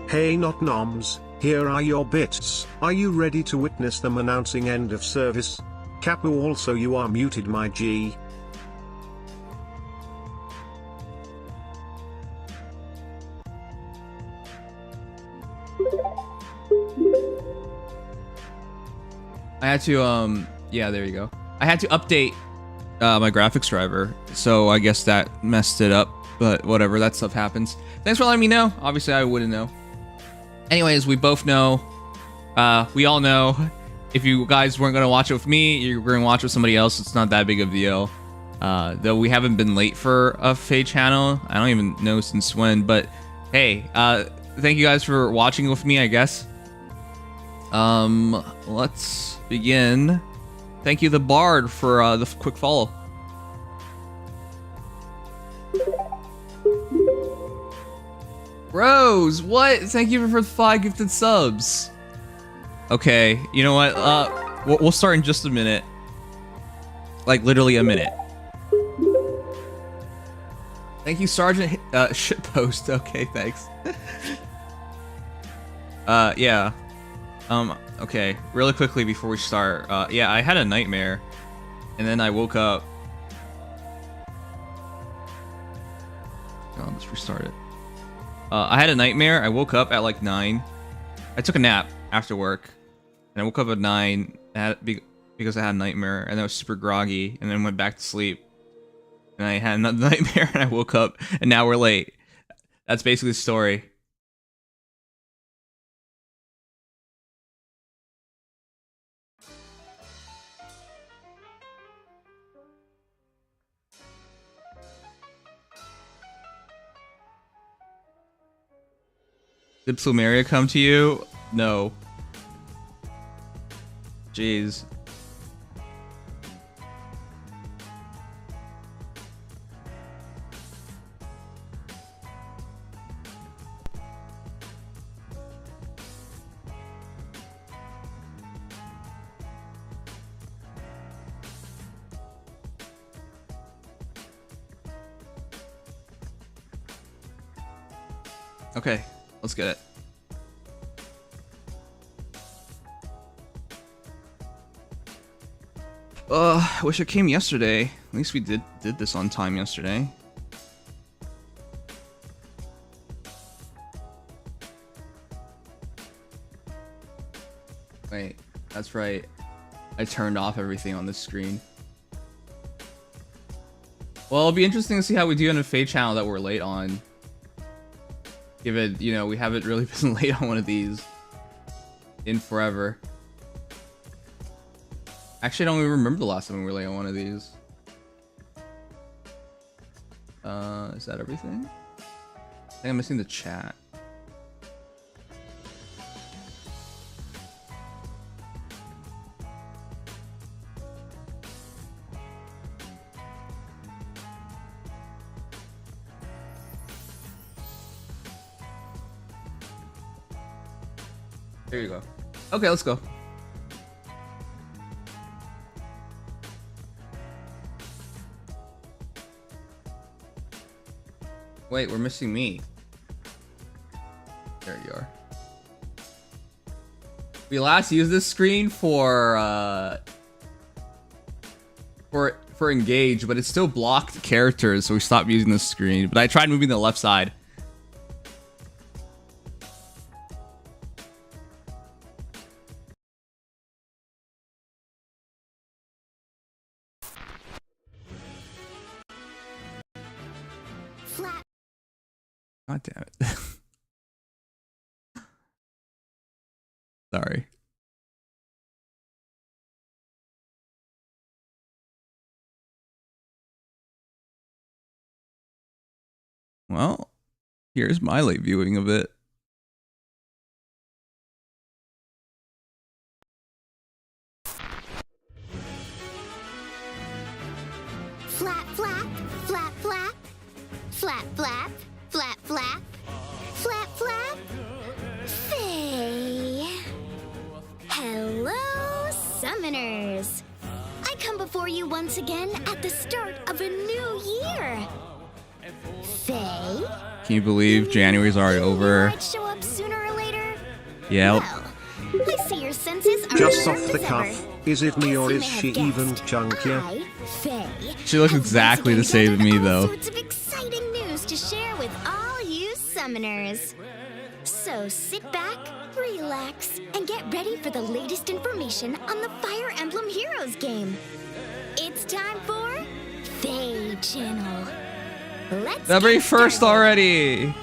Hey not noms, here are your bits. Are you ready to witness them announcing end of service? Capu, also you are muted, my G. I had to, yeah, there you go. I had to update my graphics driver, so I guess that messed it up, but whatever, that stuff happens. Thanks for letting me know. Obviously, I wouldn't know. Anyways, we both know, we all know, if you guys weren't gonna watch it with me, you're gonna watch it with somebody else. It's not that big of a deal. Though we haven't been late for a Faye channel. I don't even know since when, but hey, thank you guys for watching with me, I guess. Let's begin. Thank you, the Bard, for the quick follow. Rose, what? Thank you for the 5 gifted subs. Okay, you know what? We'll start in just a minute. Like literally a minute. Thank you, Sergeant Shitpost. Okay, thanks. Yeah. Okay, really quickly before we start. Yeah, I had a nightmare, and then I woke up. I'll just restart it. I had a nightmare. I woke up at like 9. I took a nap after work, and I woke up at 9 because I had a nightmare, and I was super groggy, and then went back to sleep. And I had another nightmare, and I woke up, and now we're late. That's basically the story. Did Plumeria come to you? No. Jeez. Okay, let's get it. I wish it came yesterday. At least we did this on time yesterday. Wait, that's right. I turned off everything on this screen. Well, it'll be interesting to see how we do on a Faye channel that we're late on. Given, you know, we haven't really been late on one of these in forever. Actually, I don't even remember the last time we were late on one of these. Is that everything? I think I'm missing the chat. There you go. Okay, let's go. Wait, we're missing me. There you are. We last used this screen for engage, but it still blocked characters, so we stopped using this screen. But I tried moving the left side. God damn it. Sorry. Well, here's my late viewing of it. Flap, flap, flap, flap, flap, flap, flap, flap, flap, flap, Faye. Hello, summoners. I come before you once again at the start of a new year. Faye? Can you believe January's already over? Might show up sooner or later. Yep. Well, I see your senses are Just sharp off the as cuff, ever. is it me As or you is may she have even guessed, chunkier? I, Faye, She looks have exactly the once same again to me, gathered though. all sorts of exciting news to share with all you summoners. So sit back, relax, and get ready for the latest information on the Fire Emblem Heroes game. It's time for Faye Channel. Let's February get 1st started. already.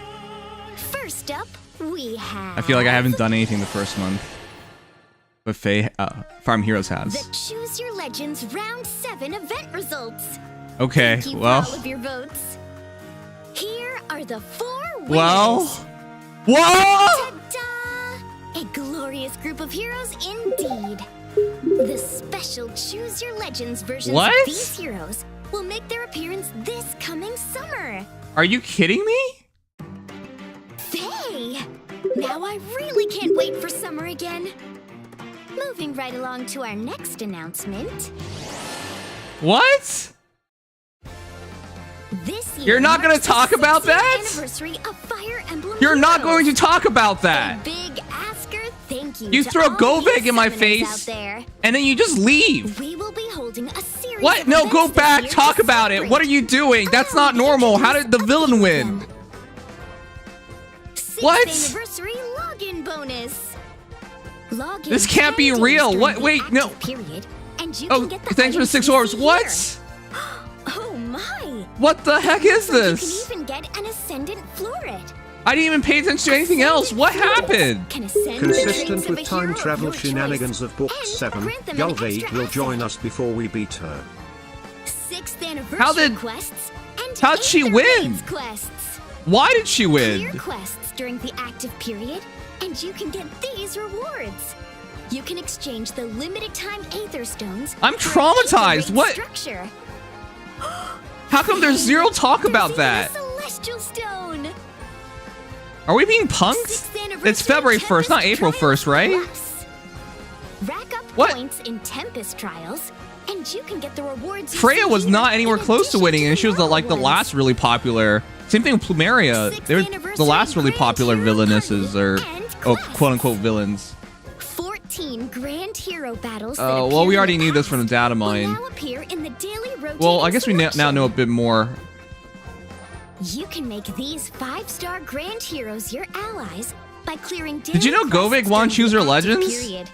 First up, we have I feel like I haven't done anything the first month. But Farm Heroes has. the Choose Your Legends Round 7 event results. Okay, Thank you well. for all of your votes. Here are the 4 winners. Well. Whoa! Ta-da! A glorious group of heroes indeed. The special Choose Your Legends versions What? of these heroes will make their appearance this coming summer. Are you kidding me? Faye! Now I really can't wait for summer again. Moving right along to our next announcement. What? This year You're not gonna marks the talk about 60th that? Anniversary of Fire Emblem You're not Heroes. going to talk about A that. big asker thank you. You to throw all Govig you in my summoners face. out there. And then you just leave. We will be holding a series What? of No, go events this back. year Talk to about it. celebrate. What are you doing? That's Allow not me to normal. How did introduce the a villain few of win? them. 6th What? Anniversary login bonus. Login This can't be 10 days real. during What? the Wait, no. active Period, and you Oh, can get the thanks for the items 6 you orbs. see What? here. Oh my! What the heck is So this? you can even get an ascendant floret. I didn't even pay attention to anything else. What happened? Can ascend the Consistent traits of with a time hero of travel your choice, shenanigans of Book and 7, grant them an Gulveig extra will join asset. us before we beat her. 6th anniversary How did- quests and how'd she 8th win? Raids quests. Why did she Clear win? quests during the active period, and you can get these rewards. You can exchange the limited time Aether Stones. I'm for an Aether traumatized. Raid What? Structure. How come there's zero talk There's about even that? a Celestial Stone. Are we being punked? 6th anniversary It's February 1st, not Tempest April Trials 1st, right? Plus. Rack up What? points in Tempest Trials, and you can get the rewards. you Freya see was here not anywhere in close to addition winning, and she was the, normal like the ones. last really popular. Same thing with Plumeria. Sixth They were the anniversary last really Grand popular Hero villainesses, or and oh, quests. quote unquote villains. 14 grand hero battles. that Oh, appeared well, we in already the knew this from the past data will mine. now appear in the daily rotating Well, I guess we now selection. know a bit more. You can make these 5-star grand heroes your allies by clearing daily Did you know Govig quests won during Choose the Your active Legends? period.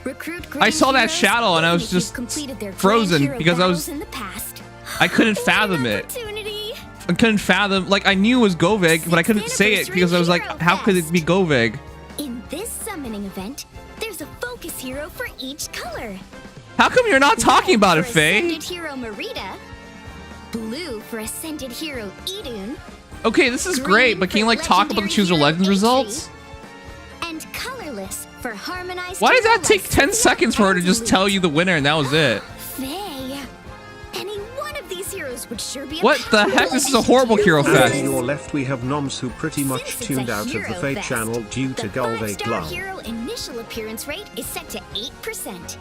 Recruit I grand saw that heroes shadow and I even was if you've just completed their grand frozen hero because I battles was- in the past. I couldn't What fathom an it. opportunity. I couldn't fathom. Like I knew it was Govig, but I couldn't say it because I was like, how could it be Govig? In this summoning event, there's a focus hero for each color. How come you're not talking about it, For Faye? Ascended hero Merida, blue for Ascended hero Idun, Okay, this is green great, but for can you like talk about the legendary Choose Your hero Legends Atri, results? and colorless for harmonized. Why did hero that take like 10 Sophia seconds for her to and just Lute. tell you the winner and that was it? Faye, any one of these heroes would sure be. A What the heck? This is a horrible hero And fest. to your left we have Noms who pretty much Since it's tuned a out of the hero Fate fest, channel due The to Gulveig 5-star Love. hero initial appearance rate is set to 8%,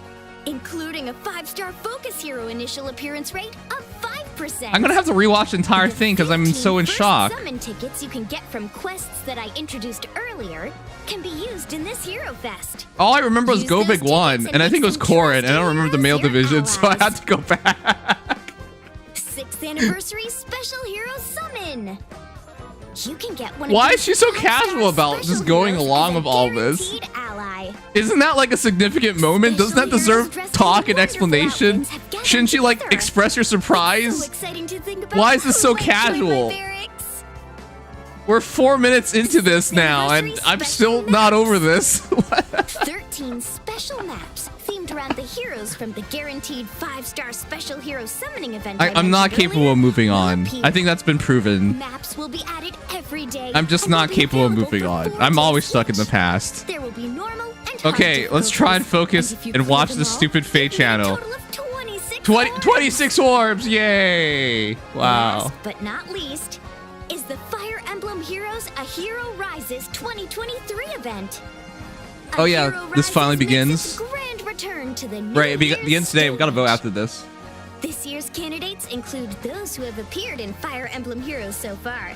including a 5-star focus hero initial appearance rate of 5%. I'm gonna have to rewatch the entire The thing because I'm 15 so in first shock. Summon tickets you can get from quests that I introduced earlier can be used in this Hero Fest. All I remember was Use those Govig won, tickets and I and think it was make some Corin, and I don't remember the male trusty heroes division, so I allies. had to go back. 6th anniversary special hero summon. You can get one. Why of is she these so 5-star casual about special just going heroes along as a with all this? guaranteed ally. Isn't that like a significant moment? Doesn't that Special heroes deserve dressed talk in and wonderful explanation? outfits have gathered Shouldn't she like together. express your So surprise? exciting to think about. Why is this who so might join my casual? barracks. We're 4 minutes into this now, and I'm still not over this. 13 special maps themed around the heroes from the guaranteed 5-star special hero summoning event. I'm not mentioned capable earlier. of moving on. Repeat. I think that's been proven. Maps will be added every day. I'm just and not will be capable of available moving for on. 4 I'm days always stuck in the each. past. There will be normal and hard Okay, let's try and difficulties. focus if you and clear watch them the all, stupid Fate you can channel. get a total of 26 orbs. 26 orbs, yay! Wow. Last but not least is the Fire Emblem Heroes A Hero Rises 2023 event. Oh yeah, Hero this finally Rises makes begins. its grand return to the Right, it New Year's begins today. We gotta vote stage. after this. This year's candidates include those who have appeared in Fire Emblem Heroes so far.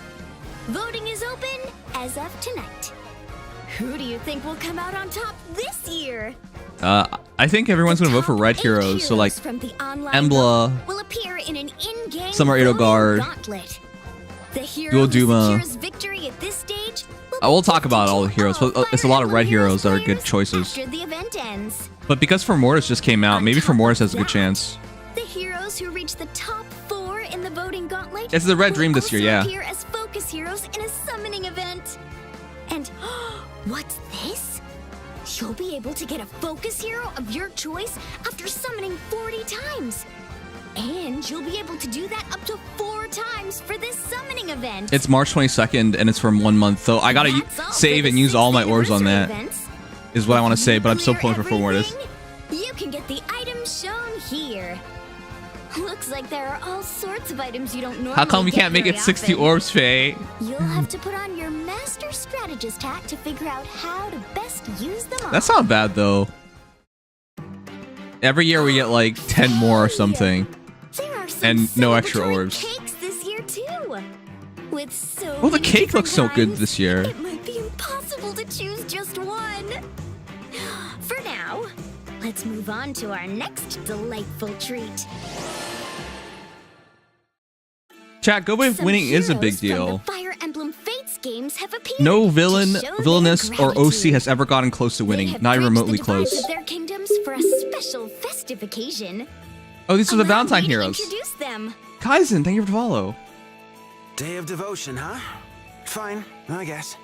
Voting is open as of tonight. Who do you think will come out on top this year? I think everyone's gonna vote for red heroes. So like Emblem, will appear in an in-game Summer Edelgard, gauntlet. The hero Dual who Duma. secures victory at this stage I will talk about all the heroes, but it's a lot of red heroes that are good choices. after the event ends. But because Mortis just came out, maybe Mortis has a good chance. The heroes who reach the top 4 in the voting gauntlet It's the Red will Dream this year, yeah. also appear as focus heroes in a summoning event. And what's this? You'll be able to get a focus hero of your choice after summoning 40 times. And you'll be able to do that up to 4 times for this summoning event. It's March 22nd and it's from 1 month, so I gotta That's all save for and the use all my 6th orbs on that. anniversary events. Is what I want to say, but I'm still Clear pulling for Mortis. everything? You can get the items shown here. Looks like there are all sorts of items you don't normally How come we get can't make very it 60 often. orbs, Faye? You'll have to put on your master strategist hat to figure out how to best use them all. That's not bad though. Every year we get like 10 more or something. There are some and no extra celebratory orbs. cakes this year too. With so Well, the many cake different looks so good kinds, this year. It might be impossible to choose just one. For now, let's move on to our next delightful treat. Chat, go with Some winning is a big heroes from deal. the Fire Emblem Fates games have appeared No to villain, show their villainous, or OC gratitude. has ever gotten close to They winning. have Not even bridged remotely the divides close. of their kingdoms for a special festive occasion. Oh, these are the Allow Valentine me to heroes. introduce them. Kaizen, thank you for the follow. Day of devotion, huh? Fine, I guess.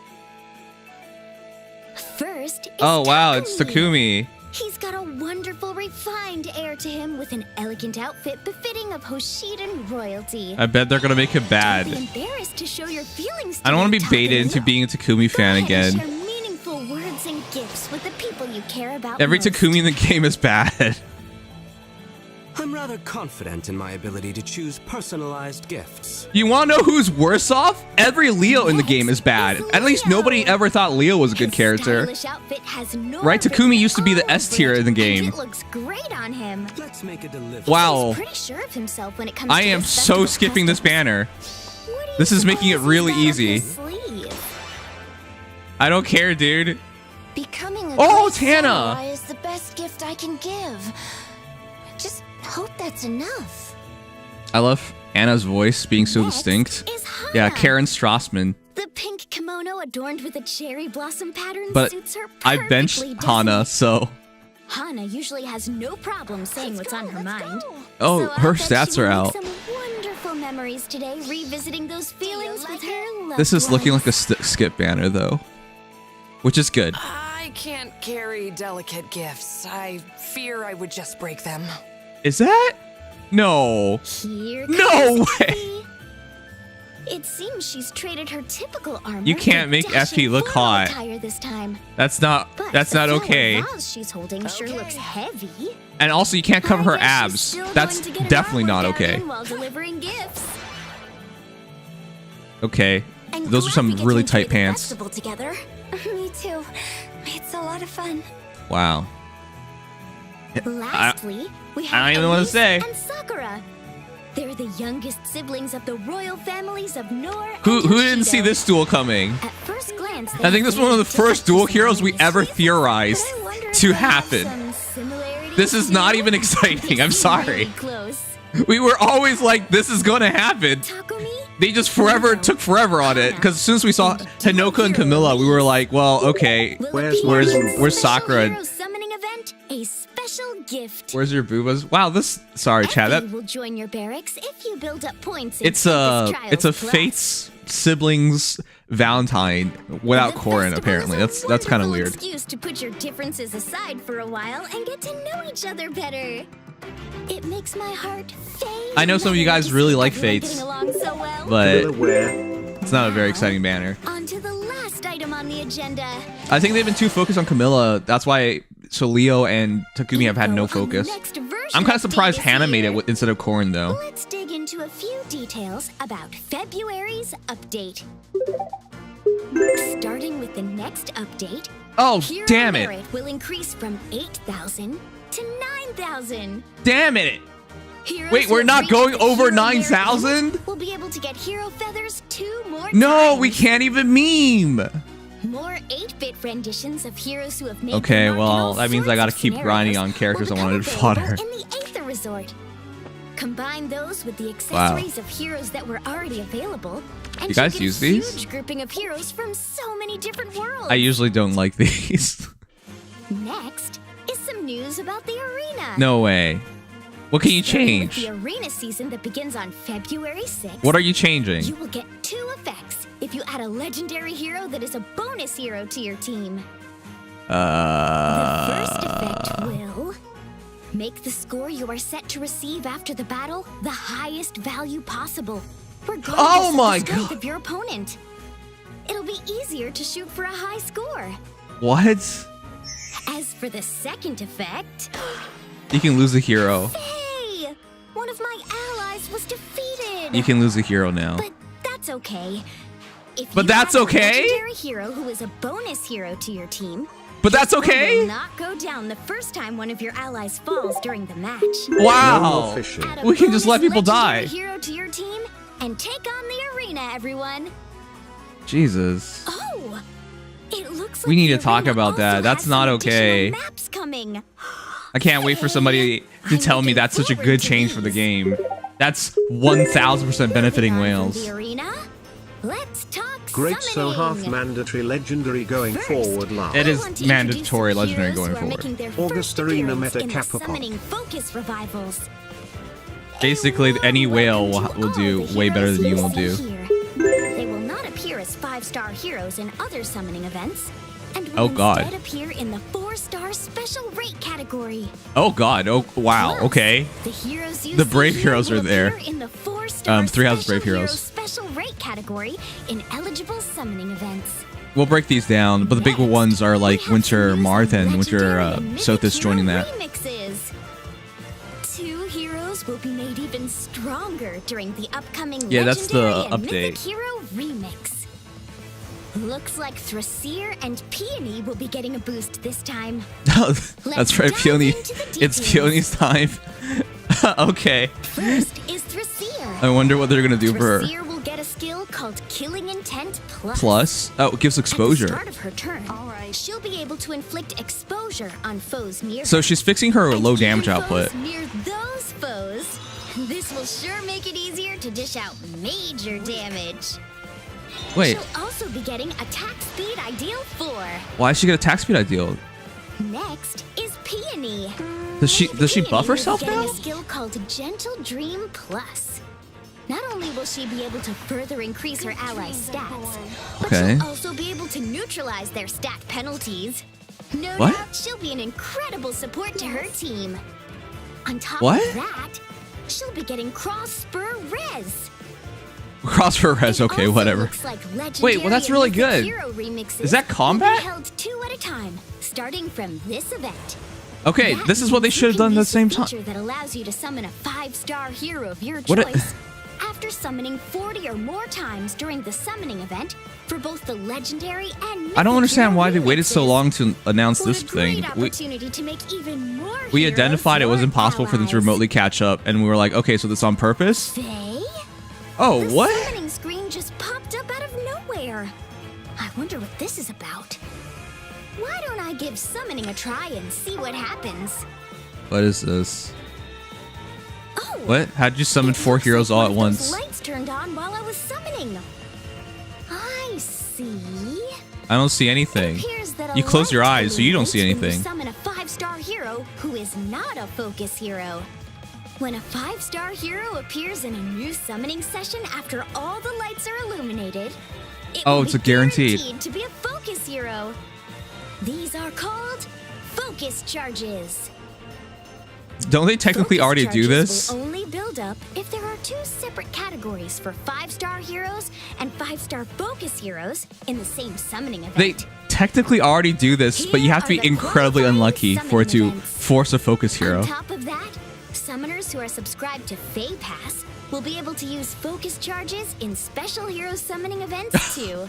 First is Oh wow, it's Takumi. He's got a wonderful, refined air to him with an elegant outfit befitting of Hoshidan royalty. I bet they're gonna make him Don't bad. be embarrassed to show your feelings. I don't want to be Takumi. baited into being a Takumi fan Go ahead and again. share meaningful words and gifts with the people you care about. Every most. Takumi in the game is bad. I'm rather confident in my ability to choose personalized gifts. You want to know who's worse off? Every Leo in the game is bad. At least nobody ever thought Leo was a good His character. stylish outfit has Nora Right, Takumi written used to be the all S tier over in the it, game. and it looks great on him. Let's make a delivery. Wow. He's pretty sure of himself when it comes I to am this so festival skipping this customs. banner. What do you This is making it suppose really he's got up easy. his sleeve? I don't care, dude. Becoming a Oh, great Tana! samurai is the best gift I can give. Just hope that's enough. I love Anna's voice being so Next distinct. is Hana. Yeah, Karen Strassman. The pink kimono adorned with a cherry blossom pattern But suits her I perfectly. benched doesn't Hana, it? so... Hana usually has no problem saying what's on her mind. Oh, So I her bet she stats will are make out. Some wonderful memories today, revisiting those feelings with her loved This is looking ones. like a skip banner, though. Which is good. I can't carry delicate gifts. I fear I would just break them. Is that? No. Here No comes way. Effie. It seems she's traded her typical armor. You can't for make dashing Effie look formal hot. attire this time. That's not But that's the not flower okay. vase she's holding sure looks heavy. And also you can't cover I her guess she's abs. still That's going to get an definitely arm not workout okay. in while delivering gifts. Okay. I'm Those are glad some we get to really enjoy tight the pants. festival together. Me too. It's a lot of fun. Wow. Lastly, we I have don't even know what to Elise say. and Sakura. They're the youngest siblings of the royal families of Nor Who and didn't see Hoshido. this duel coming? At first glance, I think this is one of the first dual heroes we ever theorized But I wonder if to they have happen. some similarities This is too. not even exciting. I'm They seem sorry. really close. We were always like, this is gonna happen. Takumi? They just took forever on it. Because as soon as we saw Hinoka and Camilla, we were like, well, okay. Will Where's- appear where's- in the where's special Sakura? hero summoning event, a special gift. Where's your boobas? Wow, this. Sorry, Chad. That Effie will join your barracks if you build up points. in it's a Tempest Trials Plus. Fates siblings Valentine without The Corin. festival Apparently, is a that's kind of wonderful weird. Excuse to put your differences aside for a while and get to know each other better. It makes my heart fade. I know some of you guys really like Fates, getting along so well. but Aware. it's not a very exciting banner. On to the last item on the agenda. I think they've been too focused on Camilla. That's why. So Leo and Takumi have had no Info on the focus. next version I'm kind of update surprised this Hannah made year. it instead of Corin, though. Let's dig into a few details about February's update. Starting with the next update, Oh, hero damn it! merit will increase from 8,000 to 9,000. Damn it! Heroes Wait, who we're have not reached going the over hero merit 9,000? limit will be able to get hero feathers 2 more times. No, we can't even meme. More 8-bit renditions of heroes who have made Okay, their mark in well, all that means I sorts gotta of keep grinding scenarios on characters I will wanted to become fodder. available in the Aether Resort. Combine those with the accessories of heroes that were already available, and You guys get use a these? huge grouping of heroes from so many different worlds. I usually don't like these. Next is some news about the arena. No way. What can you Starting with change? the arena season that begins on February 6th. What are you changing? You will get 2 effects if you add a legendary hero that is a bonus hero to your team. The first effect will make the score you are set to receive after the battle the highest value possible, regardless Oh my of the strength God. of your opponent. It'll be easier to shoot for a high score. What? As for the second effect, You can lose a hero. hey, one of my allies was defeated. You can lose a hero now. But that's okay. If But you that's have okay? A legendary hero who is a bonus hero to your team. But that's Will okay? not go down the first time one of your allies falls during the match. No Wow. more fishing. Add a We can just bonus let people legendary die. Hero to your team and take on the arena, everyone. Jesus. Oh, it looks like We need the to talk arena about that. also That's has not some okay. additional Maps coming. I can't wait for somebody to tell me that's such a good change for the game. That's 1000% benefiting Moving on from whales. the arena, let's talk Great, so half summoning. mandatory legendary going First, forward last. It I is want to mandatory introduce legendary heroes going who are forward. making their August first Arena appearance Meta in the Kappa Pop. summoning focus revivals. Basically, any whale Welcome will to do all the way better heroes than you see will do. here. They will not appear as 5-star heroes in other summoning events, and will Oh, God. instead appear in the 4-star special rate category. Oh god. Oh wow. Plus, Okay. The heroes you The see Brave here Heroes will are there. appear in the 4-star 3 Houses special Brave Heroes. hero special rate category in eligible summoning events. We'll break these down, but the big Next, ones are we like have Winter some Marth and Winter legendary and mythic Sothis hero joining that. Remixes. 2 heroes will be made even stronger during the upcoming Yeah, that's the legendary and mythic update. hero remix. Looks like Thrasir and Peony will be getting a boost this time. That's right, dive Peony. into the It's details. Peony's time. Okay. First is Thrasir. I wonder what they're gonna do for her. Thrasir will get a skill called Killing Intent Plus. Plus, oh, it gives At the exposure. start of her turn, she'll be able to inflict exposure on foes near So her. she's fixing her And low even damage foes output. Near those foes, this will sure make it easier to dish out major damage. Wait, She'll also be getting attack speed ideal 4. why does she get attack speed ideal? Next is Peony. Does she Peony buff will be herself getting now? a skill called Gentle Dream Plus. Not only will she be able to further increase her allies' stats, but Okay. she'll also be able to neutralize their stat penalties. No What? doubt she'll be an incredible support to her team. On top What? of that, she'll be getting Cross Spur Res. Cross for res, It okay, also whatever. looks like Wait, well, that's legendary really and good. mythic hero remixes Is that will be combat? held 2 at a time, starting from this event. Okay, That this is what they means should have you done can at the use same the time. feature that allows you to summon a 5-star hero of your What a- choice after summoning 40 or more times during the summoning event for both the legendary and mythic I don't understand hero why they waited so remixes. long to announce What this a great thing. opportunity to make even more We heroes identified it was your impossible for them to allies. remotely catch up, and we were like, okay, so this on purpose? Faye? Oh, The what? summoning screen just popped up out of nowhere. I wonder what this is about. Why don't I give summoning a try and see what happens? What is this? Oh, What? How'd you summon it 4 looks heroes like all one at of those once? Lights turned on while I was summoning. I see. I don't see It anything. appears that a You close your light eyes, so you don't see illuminates when anything. you summon a 5-star hero who is not a focus hero. When a 5-star hero appears in a new summoning session after all the lights are illuminated, it Oh, will it's be a guaranteed. to be a focus hero. These are called focus charges. Don't they technically Focus already do charges this? will only build up if there are 2 separate categories for 5-star heroes and 5-star focus heroes in the same summoning event. They technically already do this, but you have to be Here are the incredibly qualifying unlucky for it to summoning events. force a focus hero. On top of that, summoners who are subscribed to Fae Pass will be able to use focus charges in special hero summoning events too.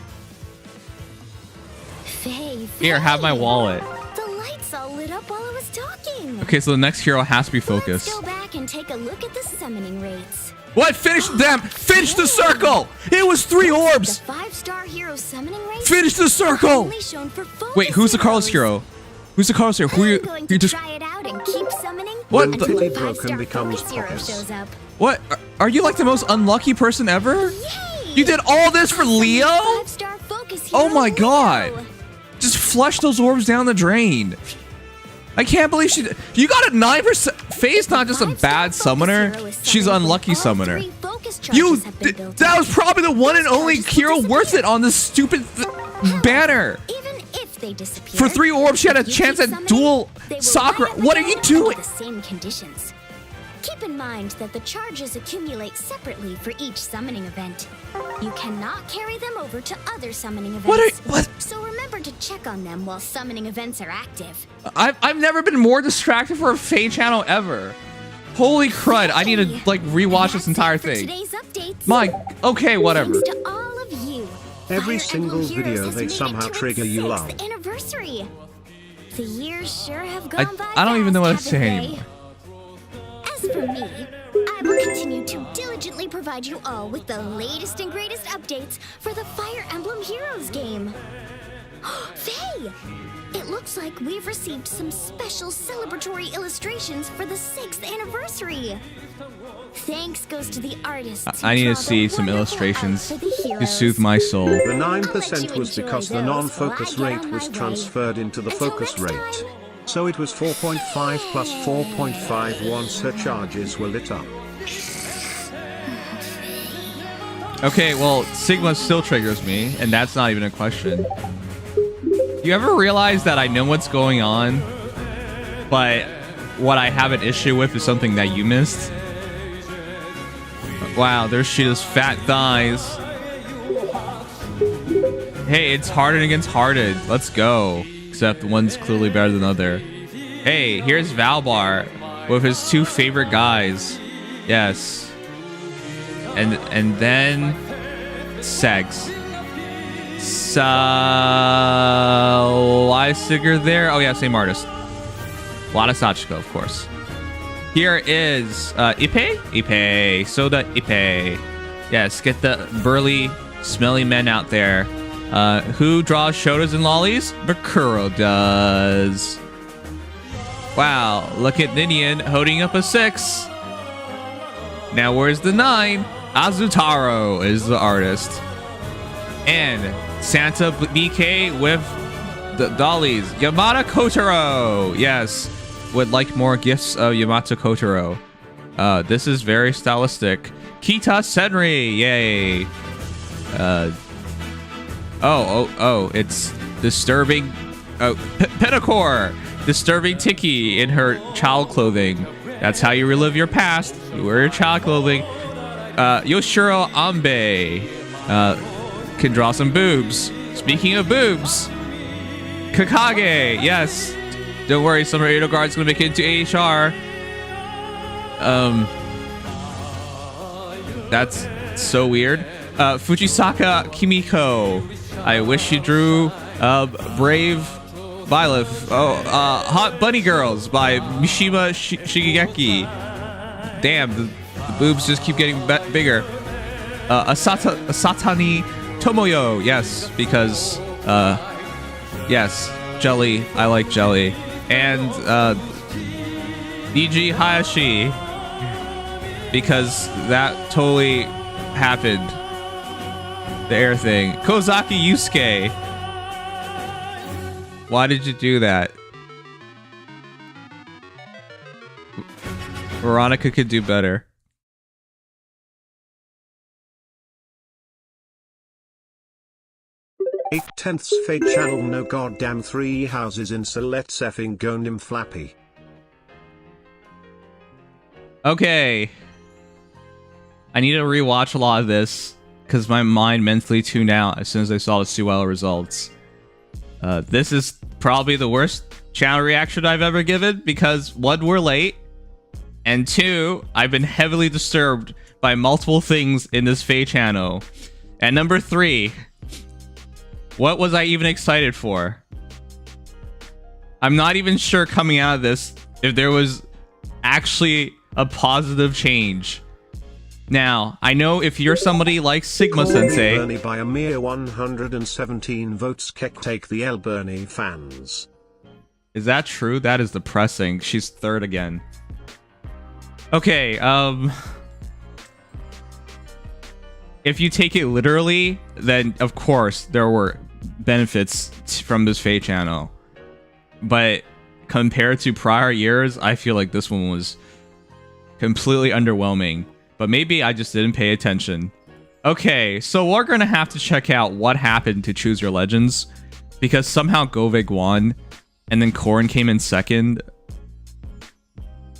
Fae, Here, have my wallet. The lights all lit up while I was talking. Okay, so the next hero has to be focused. Let's go back and take a look at the summoning rates. What? Finish them! Finish the circle! It was 3 orbs! The 5-star hero summoning rates Finish the are circle! only shown for focus Wait, who's the Carlos heroes. hero? Who's the Carlos hero? Who I'm you going you to just try it out and keep summoning What until the- a Completely broken 5-star becomes focus hero poppers. shows up. What? Are you like the most unlucky person ever? Yay! You did all this for Leo? 5-star focus hero Oh my Leo. god. Just flush those orbs down the drain. I can't believe you got a 9%. Faye's not just a 5-star bad focus summoner. hero is She's summoned an when unlucky all summoner. 3 focus You charges have been built that up. was probably the one and only These charges hero will worth it disappear. on this stupid banner. Even if they disappear, For 3 orbs, she had a if you chance keep at summoning, dual they will Sakura. line up What are again you under doing? The same conditions. Keep in mind that the charges accumulate separately for each summoning event. You cannot carry them over to other summoning events. What? So remember to check on them while summoning events are active. I've never been more distracted for a Faye channel ever. Holy crud! I need to like rewatch this That's entire it for thing. Today's updates. Okay, whatever. Thanks to all of you. Every Fire single Emblem Heroes video has they made it somehow to its trigger you 6th love. anniversary. The years sure have gone by. I don't even know what to fast, say haven't they? anymore. As for me, I will continue to diligently provide you all with the latest and greatest updates for the Fire Emblem Heroes game. Faye! It looks like we've received some special celebratory illustrations for the 6th anniversary. Thanks goes to the artists. who I need to draw the see some wonderful illustrations art for the to heroes. soothe my soul. The I'll let 9% you was enjoy because the those non-focus while I get rate on was my way. transferred into the Until focus next rate. time. So it was 4.5 plus 4.5 once her charges were lit up. Okay, well, Sigma still triggers me, and that's not even a question. You ever realize that I know what's going on, but what I have an issue with is something that you missed? Wow, there's Sheeta's fat thighs. Hey, it's Harden against Harden. Let's go. Except one's clearly better than the other. Hey, here's Valbar with his 2 favorite guys. Yes. And then Segs. Lysiger there. Oh yeah, same artist. Lana Sachiko, of course. Here is Ippei? Ippei. Soda Ippei. Yes, get the burly, smelly men out there. Who draws shotas and lollies? Bakuro does. Wow, look at Ninian holding up a 6. Now where's the 9? Azutaro is the artist. And Santa BK with the dollies. Yamata Kotaro. Yes, would like more gifts of Yamata Kotaro. This is very stylistic. Kita Senri. Yay. Oh, it's disturbing. Oh, Pentacore. Disturbing Tiki in her child clothing. That's how you relive your past. You wear your child clothing. Yoshiro Ambe can draw some boobs. Speaking of boobs, Kakage. Yes. Don't worry, Summer Edelgard's gonna make it into AHR. That's so weird. Fujisaka Kimiko. I wish you drew Brave Violet. Hot Bunny Girls by Mishima Shigeki. Damn, the boobs just keep getting bigger. Asatani Tomoyo. Yes, because yes, jelly. I like jelly. And Niji Hayashi, because that totally happened. The air thing. Kozaki Yusuke. Why did you do that? Veronica could do better. Eight tenths Fate channel no goddamn 3 houses in Let's effing go Nim Flappy. Okay. I need to rewatch a lot of this because my mind mentally tuned out as soon as I saw the Suella results. This is probably the worst channel reaction I've ever given because 1, we're late, and 2, I've been heavily disturbed by multiple things in this Faye channel. And number 3, what was I even excited for? I'm not even sure coming out of this if there was actually a positive change. Now, I know if you're somebody like Sigma Sensei... Bernie by a mere 117 votes. Keck take the L Bernie fans. Is that true? That is depressing. She's third again. Okay, if you take it literally, then of course there were benefits from this Fae channel. But compared to prior years, I feel like this one was completely underwhelming. But maybe I just didn't pay attention. Okay, so we're gonna have to check out what happened to Choose Your Legends, because somehow Govig won, and then Corrin came in second.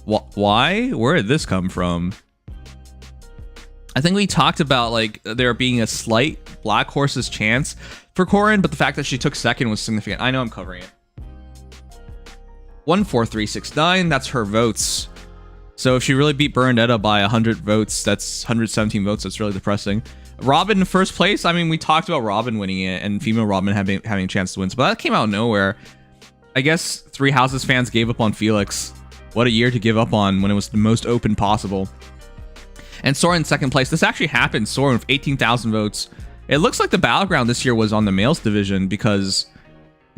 Why? Where did this come from? I think we talked about like there being a slight Black Horse's chance for Corrin, but the fact that she took second was significant. I know I'm covering it. 14369, that's her votes. So if she really beat Bernadetta by 100 votes, that's 117 votes. That's really depressing. Robin in first place. I mean, we talked about Robin winning it and female Robin having a chance to win, but that came out of nowhere. I guess Three Houses fans gave up on Felix. What a year to give up on when it was the most open possible. And Soren in second place. This actually happened. Soren with 18,000 votes. It looks like the Battleground this year was on the males division because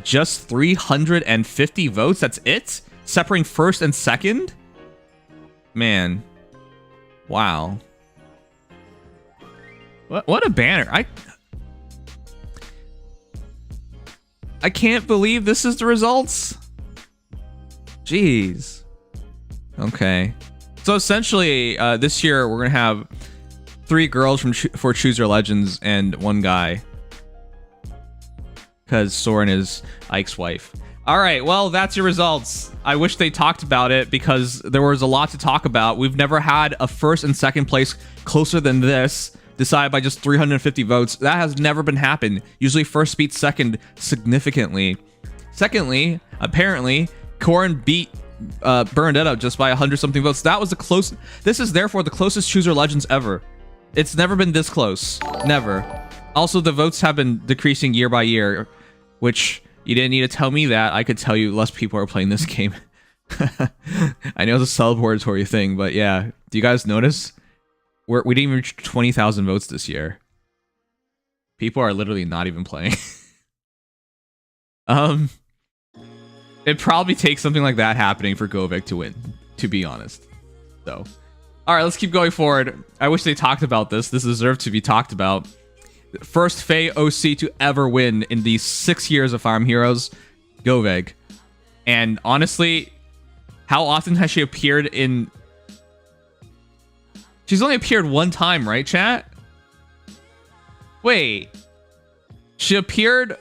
just 350 votes. That's it? Separating first and second? Man. Wow. What a banner. I can't believe this is the results. Jeez. Okay. So essentially, this year we're gonna have 3 girls for Choose Your Legends and 1 guy, because Soren is Ike's wife. All right, well, that's your results. I wish they talked about it because there was a lot to talk about. We've never had a first and second place closer than this, decided by just 350 votes. That has never been happened. Usually first beats second significantly. Secondly, apparently, Corrin beat Bernadetta just by 100-something votes. That was the close. This is therefore the closest Choose Your Legends ever. It's never been this close. Never. Also, the votes have been decreasing year by year, which you didn't need to tell me that. I could tell you less people are playing this game. I know it's a celebratory thing, but yeah. Do you guys notice? We didn't even reach 20,000 votes this year. People are literally not even playing. It probably takes something like that happening for Govik to win, to be honest. So, all right, let's keep going forward. I wish they talked about this. This deserved to be talked about. First Fae OC to ever win in these 6 years of Fire Emblem Heroes, Govig. And honestly, how often has she appeared in... She's only appeared 1 time, right, chat? Wait. She appeared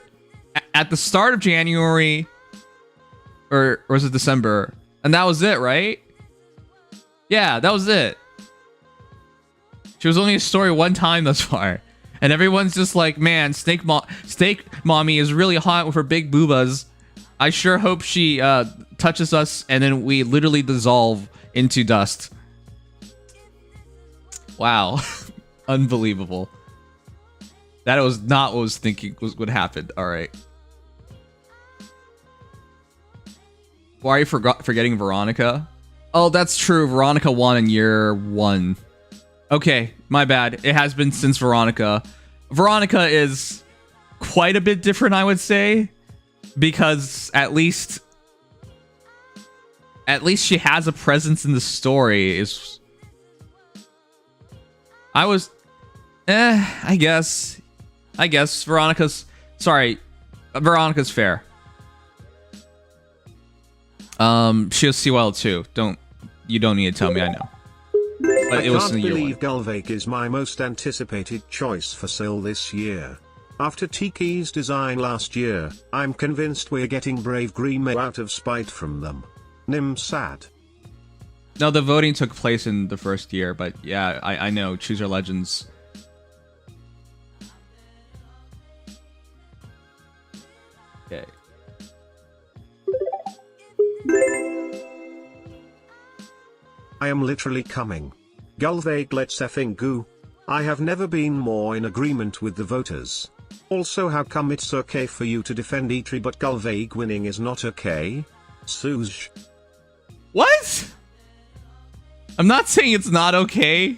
at the start of January, or was it December? And that was it, right? Yeah, that was it. She was only a story 1 time thus far. And everyone's just like, man, Steak Mommy is really hot with her big boobas. I sure hope she touches us and then we literally dissolve into dust. Wow. Unbelievable. That was not what I was thinking would happen. All right. Why are you forgetting Veronica? Oh, that's true. Veronica won in year 1. Okay, my bad. It has been since Veronica. Veronica is quite a bit different, I would say, because at least she has a presence in the story. I guess Veronica's fair. She'll see well too. You don't need to tell me, I know. But I can't believe Gulvake is my most anticipated choice for Syl this year. After Tiki's design last year, I'm convinced we're getting Brave Grimo out of spite from them. Nim sad. No, the voting took place in the first year, but yeah, I know. Choose Your Legends. Okay. I am literally coming. Gulvake, let's effing go. I have never been more in agreement with the voters. Also, how come it's okay for you to defend Eitri but Gulvake winning is not okay? Suj. What? I'm not saying it's not okay.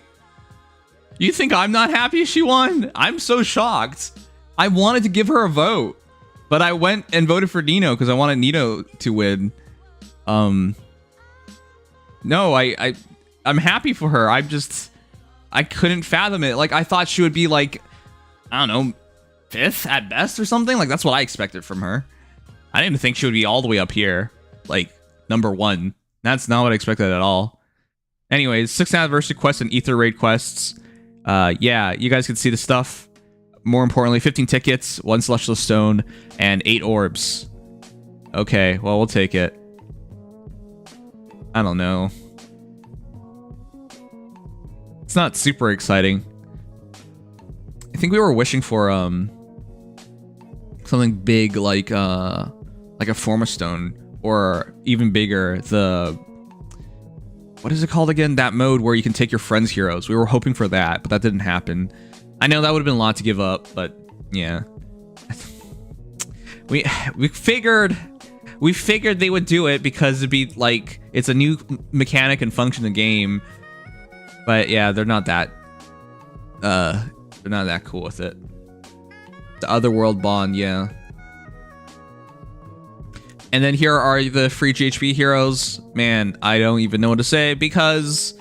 You think I'm not happy she won? I'm so shocked. I wanted to give her a vote, but I went and voted for Nino because I wanted Nino to win. No, I'm happy for her. I couldn't fathom it. Like, I thought she would be like, I don't know, 5th at best or something. Like, that's what I expected from her. I didn't think she would be all the way up here, like number 1. That's not what I expected at all. Anyways, 6th anniversary quests and Ether raid quests. Yeah, you guys can see the stuff. More importantly, 15 tickets, 1 celestial stone, and 8 orbs. Okay, well, we'll take it. I don't know. It's not super exciting. I think we were wishing for something big like a Forma Stone, or even bigger, what is it called again? That mode where you can take your friends' heroes. We were hoping for that, but that didn't happen. I know that would have been a lot to give up, but yeah. We figured they would do it because it'd be like it's a new mechanic and function in the game. But yeah, they're not that cool with it. The Otherworld Bond, yeah. And then here are the free GHB heroes. Man, I don't even know what to say because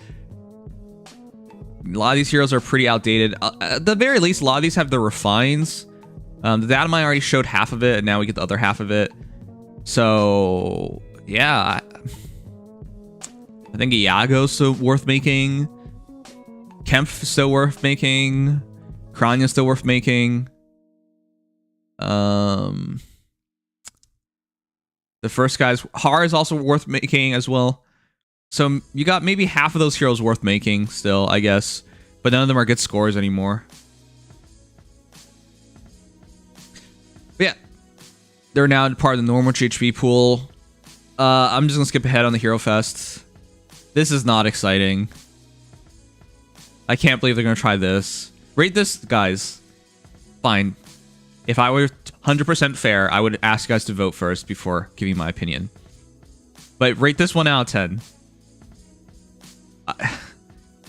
a lot of these heroes are pretty outdated. At the very least, a lot of these have the refines. The data mine already showed half of it, and now we get the other half of it. So yeah, I think Iago's still worth making. Kempf is still worth making. Kranya's still worth making. The first guy's Har is also worth making as well. So you got maybe half of those heroes worth making still, I guess. But none of them are good scores anymore. But yeah. They're now part of the normal GHB pool. I'm just going to skip ahead on the Hero Fest. This is not exciting. I can't believe they're going to try this. Rate this, guys. Fine. If I were 100% fair, I would ask you guys to vote first before giving my opinion. But rate this 1 out of 10.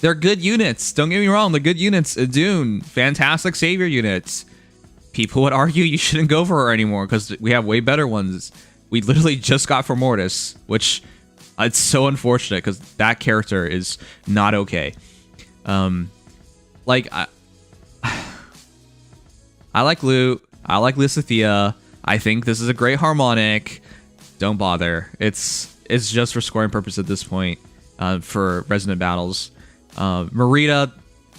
They're good units. Don't get me wrong. They're good units. Dune. Fantastic savior units. People would argue you shouldn't go for her anymore because we have way better ones. We literally just got for Mortis, which it's so unfortunate because that character is not okay. Like, I like Lute. I like Lysithea. I think this is a great harmonic. Don't bother. It's just for scoring purpose at this point. For resonant battles. Marita,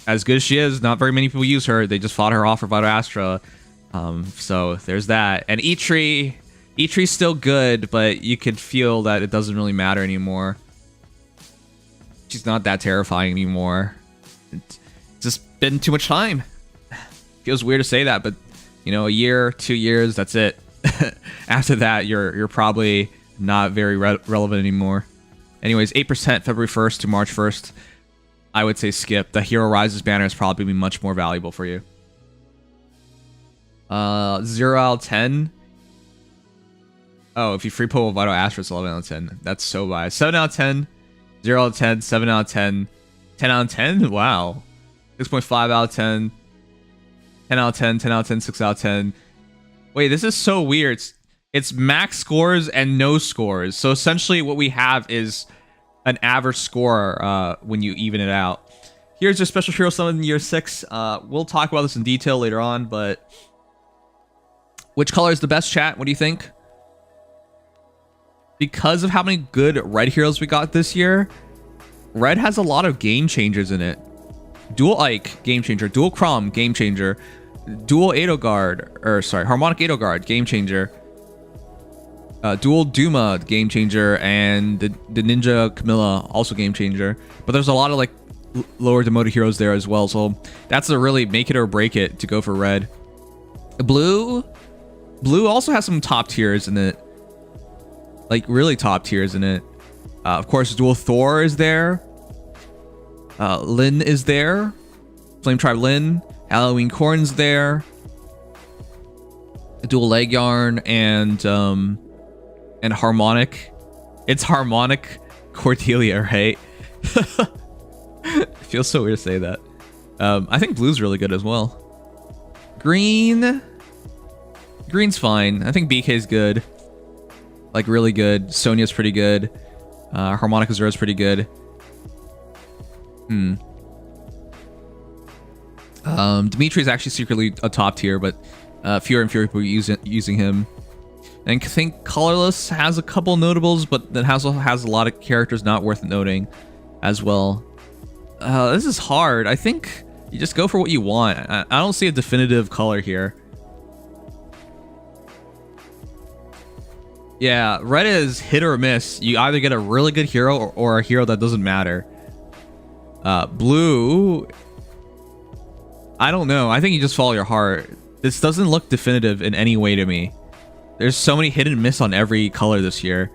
as good as she is, not very many people use her. They just fought her off for Vital Astra. So there's that. And Eitree's still good, but you could feel that it doesn't really matter anymore. She's not that terrifying anymore. It's just been too much time. Feels weird to say that, but you know, a year, 2 years, that's it. After that, you're probably not very relevant anymore. Anyways, 8% February 1st to March 1st. I would say skip. The Hero Rises banner is probably be much more valuable for you. 0 out of 10. Oh, if you free pull Vital Astra, it's 11 out of 10. That's so biased. 7 out of 10. 0 out of 10. 7 out of 10. 10 out of 10? Wow. 6.5 out of 10. 10 out of 10, 10 out of 10, 6 out of 10. Wait, this is so weird. It's max scores and no scores. So essentially what we have is an average score when you even it out. Here's your special hero summon in year 6. We'll talk about this in detail later on, but which color is the best, chat? What do you think? Because of how many good red heroes we got this year, red has a lot of game changers in it. Dual Ike, game changer. Dual Chrom, game changer. Dual Edelgard, or sorry, Harmonic Edelgard, game changer. Dual Duma, game changer, and the Ninja Camilla, also game changer. But there's a lot of like lower demoted heroes there as well, so that's a really make it or break it to go for red. Blue also has some top tiers in it, like really top tiers in it. Of course, Dual Thor is there. Lyn is there. Flame Tribe Lyn. Halloween Corn's there. Dual Leg Yarn and Harmonic. It's Harmonic Cordelia, right? Feels so weird to say that. I think blue's really good as well. Green's fine. I think BK's good. Like, really good. Sonia's pretty good. Harmonica Zera's pretty good. Dimitri's actually secretly a top tier, but fewer and fewer people using him. And I think Colorless has a couple notables, but that also has a lot of characters not worth noting as well. This is hard. I think you just go for what you want. I don't see a definitive color here. Yeah, red is hit or miss. You either get a really good hero or a hero that doesn't matter. Blue, I don't know. I think you just follow your heart. This doesn't look definitive in any way to me. There's so many hit and miss on every color this year.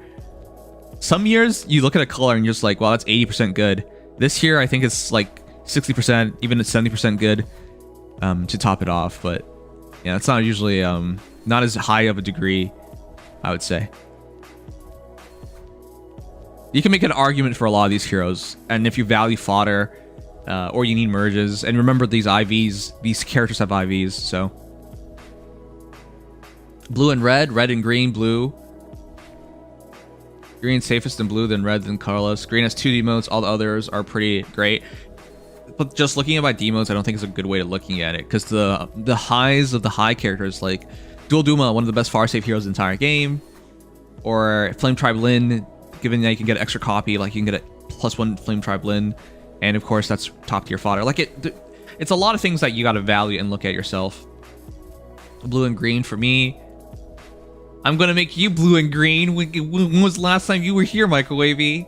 Some years you look at a color and you're just like, wow, that's 80% good. This year I think it's like 60%, even at 70% good to top it off. But yeah, it's not usually not as high of a degree, I would say. You can make an argument for a lot of these heroes, and if you value fodder or you need merges, and remember these IVs, these characters have IVs, so. Blue and red, red and green, blue. Green safest in blue, then red, then colorless. Green has 2 emotes, all the others are pretty great. But just looking at my demotes, I don't think it's a good way of looking at it, because the highs of the high characters, like Dual Duma, one of the best far safe heroes in the entire game, or Flame Tribe Lin, given that you can get an extra copy, like you can get a +1 Flame Tribe Lin, and of course that's top tier fodder. Like it's a lot of things that you got to value and look at yourself. Blue and green for me. I'm gonna make you blue and green. When was the last time you were here, Microwavy?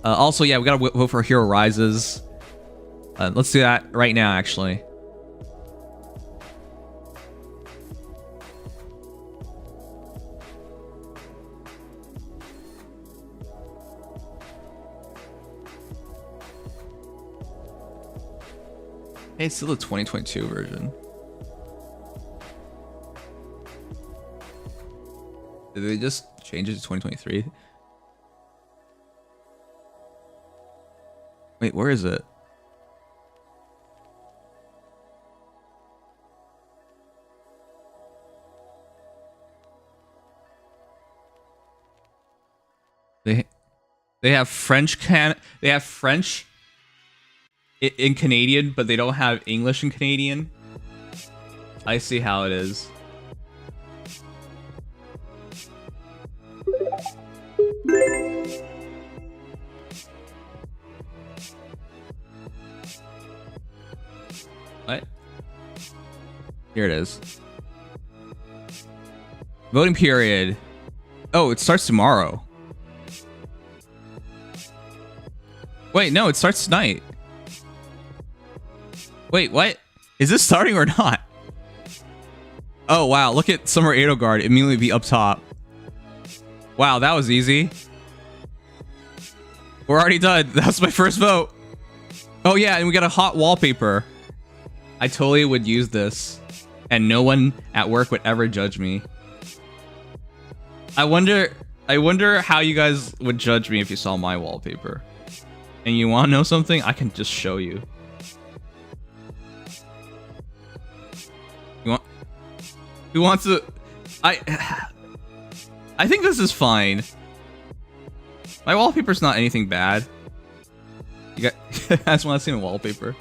Also, yeah, we gotta vote for Hero Rises. Let's do that right now, actually. Hey, it's still the 2022 version. Did they just change it to 2023? Wait, where is it? They have French they have French in Canadian, but they don't have English in Canadian. I see how it is. What? Here it is. Voting period. Oh, it starts tomorrow. Wait, no, it starts tonight. Wait, what? Is this starting or not? Oh, wow. Look at Summer Edelgard immediately be up top. Wow, that was easy. We're already done. That's my first vote. Oh, yeah, and we got a hot wallpaper. I totally would use this, and no one at work would ever judge me. I wonder how you guys would judge me if you saw my wallpaper. And you want to know something? I can just show you. You want? Who wants to? I think this is fine. My wallpaper's not anything bad. You guys want to see my wallpaper?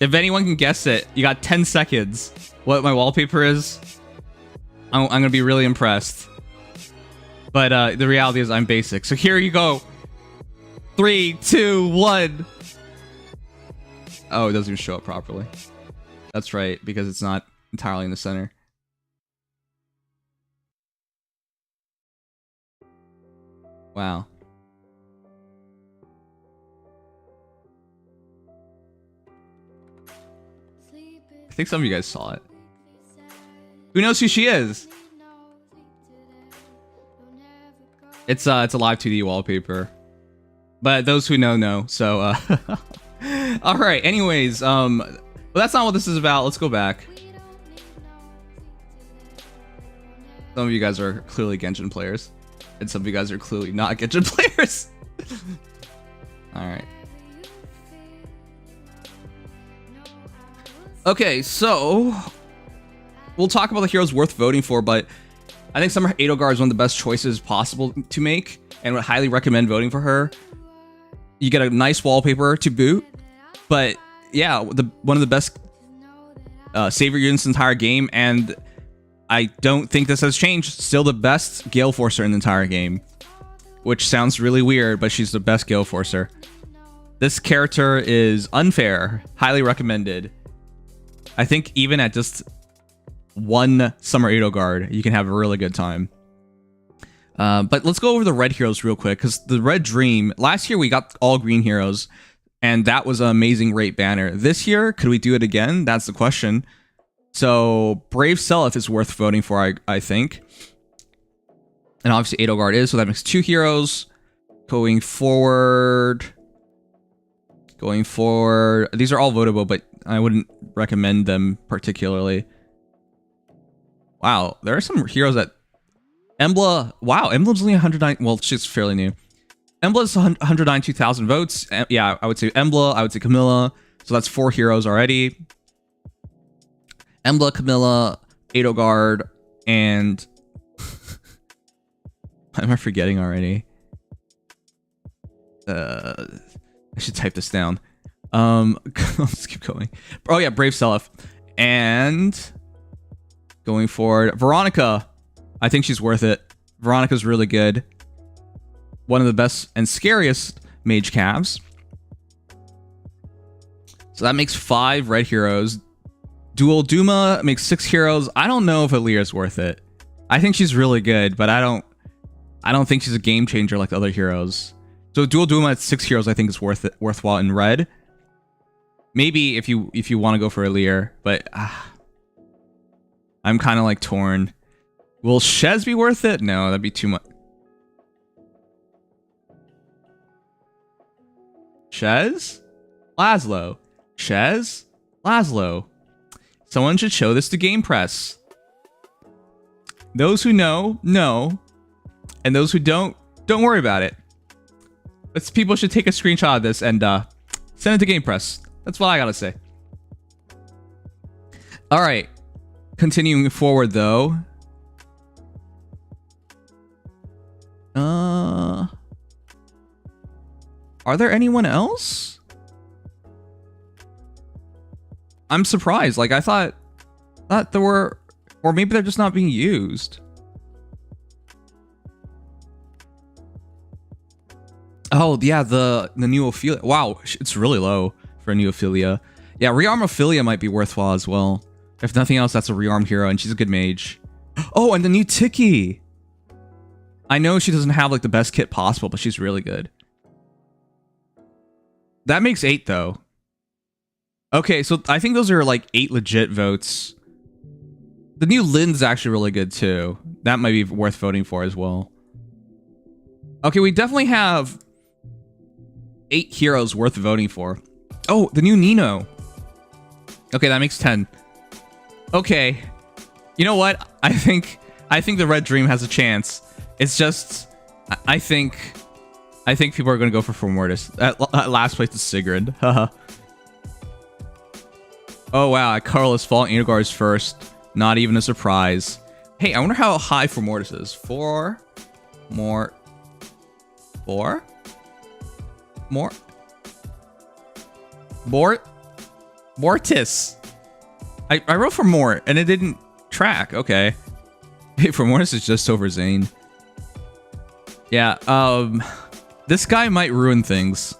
If anyone can guess it, you got 10 seconds. What my wallpaper is? I'm gonna be really impressed. But the reality is I'm basic. So here you go. 3, 2, 1. Oh, it doesn't even show up properly. That's right, because it's not entirely in the center. Wow. I think some of you guys saw it. Who knows who she is? It's a live 2D wallpaper. But those who know. So all right, anyways, well, that's not what this is about. Let's go back. Some of you guys are clearly Genshin players. And some of you guys are clearly not Genshin players. Alright. Okay, so we'll talk about the heroes worth voting for, but I think Summer Edelgard is one of the best choices possible to make, and would highly recommend voting for her. You get a nice wallpaper to boot, but yeah, one of the best savior units in the entire game, and I don't think this has changed. Still the best Gale Forcer in the entire game, which sounds really weird, but she's the best Gale Forcer. This character is unfair, highly recommended. I think even at just one Summer Edelgard, you can have a really good time. But let's go over the red heroes real quick, because the Red Dream, last year we got all green heroes, and that was an amazing rate banner. This year, could we do it again? That's the question. So Brave Seliph is worth voting for, I think. And obviously Edelgard is, so that makes 2 heroes. Going forward, these are all votable, but I wouldn't recommend them particularly. Wow, there are some heroes that Embla. Wow, Emblem's only 109. Well, she's fairly new. Embla's 192,000 votes. Yeah, I would say Embla. I would say Camilla. So that's 4 heroes already. Embla, Camilla, Edelgard, and what am I forgetting already? I should type this down. Let's keep going. Oh yeah, Brave Seliph. And going forward, Veronica. I think she's worth it. Veronica's really good. One of the best and scariest mage calves. So that makes 5 red heroes. Dual Duma makes 6 heroes. I don't know if Aaliyah's worth it. I think she's really good, but I don't think she's a game changer like the other heroes. So Dual Duma at 6 heroes I think is worthwhile in red. Maybe if you want to go for Aaliyah, but I'm kind of like torn. Will Shez be worth it? No, that'd be too much. Shez? Laszlo. Shez? Laszlo. Someone should show this to Game Press. Those who know, know. And those who don't worry about it. But people should take a screenshot of this and send it to Game Press. That's what I gotta say. Alright. Continuing forward, though. Are there anyone else? I'm surprised. Like, I thought there were... Or maybe they're just not being used. Oh, yeah, the Neophilia. Wow, it's really low for Neophilia. Yeah, Rearm Ophilia might be worthwhile as well. If nothing else, that's a rearmed hero, and she's a good mage. Oh, and the new Tiki! I know she doesn't have, like, the best kit possible, but she's really good. That makes 8, though. Okay, so I think those are, like, 8 legit votes. The new Lynn's actually really good, too. That might be worth voting for as well. Okay, we definitely have 8 heroes worth voting for. Oh, the new Nino. Okay, that makes 10. Okay. You know what? I think the Red Dream has a chance. It's just... I think people are going to go for Formortis. At last place is Sigrid. Haha. Oh, wow. At Carlos Fault, Edelgard's first. Not even a surprise. Hey, I wonder how high Formortis is. 4 more... 4? More? Mortis. I wrote for Mort and it didn't track. Okay. Hey, Formortis is just over Zane. Yeah, this guy might ruin things.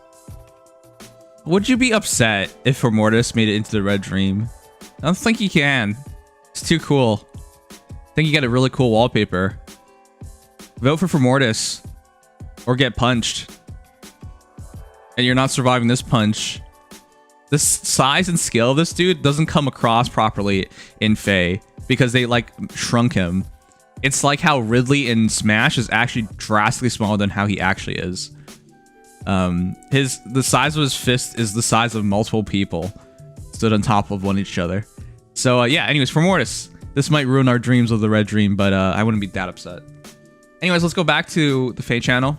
Would you be upset if Formortis made it into the Red Dream? I don't think he can. It's too cool. I think you got a really cool wallpaper. Vote for Formortis. Or get punched. And you're not surviving this punch. The size and scale of this dude doesn't come across properly in Faye. Because they, like, shrunk him. It's like how Ridley in Smash is actually drastically smaller than how he actually is. The size of his fist is the size of multiple people stood on top of one each other. So yeah, anyways, for Mortis, this might ruin our dreams of the Red Dream, but I wouldn't be that upset. Anyways, let's go back to the Fae channel.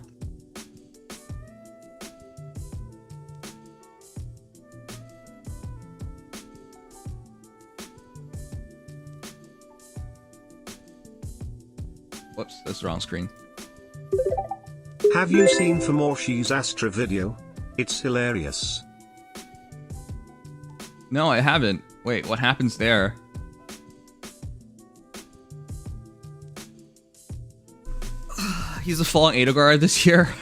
Whoops, that's the wrong screen. Have you seen Famoshi's Astra video? It's hilarious. No, I haven't. Wait, what happens there? He's a fallen Edelgard this year.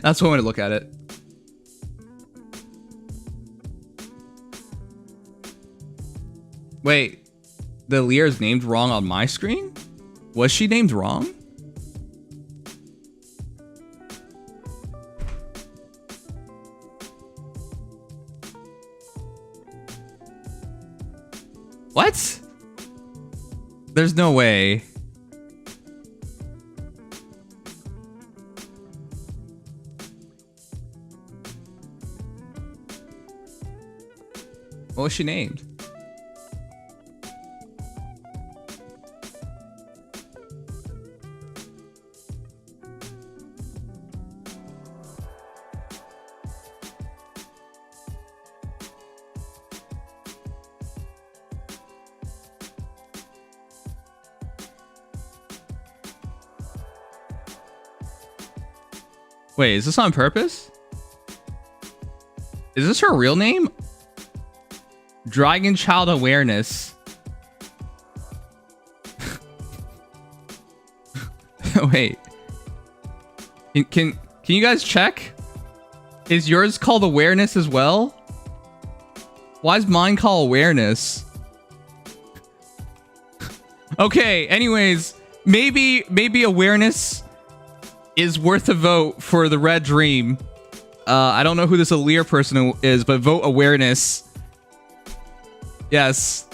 That's one way to look at it. Wait, the Lear is named wrong on my screen? Was she named wrong? What? There's no way. What was she named? Wait, is this on purpose? Is this her real name? Dragon Child Awareness. Wait. Can you guys check? Is yours called Awareness as well? Why is mine called Awareness? Okay, anyways, maybe Awareness is worth a vote for the Red Dream. I don't know who this Aleer person is, but vote Awareness. Yes.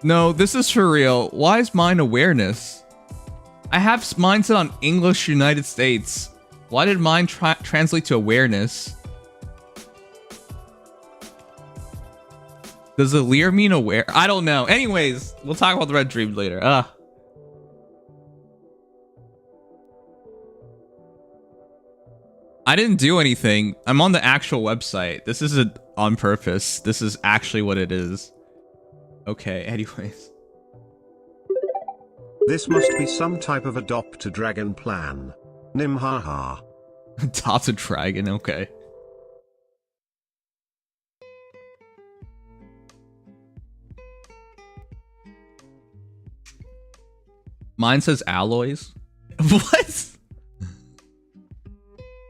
No, this is for real. Why is mine Awareness? I have mine set on English United States. Why did mine translate to Awareness? Does Aleer mean aware? I don't know. Anyways, we'll talk about the Red Dream later. I didn't do anything. I'm on the actual website. This isn't on purpose. This is actually what it is. Okay, anyways. This must be some type of adopt a dragon plan. Nimhaha. Adopt a dragon, okay. Mine says alloys. What?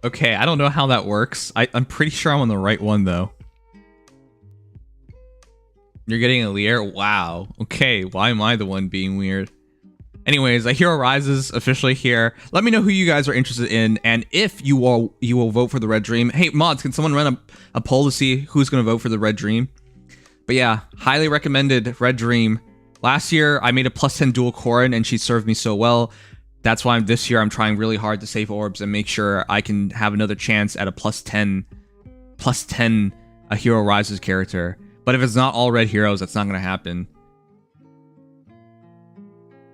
Okay, I don't know how that works. I'm pretty sure I'm on the right one, though. You're getting a Lear? Wow. Okay, why am I the one being weird? Anyways, A Hero Rises officially here. Let me know who you guys are interested in, and if you will vote for the Red Dream. Hey, mods, can someone run a poll to see who's going to vote for the Red Dream? But yeah, highly recommended Red Dream. Last year, I made a +10 dual Corrin, and she served me so well. That's why this year I'm trying really hard to save orbs and make sure I can have another chance at a +10 A Hero Rises character. But if it's not all red heroes, that's not going to happen.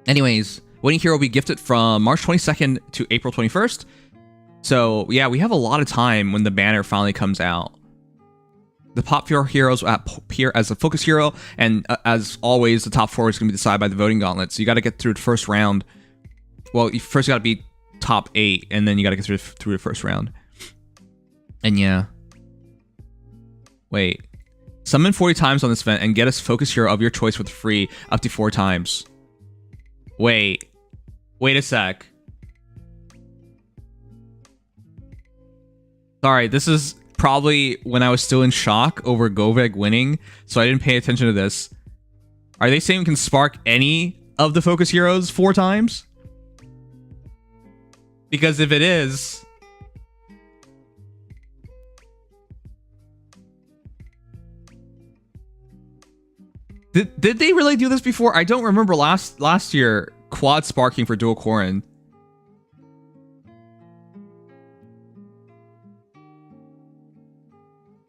Anyways, Winning Hero will be gifted from March 22nd to April 21st. So yeah, we have a lot of time when the banner finally comes out. The top 4 heroes will appear as a focus hero, and as always, the top 4 is going to be decided by the voting gauntlet. So you got to get through the first round. Well, you first got to be top 8, and then you got to get through the first round. And yeah. Wait. Summon 40 times on this event and get a focus hero of your choice with free up to 4 times. Wait. Wait a sec. Sorry, this is probably when I was still in shock over Goveg winning, so I didn't pay attention to this. Are they saying we can spark any of the focus heroes 4 times? Because if it is... Did they really do this before? I don't remember last year quad sparking for dual Corrin.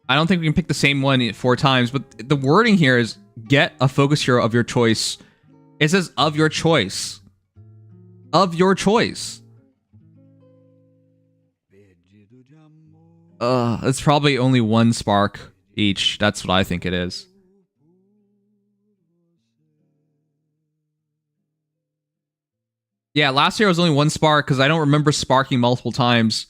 I don't think we can pick the same one 4 times, but the wording here is get a focus hero of your choice. It says of your choice. Of your choice. It's probably only one spark each. That's what I think it is. Yeah, last year it was only one spark because I don't remember sparking multiple times.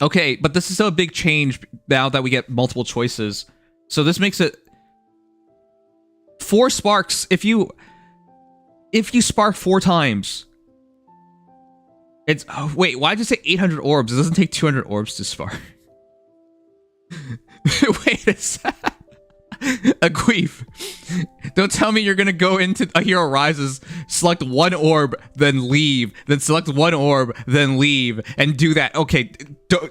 Okay, but this is still a big change now that we get multiple choices. So this makes it 4 sparks. If you spark 4 times, it's wait. Why did you say 800 orbs? It doesn't take 200 orbs to spark. Wait a sec. A queef. Don't tell me you're gonna go into A Hero Rises, select 1 orb, then leave, then select 1 orb, then leave, and do that. Okay,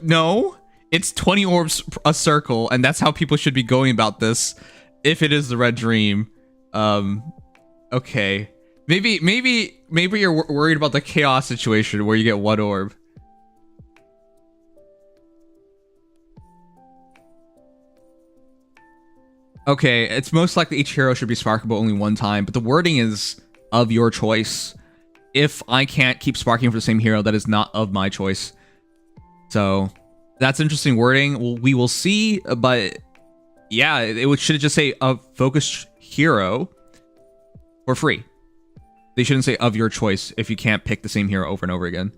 no, it's 20 orbs a circle, and that's how people should be going about this. If it is the red dream, okay, maybe you're worried about the chaos situation where you get 1 orb. Okay, it's most likely each hero should be sparkable only 1 time, but the wording is of your choice. If I can't keep sparking for the same hero, that is not of my choice. So that's interesting wording. We will see, but yeah, it should just say a focused hero for free. They shouldn't say of your choice if you can't pick the same hero over and over again.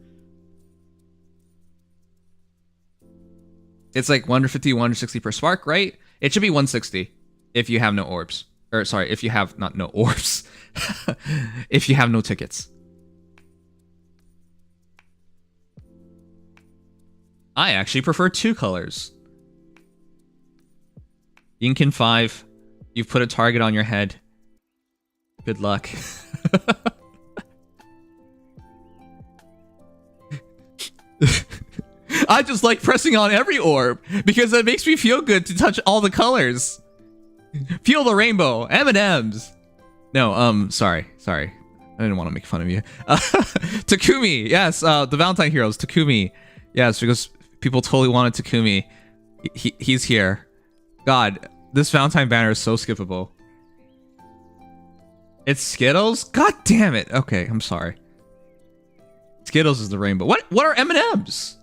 It's like 150, 160 per spark, right? It should be 160. If you have no orbs. Or sorry, if you have not no orbs. If you have no tickets. I actually prefer 2 colors. Yinkin 5. You've put a target on your head. Good luck. I just like pressing on every orb because it makes me feel good to touch all the colors. Feel the rainbow. M&Ms. No, sorry. I didn't want to make fun of you. Takumi. Yes, the Valentine heroes. Takumi. Yes, because people totally wanted Takumi. He's here. God, this Valentine banner is so skippable. It's Skittles? God damn it. Okay, I'm sorry. Skittles is the rainbow. What are M&Ms?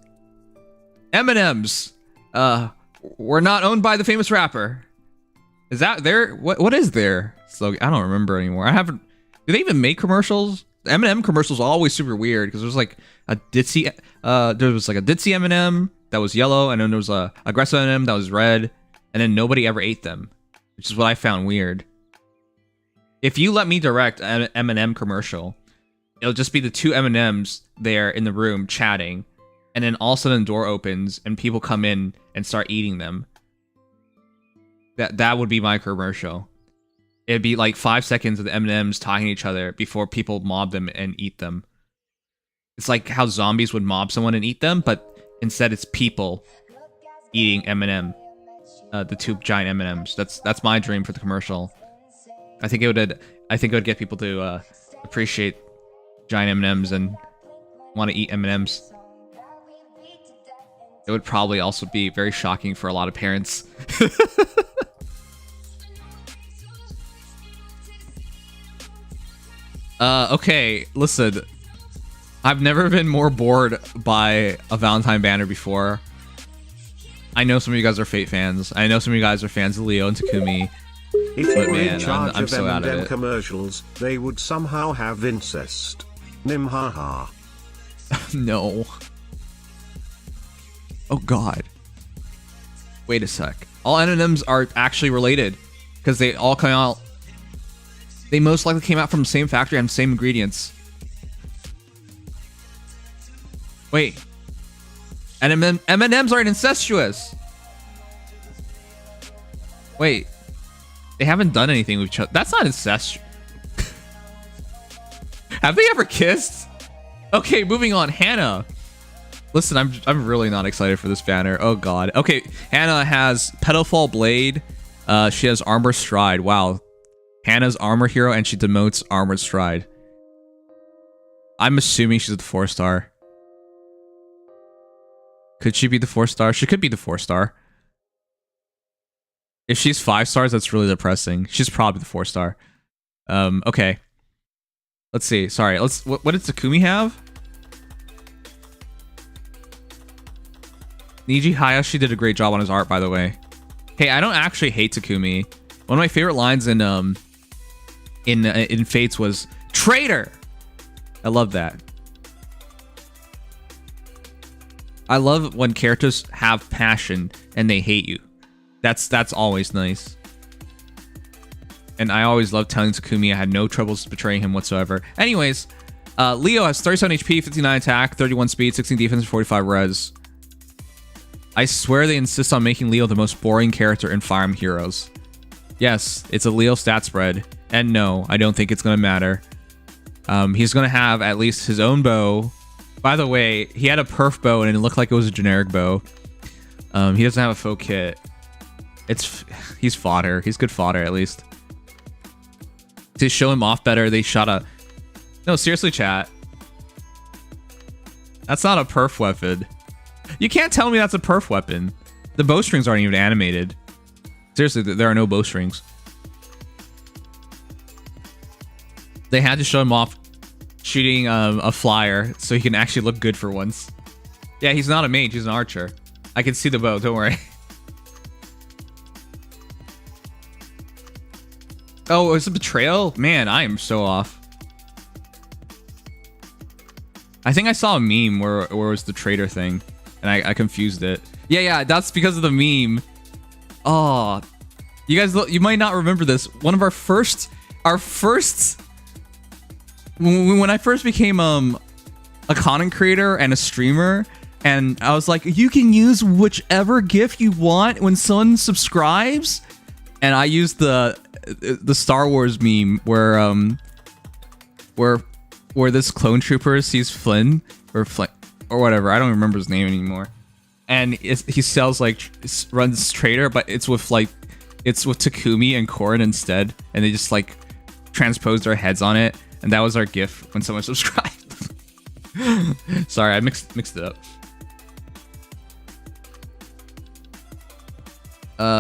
M&Ms. We're not owned by the famous rapper. Is that there? What is there? So I don't remember anymore. I haven't. Do they even make commercials? The M&M commercials are always super weird because there's like a ditzy. There was like a ditzy M&M that was yellow, and then there was a aggressive M&M that was red, and then nobody ever ate them, which is what I found weird. If you let me direct an M&M commercial, it'll just be the 2 M&Ms there in the room chatting, and then all of a sudden the door opens and people come in and start eating them. That would be my commercial. It'd be like 5 seconds of the M&Ms talking to each other before people mob them and eat them. It's like how zombies would mob someone and eat them, but instead it's people eating M&M. The 2 giant M&Ms. That's my dream for the commercial. I think it would get people to appreciate giant M&Ms and want to eat M&Ms. It would probably also be very shocking for a lot of parents. Okay, listen. I've never been more bored by a Valentine banner before. I know some of you guys are Fate fans. I know some of you guys are fans of Leo and Takumi. If you were in charge I'm of so out of M&M it. commercials, they would somehow have incest. Nim haha. No. Oh god. Wait a sec. All M&Ms are actually related because they all come out. They most likely came out from the same factory and same ingredients. Wait. And M&Ms aren't incestuous. Wait. They haven't done anything with each other. That's not incestuous. Have they ever kissed? Okay, moving on. Hannah. Listen, I'm really not excited for this banner. Oh god. Okay, Hannah has Pedalfall Blade. She has Armor Stride. Wow. Hannah's armor hero and she demotes Armored Stride. I'm assuming she's the 4-star. Could she be the 4-star? She could be the 4-star. If she's 5 stars, that's really depressing. She's probably the 4-star. Okay. Let's see. Sorry. What did Takumi have? Niji Hayashi did a great job on his art, by the way. Hey, I don't actually hate Takumi. One of my favorite lines in Fates was "Traitor." I love that. I love when characters have passion and they hate you. That's always nice. And I always loved telling Takumi I had no troubles betraying him whatsoever. Anyways, Leo has 37 HP, 59 attack, 31 speed, 16 defense, 45 res. I swear they insist on making Leo the most boring character in Fire Emblem Heroes. Yes, it's a Leo stat spread. And no, I don't think it's going to matter. He's going to have at least his own bow. By the way, he had a perf bow and it looked like it was a generic bow. He doesn't have a faux kit. He's fodder. He's good fodder, at least. To show him off better, they shot a... No, seriously, chat. That's not a perf weapon. You can't tell me that's a perf weapon. The bowstrings aren't even animated. Seriously, there are no bowstrings. They had to show him off shooting a flyer so he can actually look good for once. Yeah, he's not a mage, he's an archer. I can see the bow, don't worry. Oh, it's a betrayal? Man, I am so off. I think I saw a meme where it was the traitor thing, and I confused it. Yeah, that's because of the meme. Oh, you guys, you might not remember this. One of our first, when I first became a content creator and a streamer, and I was like, you can use whichever GIF you want when someone subscribes, and I used the Star Wars meme where this clone trooper sees Flynn or whatever. I don't remember his name anymore. And he sells runs Trader, but it's with Takumi and Corrin instead, and they just transposed their heads on it, and that was our GIF when someone subscribed. Sorry, I mixed it up.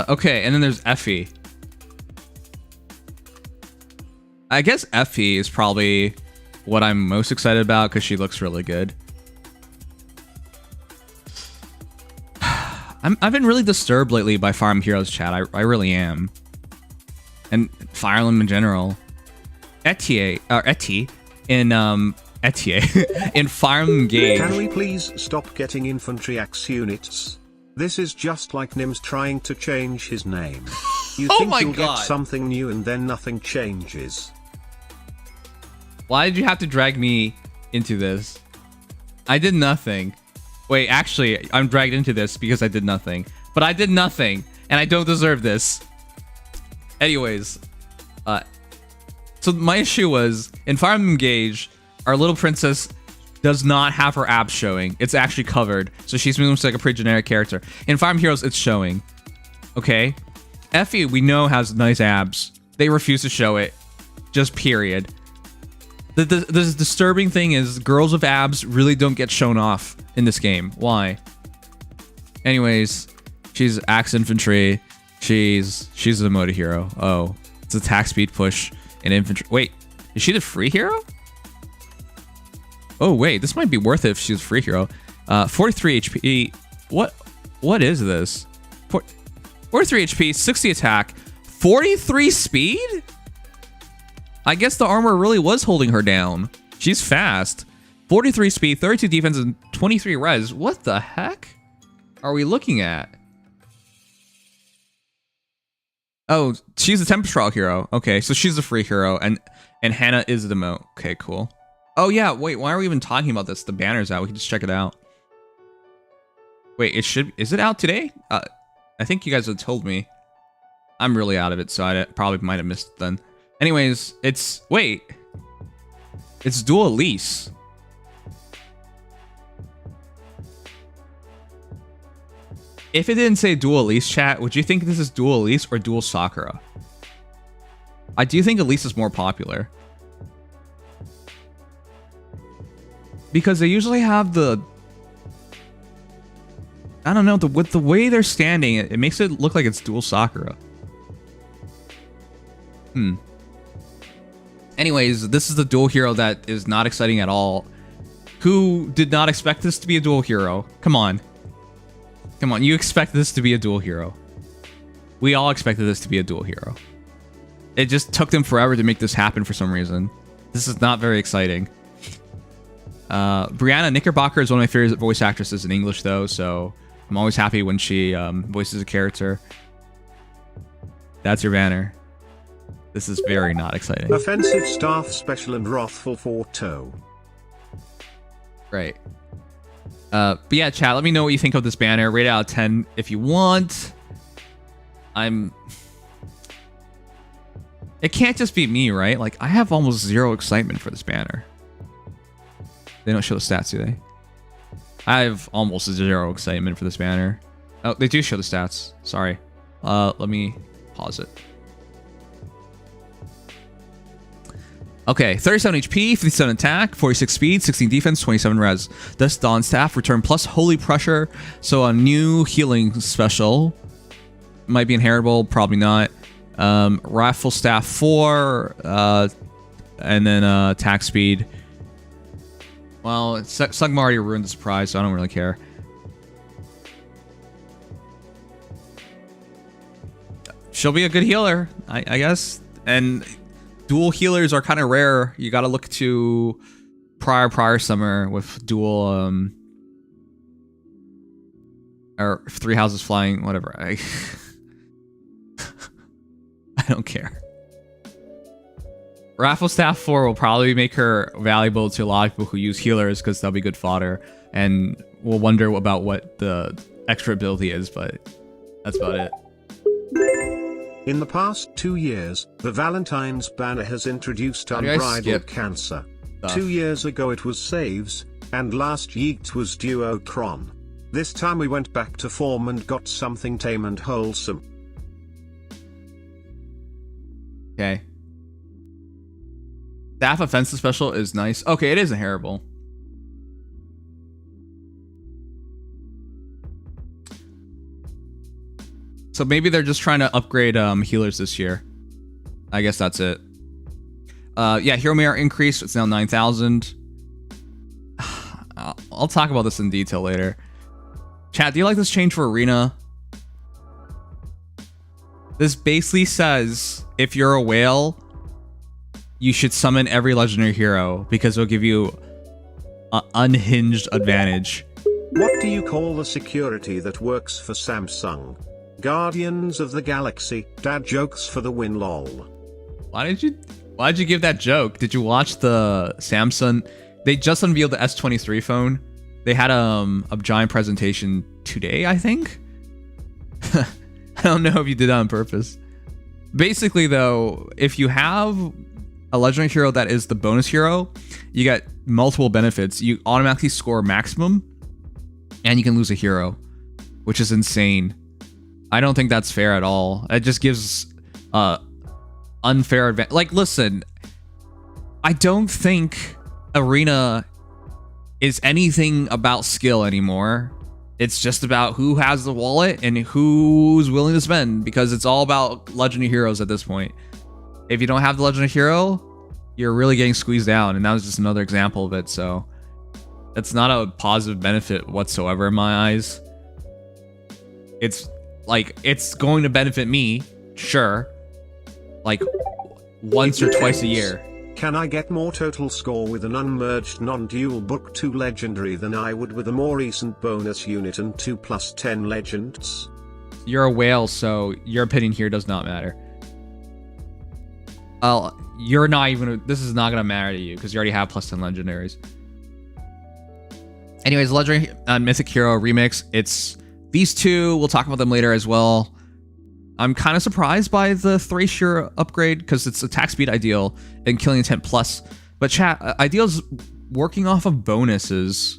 Okay, and then there's Effie. I guess Effie is probably what I'm most excited about because she looks really good. I've been really disturbed lately by Fire Emblem Heroes chat. I really am. And Fire Emblem in general. Etier in in Fire Emblem Gauge. Can we please stop getting infantry axe units? This is just like Nim's trying to change his name. You Oh think my you'll God. get something new and then nothing changes. Why did you have to drag me into this? I did nothing. Wait, actually, I'm dragged into this because I did nothing. But I did nothing, and I don't deserve this. Anyways, so my issue was, in Fire Emblem Gauge, our little princess does not have her abs showing. It's actually covered, so she's moving like a pretty generic character. In Fire Emblem Heroes, it's showing. Okay? Effie, we know, has nice abs. They refuse to show it. Just period. The disturbing thing is girls with abs really don't get shown off in this game. Why? Anyways, she's axe infantry. She's a Emote hero. Oh, it's attack speed push and infantry. Wait, is she the free hero? Oh wait, this might be worth it if she's a free hero. 43 HP. What is this? 43 HP, 60 attack, 43 speed? I guess the armor really was holding her down. She's fast. 43 speed, 32 defense, and 23 res. What the heck are we looking at? Oh, she's a Tempest Trial hero. Okay, so she's a free hero, and Hannah is the Emote. Okay, cool. Oh yeah, wait, why are we even talking about this? The banner's out. We can just check it out. Wait, is it out today? I think you guys had told me. I'm really out of it, so I probably might have missed it then. Anyways, it's dual Elise. If it didn't say dual Elise chat, would you think this is dual Elise or dual Sakura? I do think Elise is more popular. Because they usually have I don't know, with the way they're standing, it makes it look like it's dual Sakura. Anyways, this is the dual hero that is not exciting at all. Who did not expect this to be a dual hero? Come on. Come on, you expect this to be a dual hero. We all expected this to be a dual hero. It just took them forever to make this happen for some reason. This is not very exciting. Brianna Knickerbocker is one of my favorite voice actresses in English, though, so I'm always happy when she voices a character. That's your banner. This is very not exciting. Offensive staff special and wrathful for toe. Right. But yeah, chat, let me know what you think of this banner. Rate it out of 10 if you want. It can't just be me, right? Like, I have almost zero excitement for this banner. They don't show the stats, do they? I have almost zero excitement for this banner. Oh, they do show the stats. Sorry. Let me pause it. Okay, 37 HP, 57 attack, 46 speed, 16 defense, 27 res. This Dawn Staff, return plus Holy Pressure. So a new healing special. Might be inheritable, probably not. Rifle Staff 4, and then attack speed. Well, Sugma already ruined the surprise, so I don't really care. She'll be a good healer, I guess. And dual healers are kind of rare. You gotta look to prior summer with dual or 3 houses flying, whatever. I don't care. Raffle Staff 4 will probably make her valuable to a lot of people who use healers because they'll be good fodder, and we'll wonder about what the extra ability is, but that's about it. In the past 2 years, the Valentine's banner has introduced unbridled cancer. 2 years ago it was Saves, and last yeet was Duocron. This time we went back to form and got something tame and wholesome. Okay. Staff offensive special is nice. Okay, it is inheritable. So maybe they're just trying to upgrade healers this year. I guess that's it. Yeah, hero merit increase. It's now 9,000. I'll talk about this in detail later. Chat, do you like this change for Arena? This basically says if you're a whale, you should summon every legendary hero because it'll give you an unhinged advantage. What do you call the security that works for Samsung? Guardians of the Galaxy, dad jokes for the win lol. Why'd you give that joke? Did you watch the Samsung? They just unveiled the S23 phone. They had a giant presentation today, I think. I don't know if you did that on purpose. Basically though, if you have a legendary hero that is the bonus hero, you get multiple benefits. You automatically score maximum, and you can lose a hero, which is insane. I don't think that's fair at all. It just gives unfair advantage. Like, listen, I don't think Arena is anything about skill anymore. It's just about who has the wallet and who's willing to spend, because it's all about legendary heroes at this point. If you don't have the legendary hero, you're really getting squeezed down, and that was just another example of it. So that's not a positive benefit whatsoever in my eyes. It's like, it's going to benefit me, sure, like once or twice a year. Can I get more total score with an unmerged non-dual book 2 legendary than I would with a more recent bonus unit and 2 plus 10 legends? You're a whale, so your opinion here does not matter. You're not even, this is not going to matter to you because you already have plus 10 legendaries. Anyways, legendary Mythic hero remix. It's these two. We'll talk about them later as well. I'm kind of surprised by the Thracier upgrade because it's attack speed ideal and killing intent plus. But chat, ideal's working off of bonuses.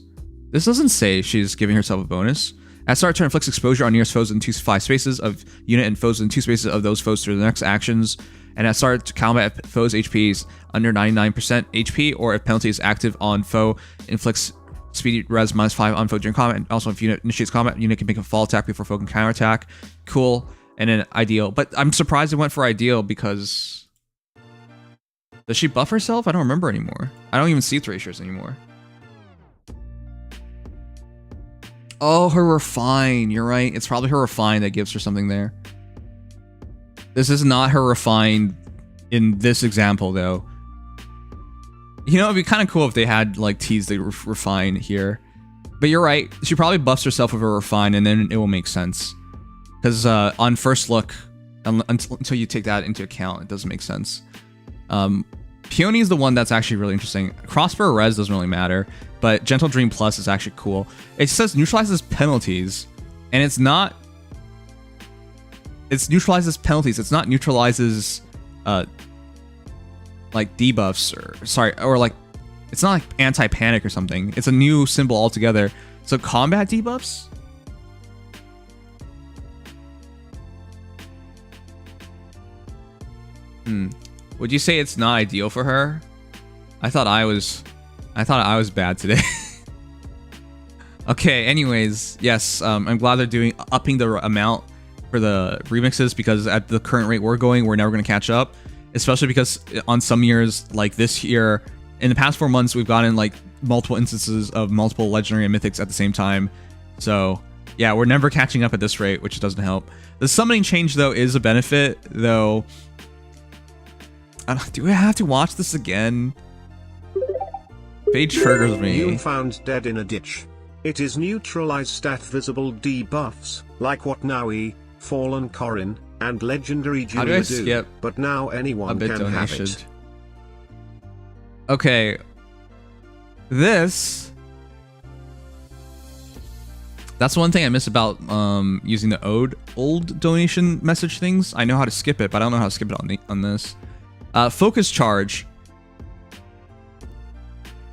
This doesn't say she's giving herself a bonus. At start turn, inflicts exposure on nearest foes in 5 spaces of unit and foes in 2 spaces of those foes through the next actions. And at start combat, if foes HP is under 99% HP, or if penalty is active on foe, inflicts speed res -5 on foe during combat. And also, if unit initiates combat, unit can make a fall attack before foe can counterattack. Cool. And then ideal. But I'm surprised it went for ideal because Does she buff herself? I don't remember anymore. I don't even see Thrashers anymore. Oh, her Refine. You're right. It's probably her Refine that gives her something there. This is not her Refine in this example, though. You know, it'd be kind of cool if they had, like, teased the Refine here. But you're right. She probably buffs herself with a Refine, and then it will make sense. Because on first look, until you take that into account, it doesn't make sense. Peony is the one that's actually really interesting. Crossbow Res doesn't really matter, but Gentle Dream Plus is actually cool. It says neutralizes penalties, and it's not... It neutralizes penalties. It's not neutralizes, like, debuffs, or like... It's not like anti-panic or something. It's a new symbol altogether. So combat debuffs? Would you say it's not ideal for her? I thought I was bad today. Okay, anyways, yes, I'm glad they're upping the amount for the remixes, because at the current rate we're going, we're never going to catch up. Especially because on some years, like this year, in the past 4 months, we've gotten like multiple instances of multiple legendary and mythics at the same time. So yeah, we're never catching up at this rate, which doesn't help. The summoning change though is a benefit, though. Do I have to watch this again? Fate triggers me. You found dead in a ditch. It is neutralize stat visible debuffs, like what Naui, Fallen Corrin, and Legendary Julia do, but now anyone can have it. Okay. This... That's one thing I miss about using the old donation message things. I know how to skip it, but I don't know how to skip it on this. Focus Charge.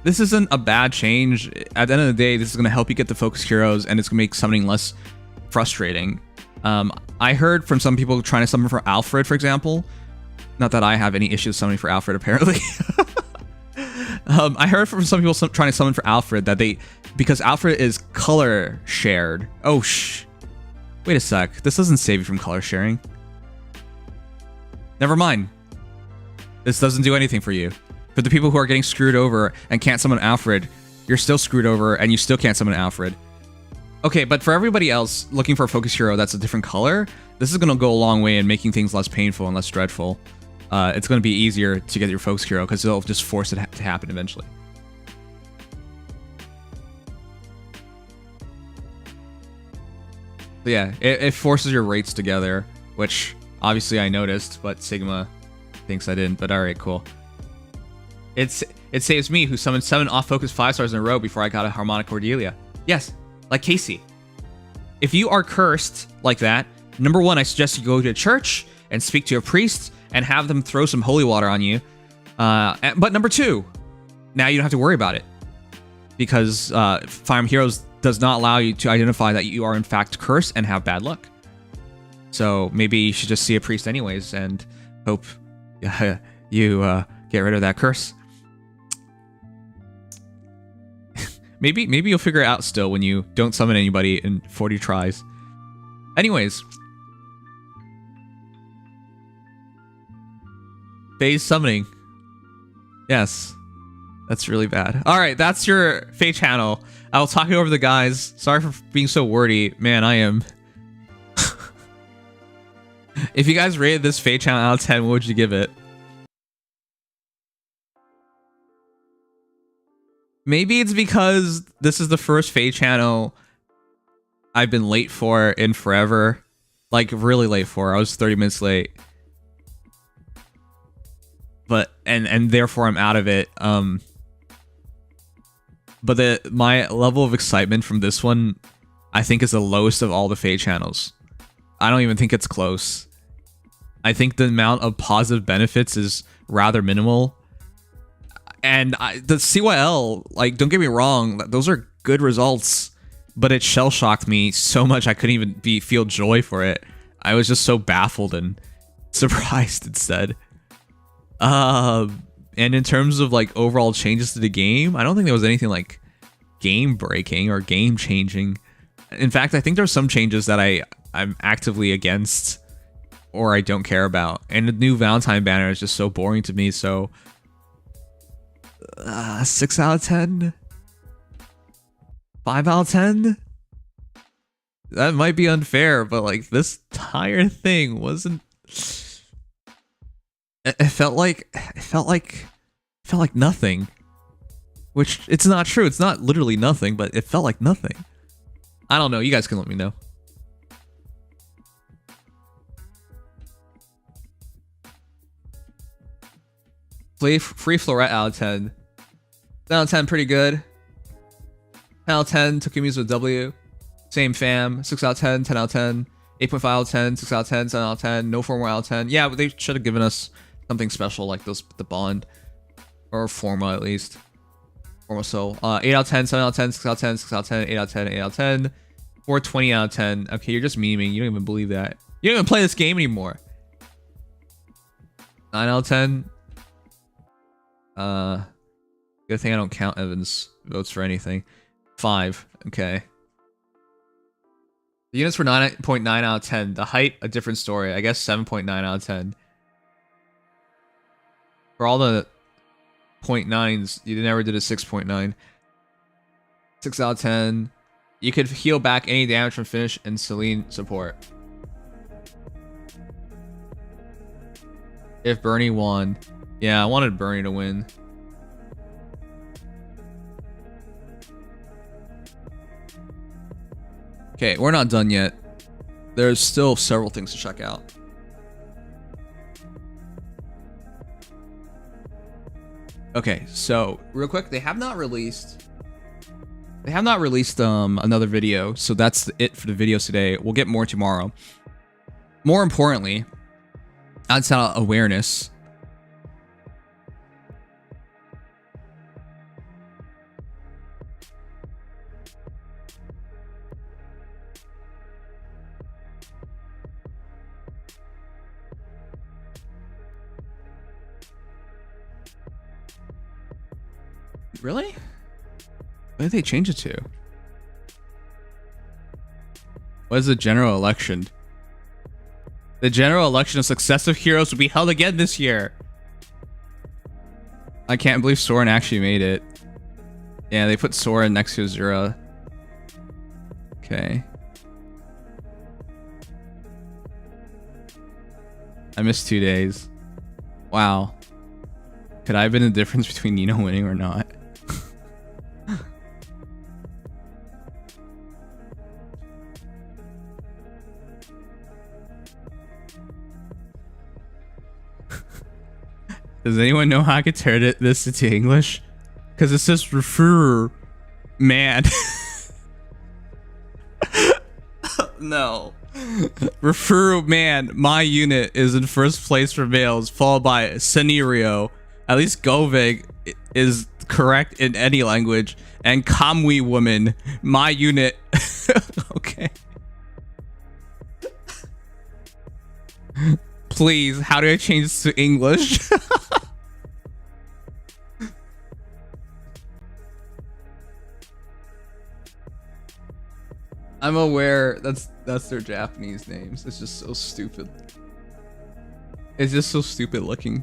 This isn't a bad change. At the end of the day, this is going to help you get the focus heroes, and it's going to make summoning less frustrating. I heard from some people trying to summon for Alfred, for example. Not that I have any issues summoning for Alfred, apparently. I heard from some people trying to summon for Alfred that because Alfred is color shared. Oh, wait a sec. This doesn't save you from color sharing. Never mind. This doesn't do anything for you. For the people who are getting screwed over and can't summon Alfred, you're still screwed over and you still can't summon Alfred. Okay, but for everybody else looking for a focus hero that's a different color, this is going to go a long way in making things less painful and less dreadful. It's going to be easier to get your focus hero because it'll just force it to happen eventually. But yeah, it forces your rates together, which obviously I noticed, but Sigma thinks I didn't. But alright, cool. It saves me, who summoned 7 off-focus 5-stars in a row before I got a Harmonic Cordelia. Yes, like Casey. If you are cursed like that, number one, I suggest you go to a church and speak to a priest and have them throw some holy water on you. But number two, now you don't have to worry about it, because Fire Emblem Heroes does not allow you to identify that you are in fact cursed and have bad luck. So maybe you should just see a priest anyways and hope you get rid of that curse. Maybe you'll figure it out still when you don't summon anybody in 40 tries. Anyways. Phase summoning. Yes. That's really bad. Alright, that's your Fate channel. I will talk it over the guys. Sorry for being so wordy. Man, I am. If you guys rated this Fate channel out of 10, what would you give it? Maybe it's because this is the first Fate channel I've been late for in forever. Like, really late for. I was 30 minutes late. But, and therefore I'm out of it. But my level of excitement from this one, I think, is the lowest of all the Fate channels. I don't even think it's close. I think the amount of positive benefits is rather minimal. And the CYL, like, don't get me wrong, those are good results, but it shell-shocked me so much I couldn't even feel joy for it. I was just so baffled and surprised instead. And in terms of, like, overall changes to the game, I don't think there was anything, like, game-breaking or game-changing. In fact, I think there's some changes that I'm actively against or I don't care about. And the new Valentine banner is just so boring to me, so 6 out of 10? 5 out of 10? That might be unfair, but like this entire thing wasn't. It felt like nothing. Which it's not true. It's not literally nothing, but it felt like nothing. I don't know. You guys can let me know. Free Floret out of 10. 10 out of 10, pretty good. 10 out of 10, Tokumi's with W. Same fam. 6 out of 10, 10 out of 10. 8.5 out of 10, 6 out of 10, 7 out of 10. No 4 more out of 10. Yeah, but they should have given us something special like those, the bond. Or Forma at least. Forma so. 8 out of 10, 7 out of 10, 6 out of 10, 6 out of 10, 8 out of 10, 8 out of 10. 420 out of 10. Okay, you're just memeing. You don't even believe that. You don't even play this game anymore. 9 out of 10. Good thing I don't count Evan's votes for anything. 5. Okay. The units were 9.9 out of 10. The height, a different story. I guess 7.9 out of 10. For all the 0.9s, you never did a 6.9. 6 out of 10. You could heal back any damage from finish and Celine support. If Bernie won. Yeah, I wanted Bernie to win. Okay, we're not done yet. There's still several things to check out. Okay, so real quick, they have not released another video, so that's it for the videos today. We'll get more tomorrow. More importantly, outside of awareness, really? What did they change it to? What is the general election? The general election of successive heroes will be held again this year. I can't believe Soren actually made it. Yeah, they put Soren next to Azura. Okay. I missed 2 days. Wow. Could I have been the difference between Nino winning or not? Does anyone know how I could turn this into English? Because it says refer man. No. Refer man. My unit is in first place for males, followed by scenario. At least Govig is correct in any language. And Kamui woman. My unit. Okay. Please, how do I change this to English? I'm aware that's their Japanese names. It's just so stupid. It's just so stupid looking.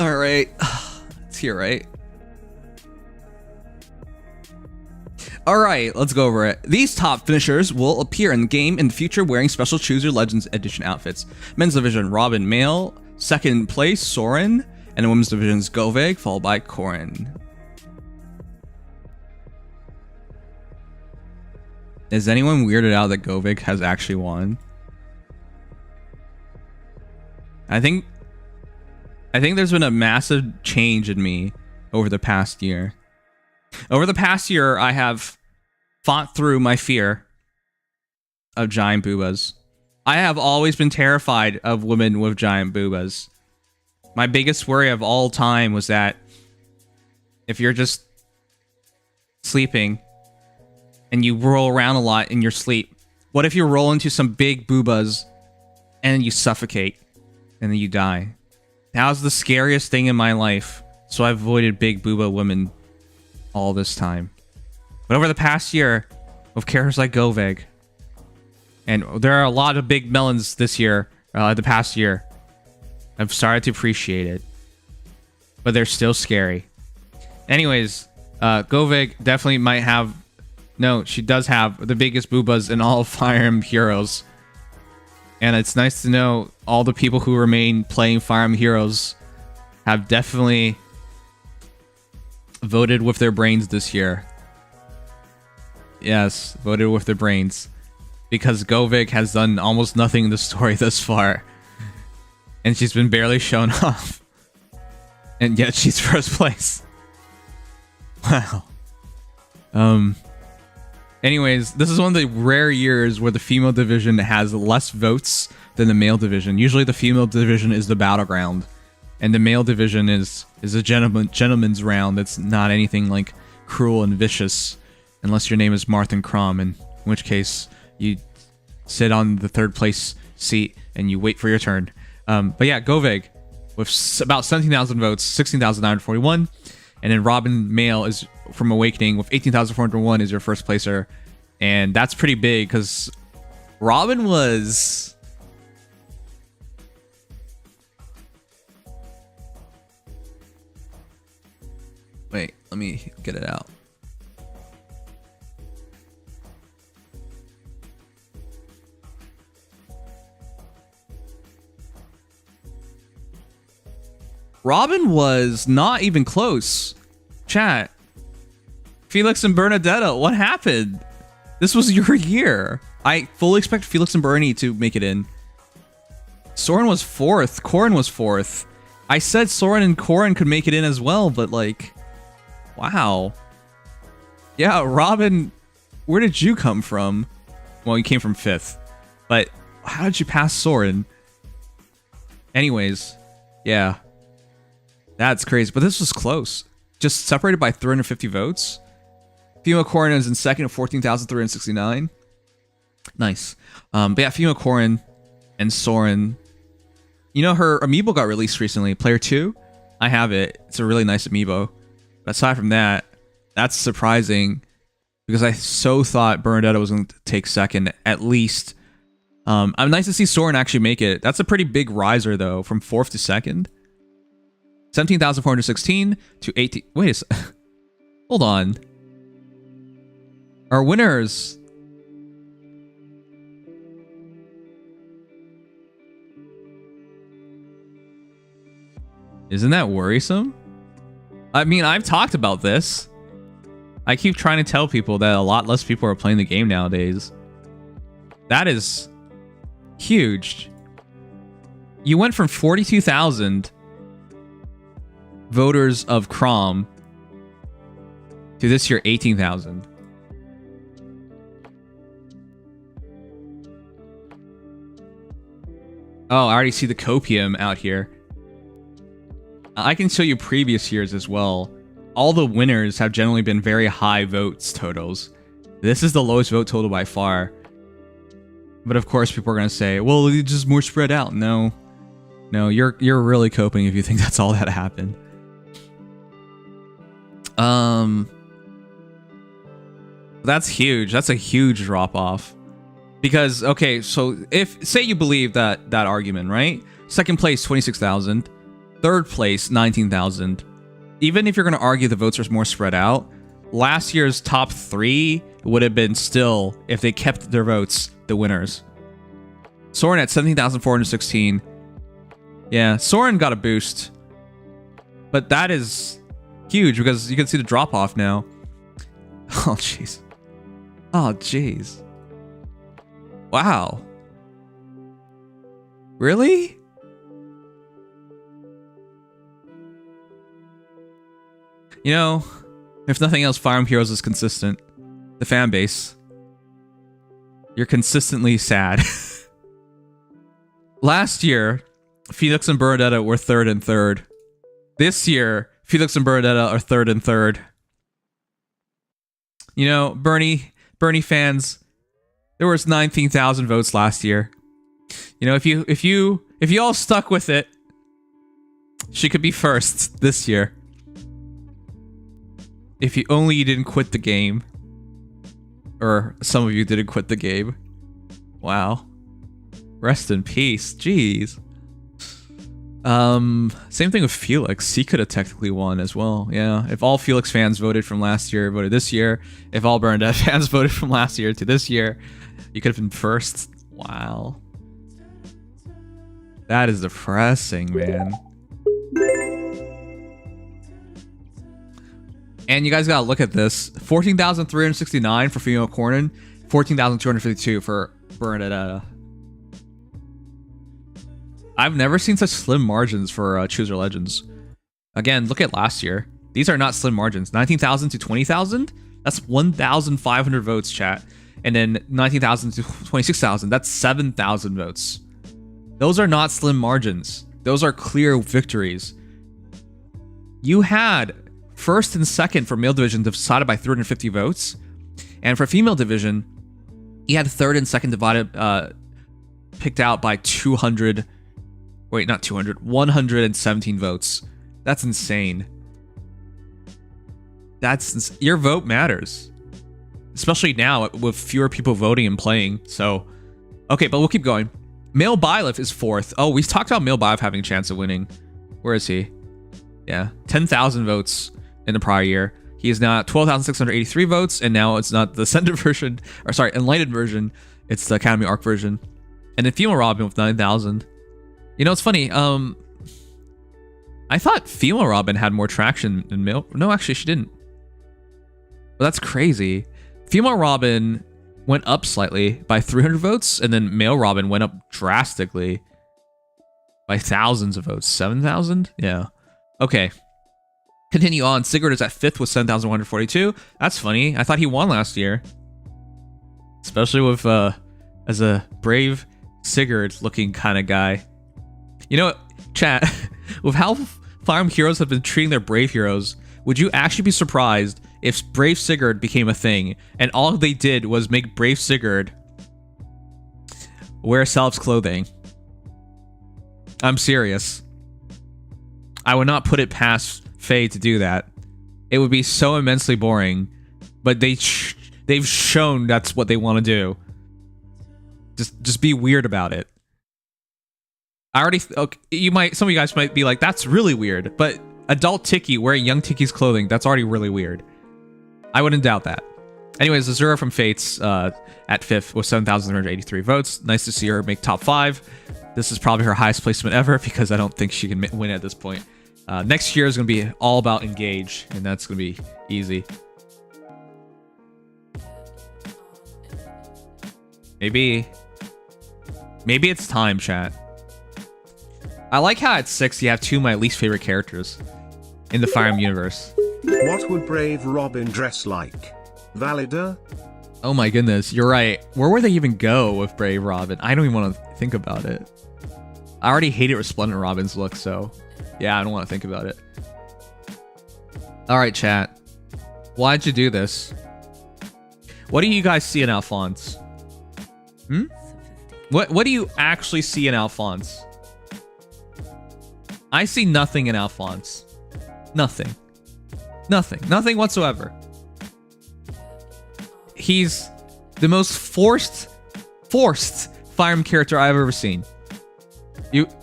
All right, it's here, right? All right, let's go over it. These top finishers will appear in the game in the future wearing special Choose Your Legends edition outfits. Men's division, Robin Male. Second place, Soren. And the women's division's Govig, followed by Corin. Is anyone weirded out that Govig has actually won? I think there's been a massive change in me over the past year. Over the past year, I have fought through my fear of giant boobas. I have always been terrified of women with giant boobas. My biggest worry of all time was that if you're just sleeping and you roll around a lot in your sleep, what if you roll into some big boobas and you suffocate and then you die? That was the scariest thing in my life, so I avoided big booba women all this time. But over the past year, with characters like Govig, and there are a lot of big melons this year, the past year, I've started to appreciate it. But they're still scary. Anyways, Govig definitely might have... No, she does have the biggest boobas in all of Fire Emblem Heroes. And it's nice to know all the people who remain playing Fire Emblem Heroes have definitely voted with their brains this year. Yes, voted with their brains. Because Govig has done almost nothing in the story thus far. And she's been barely shown off. And yet she's first place. Wow. Anyways, this is one of the rare years where the female division has less votes than the male division. Usually the female division is the battleground. And the male division is a gentleman's round that's not anything like cruel and vicious. Unless your name is Martha Crom, in which case you sit on the third place seat and you wait for your turn. But yeah, Govig with about 17,000 votes, 16,941. And then Robin Male is from Awakening with 18,401 is your first placer. And that's pretty big because Robin was... Wait, let me get it out. Robin was not even close. Chat. Felix and Bernadetta, what happened? This was your year. I fully expect Felix and Bernie to make it in. Soren was 4th. Corin was 4th. I said Soren and Corin could make it in as well, but like... Wow. Yeah, Robin, where did you come from? Well, you came from 5th. But how did you pass Soren? Anyways, yeah. That's crazy, but this was close. Just separated by 350 votes. Female Corin is in second at 14,369. Nice. But yeah, Female Corin and Soren. You know, her amiibo got released recently. Player 2. I have it. It's a really nice amiibo. But aside from that, that's surprising. Because I so thought Bernadetta was going to take second, at least. I'm nice to see Soren actually make it. That's a pretty big riser, though, from 4th to 2nd. 17,416 to 18. Wait a second. Hold on. Our winners. Isn't that worrisome? I mean, I've talked about this. I keep trying to tell people that a lot less people are playing the game nowadays. That is huge. You went from 42,000 voters of Crom to this year 18,000. Oh, I already see the copium out here. I can show you previous years as well. All the winners have generally been very high votes totals. This is the lowest vote total by far. But of course people are going to say, well, it's just more spread out. No. No, you're really coping if you think that's all that happened. That's huge. That's a huge drop off. Because, okay, so say you believe that argument, right? Second place, 26,000. Third place, 19,000. Even if you're going to argue the votes are more spread out, last year's top 3 would have been still, if they kept their votes, the winners. Soren at 17,416. Yeah, Soren got a boost. But that is huge because you can see the drop off now. Oh, jeez. Oh, jeez. Wow. Really? You know, if nothing else, Fire Emblem Heroes is consistent. The fan base. You're consistently sad. Last year, Felix and Bernadetta were 3rd and 3rd. This year, Felix and Bernadetta are 3rd and 3rd. You know, Bernie fans, there was 19,000 votes last year. You know, if you all stuck with it, she could be first this year. If you only didn't quit the game. Or some of you didn't quit the game. Wow. Rest in peace. Jeez. Same thing with Felix. He could have technically won as well. Yeah, if all Felix fans voted from last year, voted this year. If all Bernadette fans voted from last year to this year, you could have been first. Wow. That is depressing, man. And you guys gotta look at this. 14,369 for female Cornin. 14,252 for Bernadette. I've never seen such slim margins for Chooser Legends. Again, look at last year. These are not slim margins. 19,000 to 20,000? That's 1,500 votes, chat. And then 19,000 to 26,000. That's 7,000 votes. Those are not slim margins. Those are clear victories. You had first and second for male division decided by 350 votes. And for female division, you had third and second divided, picked out by 200... Wait, not 200. 117 votes. That's insane. Your vote matters. Especially now with fewer people voting and playing. So, okay, but we'll keep going. Male Byleth is fourth. Oh, we've talked about Male Byleth having a chance of winning. Where is he? Yeah, 10,000 votes in the prior year. He is now at 12,683 votes, and now it's not the Ascended version, or sorry, Enlightened version. It's the Academy Arc version. And then Female Robin with 9,000. You know, it's funny. I thought Female Robin had more traction than male. No, actually, she didn't. But that's crazy. Female Robin went up slightly by 300 votes, and then Male Robin went up drastically by thousands of votes. 7,000? Yeah. Okay. Continue on. Sigurd is at 5th with 7,142. That's funny. I thought he won last year. Especially with, as a brave Sigurd looking kind of guy. You know, chat, with how Fire Emblem heroes have been treating their brave heroes, would you actually be surprised if Brave Sigurd became a thing and all they did was make Brave Sigurd wear Self's clothing? I'm serious. I would not put it past Faye to do that. It would be so immensely boring, but they've shown that's what they want to do. Just be weird about it. I already, okay, some of you guys might be like, that's really weird, but adult Tiki wearing young Tiki's clothing, that's already really weird. I wouldn't doubt that. Anyways, Azur from Fates at 5th with 7,383 votes. Nice to see her make top 5. This is probably her highest placement ever because I don't think she can win at this point. Next year is going to be all about Engage, and that's going to be easy. Maybe it's time, chat. I like how at 6 you have two of my least favorite characters in the Fire Emblem universe. What would Brave Robin dress like? Valida? Oh my goodness, you're right. Where would they even go with Brave Robin? I don't even want to think about it. I already hated Resplendent Robin's look, so yeah, I don't want to think about it. Alright, chat. Why'd you do this? What do you guys see in Alphonse? What do you actually see in Alphonse? I see nothing in Alphonse. Nothing. Nothing whatsoever. He's the most forced Fire Emblem character I've ever seen.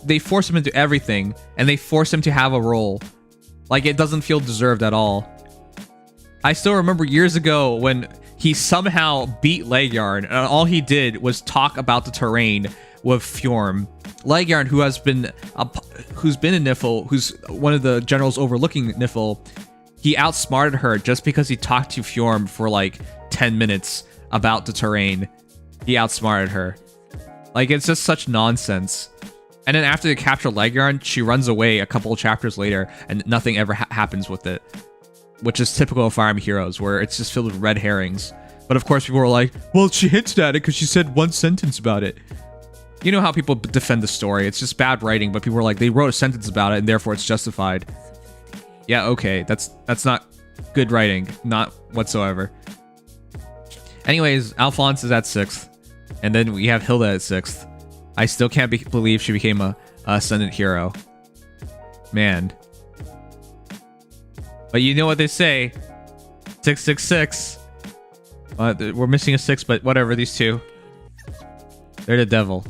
They force him into everything, and they force him to have a role. Like, it doesn't feel deserved at all. I still remember years ago when he somehow beat Legyarn, and all he did was talk about the terrain with Fjorm. Legyarn, who's been in Nifl, who's one of the generals overlooking Nifl, he outsmarted her just because he talked to Fjorm for like 10 minutes about the terrain. He outsmarted her. Like, it's just such nonsense. And then after they capture Legyarn, she runs away a couple of chapters later, and nothing ever happens with it. Which is typical of Fire Emblem Heroes, where it's just filled with red herrings. But of course, people were like, well, she hinted at it because she said one sentence about it. You know how people defend the story. It's just bad writing, but people were like, they wrote a sentence about it, and therefore it's justified. Yeah, okay, that's not good writing. Not whatsoever. Anyways, Alphonse is at 6th. And then we have Hilda at 6th. I still can't believe she became a Ascendant hero. Man. But you know what they say. 666. We're missing a 6, but whatever, these two. They're the devil.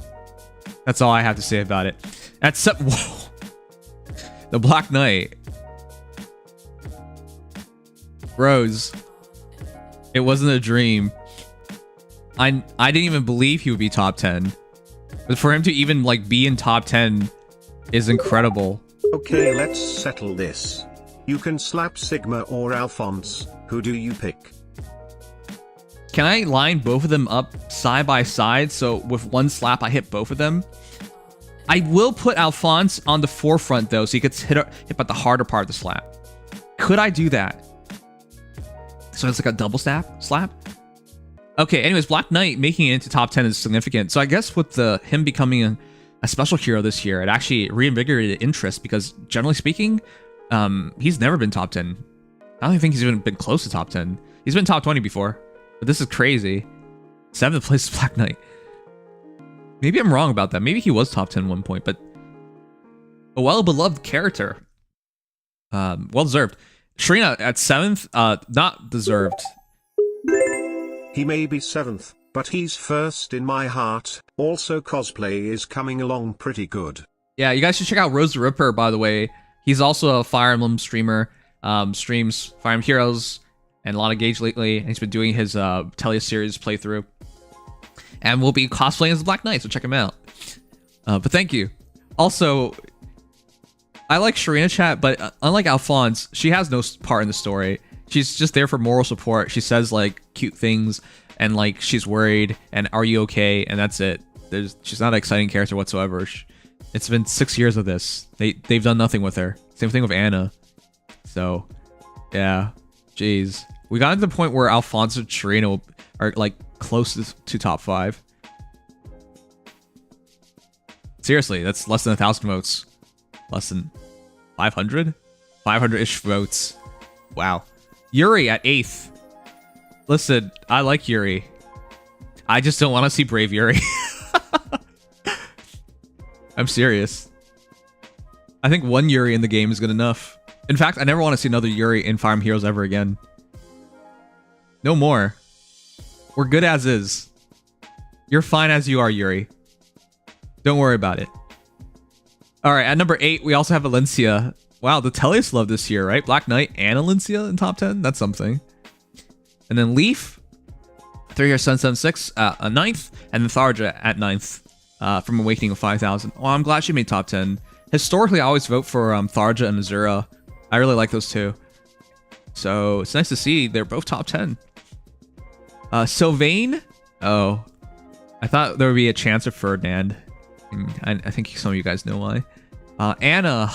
That's all I have to say about it. Whoa. The Black Knight. Rose. It wasn't a dream. I didn't even believe he would be top 10. But for him to even like be in top 10 is incredible. Okay, let's settle this. You can slap Sigma or Alphonse. Who do you pick? Can I line both of them up side by side so with one slap I hit both of them? I will put Alphonse on the forefront though, so he gets hit by the harder part of the slap. Could I do that? So it's like a double slap? Okay, anyways, Black Knight making it into top 10 is significant. So I guess with him becoming a special hero this year, it actually reinvigorated interest because generally speaking, he's never been top 10. I don't think he's even been close to top 10. He's been top 20 before, but this is crazy. 7th place is Black Knight. Maybe I'm wrong about that. Maybe he was top 10 at one point, but a well-beloved character. Well-deserved. Shrina at 7th, not deserved. He may be 7th, but he's first in my heart. Also, cosplay is coming along pretty good. Yeah, you guys should check out Rose the Ripper, by the way. He's also a Fire Emblem streamer. Streams Fire Emblem Heroes and a lot of Gauge lately. And he's been doing his Telia series playthrough. And we'll be cosplaying as the Black Knight, so check him out. But thank you. Also, I like Sharina chat, but unlike Alphonse, she has no part in the story. She's just there for moral support. She says like cute things and like she's worried and are you okay? And that's it. She's not an exciting character whatsoever. It's been 6 years of this. They've done nothing with her. Same thing with Anna. So yeah, jeez. We got to the point where Alphonse and Sharina are like close to top 5. Seriously, that's less than 1,000 votes. Less than 500? 500-ish votes. Wow. Yuri at 8th. Listen, I like Yuri. I just don't want to see Brave Yuri. I'm serious. I think one Yuri in the game is good enough. In fact, I never want to see another Yuri in Fire Emblem Heroes ever again. No more. We're good as is. You're fine as you are, Yuri. Don't worry about it. Alright, at number 8, we also have Valencia. Wow, the Tellius love this year, right? Black Knight and Valencia in top 10? That's something. And then Leaf, 3Year776 at 9th, and then Tharja at 9th from Awakening of 5,000. Oh, I'm glad she made top 10. Historically, I always vote for Tharja and Azura. I really like those two. So it's nice to see they're both top 10. Sylvain? Oh, I thought there would be a chance of Ferdinand. I think some of you guys know why. Anna.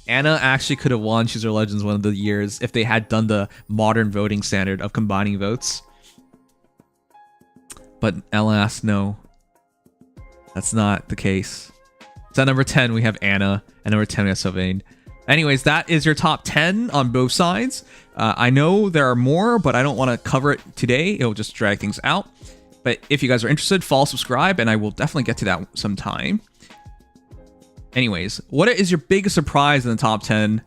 Anna actually could have won Choose Your Legends one of the years if they had done the modern voting standard of combining votes. But alas, no. That's not the case. So at number 10, we have Anna. And number 10, we have Sylvain. Anyways, that is your top 10 on both sides. I know there are more, but I don't want to cover it today. It'll just drag things out. But if you guys are interested, follow, subscribe, and I will definitely get to that sometime. Anyways, what is your biggest surprise in the top 10?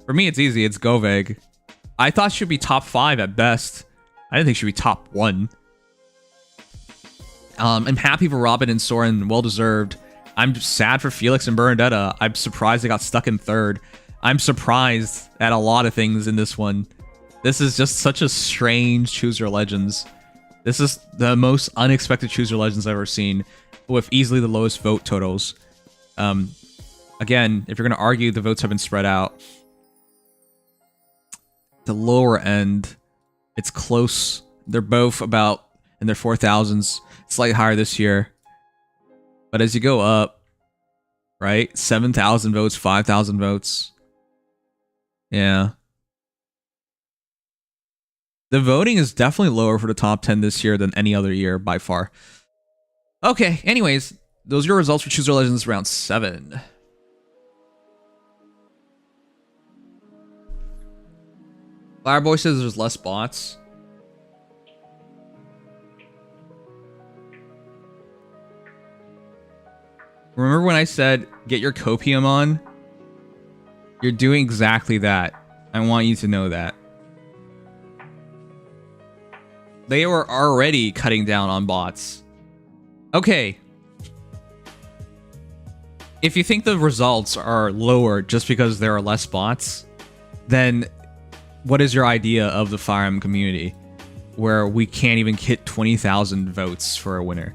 For me, it's easy. It's Goveg. I thought she should be top 5 at best. I didn't think she would be top 1. I'm happy for Robin and Soren. Well-deserved. I'm sad for Felix and Bernadetta. I'm surprised they got stuck in 3rd. I'm surprised at a lot of things in this one. This is just such a strange Choose Your Legends. This is the most unexpected Choose Your Legends I've ever seen, with easily the lowest vote totals. Again, if you're going to argue the votes have been spread out, the lower end, it's close. They're both about in their 4,000s, slightly higher this year. But as you go up, right? 7,000 votes, 5,000 votes. Yeah. The voting is definitely lower for the top 10 this year than any other year by far. Okay, anyways, those are your results for Choose Your Legends round 7. Fireboy says there's less bots. Remember when I said get your copium on? You're doing exactly that. I want you to know that. They were already cutting down on bots. Okay. if you think the results are lower just because there are less bots, then what is your idea of the Fire Emblem community, where we can't even hit 20,000 votes for a winner?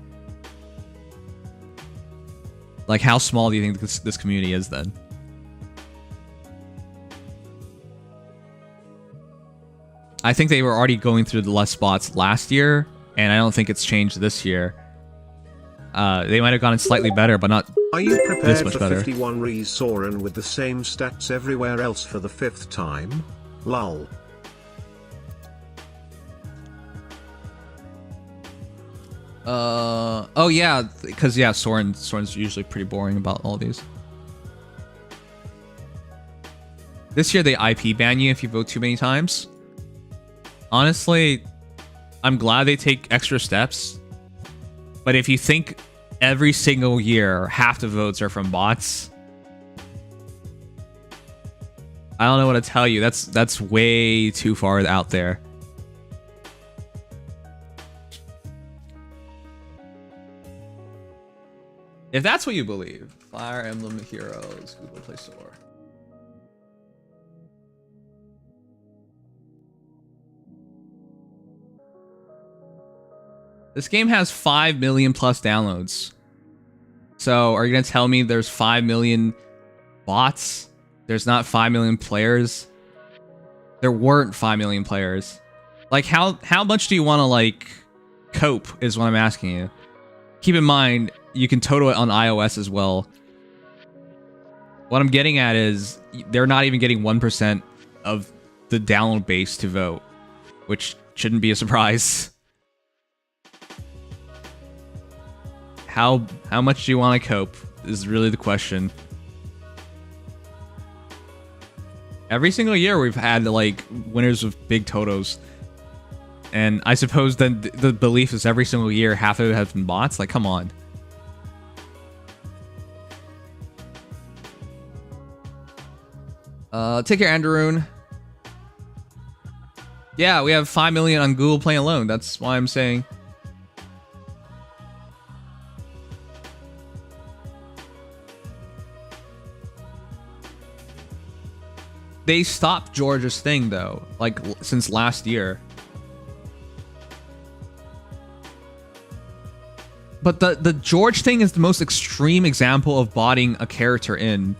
Like, how small do you think this community is then? I think they were already going through the less spots last year, and I don't think it's changed this year. They might have gotten slightly better, but not Are you prepared this much for better. 51 Re Soren with the same stats everywhere else for the 5th time? Lol. Oh yeah, because yeah, Soren's usually pretty boring about all these. This year they IP ban you if you vote too many times. Honestly, I'm glad they take extra steps. But if you think every single year half the votes are from bots, I don't know what to tell you. That's way too far out there. If that's what you believe, Fire Emblem Heroes, Google Play Store. This game has 5 million plus downloads. So are you gonna tell me there's 5 million bots? There's not 5 million players? There weren't 5 million players. Like, how much do you want to, like, cope is what I'm asking you. Keep in mind, you can total it on iOS as well. What I'm getting at is they're not even getting 1% of the download base to vote, which shouldn't be a surprise. How much do you want to cope is really the question. Every single year we've had, like, winners with big totals. And I suppose then the belief is every single year half of it has been bots. Like, come on. Take care, Andrew. Yeah, we have 5 million on Google Play alone. That's why I'm saying. They stopped George's thing, though, like, since last year. But the George thing is the most extreme example of botting a character in.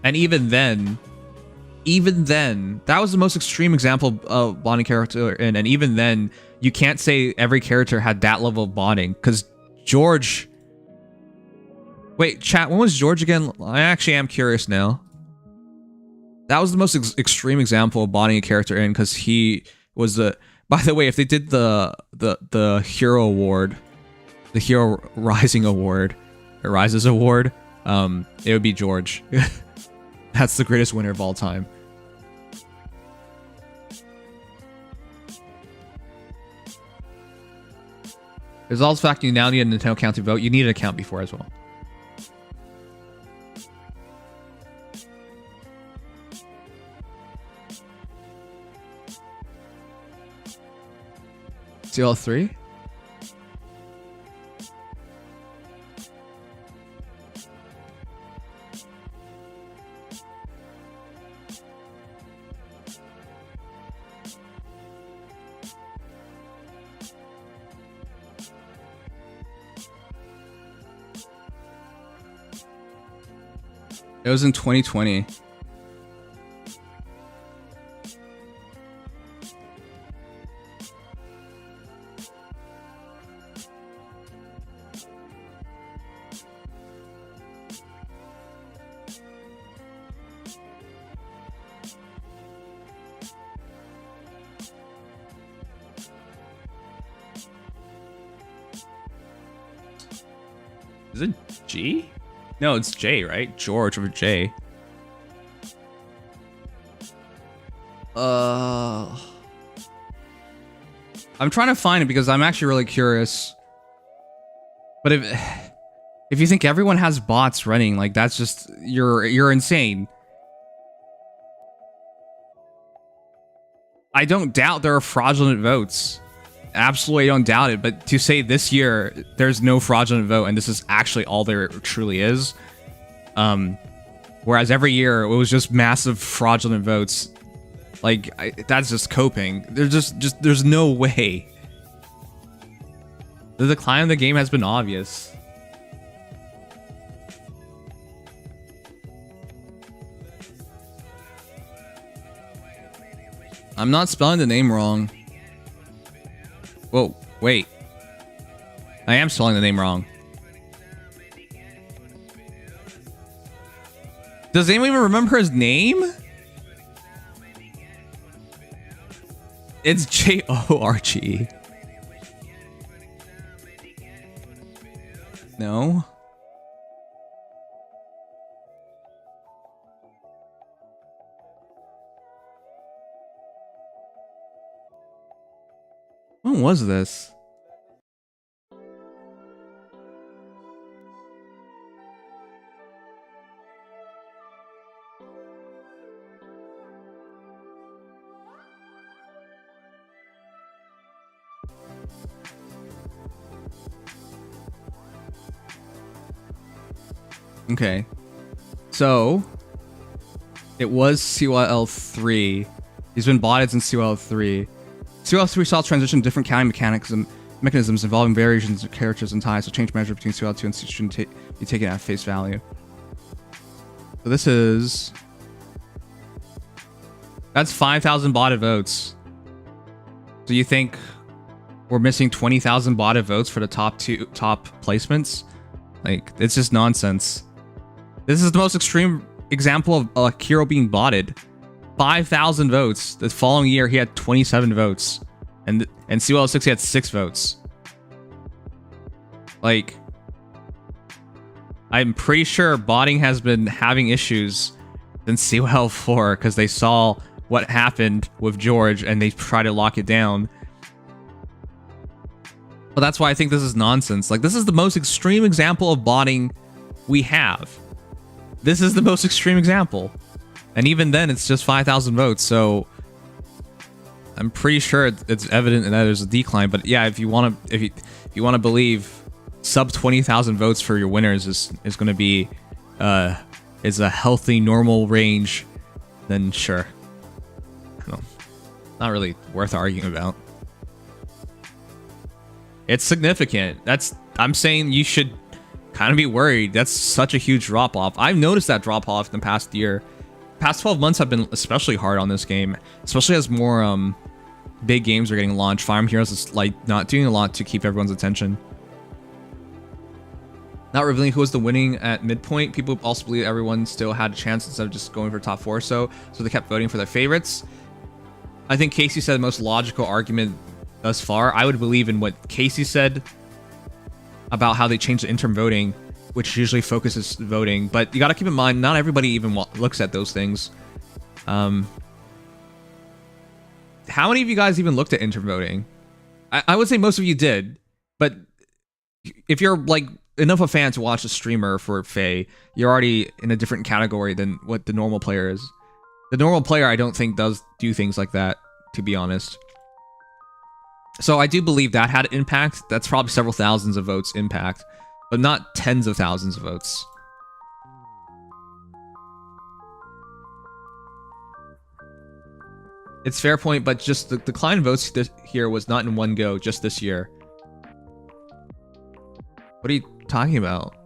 And even then, that was the most extreme example of botting a character in. And even then, you can't say every character had that level of botting. Because George... Wait, chat, when was George again? I actually am curious now. That was the most extreme example of botting a character in, because he was the... By the way, if they did the Hero Award... The Hero Rising Award, or Rises Award, it would be George. That's the greatest winner of all time. There's also the fact you now need a Nintendo account to vote. You need an account before as well. CL3? It was in 2020. Is it G? No, it's J, right? George over J. I'm trying to find it because I'm actually really curious. But if you think everyone has bots running, like, that's just you're insane. I don't doubt there are fraudulent votes. Absolutely don't doubt it, but to say this year there's no fraudulent vote and this is actually all there truly is, Whereas every year it was just massive fraudulent votes. Like, that's just coping. There's no way. The decline of the game has been obvious. I'm not spelling the name wrong. Whoa, wait. I am spelling the name wrong. Does anyone even remember his name? It's Jorg. No? When was this? Okay. So, it was CYL3. He's been botted since CYL3. CYL3 saw transition to different counting mechanisms involving variations of characters and ties, so change measure between CYL2 and C shouldn't be taken at face value. So this is... That's 5,000 botted votes. So you think we're missing 20,000 botted votes for the top placements? Like, it's just nonsense. This is the most extreme example of a hero being botted. 5,000 votes. The following year, he had 27 votes. And CYL6, he had 6 votes. Like, I'm pretty sure botting has been having issues since CYL4 because they saw what happened with George and they tried to lock it down. But that's why I think this is nonsense. Like, this is the most extreme example of botting we have. This is the most extreme example. And even then, it's just 5,000 votes, so I'm pretty sure it's evident that there's a decline. But yeah, if you want to believe sub 20,000 votes for your winners is going to be is a healthy normal range, then sure. Not really worth arguing about. It's significant. I'm saying you should kind of be worried. That's such a huge drop off. I've noticed that drop off in the past year. Past 12 months have been especially hard on this game, especially as more big games are getting launched. Fire Emblem Heroes is like not doing a lot to keep everyone's attention. Not revealing who was the winning at midpoint. People also believe everyone still had a chance instead of just going for top 4 so they kept voting for their favorites. I think Casey said the most logical argument thus far. I would believe in what Casey said about how they changed the interim voting, which usually focuses voting. But you got to keep in mind, not everybody even looks at those things. How many of you guys even looked at interim voting? I would say most of you did. But if you're like enough a fan to watch a streamer for Faye, you're already in a different category than what the normal player is. The normal player, I don't think, does do things like that, to be honest. So I do believe that had impact. That's probably several thousands of votes impact, but not tens of thousands of votes. It's fair point, but just the decline in votes here was not in one go, just this year. What are you talking about?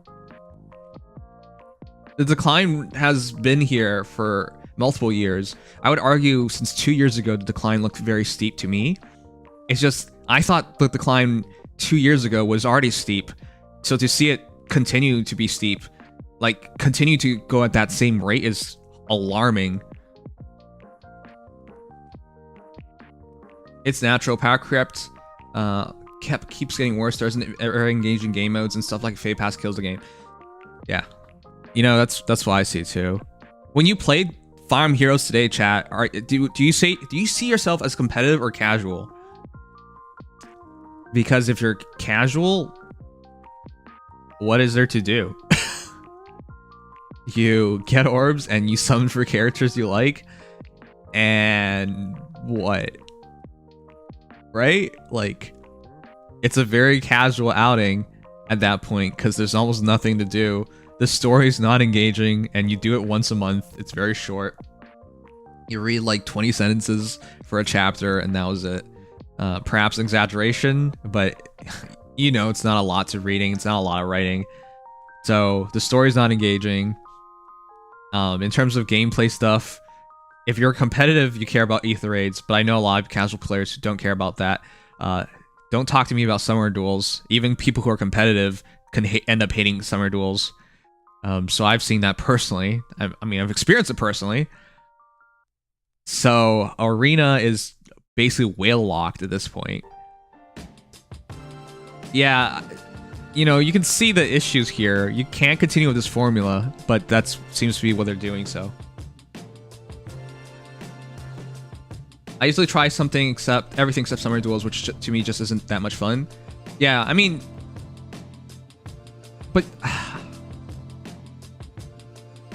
The decline has been here for multiple years. I would argue since 2 years ago, the decline looked very steep to me. It's just, I thought the decline 2 years ago was already steep. So to see it continue to be steep, like continue to go at that same rate is alarming. It's natural. Power crept keeps getting worse. There's an engaging game modes and stuff like Fade Pass kills the game. Yeah. You know, that's why I see it too. When you played Fire Emblem Heroes today, chat, do you see yourself as competitive or casual? Because if you're casual, what is there to do? You get orbs and you summon for characters you like, and what? Right? Like, it's a very casual outing at that point because there's almost nothing to do The story's not engaging, and you do it once a month. It's very short. You read like 20 sentences for a chapter, and that was it. Perhaps exaggeration, but you know, it's not a lot to reading. It's not a lot of writing. So the story's not engaging. In terms of gameplay stuff, if you're competitive, you care about ether raids, but I know a lot of casual players who don't care about that. Don't talk to me about summer duels. Even people who are competitive can end up hating summer duels. So I've seen that personally. I mean, I've experienced it personally. So Arena is basically whale locked at this point. Yeah, you know, you can see the issues here. You can't continue with this formula, but that seems to be what they're doing, so. I usually try everything except summer duels, which to me just isn't that much fun. Yeah, I mean, but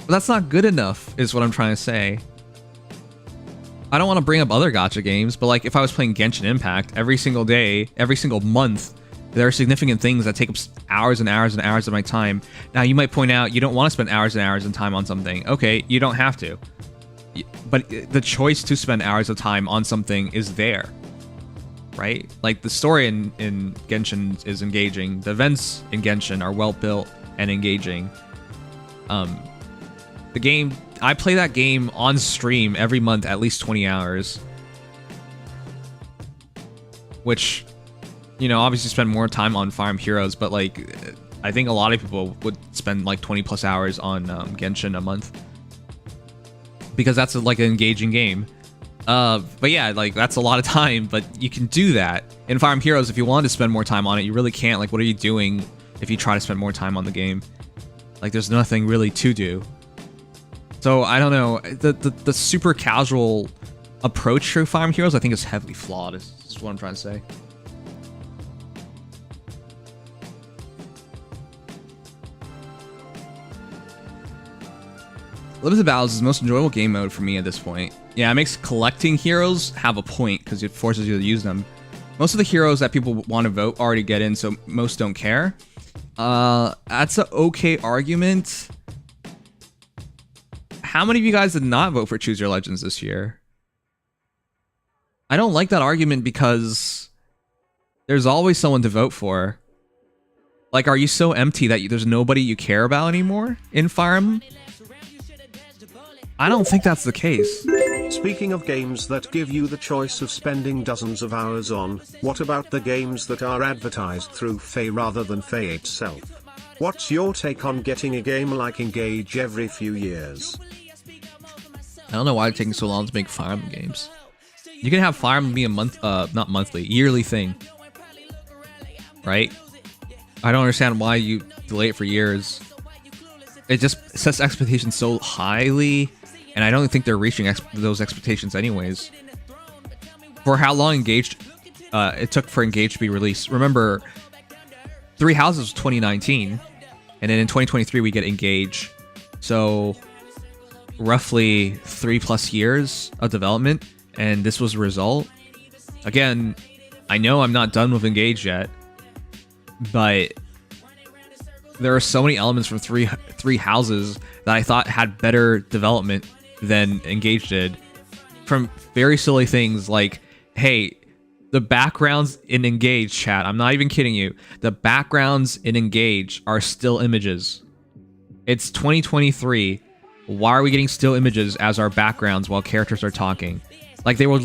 that's not good enough, is what I'm trying to say. I don't want to bring up other gacha games, but like if I was playing Genshin Impact every single day, every single month, there are significant things that take up hours and hours and hours of my time. Now, you might point out you don't want to spend hours and hours of time on something. Okay, you don't have to. But the choice to spend hours of time on something is there, right? Like, the story in Genshin is engaging. The events in Genshin are well built and engaging. The game, I play that game on stream every month, at least 20 hours. Which, you know, obviously spend more time on Fire Emblem Heroes, but like, I think a lot of people would spend like 20 plus hours on Genshin a month. Because that's like an engaging game. But yeah, like that's a lot of time, but you can do that. In Fire Emblem Heroes, if you wanted to spend more time on it, you really can't. Like, what are you doing if you try to spend more time on the game? Like, there's nothing really to do. So, I don't know. The super casual approach to Fire Emblem Heroes, I think, is heavily flawed, is what I'm trying to say. Limited Battles is the most enjoyable game mode for me at this point. Yeah, it makes collecting heroes have a point, because it forces you to use them. Most of the heroes that people want to vote already get in, so most don't care. That's an okay argument. How many of you guys did not vote for Choose Your Legends this year? I don't like that argument because there's always someone to vote for. Like, are you so empty that there's nobody you care about anymore in Fire Emblem? I don't think that's the case. Speaking of games that give you the choice of spending dozens of hours on, what about the games that are advertised through Faye rather than Faye itself? What's your take on getting a game like Engage every few years? I don't know why it's taking so long to make Fire Emblem games. You can have Fire Emblem be a not monthly, yearly thing. Right? I don't understand why you delay it for years. It just sets expectations so highly, and I don't think they're reaching those expectations anyways. For how long it took for Engage to be released. Remember, Three Houses was 2019, and then in 2023 we get Engage. So roughly 3+ years of development, and this was the result. Again, I know I'm not done with Engage yet, but there are so many elements from Three Houses that I thought had better development than Engage did. From very silly things like, hey, the backgrounds in Engage, chat, I'm not even kidding you, the backgrounds in Engage are still images. It's 2023. Why are we getting still images as our backgrounds while characters are talking? Like, they were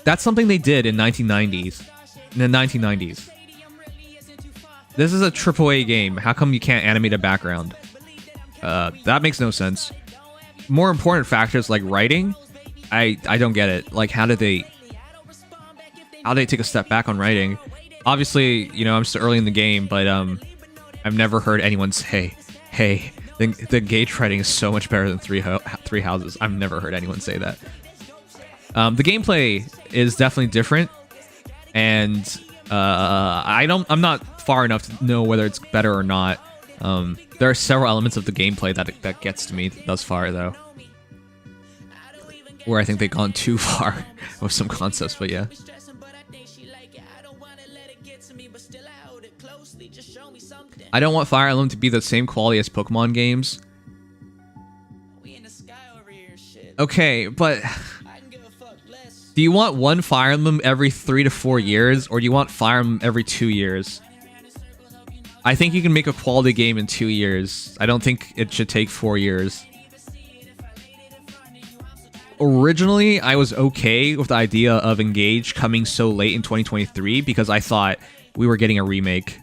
that's something they did in the 1990s. This is a AAA game. How come you can't animate a background? That makes no sense. More important factors like writing, I don't get it. Like, how did they take a step back on writing? Obviously, you know, I'm still early in the game, but I've never heard anyone say, hey, the Engage writing is so much better than Three Houses. I've never heard anyone say that. The gameplay is definitely different, and I'm not far enough to know whether it's better or not. There are several elements of the gameplay that gets to me thus far, though, where I think they've gone too far with some concepts, but yeah. I don't want Fire Emblem to be the same quality as Pokemon games. Okay, but do you want one Fire Emblem every 3 to 4 years, or do you want Fire Emblem every 2 years? I think you can make a quality game in 2 years. I don't think it should take 4 years. Originally, I was okay with the idea of Engage coming so late in 2023 because I thought we were getting a remake.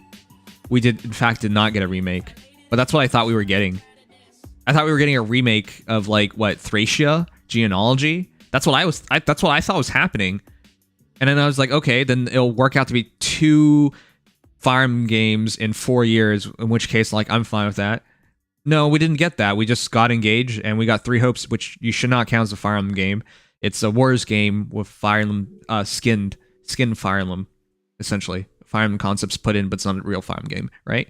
We in fact, did not get a remake. But that's what I thought we were getting. I thought we were getting a remake of, like, what, Thracia? Genealogy? That's what I thought was happening. And then I was like, okay, then it'll work out to be 2 Fire Emblem games in 4 years, in which case, like, I'm fine with that. No, we didn't get that. We just got Engaged, and we got 3 Hopes, which you should not count as a Fire Emblem game. It's a Warriors game with Fire Emblem, skinned Fire Emblem, essentially. Fire Emblem concepts put in, but it's not a real Fire Emblem game, right?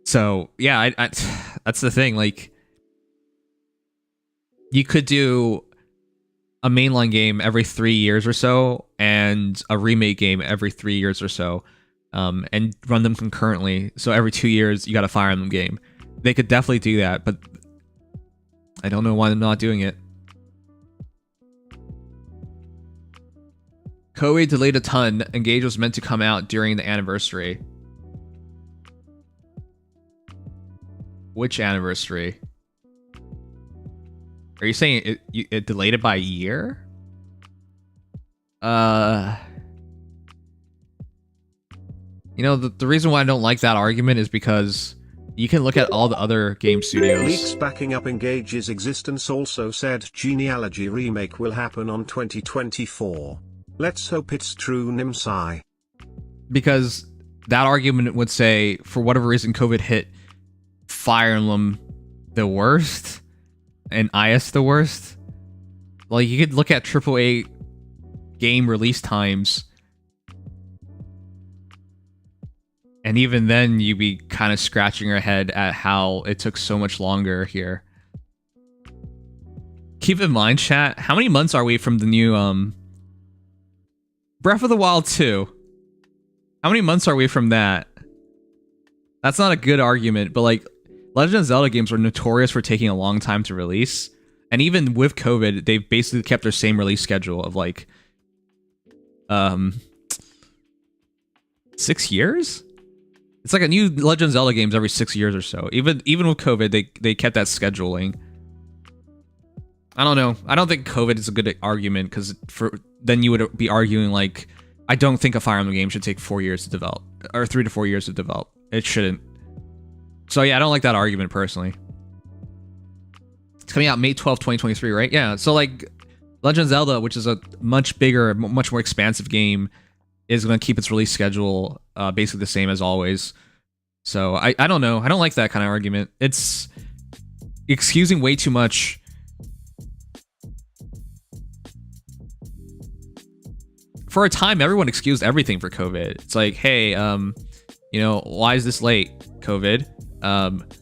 So, yeah, that's the thing. Like, you could do a mainline game every 3 years or so, and a remake game every 3 years or so, and run them concurrently. So every 2 years, you got a Fire Emblem game. They could definitely do that, but I don't know why they're not doing it. Koei delayed a ton. Engage was meant to come out during the anniversary. Which anniversary? Are you saying it delayed it by a year? You know, the reason why I don't like that argument is because you can look at all the other game studios. Leaks backing up Engage's existence also said Genealogy remake will happen on 2024. Let's hope it's true, Nimsai. Because that argument would say, for whatever reason, COVID hit Fire Emblem the worst, and IS the worst. Like, you could look at AAA game release times, and even then, you'd be kind of scratching your head at how it took so much longer here. Keep in mind, chat, how many months are we from the new Breath of the Wild 2? How many months are we from that? That's not a good argument, but like, Legend of Zelda games are notorious for taking a long time to release. And even with COVID, they've basically kept their same release schedule of like 6 years? It's like a new Legend of Zelda games every 6 years or so. Even with COVID, they kept that scheduling. I don't know. I don't think COVID is a good argument, because then you would be arguing like, I don't think a Fire Emblem game should take 4 years to develop, or 3 to 4 years to develop. It shouldn't. So yeah, I don't like that argument personally. It's coming out May 12th, 2023, right? Yeah. So like, Legend of Zelda, which is a much bigger, much more expansive game, is going to keep its release schedule basically the same as always. So I don't know. I don't like that kind of argument. It's excusing way too much. For a time, everyone excused everything for COVID. It's like, hey, you know, why is this late? COVID.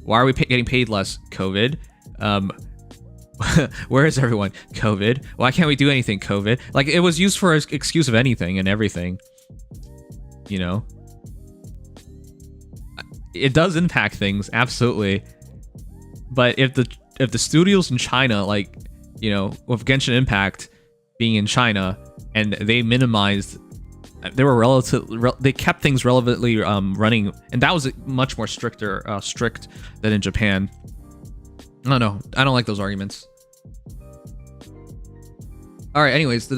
Why are we getting paid less? COVID. Where is everyone? COVID. Why can't we do anything? COVID. Like, it was used for an excuse of anything and everything. You know? It does impact things, absolutely. But if the studios in China, like, you know, with Genshin Impact being in China, and they minimized, they kept things relevantly running, and that was much more strict than in Japan. I don't know. I don't like those arguments. All right. Anyways,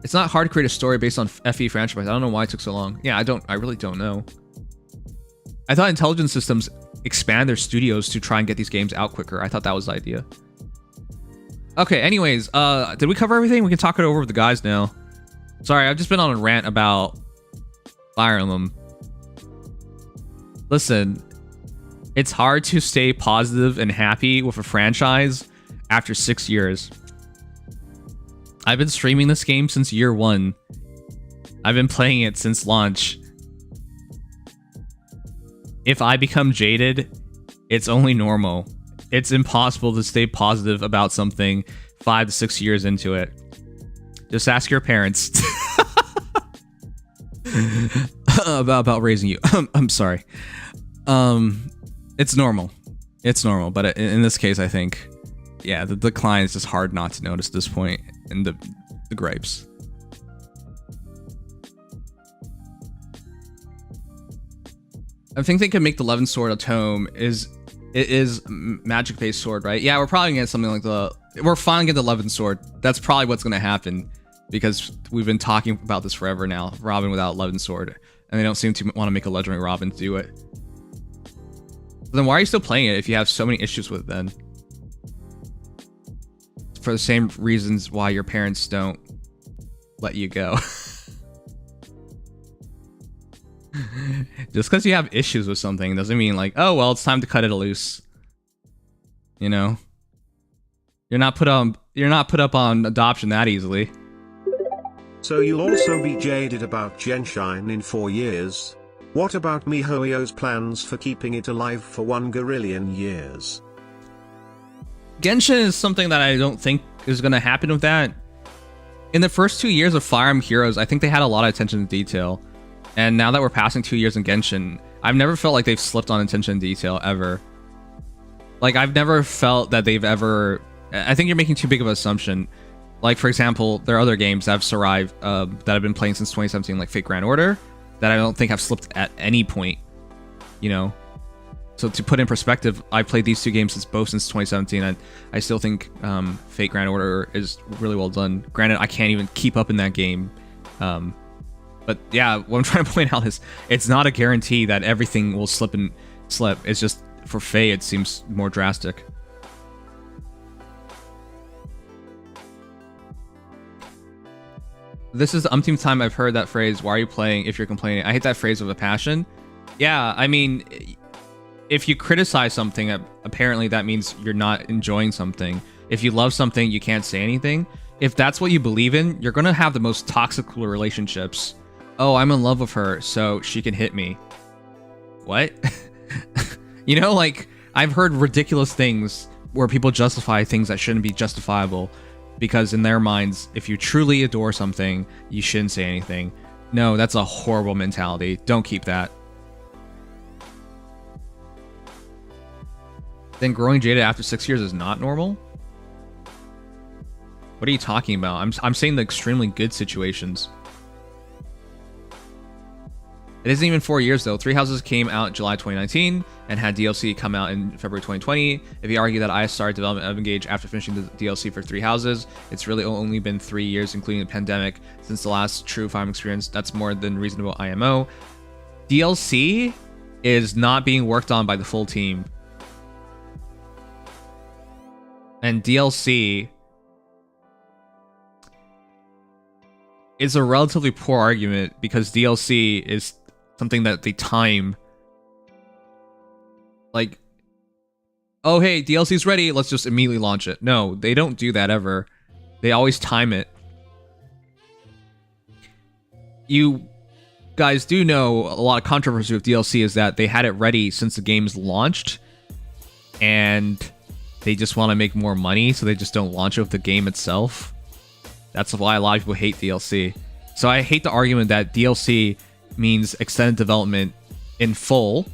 it's not hard to create a story based on FE franchise. I don't know why it took so long. Yeah, I really don't know. I thought intelligence systems expand their studios to try and get these games out quicker. I thought that was the idea. Okay, anyways, did we cover everything? We can talk it over with the guys now. Sorry, I've just been on a rant about Fire Emblem. Listen, it's hard to stay positive and happy with a franchise after 6 years. I've been streaming this game since year 1. I've been playing it since launch. If I become jaded, it's only normal. It's impossible to stay positive about something 5 to 6 years into it. Just ask your parents. about raising you. I'm sorry. It's normal. It's normal, but in this case, I think, yeah, the decline is just hard not to notice at this point, and the gripes. I think they could make the 11 sword a tome. It is magic based sword, right? Yeah, we're probably gonna get something like we're finally gonna get the 11 sword. That's probably what's gonna happen, because we've been talking about this forever now. Robin without 11 sword, and they don't seem to want to make a legendary Robin to do it. So then why are you still playing it if you have so many issues with it then? For the same reasons why your parents don't let you go. Just because you have issues with something doesn't mean like, oh well, it's time to cut it loose. You know, you're not put up on adoption that easily. So you'll also be jaded about Genshin in 4 years. What about MiHoYo's plans for keeping it alive for 1 gorillion years? Genshin is something that I don't think is going to happen with that. In the first 2 years of Fire Emblem Heroes, I think they had a lot of attention to detail. And now that we're passing 2 years in Genshin, I've never felt like they've slipped on attention to detail ever. Like, I've never felt that they've ever... I think you're making too big of an assumption. Like, for example, there are other games that have survived, that I've been playing since 2017, like Fate Grand Order, that I don't think have slipped at any point, you know? So to put in perspective, I played these 2 games both since 2017, and I still think Fate Grand Order is really well done. Granted, I can't even keep up in that game. But yeah, what I'm trying to point out is it's not a guarantee that everything will slip. It's just, for Fate, it seems more drastic. This is the umpteenth time I've heard that phrase, why are you playing if you're complaining? I hate that phrase with a passion. Yeah, I mean, if you criticize something, apparently that means you're not enjoying something. If you love something, you can't say anything. If that's what you believe in, you're going to have the most toxic relationships. Oh, I'm in love with her, so she can hit me. What? You know, like, I've heard ridiculous things where people justify things that shouldn't be justifiable. Because in their minds, if you truly adore something, you shouldn't say anything. No, that's a horrible mentality. Don't keep that. Then growing jaded after 6 years is not normal? What are you talking about? I'm saying the extremely good situations. It isn't even 4 years though. Three Houses came out July 2019 and had DLC come out in February 2020. If you argue that I started development of Engage after finishing the DLC for Three Houses, it's really only been 3 years, including the pandemic, since the last true farm experience. That's more than reasonable IMO. DLC is not being worked on by the full team. And DLC is a relatively poor argument because DLC is something that they time. Like, oh hey, DLC's ready, let's just immediately launch it. No, they don't do that ever. They always time it. You guys do know a lot of controversy with DLC is that they had it ready since the game's launched, and they just want to make more money, so they just don't launch it with the game itself. That's why a lot of people hate DLC. So I hate the argument that DLC means extended development in full,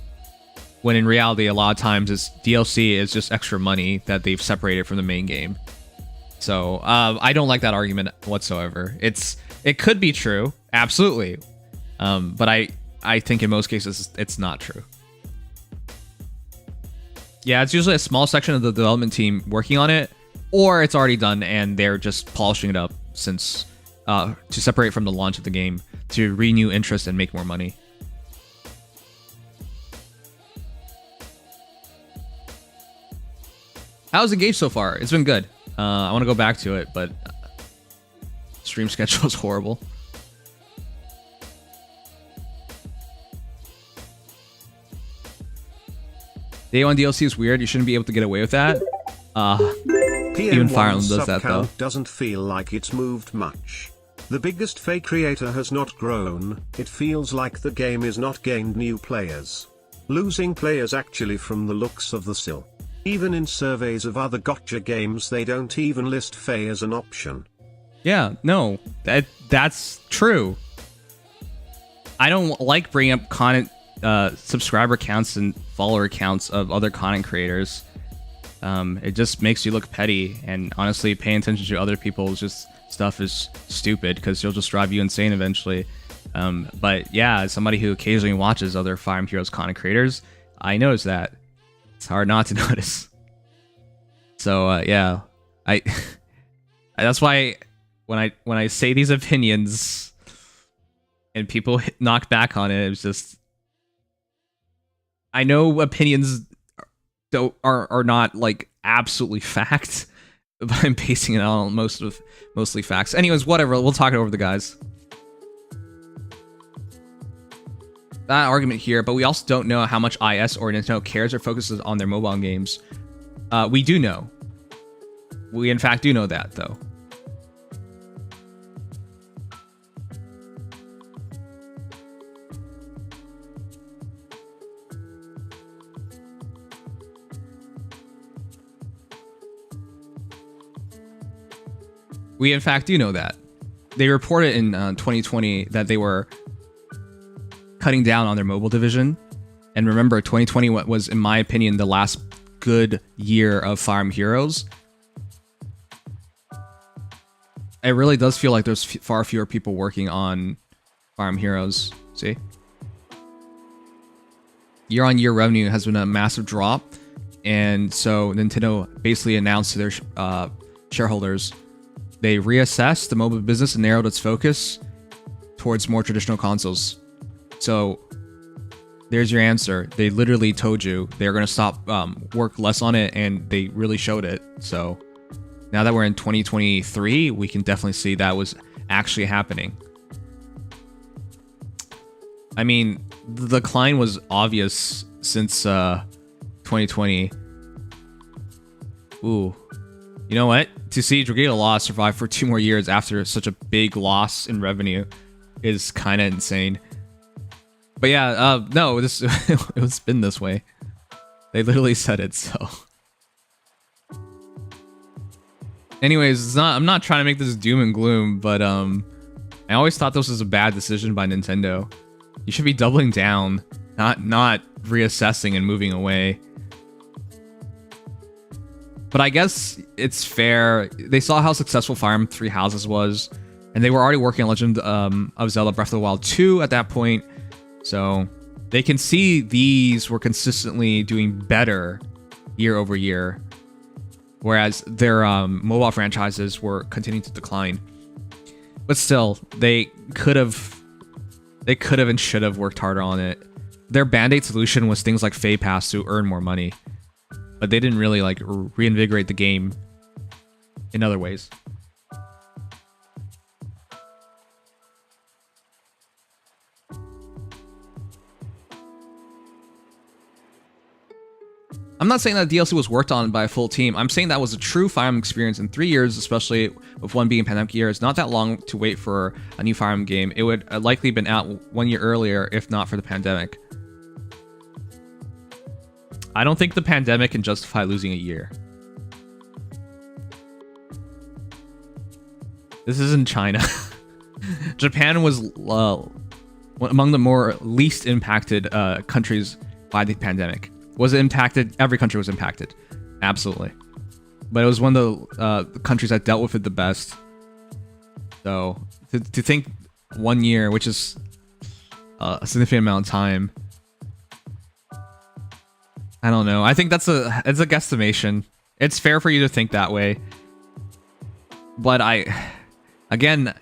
when in reality, a lot of times DLC is just extra money that they've separated from the main game. So I don't like that argument whatsoever. It could be true, absolutely, but I think in most cases it's not true. Yeah, it's usually a small section of the development team working on it, or it's already done and they're just polishing it up since to separate from the launch of the game, to renew interest and make more money. How's Engage so far? It's been good. I want to go back to it, but stream schedule is horrible. Day 1 DLC is weird. You shouldn't be able to get away with that. Even Fire Emblem does that though. Doesn't feel like it's moved much. The biggest fake creator has not grown. It feels like the game is not gained new players. Losing players actually from the looks of the SIL. Even in surveys of other gotcha games, they don't even list Fae as an option. Yeah, no, that's true. I don't like bringing up content, subscriber counts and follower counts of other content creators. It just makes you look petty, and honestly, paying attention to other people's just stuff is stupid because you'll just drive you insane eventually. But yeah, as somebody who occasionally watches other Fire Emblem Heroes content creators, I notice that. It's hard not to notice. So yeah, that's why when I say these opinions and people knock back on it, it's just, I know opinions are not like absolutely fact, but I'm basing it on mostly facts. Anyways, whatever. We'll talk it over the guys. That argument here, but we also don't know how much IS or Nintendo cares or focuses on their mobile games. We do know. We in fact do know that, though. We in fact do know that. They reported in 2020 that they were cutting down on their mobile division. And remember, 2020 was, in my opinion, the last good year of Fire Emblem Heroes. It really does feel like there's far fewer people working on Fire Emblem Heroes. See? Year-on-year revenue has been a massive drop. And so Nintendo basically announced to their shareholders they reassessed the mobile business and narrowed its focus towards more traditional consoles. So there's your answer. They literally told you they're going to stop work less on it, and they really showed it. So now that we're in 2023, we can definitely see that was actually happening. I mean, the decline was obvious since 2020. Ooh. You know what? To see Dragalia Lost survive for 2 more years after such a big loss in revenue is kind of insane. But yeah, no, this it's been this way. They literally said it, so. Anyways, I'm not trying to make this doom and gloom, but I always thought this was a bad decision by Nintendo. You should be doubling down, not reassessing and moving away. But I guess it's fair. They saw how successful Fire Emblem Three Houses was, and they were already working on Legend of Zelda Breath of the Wild 2 at that point. So they can see these were consistently doing better year over year, whereas their mobile franchises were continuing to decline. But still, they could have and should have worked harder on it. Their band-aid solution was things like Fay Pass to earn more money, but they didn't really like reinvigorate the game in other ways. I'm not saying that DLC was worked on by a full team. I'm saying that was a true Fire Emblem experience in 3 years, especially with one being pandemic year. It's not that long to wait for a new Fire Emblem game. It would likely been out 1 year earlier if not for the pandemic. I don't think the pandemic can justify losing a year. This isn't China. Japan was among the more least impacted countries by the pandemic. Was it impacted? Every country was impacted. Absolutely. But it was one of the countries that dealt with it the best. So, to think 1 year, which is a significant amount of time, I don't know. I think it's a guesstimation. It's fair for you to think that way. But again,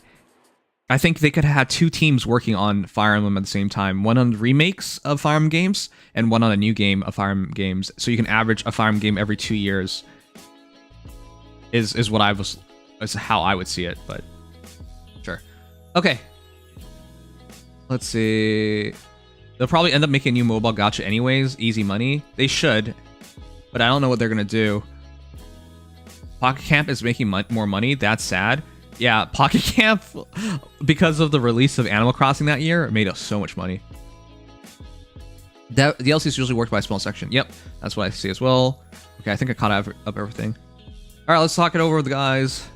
I think they could have had 2 teams working on Fire Emblem at the same time. One on the remakes of Fire Emblem games, and one on a new game of Fire Emblem games. So you can average a Fire Emblem game every 2 years. Is how I would see it, but sure. Okay. Let's see. They'll probably end up making a new mobile gacha anyways. Easy money. They should, but I don't know what they're gonna do. Pocket Camp is making more money. That's sad. Yeah, Pocket Camp, because of the release of Animal Crossing that year, made us so much money. The DLC is usually worked by a small section. Yep, that's what I see as well. Okay, I think I caught up everything. All right, let's talk it over with the guys.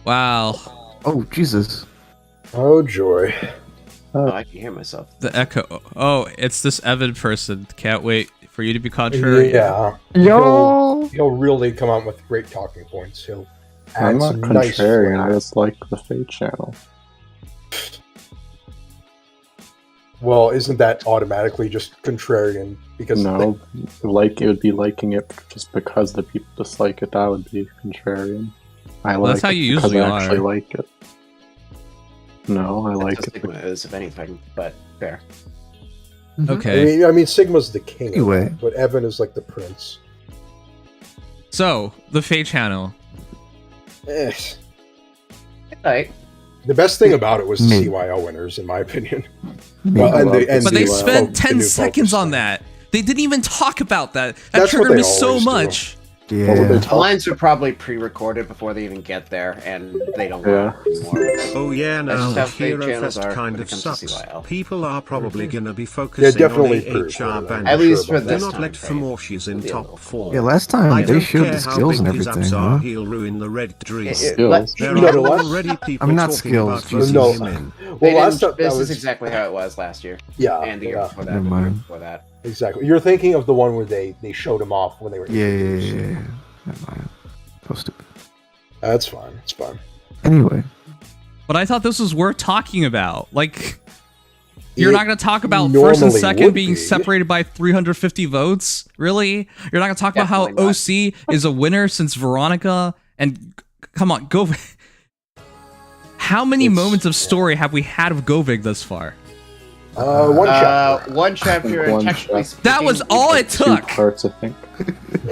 Wow. Oh, Jesus. Oh, joy. Oh, I can hear myself. The echo. Oh, it's this Evan person. Can't wait for you to be contrary. Yeah. Yo! He'll really come out with great talking points. He'll add I'm not some nice contrarian, I flavor. just like the Fate channel. Well, isn't that automatically just contrarian? Because No, like it would be liking it just because the people dislike it. That would be contrarian. I Well, like that's how it you because usually I actually are. like it. No, I like That's it. Sigma is, if anything, but fair. Okay. I mean, Sigma's the king, of Anyway. that, but Evan is like the prince. So, the Fate channel. Eh. Right. The best thing about it was the Me. CYO winners, in my opinion. Me. Well, and love the, and But they the, spent the 10 new seconds focus on thing. that. They didn't even talk about that. That That's what triggered they me so always do. much. What would they Yeah. talk- The lines are probably pre-recorded before they even get there, and they don't want anymore. Oh yeah, That's now just how fake Hero channels Fest are kind when of it comes to sucks. CYL. People are probably gonna be Yeah, focusing definitely on AHR pre-recorded. band. At least for Do this not time let frame. Famortius in It'll be a top little 4. Yeah, last I time they don't showed care the how skills and big his everything, abs are, huh? he'll ruin the red dream. Skills. There You know are what? already people I mean, not talking skills, about just- using No. him in. Well, They last didn't, time this that was is exactly how it was last year, yeah, and the year yeah, before that, Never and the year mind. before that. exactly. You're thinking of the one where they showed him off when they were Yeah. introduced. Never mind. So stupid. That's fine. It's fine. Anyway. But I thought this was worth talking about. Like, you're It not going to talk about first and normally second would being be. separated by 350 votes? Really? You're not going to talk about how Definitely not. OC is a winner since Veronica? And come on, go. How many It's- moments of story have we had of Govig thus far? One chapter. One chapter, and One technically chapter. That was speaking, all it Two took. parts, I think.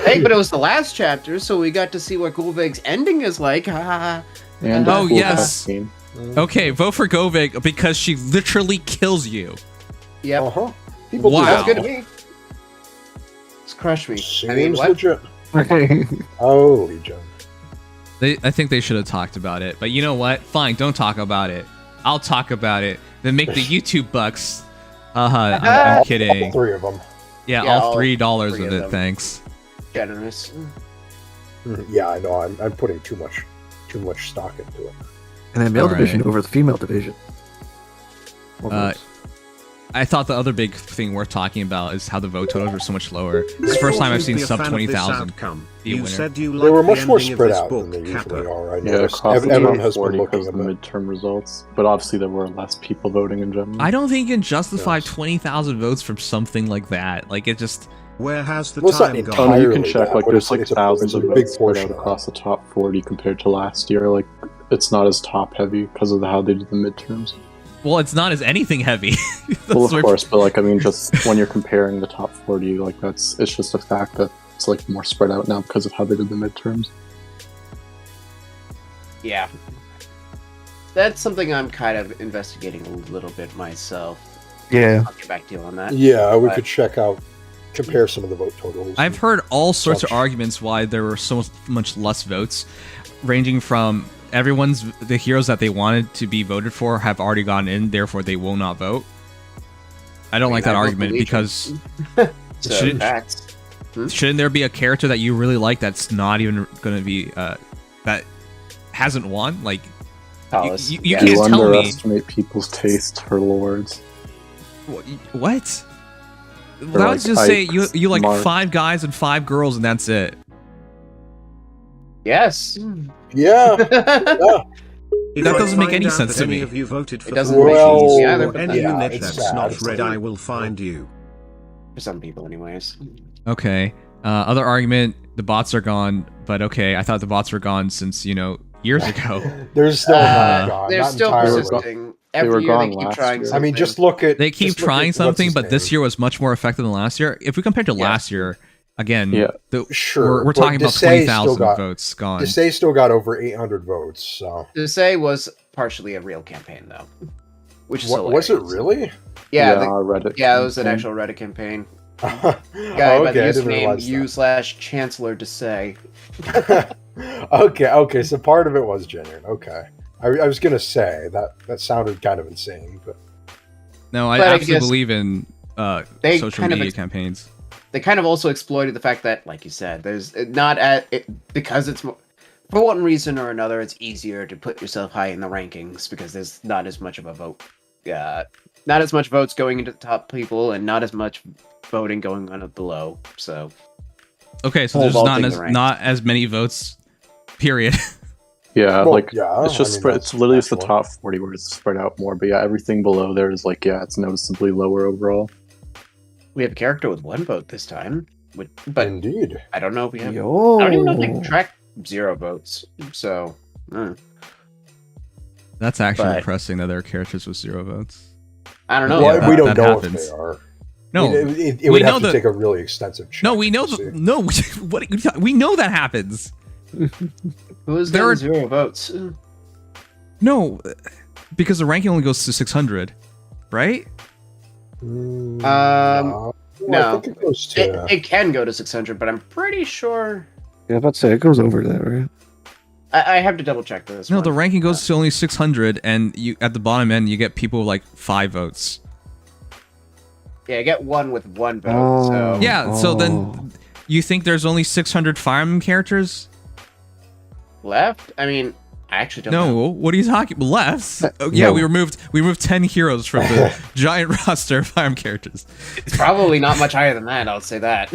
Hey, but it was the last chapter, so we got to see what Gulvig's ending is like. Ha ha ha. And Oh, a cool yes. cutscene. Okay, vote for Govig because she literally kills you. Yep. Uh-huh. People Wow. That's good to me. It's crushed me. Seems I mean, what? legit. Oh, Legion. I think they should have talked about it. But you know what? Fine, don't talk about it. I'll talk about it. Then make the YouTube bucks. I'm kidding. Three of them. Yeah, Yeah, all all $3 three of of it, them. thanks. Generous. Yeah, I know. I'm putting too much stock into it. And then male Alright. division over the female division. More Uh, votes. I thought the other big thing worth talking about is how the vote totals were so much lower. It's the first time I've seen Be a sub fan of this 20,000 outcome. be a You winner. said you They liked were the much more ending of spread this out book, than they usually Kappa. are. I Yeah, noticed. across the Everyone top has been 40 looking because a of the bit. midterm results, but obviously there were less people voting in general. I don't think you can justify Yes. 20,000 votes from something like that. Like, it just... Where has the Well, it's not time entirely gone? Oh, no, you can that, check, like, but there's it's- like it's a thousands of big votes spread portion out of it. across the top 40 compared to last year. Like, it's not as top heavy because of how they did the midterms. Well, it's not as anything heavy. Well, That's of course, but like, I mean, just when you're comparing the top 40, like, it's just a fact that it's like more spread out now because of how they did the midterms. Yeah. That's something I'm kind of investigating a little bit myself. Yeah. I'll get back to you on that. Yeah, we But- could compare some of the vote totals. I've heard all sorts of Such. arguments why there were so much less votes, ranging from the heroes that they wanted to be voted for have already gone in, therefore they will not vote. I don't like that I vote argument for Legion. because So, Shouldn't- facts. shouldn't there be a character that you really like that's not even going to be that hasn't won? Like, Hollis. you Yeah. can't You tell me underestimate people's taste for lords. what. That like would just say Ike's, you like Mark. 5 guys and 5 girls and that's it. Yes. Yeah. If That I doesn't make find any out sense that to any me. of you voted for It doesn't Famortius make sense to me either, or but any yeah, unit it's that's sad. not red, I will find you. For some people, anyways. Okay. Other argument: the bots are gone. But okay, I thought the bots were gone since years ago. There's still not gone. They're not still entirely. persisting. They were Every year they gone keep last trying year. something. I mean, just look at. They keep just look trying at something, what's but his this name. year was much more effective than last year. If we compare to Yeah. last year, again, Yeah. Sure, we're but talking about Desai 20,000 still got- votes gone. Desai still got over 800 votes. So To say was partially a real campaign, though. Which is was it hilarious. really? Yeah, Reddit. yeah, it was an campaign. actual Reddit campaign. Oh, Guy by the okay, I didn't username realize u/Chancellor to say. that. okay, so part of it was genuine. Okay, I was gonna say that sounded kind of insane, but No, I But I absolutely guess believe in they social kind of media campaigns. They kind of also exploited the fact that, like you said, there's not at it because it's for one reason or another, it's easier to put yourself high in the rankings because there's not as much of a vote. Not as much votes going into the top people, and not as much voting going on below. So. Okay, so there's not as many votes. Period. Yeah, Well, like yeah, it's just I mean, spread. It's literally just the that's top 40 where it's spread out more. But yeah, everything below there is like, yeah, it's noticeably lower overall. We have a character with 1 vote this time, but Indeed. I don't know if we have. Yo. I don't even know if they can track 0 votes. So. That's actually But- depressing that there are characters with 0 votes. I don't know. Well, Yeah, we don't that know if happens. they are. No, It we would know have to that- take a really extensive check. no, we know to the see. no. What we know that happens. Who is there there are- 0 votes? No, because the ranking only goes to 600, right? No, No. I think it goes to. It can go to 600, but I'm pretty sure. Yeah, I'm about to say it goes over that, right? I have to double check this. No, one. the ranking goes to only 600, and you at the bottom end you get people with like 5 votes. Yeah, I get 1 with 1 vote. So Yeah, so then you think there's only 600 Fire Emblem characters? left. I mean, I actually don't know. No, what are you talking about? Left? Oh, yeah, No. we removed 10 heroes from the giant roster of Fire Emblem characters. It's probably not much higher than that. I'll say that.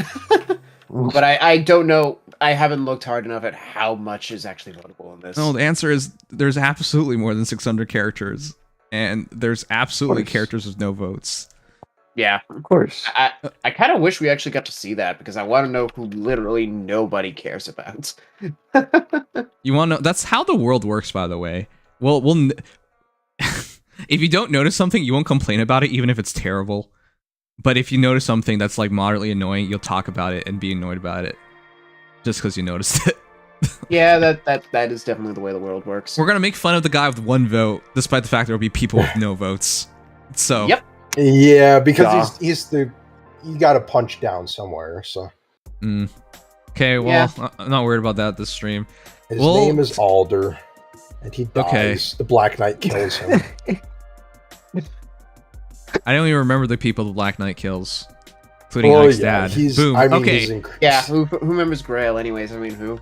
But I don't know. I haven't looked hard enough at how much is actually votable in this. No, the answer is there's absolutely more than 600 characters, and there's absolutely course. characters with no votes. Yeah, Of course. I kind of wish we actually got to see that because I want to know who literally nobody cares about. You want to know? That's how the world works, by the way. Well, if you don't notice something, you won't complain about it, even if it's terrible. But if you notice something that's like moderately annoying, you'll talk about it and be annoyed about it, just because you noticed it. Yeah, that is definitely the way the world works. We're gonna make fun of the guy with 1 vote, despite the fact there will be people with no votes. So. Yep. Yeah, because he's the. You got to punch down somewhere. So Okay, well, Yeah. I'm not worried about that this stream. his Well- name is Alder, and he dies. Okay. The Black Knight kills him. I don't even remember the people the Black Knight kills, including Well, Ike's yeah, dad. he's. Boom. I mean, Okay. he's Yeah, who remembers Grail? Anyways, I mean, who?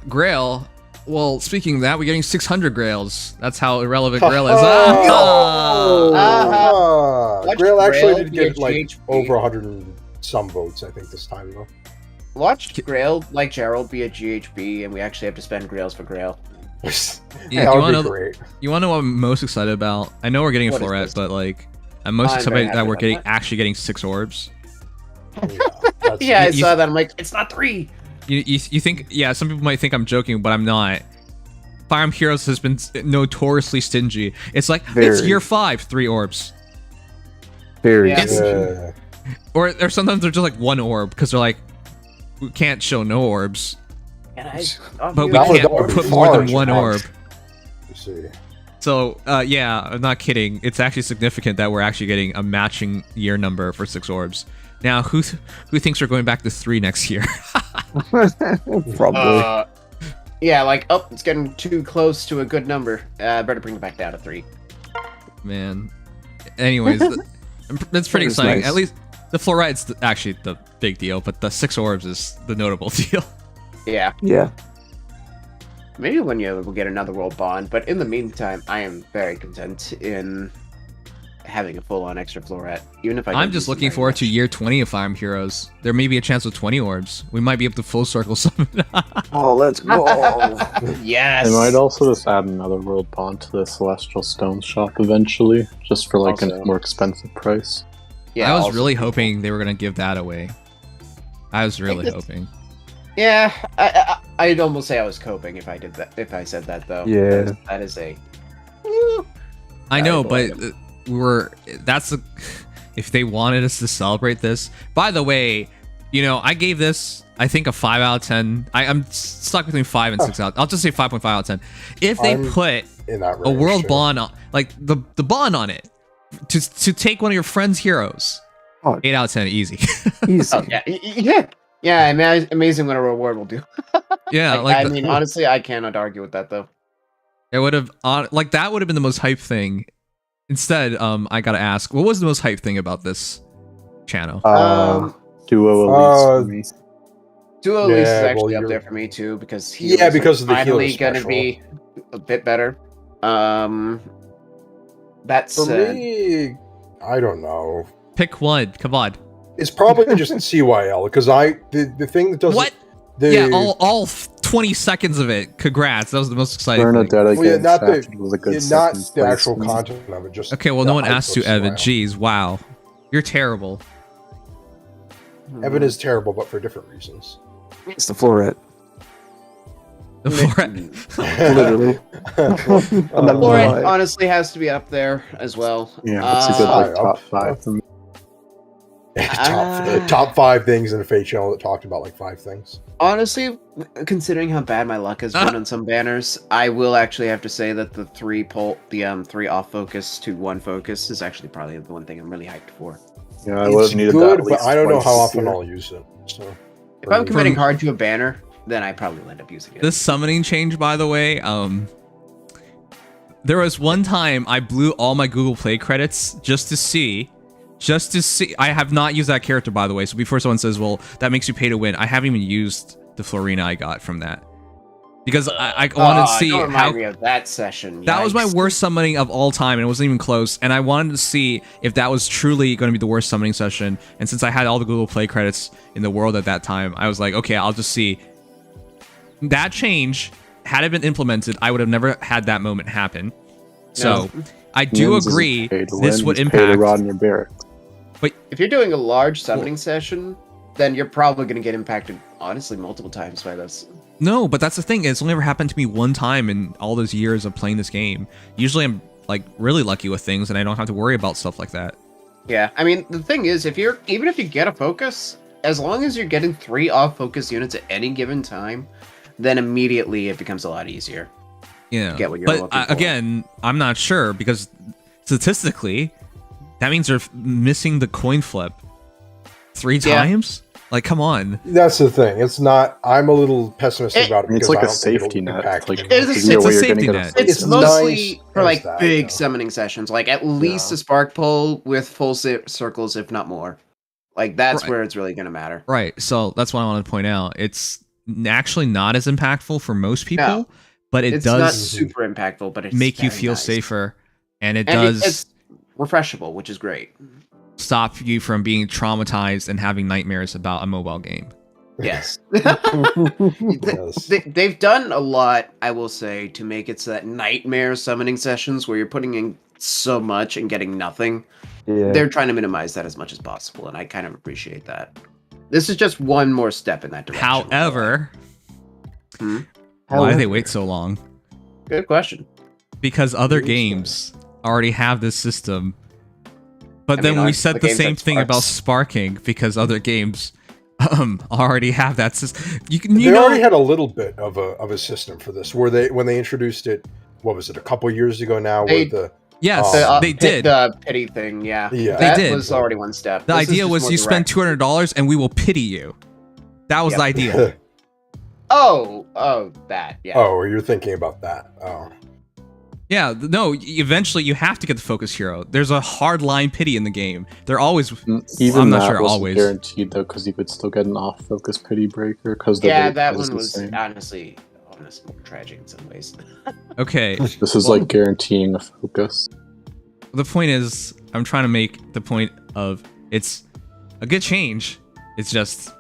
Grail. Well, speaking of that, we're getting 600 Grails. That's how irrelevant Grail is. Oh, Watch Grail actually Grail did be a get like GHP. over 100 and some votes, I think, this time though. Watch Grail, like Gerald, be a GHB, and we actually have to spend Grails for Grail. Yeah, that you would wanna be know? great. You want to know what I'm most excited about? I know we're getting a What is Floret, this? but like, I'm most I'm very excited that happy we're about getting that. actually getting 6 orbs. That's- Yeah, I you- saw that. I'm like, it's not 3. You think? Yeah, some people might think I'm joking, but I'm not. Fire Emblem Heroes has been notoriously stingy. It's like it's Very. year 5, 3 orbs. Very. Yeah. stingy. Or sometimes they're just like 1 orb because they're like, we can't show no orbs, And I, but we That was can't already put more than large, 1 right? orb. You see. So yeah, I'm not kidding. It's actually significant that we're actually getting a matching year number for 6 orbs. Now, who thinks we're going back to 3 next year? Probably. Yeah, like, oh, it's getting too close to a good number. Better bring it back down to 3. Man. Anyways, that's pretty That is exciting. nice. At least the Fluoride's actually the big deal, but the 6 orbs is the notable deal. Yeah, Yeah. maybe when you will get another world bond, but in the meantime, I am very content in having a full-on extra Floret, even if I. I'm don't just use it looking very forward much. to year 20 of Fire Emblem Heroes. There may be a chance with 20 orbs. We might be able to full circle summon. Oh, let's go. Yes. They might also just add another world bond to the Celestial Stone shop eventually, just for like Also. a more expensive price. Yeah, I was also- really hoping they were going to give that away. I was really it's- hoping. Yeah, I'd almost say I was coping if I did that. If I said that though. Yeah. That is a. I know, valuable but we were. That's the. If they wanted us to celebrate this. By the way, you know, I gave this, I think, a 5 out of 10. I'm stuck between 5 and 6 out. I'll just say 5.5 out of 10. If they I'm put In that a range, world sure. bond, like the bond on it, to take one of your friend's heroes. Oh. 8 out of 10, easy. Easy. Oh yeah. Amazing what a reward will do. Yeah, I mean, honestly, I cannot argue with that though. it would have like that would have been the most hype thing. Instead, I gotta ask, what was the most hype thing about this channel? Duo elites for me. Dual Elise is Yeah, well, actually up you're- there for me too because because of the finally healer gonna special. be a bit better. That's For me, I don't know. Pick one. Come on. It's probably just CYL because the thing that doesn't What? the, Yeah, all 20 seconds of it. Congrats. That was the most exciting thing. Bernadetta well, yeah, getting not shafted was a good not second the place. actual content of it. Just Okay, well, the no one hype asked of you, Evan. CYL. Jeez, wow. You're terrible. Evan is terrible, but for different reasons. It's the floret. The floret. Literally. I'm not gonna Lauren lie. honestly has to be up there as well. Yeah, that's a good Uh, like top 5 for me. top 5 things in the Fate channel that talked about like 5 things. Honestly, considering how bad my luck has been on some banners, I will actually have to say that the 3 off focus to 1 focus is actually probably the one thing I'm really hyped for. Yeah, I would It's have needed good, that. but I don't know how often I'll. I'll use it. So If I'm committing hard to a banner, then I probably will end up using it. This summoning change, by the way, there was one time I blew all my Google Play credits just to see. I have not used that character, by the way. So before someone says, well, that makes you pay to win, I haven't even used the Florina I got from that. Because I wanted to see don't how... remind me of that session. That was my Yikes. worst summoning of all time, and it wasn't even close. And I wanted to see if that was truly going to be the worst summoning session. And since I had all the Google Play credits in the world at that time, I was like, okay, I'll just see. That change, had it been implemented, I would have never had that moment happen. So, I do agree this would Pay to impact... rod in your barrack. If you're doing a large summoning session, then you're probably going to get impacted, honestly, multiple times by this. No, but that's the thing. It's only ever happened to me one time in all those years of playing this game. Usually I'm like really lucky with things and I don't have to worry about stuff like that. Yeah, I mean, the thing is, even if you get a focus, as long as you're getting 3 off-focus units at any given time, then immediately it becomes a lot easier. Yeah. Get what you're but looking for. again, I'm not sure because statistically, that means they're missing the coin flip 3 times? Like, come on. That's the thing. It's not. I'm a little pessimistic about it. It's because like I a don't think it'll safety net. impact Like, it. It is a- there's no it's a way you're gonna safety get net. focus. It's mostly nice for as like that, big yeah. summoning sessions, like at least Yeah. a spark pull with full circles, if not more. Like that's Right. where it's really going to matter. Right. So that's what I wanted to point out. It's actually not as impactful for most people, No. but it It's not does super impactful, but it's make you very feel nice. safer. And it And does it's refreshable, which is great. stop you from being traumatized and having nightmares about a mobile game. Yes. Yes. They've done a lot, I will say, to make it so that nightmare summoning sessions where you're putting in so much and getting nothing. Yeah. They're trying to minimize that as much as possible, and I kind of appreciate that. This is just one more step in that direction. However, Hmm? why do they wait so long? Good question. Because other games already have this system. But I then mean, we aren't said the the games same that thing about Sparks- sparking because other games already have that system. You They know, already had a little bit of a system for this, where when they introduced it. What was it? A couple years ago now. They- With the yes, they did. The pity thing, yeah. Yeah. That They did. was already one step. The This is idea just was more you spend direct. $200 and we will pity you. That was Yep. the idea. Oh, that, yeah. oh, you're thinking about that. Oh, Yeah, no, eventually you have to get the focus hero. There's a hard line pity in the game. They're always... Even I'm not that sure wasn't always. guaranteed though, because you could still get an off-focus pity breaker. Because Yeah, that one was honestly more tragic in some ways. Okay, This is like guaranteeing a focus. the point is, I'm trying to make the point of it's a good change. It's just,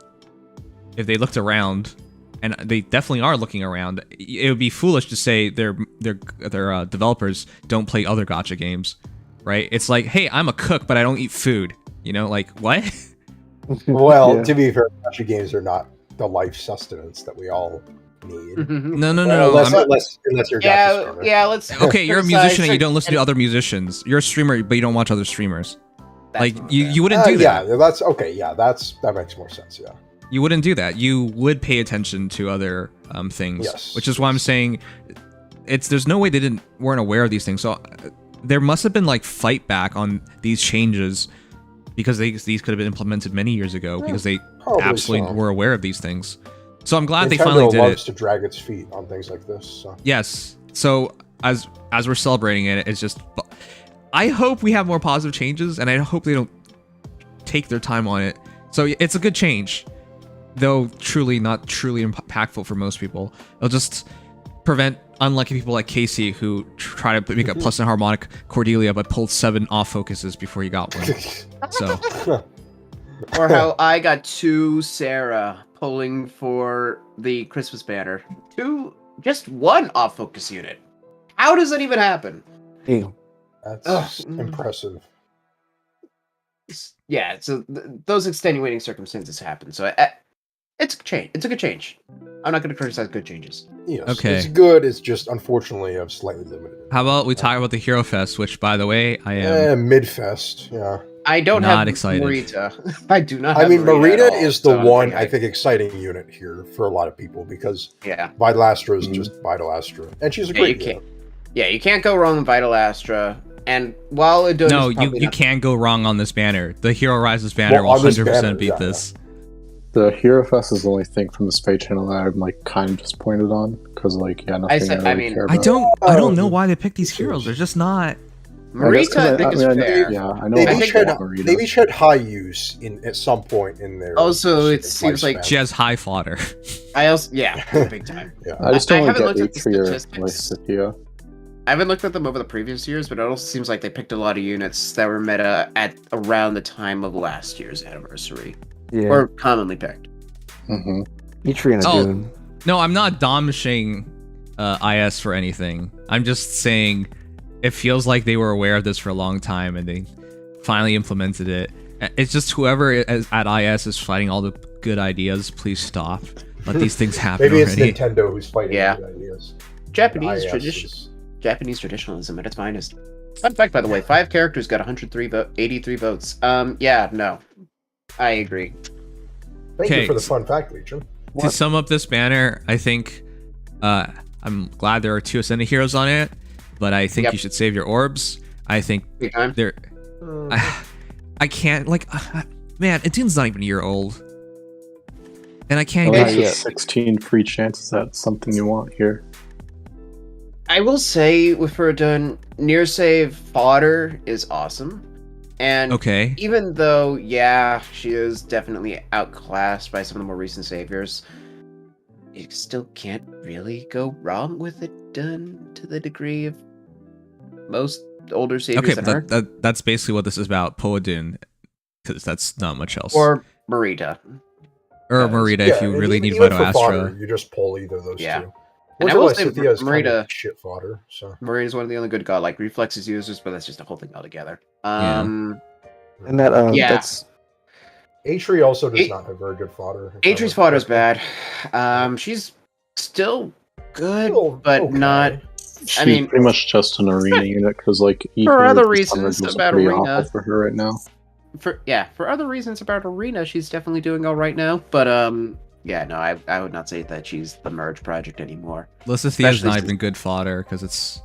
if they looked around, and they definitely are looking around, it would be foolish to say their developers don't play other gacha games, right? It's like, hey, I'm a cook, but I don't eat food. You know, like, what? well, Yeah. to be fair, gacha games are not the life sustenance that we all need. No. unless, I'm- unless you're gacha yeah, streamer. yeah, let's... Okay, you're a criticize musician and you don't listen to and- other musicians. You're a streamer, but you don't watch other streamers. That's Like, not you, fair. you wouldn't do that. Yeah, that's okay. Yeah, that makes more sense. Yeah. You wouldn't do that. You would pay attention to other things, Yes, which is why I'm saying there's no way they weren't aware of these things. So there must have been like fight back on these changes because these could have been implemented many years ago because they probably absolutely so. were aware of these things. So I'm glad they Nintendo finally did loves it. to drag its feet on things like this. So. Yes. So as we're celebrating it, it's just I hope we have more positive changes, and I hope they don't take their time on it. So it's a good change. though truly not truly impactful for most people. It'll just prevent unlucky people like Casey who try to make a plus and harmonic Cordelia but pulled 7 off focuses before he got one. So. Or how I got 2 Sarah pulling for the Christmas banner. Just 1 off focus unit. How does that even happen? Damn. That's impressive. Yeah, so those extenuating circumstances happen. So it's a change. It's a good change. I'm not going to criticize good changes. Yes, okay. It's good. It's just unfortunately slightly limited. How about we talk about the Hero Fest, which, by the way, I am mid-fest. Yeah. I don't not have excited. Marita. I do not. I mean, Marita is the one I think exciting unit here for a lot of people because yeah, Vital is just Vital Astra, and she's a great unit. Yeah, you can't go wrong with Vital Astra. And while it does, no, you can go wrong on this banner. The Hero Rises banner will 100% beat this. The Hero Fest is the only thing from the Spade channel that I'm like kind of disappointed on because like nothing I really care about. I don't know why they picked these heroes. They're just not. Marita, I think is fair. Yeah, I know. They each had high use at some point in their. Also, it seems like she has high fodder. Big time. Yeah. I just don't haven't really looked get at the Atria statistics. like Scythia. I haven't looked at them over the previous years, but it also seems like they picked a lot of units that were meta at around the time of last year's anniversary, or commonly picked. Atria and a Dune. No, I'm not domishing IS for anything. I'm just saying it feels like they were aware of this for a long time and they finally implemented it. It's just whoever at IS is fighting all the good ideas, please stop. Let these things happen. Maybe it's already. Nintendo who's fighting good ideas. Japanese traditionalism at its finest. Fun fact, by the way, 5 characters got 83 votes. Yeah, no, I agree. Thank you for the fun fact, Legion. To sum up this banner, I think I'm glad there are 2 Ascended Heroes on it, but I think you should save your orbs. I think they're. I can't man. Adune's not even a year old, and I can't get 16 free chances at something you want here. I will say with Verdun, near save fodder is awesome. And even though, she is definitely outclassed by some of the more recent saviors, you still can't really go wrong with it done to the degree of most older saviors that's basically what this is about, Poadun, because that's not much else. Or Marita. Or Marita if you really need Vital Astra. Fodder, you just pull either of those 2. And I will say Marita kind of shit fodder. So Marita is one of the only good godlike reflexes users, but that's just a whole thing altogether. And that that's Atri also does not have very good fodder. Atri's fodder is bad. She's still good, but not. She's pretty much just an arena unit because like for other reasons about arena for her right now. For other reasons about arena, she's definitely doing all right now. But I would not say that she's the merge project anymore. Lysithia's not even good fodder because it's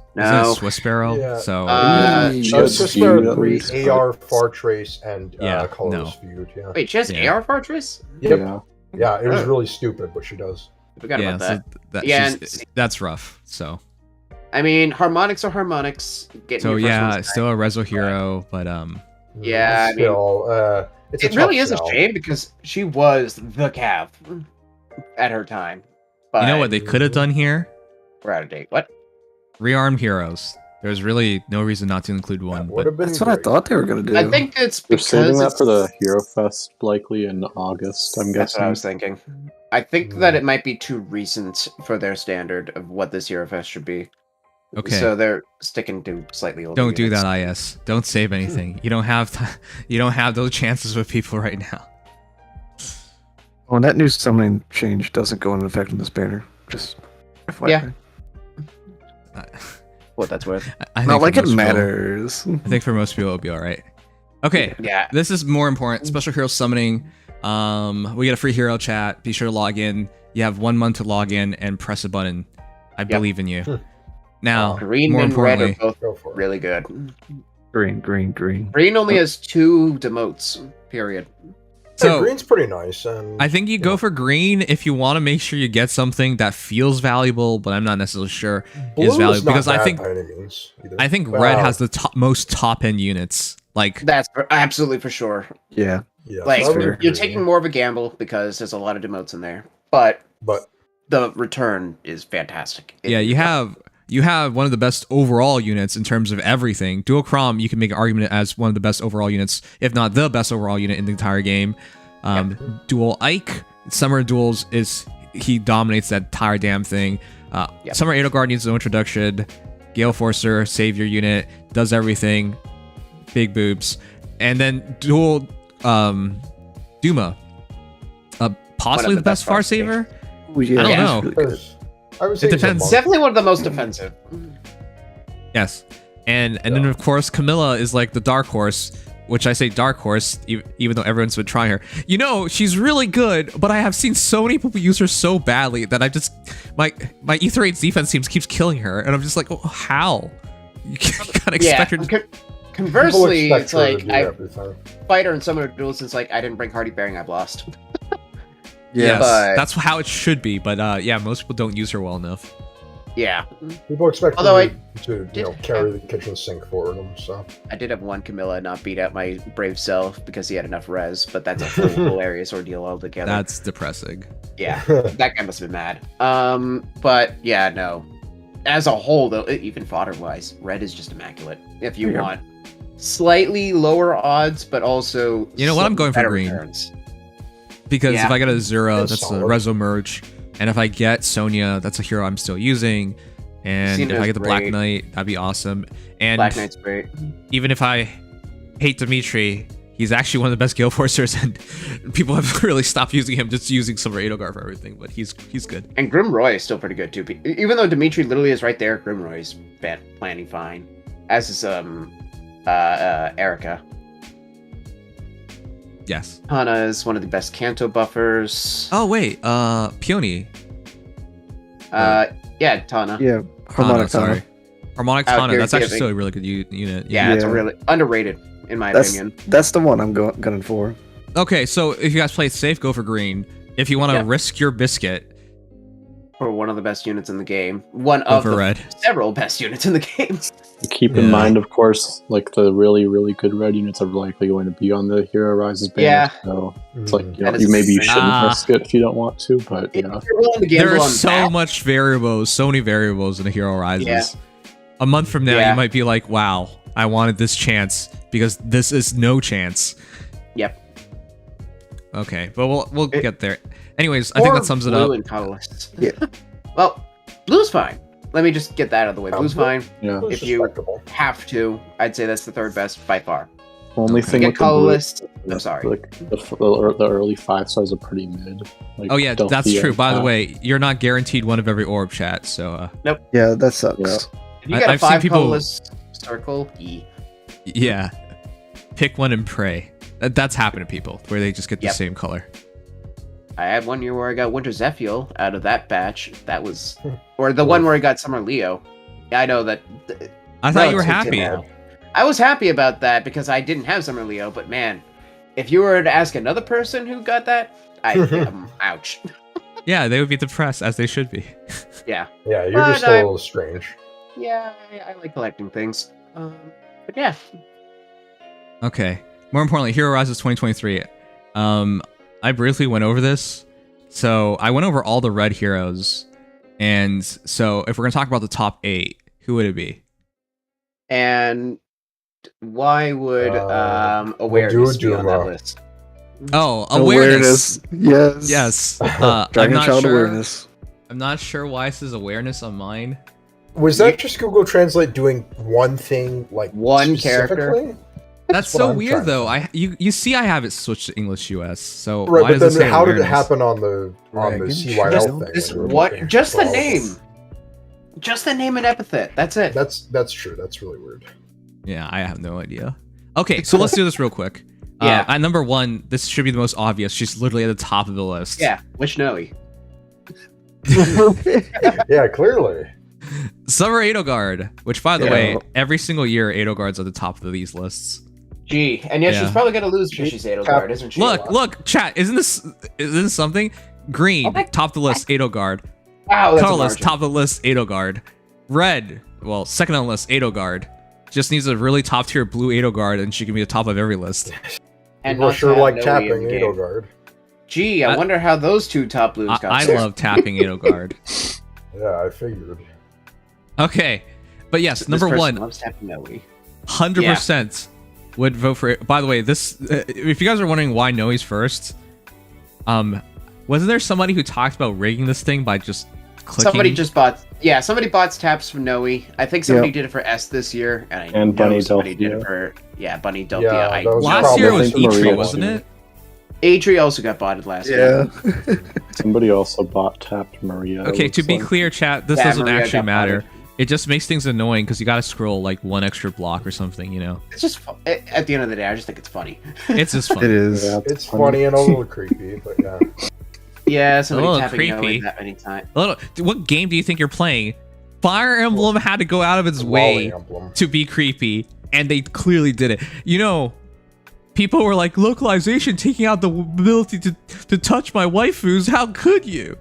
Swiss Barrel. Yeah. So Swiss Barrel 3, AR Far Trace, and Colorless Feud. Yeah. Wait, she has AR Far Trace? Yep. Yeah, it was really stupid, but she does. I forgot about that. That's rough. So. I mean, harmonics are harmonics. Still a Rezo hero, but yeah, it really is a shame because she was the Cav at her time. But you know what they could have done here? We're out of date. What? Rearmed heroes. There's really no reason not to include one. That's what I thought they were going to do. I think it's because they're saving that for the Hero Fest likely in August. I'm guessing. That's what I was thinking. I think that it might be too recent for their standard of what this Hero Fest should be. Okay. So they're sticking to slightly older. Don't do that, IS. Don't save anything. You don't have you don't have those chances with people right now. Oh, and that new summoning change doesn't go into effect on this banner. Just FYI. What that's worth. Not like it matters. I think for most people it'll be alright. Okay. Yeah. This is more important. Special hero summoning. We get a free hero chat. Be sure to log in. You have 1 month to log in and press a button. I believe in you. Now, green more and importantly, red are both really good. Green. Green only has 2 demotes, period. So green's pretty nice. I think you go for green if you want to make sure you get something that feels valuable, but I'm not necessarily sure is valuable because I think red has the most top end units. Like that's absolutely for sure. Yeah. Yeah, Like, I would you're agree. taking more of a gamble because there's a lot of demotes in there, but But the return is fantastic. Yeah, you have one of the best overall units in terms of everything. Dual Chrom, you can make an argument as one of the best overall units, if not the best overall unit in the entire game. Dual Ike, Summer Duels he dominates that entire damn thing. Summer Edelgard needs no introduction. Gale Forcer, savior unit, does everything. Big boobs. And then Dual Duma, possibly the best Far Saver. Yeah, I don't know. Really good. I would say It depends. Definitely one of the most offensive. Yes, and then of course Camilla is like the dark horse, which I say dark horse even though everyone's been trying her. You know, she's really good, but I have seen so many people use her so badly that I just my E3's defense teams keeps killing her, and I'm just like, oh, how? You can't expect her. Conversely, People expect it's her to like do I everything. fight her in Summoner Duels since like I didn't bring Hardy Bearing, I've lost. Yes, but that's how it should be, but yeah, most people don't use her well enough. Yeah. People expect Although her to carry the kitchen sink for them. So I did have one Camilla not beat out my brave self because he had enough res, but that's a whole hilarious ordeal altogether. That's depressing. Yeah, that guy must have been mad. But yeah, no. As a whole, though, even fodder-wise, red is just immaculate. If you want slightly lower odds, but also You know what? I'm going for better green. returns. Because if I get a Azura, That's that's a solid. Rezo merge, and if I get Sonya, that's a hero I'm still using, and if I Cena's get the Black great. Knight, that'd be awesome. And Black Knight's great. even if I hate Dimitri, he's actually one of the best Gale Forcers, and people have really stopped using him, just using Summer Edelgard for everything, but he's good. And Grim Roy is still pretty good, too. Even though Dimitri literally is right there, Grim Roy is planning fine. As is, Erica. Yes. Hana is one of the best Kanto buffers. Oh, wait, Peony. Yeah, Tana. Yeah, Harmonic sorry. Tana. Harmonic Out Tana, here that's actually giving- still a really good unit. Yeah, it's a really underrated, in my opinion. That's the one I'm gunning for. Okay, so if you guys play it safe, go for green. If you want to risk your biscuit, For one of the best units in the game. One of the red. several best units in the game. Keep in mind, of course, like the really, really good red units are likely going to be on the Hero Rises banner. Yeah. So it's like, That is you maybe you insane. shouldn't risk it if you don't want to, but yeah. If you're willing to gamble There are on so that, much variables, so many variables in a Hero Rises. Yeah. A month from now, Yeah. you might be like, wow, I wanted this chance because this is no chance. Yep. Okay, but we'll get there. Anyways, I think that sums it blue up. and colorless. Yeah. Well, blue's fine. Let me just get that out of the way. Blue's fine. Yeah. it's If you respectable. have to, I'd say that's the third best by far. Only Okay. thing Get with the blue, colorless. I'm sorry. like the early 5 stars are pretty mid. Like, Oh yeah, that's Delphia true. and By the Pat. way, you're not guaranteed one of every orb, chat. So Yeah, that sucks. Yeah. If you got a I've seen 5 people- colorless circle, yeah, pick one and pray. That's happened to people where they just get the Yep. same color. I had one year where I got Winter Zephiel out of that batch. That was, or the one where I got Summer Leo. Yeah, I know that. I thought you were relative to happy. now. I was happy about that because I didn't have Summer Leo, but man, if you were to ask another person who got that, ouch. Yeah, they would be depressed as they should be. Yeah. Yeah, you're But just a little strange. Yeah, I like collecting things. But yeah. Okay. More importantly, Hero Rises 2023. I briefly went over this. So I went over all the red heroes. And so if we're going to talk about the top 8, who would it be? And why would awareness be on that Duma. list? Oh, awareness. Yes. Yes. Dragon I'm not Child sure. awareness. I'm not sure why it says awareness on mine. Was that just Google Translate doing one thing, like One character? specifically? That's what so I'm weird trying to though. You see I have it switched to English US. So Right, why but does it then say how did it awareness? happen on the Dragon CYL Child. thing? Just when you were what? looking Just the for all name. this? Just the name and epithet. That's it. That's true. That's really weird. Yeah, I have no idea. Okay, so let's do this real quick. Yeah. At number 1, this should be the most obvious. She's literally at the top of the list. Yeah, Wishnoe. Yeah, clearly. Summer Edelgard, which by the Yeah. way, every single year Edelgard's at the top of these lists. Gee, and yet Yeah. she's probably gonna lose because she's Edelgard, isn't she? Look, chat, isn't this something? Green, Okay. top of the list, Edelgard. Wow, that's a Colorless, margin. top of the list, Edelgard. Red, well, second on the list, Edelgard. Just needs a really top tier blue Edelgard and she can be the top of every list. And People not sure to have like Noe tapping in the game. Edelgard. Gee, I wonder how those two top blues got I there. love tapping Edelgard. Yeah, I figured. Okay, but yes, This number person one, loves tapping Noe. 100% would vote for it. By the way, this if you guys are wondering why Noe's first, wasn't there somebody who talked about rigging this thing by just clicking? Somebody bought taps from Noe. I think somebody did it for S this year, and I know Bunny somebody did Delphia. it for Bunny Delphia. Yeah, that was Last year probably was Maria E3, one. wasn't it? Adri also got botted last year. Yeah. Somebody also bot tapped Maria. Okay, to looks be like. clear, chat, this Yeah, doesn't Maria actually got matter. botted. It just makes things annoying because you gotta scroll like one extra block or something, you know? It's just at the end of the day, I just think it's funny. It's just fun. It is. Yeah, It's funny and a little creepy, but yeah. Yeah, somebody little tapping Noe creepy. that many times. What game do you think you're playing? Fire Emblem had to go out of its Lolly way Emblem. to be creepy, and they clearly did it. You know, people were like, localization taking out the ability to touch my waifus. How could you?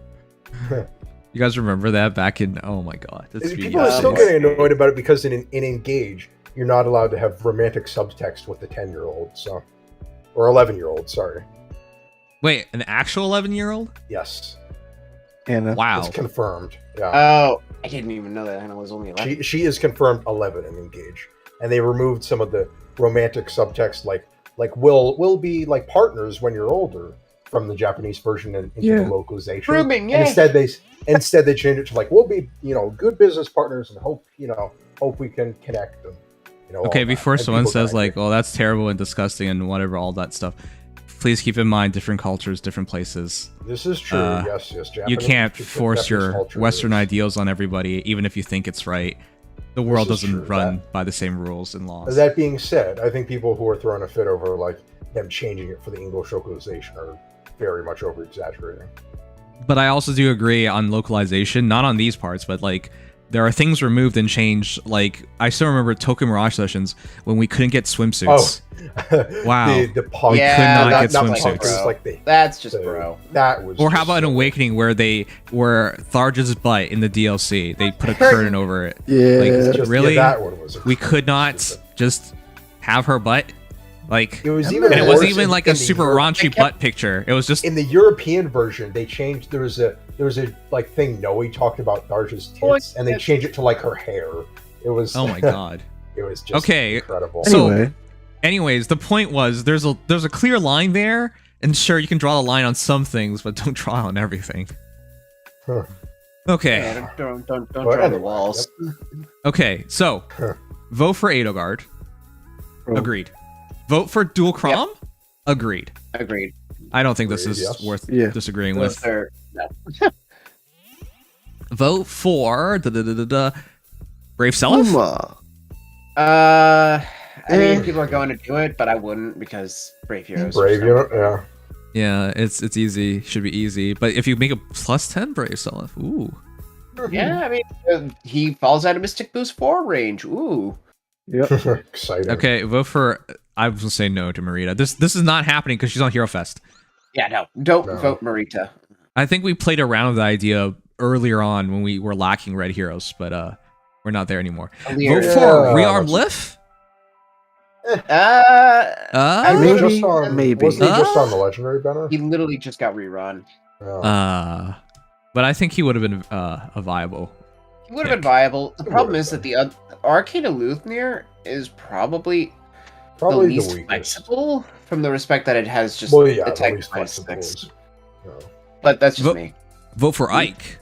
You guys remember that back in? Oh my god, that's People are still getting annoyed about it because in Engage, you're not allowed to have romantic subtext with a 10-year-old, so or 11-year-old. Sorry. Wait, an actual 11-year-old? Yes, Anna. Wow. it's confirmed. Yeah, Oh, I didn't even know that Hannah was only 11. she is confirmed 11 in Engage, and they removed some of the romantic subtext, like we'll be like partners when you're older, from the Japanese version into the localization. Grooming, yeah. And instead they changed it to like we'll be good business partners and hope we can connect them. All Okay, that. before And someone people says got like, angry. "Oh, that's terrible and disgusting" and whatever, all that stuff, please keep in mind different cultures, different places. This is true. Yes. You Japanese- can't Japanese force your culture Western is- ideals on everybody, even if you think it's right. The world This is doesn't true, run by the same rules and laws. That being said, I think people who are throwing a fit over like them changing it for the English localization are very much over exaggerating. But I also do agree on localization, not on these parts, but like there are things removed and changed. Like I still remember Tokyo Mirage sessions when we couldn't get swimsuits. Wow. the punk, We could not get swimsuits. Swimsuits. Like That's just bro. That was. Or how just about an silly. Awakening where Tharja's butt in the DLC, they put a curtain over it. Yeah. Like, Just- really? yeah, that one was. We could not just have her butt? Like, It was even. and it wasn't worse even in- like a in the super Euro- raunchy butt picture. It was just In the European version, they changed. There was a like thing Noe talked about Darja's tits, and they changed it to like her hair. It was. oh my god. It was just Okay. incredible. So, anyways, the point was there's a clear line there, and sure you can draw the line on some things, but don't draw on everything. Huh. Okay. Yeah, don't Well, draw the anyway, walls. Okay. So, vote for Edelgard. Agreed. Vote for Dual Crom. Agreed. Agreed. I don't think this Agreed, is yes. worth Yeah. disagreeing Those with. are- no. Vote for Brave Self. I mean, people are going to do it, but I wouldn't because Brave Heroes. are Brave, so- yeah. Yeah, it's easy. Should be easy. But if you make a +10 Brave Self, ooh. Yeah, I mean, he falls out of Mystic Boost 4 range. Ooh. Yep. Exciting. Okay, vote for. I will say no to Marita. This is not happening because she's on Hero Fest. Yeah, no. Don't No. vote Marita. I think we played around with the idea earlier on when we were lacking red heroes, but we're not there anymore. Alear. Vote for Rearm Lift. I He was Maybe, just on, maybe. Wasn't he just on the legendary banner? He literally just got rerun. Yeah. But I think he would have been a viable. He would have been viable. The problem is that the Arcade Eluthnir is probably the least weakest. flexible from the respect that it has just Well, yeah, the attack least minus flexible 6. is, But that's just Vote- me. Vote for Ike.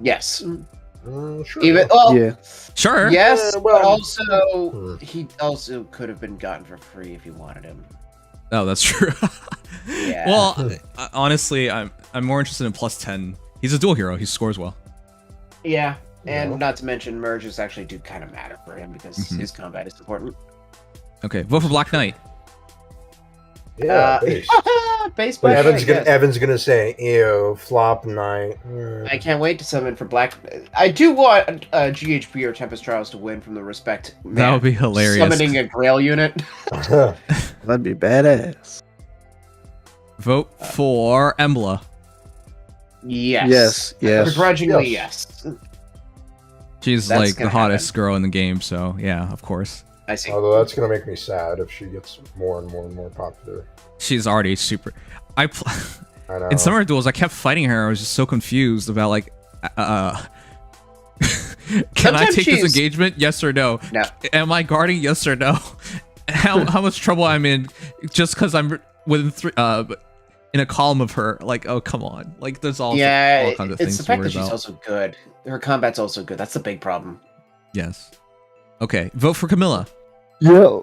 Yes. sure. Even well, Yeah. Sure. yes, well, but also hmm. he also could have been gotten for free if you wanted him. Oh, that's true. Yeah. Well, honestly, I'm more interested in +10. He's a dual hero. He scores well. Yeah, and Yeah. not to mention merges actually do kind of matter for him because Mhm. his combat is important. Okay, vote for Black Knight. Yeah, base. Base But Black Evan's Knight, gonna yes. Evan's gonna say, "Ew, flop night." I can't wait to summon for Black. I do want GHP or Tempest Trials to win from the respect. That would be hilarious. Summoning a Grail unit. That'd be badass. Vote for Embla. Yes. Yes. Begrudgingly, yes. She's That's like the gonna hottest girl in the game, so yeah, of course. I see. Although that's gonna make me sad if she gets more and more and more popular. She's already super. I know. In Summer Duels, I kept fighting her. I was just so confused about like, can I take this engagement? Yes or no? No. Am I guarding? Yes or no? How much trouble I'm in just because I'm within in a column of her? Like, oh come on! Like, there's all kinds of things it's the fact to worry that she's about. also good. Her combat's also good. That's the big problem. Yes. Okay, vote for Camilla. Yo.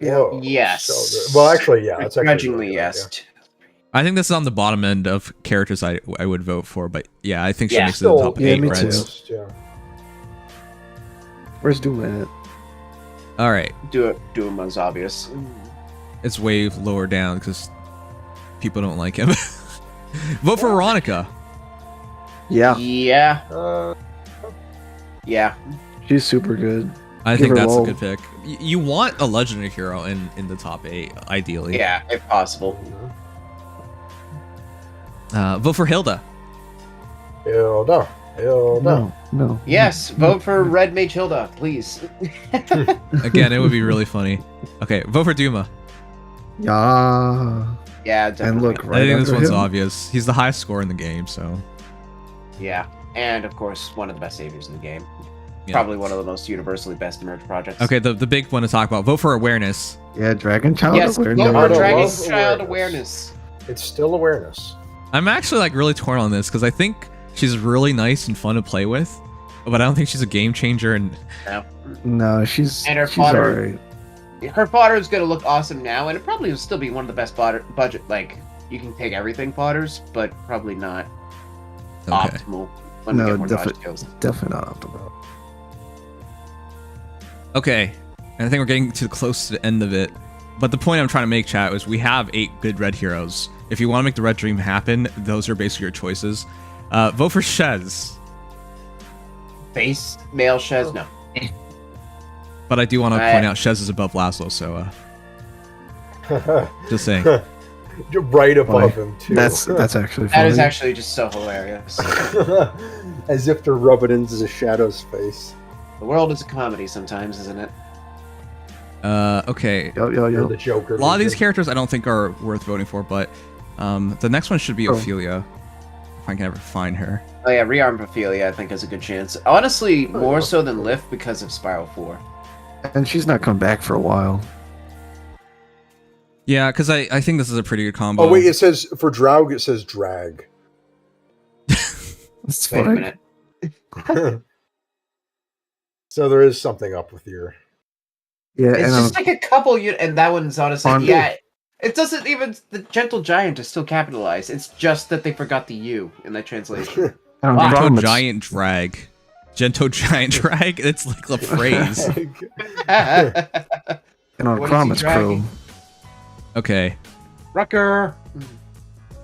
Whoa, Yes. so good. Well, actually, yeah. That's actually Grudgingly, really good, yes. I think this is on the bottom end of characters I would vote for, but yeah, I think she Yeah. makes it to the Still, top yeah, 8 me Reds. too. Yeah. Where's doing it? All right, Duma's obvious. it's way lower down because people don't like him. Vote for Veronica. Yeah, Yeah. Yeah. she's super good. I Give think her that's a low. good pick. You want a legendary hero in the top 8, ideally. Yeah, if possible. Vote for Hilda. Hilda. No. Yes, vote for Red Mage Hilda, please. Again, it would be really funny. Okay, vote for Duma. Yeah. Yeah, definitely. And look, I right think this under one's him. obvious. He's the highest score in the game, so. Yeah, and of course, one of the best saviors in the game. Yeah. Probably one of the most universally best merge projects. Okay, the big one to talk about. Vote for Awareness. Yeah, Dragon Child Yes, awareness. vote I for don't Dragon love Child awareness. awareness. It's still awareness. I'm actually like really torn on this because I think she's really nice and fun to play with, but I don't think she's a game changer. And No. No, she's And her she's fodder- alright. Her fodder is going to look awesome now, and it probably will still be one of the best budget. Like, you can take everything fodders, but probably not optimal when we No, get more dodge skills. definitely not optimal. okay, and I think we're getting close to the end of it. But the point I'm trying to make, chat, is we have 8 good red heroes. If you want to make the red dream happen, those are basically your choices. Vote for Shez. Face male Shez, no. But I do want to point out Shez is above Laszlo, so just saying. You're right above Boy, him too. That's actually funny. That is actually just so hilarious. As if to rub it into the Shadow's face. The world is a comedy sometimes, isn't it? Okay. Yo. You're the Joker. A lot of these characters I don't think are worth voting for, but the next one should be Ophelia. If I can ever find her. Oh yeah, Rearm Ophelia I think has a good chance. Honestly, more so than Lift because of Spiral 4. And she's not come back for a while. Yeah, because I think this is a pretty good combo. Oh wait, it says for Draug it says drag. That's Wait a fine. minute. So there is something up with your. Yeah, It's and just like a couple and that one's honestly On- yeah. It doesn't even the Gentle Giant is still capitalized. It's just that they forgot the U in that translation. on Wow. Gento Chrome, it's- Giant Drag. Gento Giant Drag? It's like a phrase. and on What is Chrome he it's dragging? Crow. Okay. Rucker.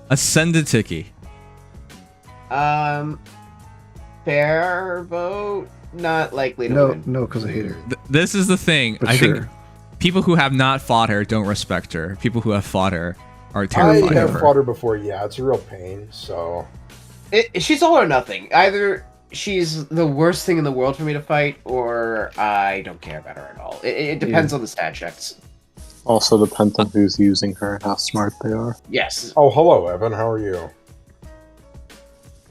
Ascended Tiki. Fair vote. Not likely to No, win. no, because I hate her. This is the thing. But I sure. think people who have not fought her don't respect her. People who have fought her are I terrified have of her. fought her before. Yeah, it's a real pain. So She's all or nothing. Either she's the worst thing in the world for me to fight, or I don't care about her at all. It depends on the stat checks. Also depends on who's using her and how smart they are. Yes. Oh, hello, Evan. How are you?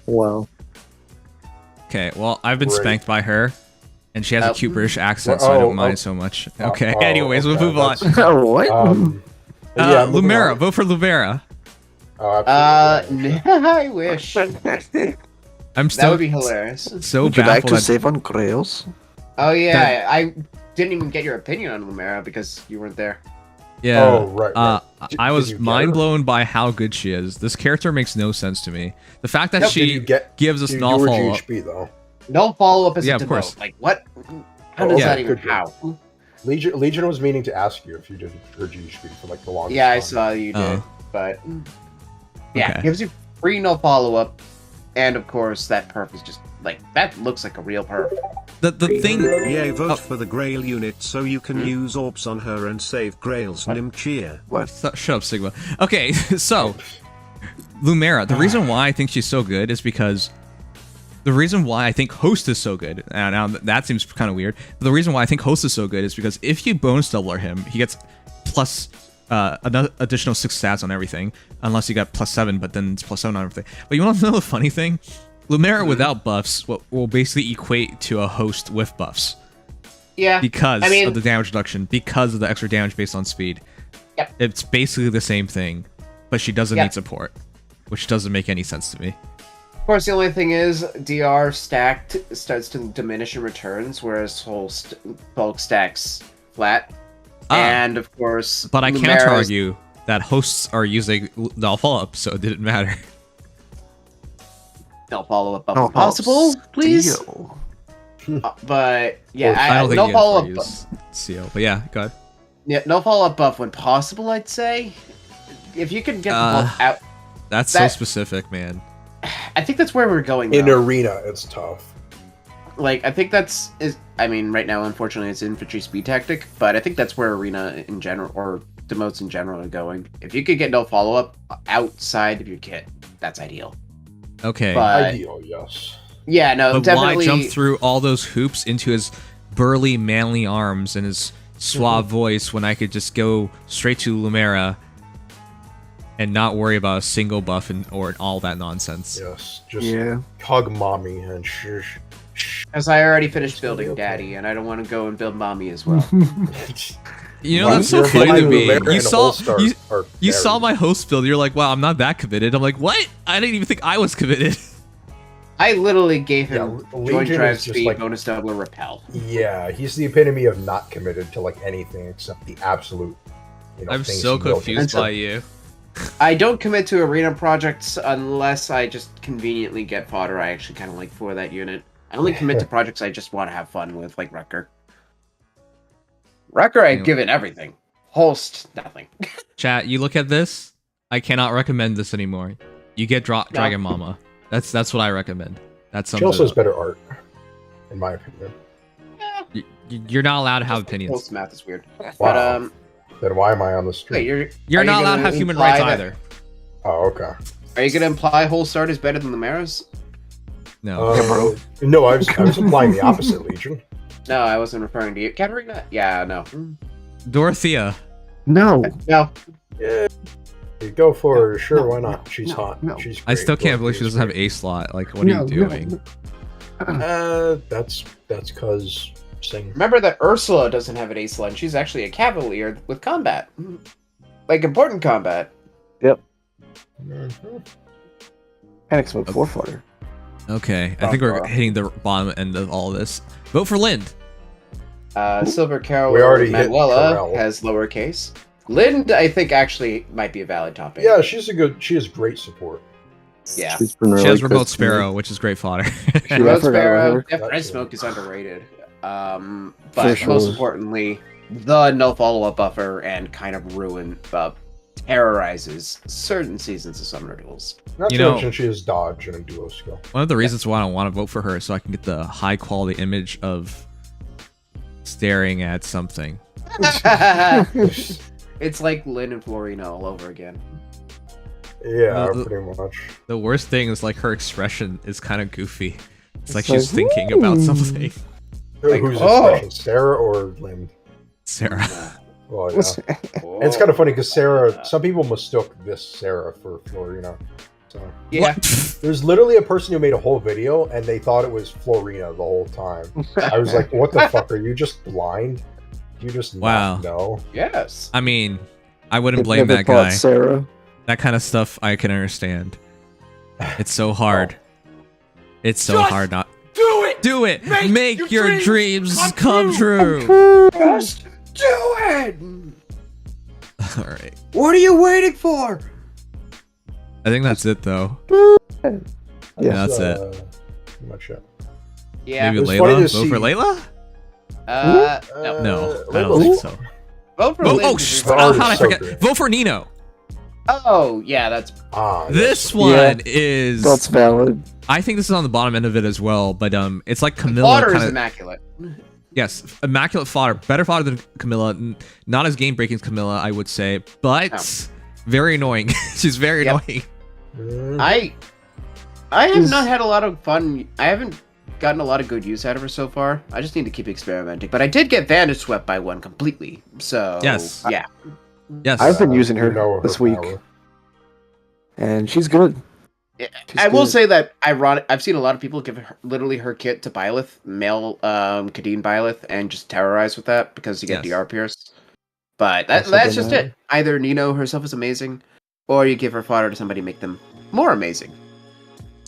Well, Okay, well, I've been Great. spanked by her, and she has a cute British accent, so Oh, I don't mind oh. so much. Oh, Okay, oh, anyways, we'll okay, move on. that's- What? Yeah, moving Lumera, on. vote for Lumera. Oh, absolutely. I wish. That I'm still would be hilarious. so Would you like baffled. to at- save on Grails? Oh yeah, I didn't even get your opinion on Lumera because you weren't there. Yeah. Oh, right, right. I Did was you get mind her? blown by how good she is. This character makes no sense to me. The fact that Did she you get- gives us you null were follow up. GHB though. No follow up is Yeah, a of devote. course. Like what? How Oh, does yeah. that even Good, good. how? Legion was meaning to ask you if you did your GHB for like the longest Yeah, I time. saw you did, Oh. but yeah, Okay. gives you free no follow up, and of course that perf is just like that looks like a real perf. The thing. Yay, vote Oh. for the Grail unit so you can use orbs on her and save Grail's Nimcheer. Shut up, Sigma. Okay, so Lumera. The reason why I think she's so good is because the reason why I think Host is so good, now that seems kind of weird, but the reason why I think Host is so good is because if you bonus doubler him, he gets plus another additional 6 stats on everything, unless you got +7, but then it's +7 on everything. But you want to know the funny thing? Lumera without buffs will basically equate to a Host with buffs. Yeah. Because of the damage reduction, because of the extra damage based on speed. Yep. It's basically the same thing, but she doesn't need support, which doesn't make any sense to me. Of course, the only thing is, DR stacked starts to diminish in returns, whereas bulk stacks flat. And of course, but I can't argue that Hosts are using null follow-up, so it didn't matter. Null follow-up buff possible, please. But yeah, I don't think no you follow-up use seal. But yeah, go ahead. Yeah, no follow-up buff when possible, I'd say. If you could get the bulk out. That's so specific, man. I think that's where we're going. In arena, it's tough. Like, I think I mean, right now, unfortunately, it's infantry speed tactic, but I think that's where arena in general, or demotes in general, are going. If you could get no follow-up outside of your kit, that's ideal. Okay. But, ideal, yes. Yeah, no, but definitely. Why jump through all those hoops into his burly, manly arms and his suave voice when I could just go straight to Lumera and not worry about a single buff or all that nonsense? Yes, just hug mommy and shush. As I already finished building Daddy, and I don't want to go and build Mommy as well. You know, that's so funny to me. You saw my Host build, you're like, wow, I'm not that committed. I'm like, what? I didn't even think I was committed. I literally gave him joint drive speed, like, bonus doubler, repel. Yeah, he's the epitome of not committed to like anything except the absolute. I'm so confused by you. I don't commit to arena projects unless I just conveniently get fodder I actually kind of like for that unit. I only commit to projects I just want to have fun with, like Wrecker. Wrecker, I'd give it everything. Host, nothing. Chat, you look at this. I cannot recommend this anymore. You get Dragon Mama. That's what I recommend. That's she also has better art, in my opinion. You're not allowed to have opinions. Host math is weird. Wow. But, then why am I on the stream? Wait, you're not allowed to have human rights either. Oh, okay. Are you gonna imply whole start is better than the Maras? No. No, I was implying the opposite, Legion. No, I wasn't referring to you. Katarina? Yeah, no. Dorothea? No. No. Yeah. You go for her. Sure, why not? She's hot. She's great. I still can't believe she doesn't have a slot. Like, what are you doing? That's because sing. Remember that Ursula doesn't have an A slot, and she's actually a cavalier with combat. Like, important combat. Yep. Panic Mode 4 fodder. Okay, I think we're hitting the bottom end of all this. Vote for Lind. Silver Carol Manuela has lowercase. Lind, I think, actually might be a valid top 8. Yeah, she has great support. Yeah. She has Remote Sparrow, which is great fodder. Remote Sparrow, Red Smoke is underrated. But most importantly, the no follow-up buffer and kind of ruin terrorizes certain seasons of Summoner Duels. Not to mention she has dodge and a duo skill. One of the reasons why I don't want to vote for her is so I can get the high quality image of staring at something. It's like Lynn and Florina all over again. Yeah, pretty much. The worst thing is like her expression is kind of goofy. It's like she's thinking about something. Like, who's expression, Sarah or Lynn? Sarah. Well, yeah. And it's kind of funny because Sarah, some people mistook this Sarah for Florina. So yeah, there's literally a person who made a whole video and they thought it was Florina the whole time. I was like, what the fuck? Are you just blind? Do you just not know? Yes. I mean, I wouldn't blame that guy. Sarah. That kind of stuff I can understand. It's so hard. It's so hard not. Do it! Do it! Make your dreams come true! Just do it! Alright. What are you waiting for? I think that's it, though. Yeah, that's it. Pretty much it. Yeah. Maybe Layla? Vote for Layla? No. No, I don't think so. Vote for how did I forget? Vote for Nino. Oh, yeah, that's... This one is... That's valid. I think this is on the bottom end of it as well, but it's like Camilla. Fodder is immaculate. Yes, immaculate fodder. Better fodder than Camilla. Not as game-breaking as Camilla, I would say, but very annoying. She's very annoying. I I have not had a lot of fun. I haven't gotten a lot of good use out of her so far. I just need to keep experimenting. But I did get Vantage Swept by one completely. So Yes. yeah. Yes. I've been using her her this week, power. and she's good. I will say that I've seen a lot of people give literally her kit to Byleth, male Kadeen Byleth, and just terrorize with that because you get DR Pierce. But that's just it. Either Nino herself is amazing, or you give her fodder to somebody, make them more amazing.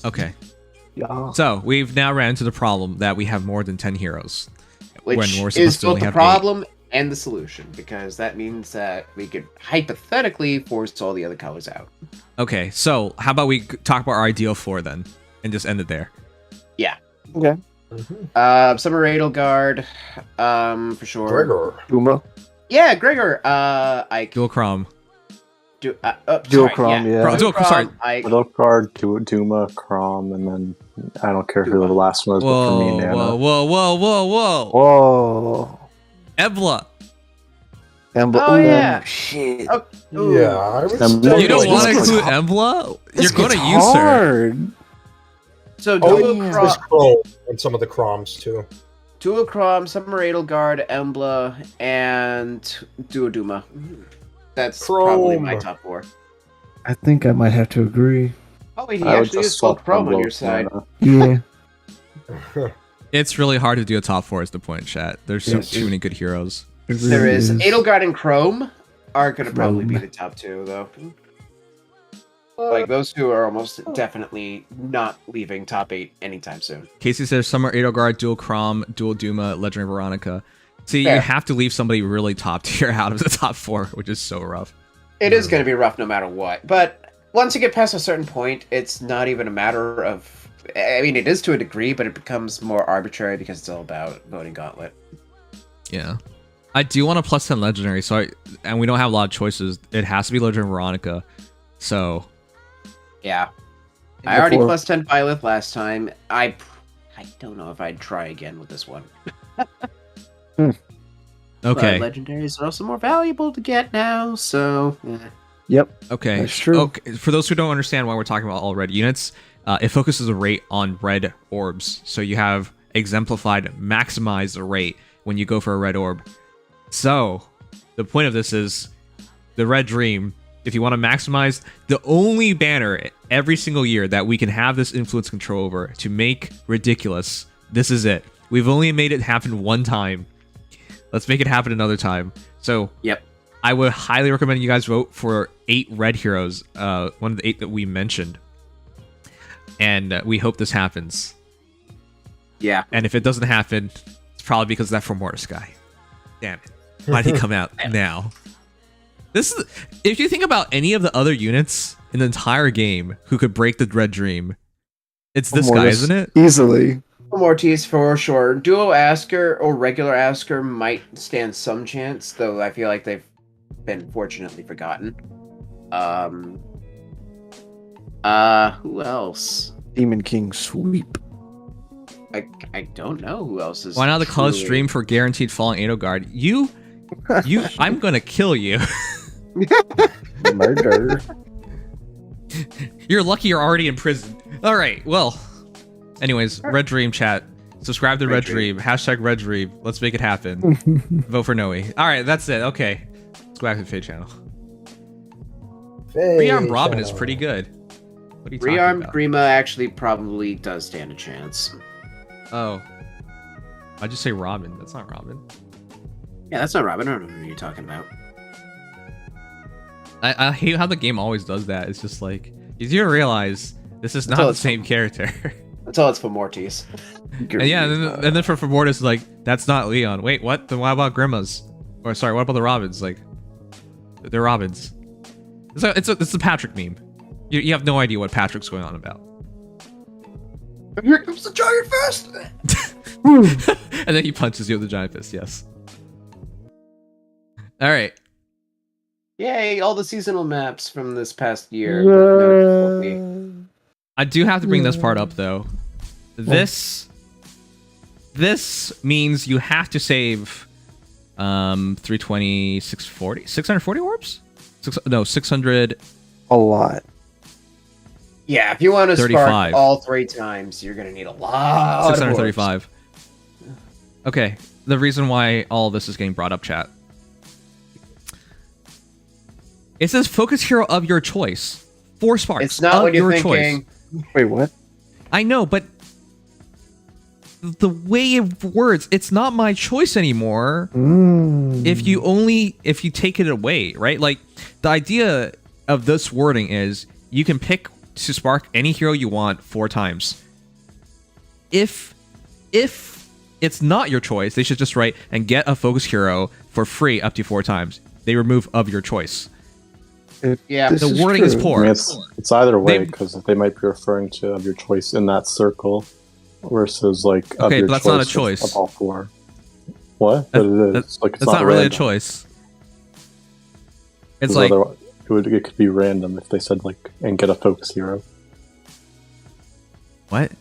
Okay. Yeah. So we've now ran into the problem that we have more than 10 heroes. Which when we're supposed is to both only the have problem and the solution, because that means that we could hypothetically force all the other colors out. 8. Okay, so how about we talk about our ideal 4 then, and just end it there. Yeah. Okay. Summer Edelgard, for sure. Gregor. Duma. Yeah, Gregor. Dual Crom. Dual Crom, yeah. Sorry. Edelgard, Duma, Crom, and then I don't care who the last one is, but for me, Nana. Whoa. Embla. Oh, yeah. Shit. Oh, Yeah, I would You still You don't like want to this. include Embla? You're going to It's use her. hard. So Oh, Dual there's Chrome and some of the Chroms too. Crom, Summer Edelgard, Embla, and Duoduma. That's probably my top 4. I think I might have to agree. Oh, he I would actually just is full swap Chrome on Embla your with side. Nana. Yeah. It's really hard to do a top 4 is the point, chat. There's so Yes. too many good heroes. There is. Edelgard and Chrome are going to probably be the top 2, though. Like, those two are almost definitely not leaving top 8 anytime soon. Casey says Summer Edelgard, Dual Crom, Dual Duma, Legendary Veronica. See, Fair. you have to leave somebody really top tier out of the top 4, which is so rough. It is going to be rough no matter what. But once you get past a certain point, it's not even a matter of... I mean, it is to a degree, but it becomes more arbitrary because it's all about voting gauntlet. Yeah. I do want a plus 10 Legendary, and we don't have a lot of choices. It has to be Legendary Veronica. So... Yeah. I already plus 10 Byleth last time. I don't know if I'd try again with this one. Okay. But legendaries are also more valuable to get now, so... Yep. Okay. That's true. Okay. For those who don't understand why we're talking about all red units, it focuses the rate on red orbs. So you have exemplified maximize the rate when you go for a red orb. So the point of this is the Red Dream. If you want to maximize the only banner every single year that we can have this influence control over to make ridiculous, this is it. We've only made it happen one time. Let's make it happen another time. So yep. I would highly recommend you guys vote for 8 red heroes, one of the 8 that we mentioned. And we hope this happens. Yeah. And if it doesn't happen, it's probably because of that from Mortis guy. Damn it. Why'd he come out now? This is, if you think about any of the other units in the entire game who could break the Red Dream, it's this guy, isn't it? Easily. Mortis for sure. Duo Asker or regular Asker might stand some chance, though I feel like they've been fortunately forgotten. Who else? Demon King Sweep. I don't know who else is. Why not the cloud stream for guaranteed falling Edelgard? You, I'm gonna kill you. Murder. You're lucky you're already in prison. All right, well. Anyways, Red Dream chat. Subscribe to Red Dream. Hashtag Red Dream. Let's make it happen. Vote for Noe. All right, that's it. Okay. Let's go back to the Fade channel. Rearmed Robin is pretty good. What are you talking Rearmed about? Grima actually probably does stand a chance. Oh. I just say Robin. That's not Robin. Yeah, that's not Robin. I don't know who you're talking about. I hate how the game always does that. It's just like, you do realize this is not the same character. Until it's for Mortis. And yeah, and then for Mortis, like, that's not Leon. Wait, what? Then what about Grima's? Or sorry, what about the Robins? Like, they're Robins. It's a Patrick meme. You have no idea what Patrick's going on about. Here comes the giant fist! And then he punches you with the giant fist, yes. Alright. Yay, all the seasonal maps from this past year. I do have to bring this part up, though. This means you have to save 320, 640, 640 orbs? 600. A lot. Yeah, if you want to 35. spark all 3 times, you're gonna need a lot. 635. Okay, the reason why all this is getting brought up, chat. It says focus hero of your choice. 4 sparks. It's not what you're thinking. Choice. Wait, what? I know, but the way it words, it's not my choice anymore. If you take it away, right? Like the idea of this wording is you can pick to spark any hero you want 4 times. If it's not your choice, they should just write and get a focus hero for free up to 4 times. They remove of your choice. The wording is poor. I mean, it's either way, because they might be referring to of your choice in that circle versus like of okay, your but that's choice not a choice of all 4. What? But it is. Like, it's not really a choice. It's like it could be random if they said like and get a focus hero. What?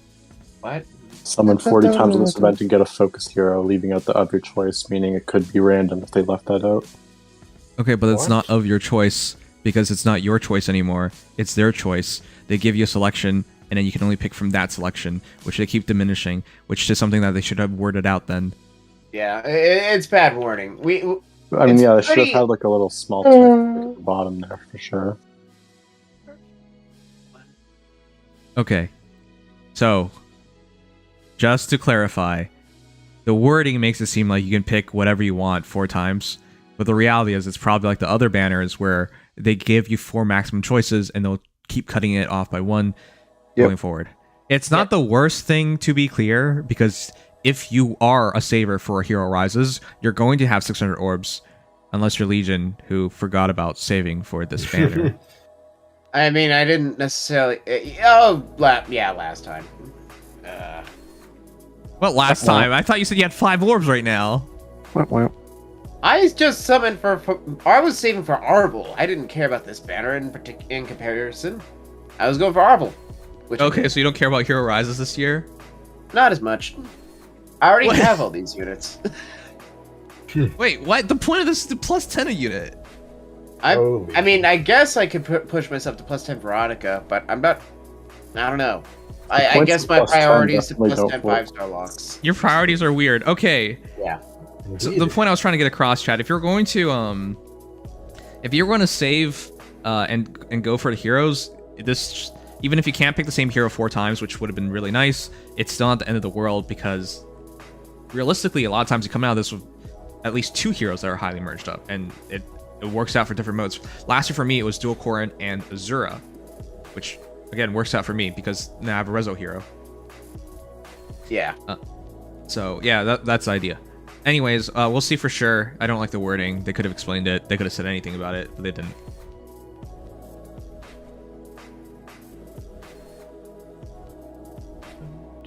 Summon 40 times in this event and get a focus hero, leaving out the of your choice, meaning it could be random if they left that out. Okay, but it's not of your choice because it's not your choice anymore. It's their choice. They give you a selection, and then you can only pick from that selection, which they keep diminishing, which is something that they should have worded out then. Yeah, it's bad wording. I mean, yeah, they should have had like a little small text at the bottom there for sure. Okay, so just to clarify, the wording makes it seem like you can pick whatever you want 4 times, but the reality is it's probably like the other banners where they give you 4 maximum choices and they'll keep cutting it off by 1 going forward. It's not the worst thing, to be clear, because if you are a saver for a Hero Rises, you're going to have 600 orbs, unless you're Legion, who forgot about saving for this banner. I mean, I didn't necessarily... last time. What last time? I thought you said you had 5 orbs right now. I just summoned for... I was saving for Arbol. I didn't care about this banner in comparison. I was going for Arbol. Okay, so you don't care about Hero Rises this year? Not as much. I already have all these units. Wait, what? The point of this is to plus 10 a unit. I mean, I guess I could push myself to plus 10 Veronica, but I'm not... I don't know. I guess my priority is to plus 10 5-star locks. Your priorities are weird. Okay. Yeah. So the point I was trying to get across, chat, if you're going to save and go for the heroes, this, even if you can't pick the same hero 4 times, which would have been really nice, it's still not the end of the world, because realistically, a lot of times you come out of this with at least 2 heroes that are highly merged up, and it works out for different modes. Last year for me, it was Dual Corin and Azura, which again works out for me because now I have a Rezo hero. Yeah. So yeah, that's the idea. Anyways, we'll see for sure. I don't like the wording. They could have explained it. They could have said anything about it, but they didn't.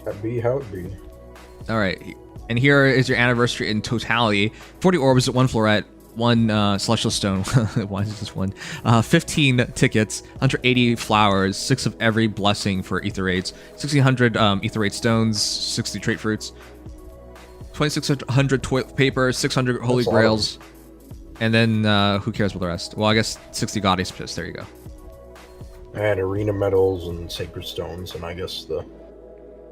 That be how it be. All right, and here is your anniversary in totality: 40 orbs, 1 floret, 1 celestial stone. Why is this 1? 15 tickets, 180 flowers, 6 of every blessing for ether raids, 1600 ether raid stones, 60 trait fruits, 2600 toilet paper, 600 holy grails, and then who cares about the rest? Well, I guess 60 goddess piss. There you go. And arena medals and sacred stones, and I guess the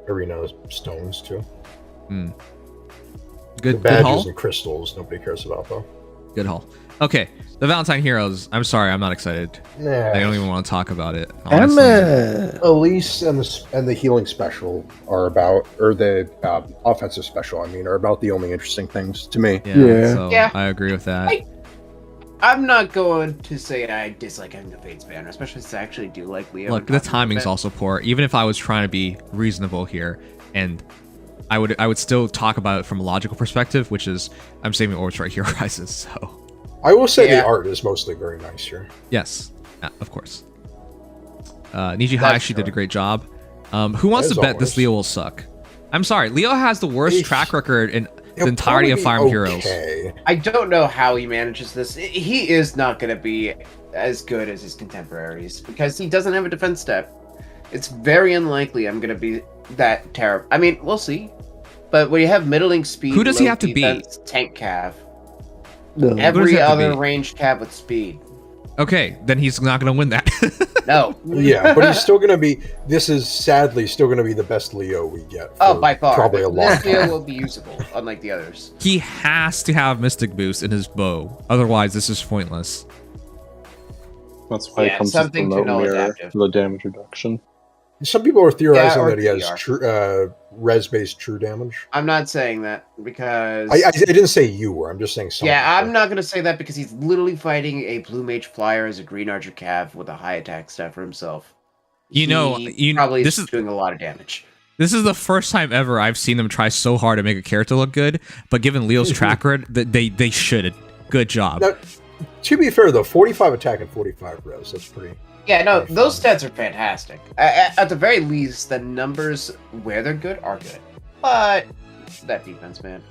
arena stones too. Good badges haul? and crystals nobody cares about though. Good haul. Okay, the Valentine heroes. I'm sorry, I'm not excited. Nah. I don't even want to talk about it. Honestly. Elise and the healing special are about, or the offensive special, I mean, are about the only interesting things to me. So I agree with that. I'm not going to say I dislike having the Fates banner, especially since I actually do like Leo. Look, the timing's also poor. Even if I was trying to be reasonable here, and I would still talk about it from a logical perspective, which is I'm saving orbs for Hero Rises. So I will say the art is mostly very nice here. Yes, of course. Niji High actually did a great job. Who wants to bet this Leo will suck? I'm sorry, Leo has the worst track record in the entirety of Fire Emblem Heroes. I don't know how he manages this. He is not going to be as good as his contemporaries because he doesn't have a defense step. It's very unlikely I'm going to be that terrible. I mean, we'll see. But when you have middling speed, who does he have to be? Tank cav. No. Every other ranged cav with speed. Okay, then he's not going to win that. No. Yeah, but he's still going to be. This is sadly still going to be the best Leo we get. Oh, by far. Probably a long This Leo time. will be usable, unlike the others. He has to have Mystic Boost in his bow. Otherwise, this is pointless. That's why it comes with the remote mirror for the damage reduction. Some people are theorizing or that he has TR. res-based true damage. I'm not saying that because I didn't say you were. I'm just saying some. yeah, people. I'm not going to say that because he's literally fighting a Blue Mage Flyer as a Green Archer Cav with a high attack stat for himself. You know, He probably is doing a lot of damage. This is the first time ever I've seen them try so hard to make a character look good, but given Leo's track record, they should. Good job. Now, to be fair, though, 45 attack and 45 res. That's pretty. Yeah, no, those stats are fantastic. At the very least, the numbers where they're good are good. But that defense, man,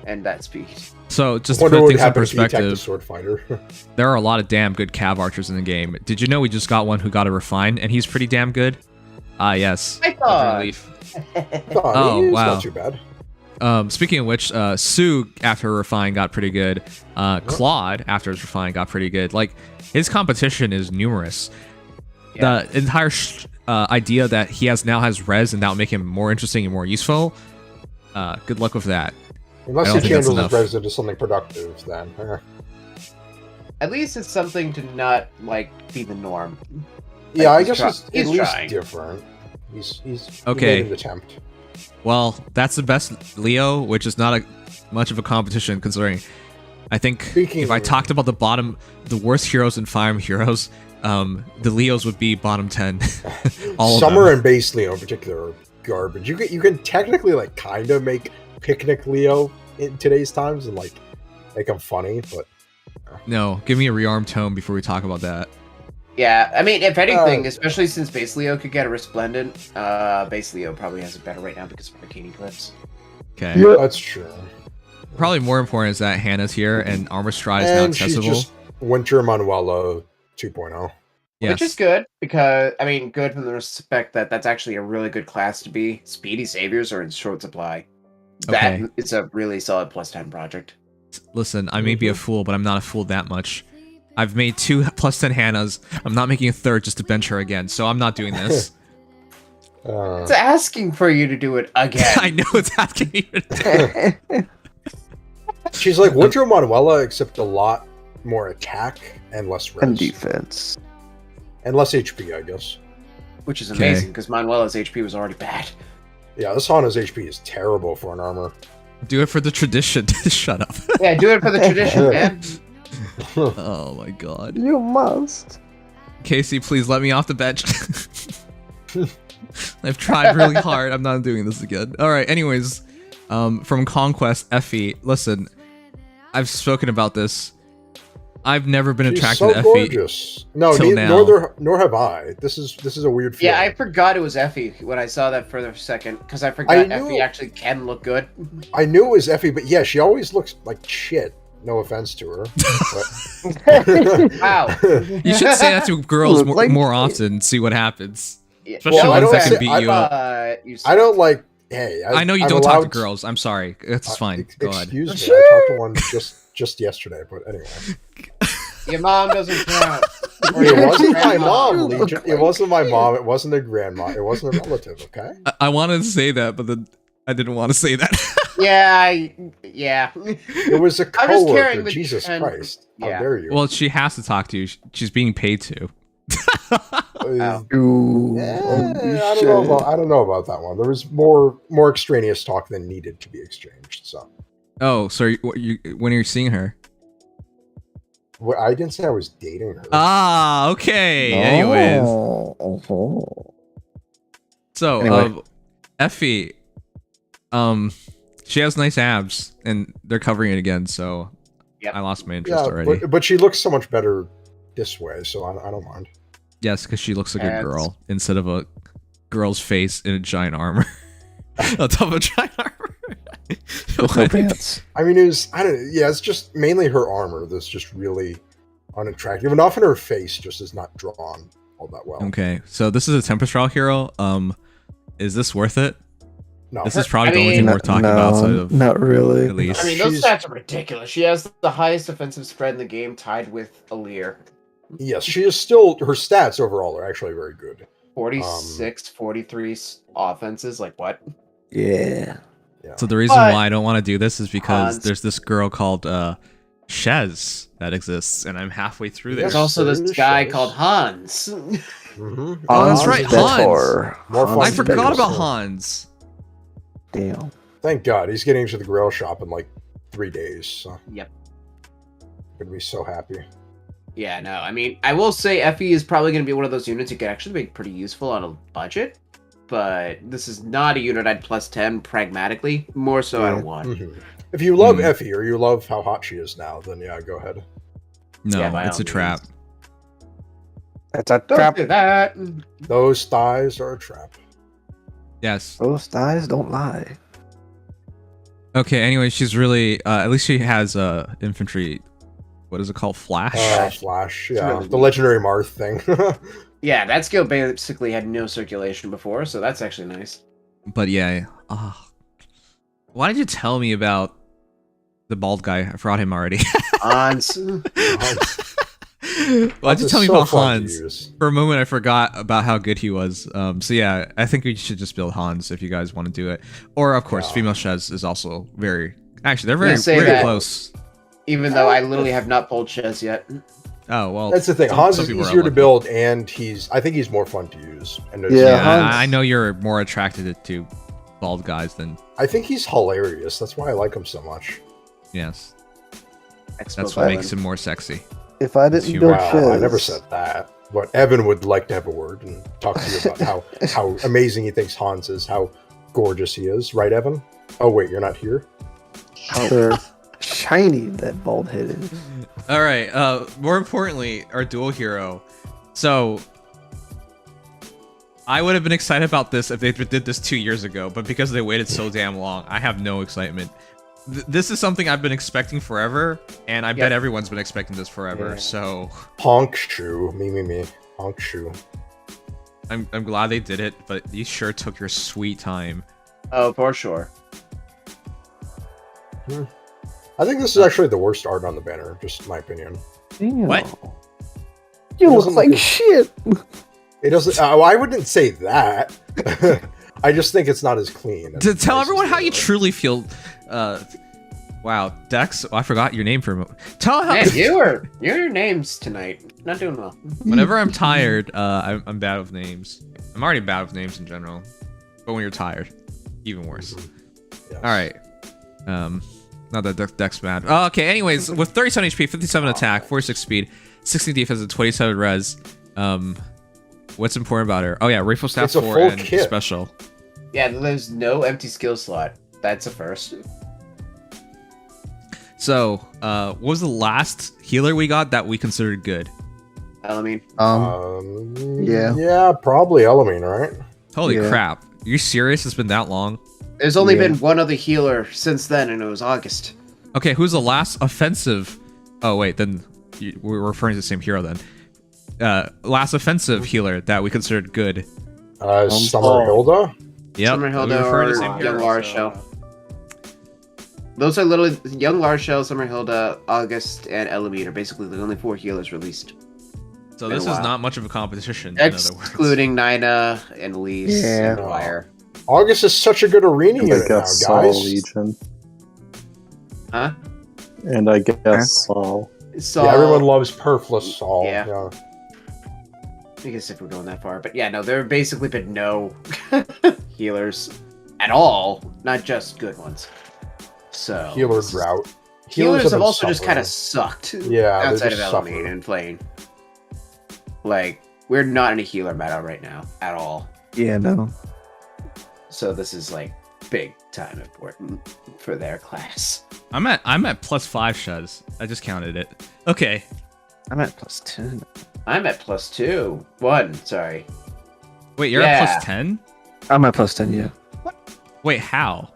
and that speed. So just to Wonder put what things in happened if he attacked the perspective, sword fighter. there are a lot of damn good Cav archers in the game. Did you know we just got one who got a refine, and he's pretty damn good? Ah, yes. I thought. Relief. Oh, wow. Not too bad. Speaking of which, Sue after refine got pretty good. Claude after his refine got pretty good. Like his competition is numerous. Yeah. The entire idea that he now has res and that will make him more interesting and more useful. Good luck with that. Unless I he don't think that's channels enough. his res into something productive, then. At least it's something to not like be the norm. Yeah, I he's guess try- it's at he's least trying. different. He's Okay. He made an attempt. Well, that's the best Leo, which is not much of a competition considering. I think Speaking if I of- talked about the worst heroes in Fire Emblem Heroes, the Leos would be bottom 10. All Summer of them. and base Leo in particular are garbage. You can technically like kind of make picnic Leo in today's times and like make them funny, but No, give me a rearm tome before we talk about that. Yeah, I mean, if anything, especially since Base Leo could get a Resplendent, Base Leo probably has it better right now because of Arcane Eclipse. Okay. that's true. Probably more important is that Hannah's here and Armor Stride is now And she's accessible. just Winter Manuela 2.0. Yes. Which is good because, I mean, good from the respect that that's actually a really good class to be. Speedy Saviors are in short supply. That Okay. it's a really solid +10 project. Listen, I may be a fool, but I'm not a fool that much. I've made 2 +10 Hannahs. I'm not making a third just to bench her again, so I'm not doing this. It's asking for you to do it again. I know it's asking me to do it. She's like Winter Manuela, except a lot more attack and less res. And defense. And less HP, I guess. Which is Okay. amazing because Manuela's HP was already bad. Yeah, this Hana's HP is terrible for an armor. Do it for the tradition. Shut up. Yeah, do it for the tradition, man. Oh my god. You must. Casey, please let me off the bench. I've tried really hard. I'm not doing this again. Alright, anyways. From Conquest, Effie. Listen, I've spoken about this. I've never been She's attracted so to Effie. gorgeous. No, till now. nor have I. This is a weird feeling. Yeah, I forgot it was Effie when I saw that for the second because I forgot knew- Effie actually can look good. I knew it was Effie, but yeah, she always looks like shit. No offense to her. But... Wow. You should say that to girls Look like more it. often, see what happens. Yeah. Especially Well, I ones don't that can say- beat I- you up. I don't like. Hey, I know you I'm don't talk to allowed girls. I'm sorry. It's fine. Go ahead. Excuse me. I talked to one just yesterday, but anyway. Your mom doesn't count. Or It your wasn't my grandma. mom, Legion. It wasn't my mom. It wasn't a grandma. It wasn't a relative. Okay. I wanted to say that, but then I didn't want to say that. Yeah. It was a I'm just carrying coworker. the Jesus trend. Christ! How Yeah. dare you? Well, she has to talk to you. She's being paid to. Oh. Ooh, I don't know about that one. There was more extraneous talk than needed to be exchanged. So Oh, so when are you seeing her? well, I didn't say I was dating her. Ah, okay. Anyways, so Anyway. Effie, she has nice abs, and they're covering it again. So Yep. I lost my interest yeah, already. but she looks so much better this way, so I don't mind. Yes, because she looks like a And- girl instead of a girl's face in a giant armor. On top of a giant armor. No pants. I mean, it's just mainly her armor that's just really unattractive, and often her face just is not drawn all that well. Okay, so this is a Tempest Trial hero. Is this worth it? No, This is probably the only thing we're talking about outside of not really. at least. I mean, those stats are ridiculous. She has the highest offensive spread in the game, tied with Alir. Yes, she is still. Her stats overall are actually very good. 46, 43 offenses. Like what? Yeah. So the reason why I don't want to do this is because there's this girl called Shez that exists, and I'm halfway through there. There's also this guy called Hans. Mm-hmm. Oh, that's right, Vetor. Hans. I forgot about Hans. Damn. Thank God he's getting to the Grail shop in like 3 days. So. Yep. Gonna be so happy. Yeah, no, I mean, I will say Effie is probably going to be one of those units you could actually make pretty useful on a budget, but this is not a unit I'd plus 10 pragmatically, more so out of 1. Mm-hmm. If you love Effie or you love how hot she is now, then yeah, go ahead. No, yeah, it's a trap. That's a Don't trap. do that. Those thighs are a trap. Yes. Those thighs don't lie. Okay, anyway, she's really, at least she has infantry, what is it called? Flash? Flash, yeah. Really the legendary Marth thing. Yeah, that skill basically had no circulation before, so that's actually nice. But yeah, why did you tell me about the bald guy? I forgot him already. Hans. Why'd you tell me about Hans? For a moment, I forgot about how good he was. So yeah, I think we should just build Hans if you guys want to do it. Or of course, female Shez is also very. Actually, they're very close. Even though I literally have not pulled Shez yet. Oh well, that's the thing. Hans is easier to build, and I think he's more fun to use. And I know you're more attracted to bald guys than. I think he's hilarious. That's why I like him so much. Yes, that's what makes him more sexy. If I didn't build Shez, I never said that. But Evan would like to have a word and talk to you about how amazing he thinks Hans is, how gorgeous he is, right, Evan? Oh wait, you're not here. How shiny that bald head is. All right. More importantly, our dual hero. So, I would have been excited about this if they did this 2 years ago, but because they waited so damn long, I have no excitement. This is something I've been expecting forever, and I bet everyone's been expecting this forever. So, honk shoe, me, honk shoe. I'm glad they did it, but you sure took your sweet time. Oh, for sure. I think this is actually the worst art on the banner, just my opinion. Damn. What? You look like shit. It doesn't. I wouldn't say that. I just think it's not as clean. To tell everyone how you truly feel. Wow, Dex. Oh, I forgot your name for a moment. Tell how. Man, your name's tonight not doing well. Whenever I'm tired, I'm bad with names. I'm already bad with names in general, but when you're tired, even worse. Yes. All right. Not that Dex mad. Oh, okay. Anyways, with 37 HP, 57 attack, 46 speed, 16 defense, and 27 res. What's important about her? Oh yeah, rifle staff 4 and kit. special. Yeah, there's no empty skill slot. That's a first. So, what was the last healer we got that we considered good? Elamine. Yeah, probably Elamine, right? Holy crap! Are you serious? It's been that long? There's only been one other healer since then, and it was August. Okay, who's the last offensive? Oh wait, then we're referring to the same hero then. Last offensive healer that we considered good. Summer Hilda. Yep. Summer Hilda or Young Larshell. Those are literally Young Larshell, Summer Hilda, August, and Elamine are basically the only 4 healers released. So this is not much of a competition. In other words. Excluding Nina and Lise and Wire. August is such a good arena unit now, guys. Legion. Huh? And I guess Saul. Saul. Yeah, everyone loves Perfless Saul. Yeah. I guess if we're going that far. But yeah, no, there have basically been no healers at all. Not just good ones. So Healer drought. Healers have also just kind of sucked. Yeah, outside of Elamine and Flame. Like, we're not in a healer meta right now at all. Yeah, no. So this is like big time important for their class. I'm at +5 Shez. I just counted it. Okay. I'm at +10. I'm at +2. 1, sorry. Wait, you're at +10? I'm at +10, yeah. What? Wait, how?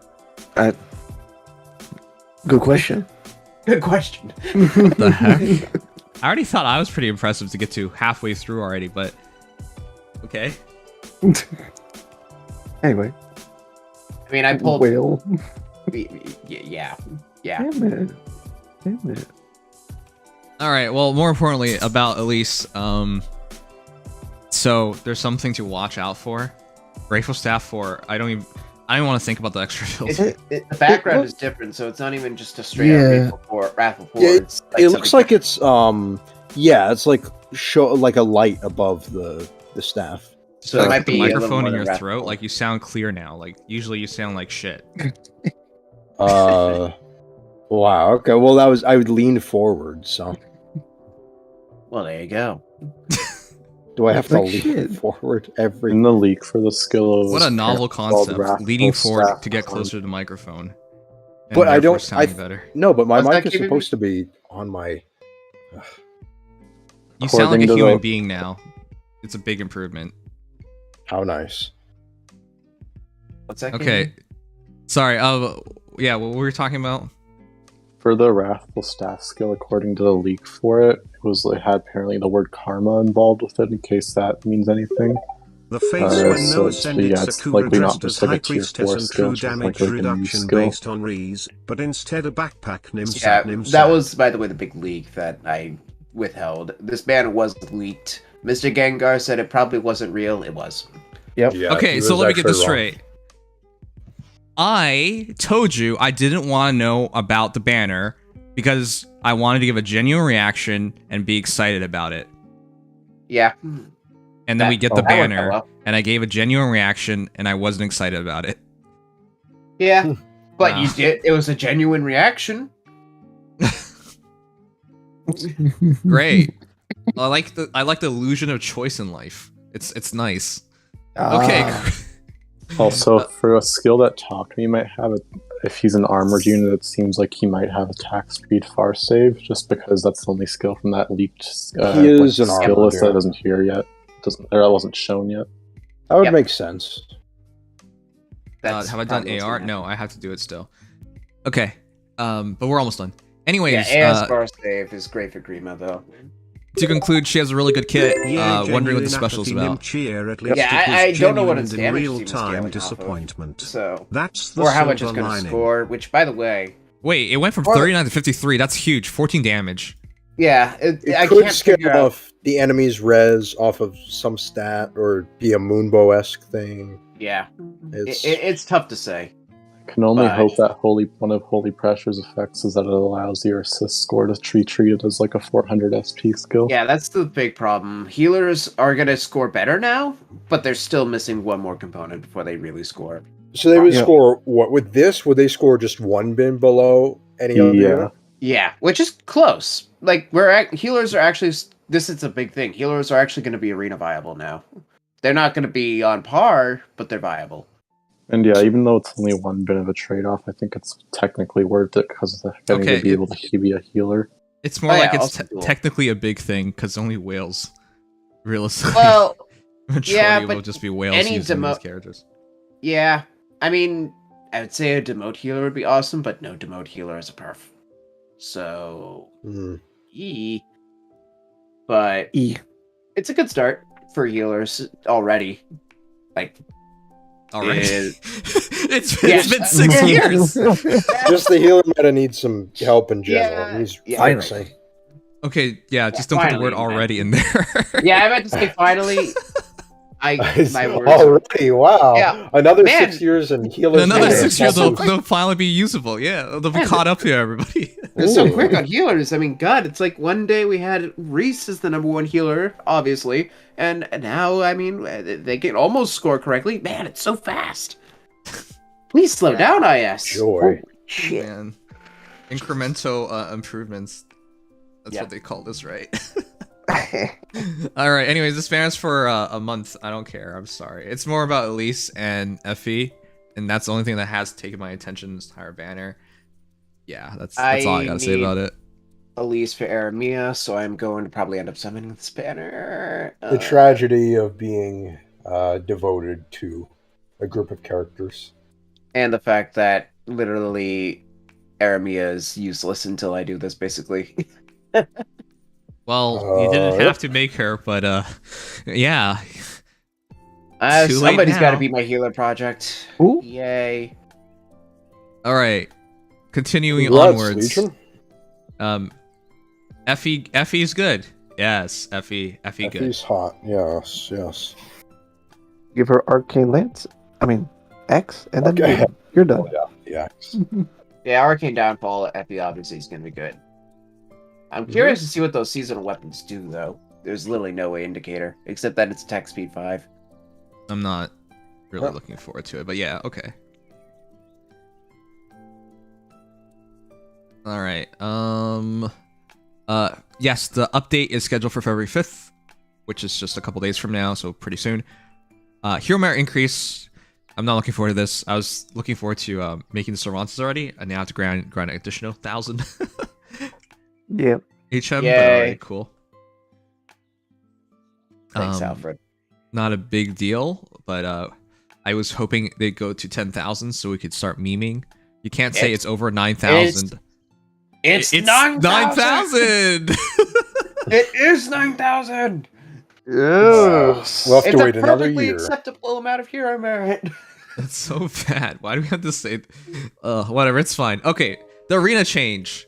Good question. Good question. What the heck? I already thought I was pretty impressive to get to halfway through already, but okay. Anyway. I mean, I pulled. Whale. Yeah. Damn it. All right. Well, more importantly about Elise. So there's something to watch out for. Grateful Staff 4. I don't even want to think about the extra build. The background is different, so it's not even just a straight up Wrathful 4. Yeah, It's like it looks like it's it's like like a light above the staff. So it might be the a little microphone more in than your Wrathful. throat. Like you sound clear now. Like usually you sound like shit. Wow. Okay. Well, I would lean forward. So Well, there you go. do I have to Like lean shit. forward every? In the leak for the skill of What a novel concept. Wrathful Leaning forward Staff. to get closer to the microphone. And But I therefore don't. sounding better. No, but my What's mic that, is KBB? supposed to be on my. You sound like According a to human the- being now. It's a big improvement. How nice. What's that? Okay. Sorry. Yeah, what were we talking about? For the Wrathful Staff skill, according to the leak for it, it had apparently the word karma involved with it, in case that means anything. The face when so Noah it's- ascended yeah, it's Sakura likely not dressed as just like a High tier Priestess 4 and skill, true it's just damage like a new reduction skill. based on Rees, but instead a backpack Nimsat Yeah, Nimsat. that was, by the way, the big leak that I withheld. This banner was leaked. Mr. Gengar said it probably wasn't real. It was. Yep. Yeah, Okay, he so was let me get this actually wrong. straight. I told you I didn't want to know about the banner because I wanted to give a genuine reaction and be excited about it. Yeah. And then we get the that worked banner, out well. and I gave a genuine reaction, and I wasn't excited about it. Yeah. But Wow. you did. It was a genuine reaction. Great. I like the illusion of choice in life. It's nice. Okay. Also, for a skill that Talk To Me might have, if he's an armored unit, it seems like he might have attack speed far save, just because that's the only skill from that leaked He is an skill armored list that unit. isn't here yet. That wasn't shown yet. That would Yep. make sense. Have I done probably AR? what's No, I have to do it still. Okay. But we're almost done. Anyways, Yeah, AS bar save is great for Grima, though. to conclude, she has a really good kit. Yeah, Wondering what the genuine special's apathy about. Nimcheer, at least Yeah, it was I don't know what genuine its in damage real team is scaling time off of. disappointment. So, That's the or how much it's silver going to lining. score. Which, by the way, Wait, it went from Or- 39 to 53. That's huge. 14 damage. yeah, It I could can't scale figure out. off the enemy's res off of some stat or be a Moonbow-esque thing. Yeah, It's it's tough to say. I can only But- hope that one of Holy Pressure's effects is that it allows your assist score to be treated as like a 400 SP skill. Yeah, that's the big problem. Healers are going to score better now, but they're still missing one more component before they really score. so they would Yeah. score what with this? Would they score just one bin below any other? Yeah. unit? Yeah, which is close. Like healers are actually. This is a big thing. Healers are actually going to be arena viable now. They're not going to be on par, but they're viable. And yeah, even though it's only one bit of a trade-off, I think it's technically worth it because of getting Okay, to be able to be a healer. It's more Oh, like yeah, it's also dual. technically a big thing because only whales. Realistically, Well, majority yeah, will but just be whales any using demo- these characters. yeah. I mean, I would say a demote healer would be awesome, but no demote healer is a perf. So, but it's a good start for healers already. Like, Already, is- it's Yeah. been 6 years. Just the healer meta needs some help in general. Yeah, He's yeah. fixing. Okay, yeah, just don't put the word finally, man. already in there. yeah, I meant to say finally. My words. Already, wow. Yeah. Another Man. 6 years and In healers. another meta. 6 years, so they'll finally be usable. Yeah, they'll be Man, caught up here, everybody. It's so Ooh. quick on healers. I mean, God, it's like one day we had Reese as the #1 healer, obviously, and now, I mean, they can almost score correctly. Man, it's so fast. Please slow down, IS. Joy. Shit. Man, incremental improvements. That's Yeah. what they call this, right? All right. Anyways, this banner's for a month. I don't care. I'm sorry. It's more about Elise and Effie, and that's the only thing that has taken my attention. This entire banner. Yeah, that's all I gotta say need- about it. Elise for Aramia, so I'm going to probably end up summoning this banner. The tragedy of being devoted to a group of characters. And the fact that literally Aramia is useless until I do this, basically. Well, you didn't have to make her, but yeah. Too late Somebody's got to now. be my healer project. Ooh. Yay. All right, continuing Congrats, onwards. Legion. Effie's good. Yes, Effie good. Effie's hot. Yes. Give her Arcane Lance. I mean, X, and then Okay. you're done. Oh, yeah. Yeah, Arcane Downfall, Epi obviously is going to be good. I'm curious to see what those seasonal weapons do, though. There's literally no indicator, except that it's attack speed 5. I'm not really looking forward to it, but yeah, okay. All right. Yes, the update is scheduled for February 5th, which is just a couple days from now, so pretty soon. Hero merit increase. I'm not looking forward to this. I was looking forward to making the Cervantes already, and now I have to grind an additional 1,000. Yep. HM, Yay. but alright, cool. Thanks, Alfred. Not a big deal, but I was hoping they'd go to 10,000 so we could start memeing. You can't say it's over 9,000. It's 9,000! 9,000! It is 9,000! Yes. We'll have to wait It's a another perfectly year. acceptable amount of hero merit. That's so bad. Why do we have to say... whatever, it's fine. Okay, the arena change.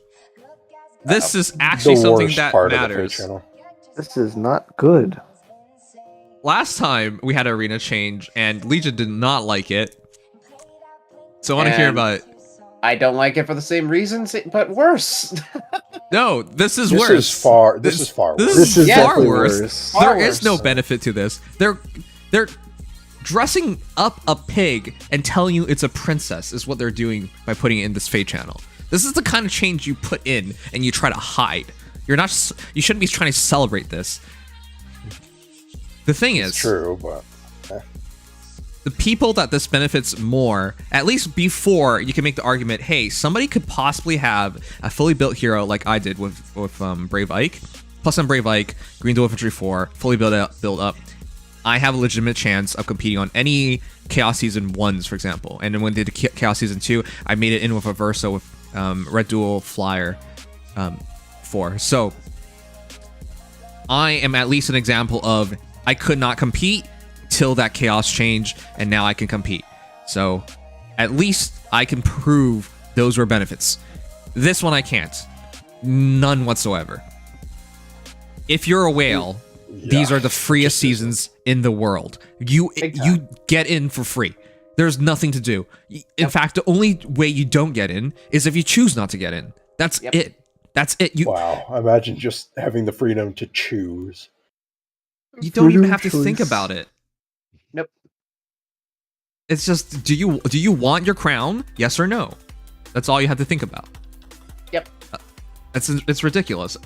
This is actually The something worst that part of the matters. Fate channel. This is not good. Last time we had an arena change, and Legion did not like it. So I want to hear And about it. I don't like it for the same reasons, but worse. No, this is This worse. is far. This is far. This worse. This is is far definitely worse. worse. There Far is worse. no benefit to this. They're dressing up a pig and telling you it's a princess is what they're doing by putting it in this Fate channel. This is the kind of change you put in and you try to hide. You shouldn't be trying to celebrate this. The thing is, It's true, but the people that this benefits more, at least before you can make the argument, hey, somebody could possibly have a fully built hero like I did with Brave Ike. Plus I'm Brave Ike, Green Dual Infantry 4, fully built up. I have a legitimate chance of competing on any Chaos Season 1s, for example. And then when they did Chaos Season 2, I made it in with a Versa with Red Dual Flyer 4. So I am at least an example of I could not compete till that chaos change, and now I can compete. So at least I can prove those were benefits. This one I can't. None whatsoever. If you're a whale, these are the freest seasons in the world. You get in for free. There's nothing to do. In fact, the only way you don't get in is if you choose not to get in. That's it. That's it. wow. Imagine just having the freedom to choose. You don't even have to think about it. Nope. It's just, do you want your crown? Yes or no? That's all you have to think about. Yep. It's ridiculous.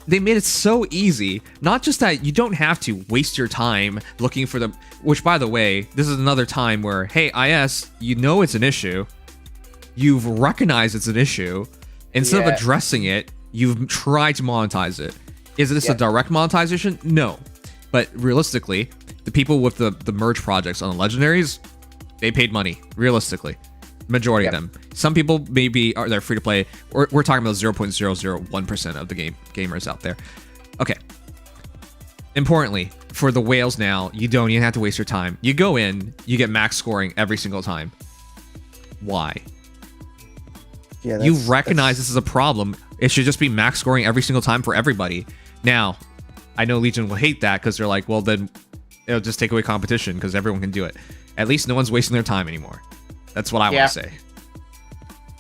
They made it so easy. Not just that you don't have to waste your time looking for them. Which, by the way, this is another time where, hey, IS, you know it's an issue. You've recognized it's an issue. Instead of addressing it, you've tried to monetize it. Is this a direct monetization? No. But realistically, the people with the merge projects on the legendaries, they paid money. Realistically, majority of them. Some people maybe they're free to play. We're talking about 0.001% of the gamers out there. Okay. Importantly, for the whales now, you don't even have to waste your time. You go in, you get max scoring every single time. Why? Yeah, You recognize this is a problem. It should just be max scoring every single time for everybody. Now, I know Legion will hate that because they're like, well, then it'll just take away competition because everyone can do it. At least no one's wasting their time anymore. That's what I want to say.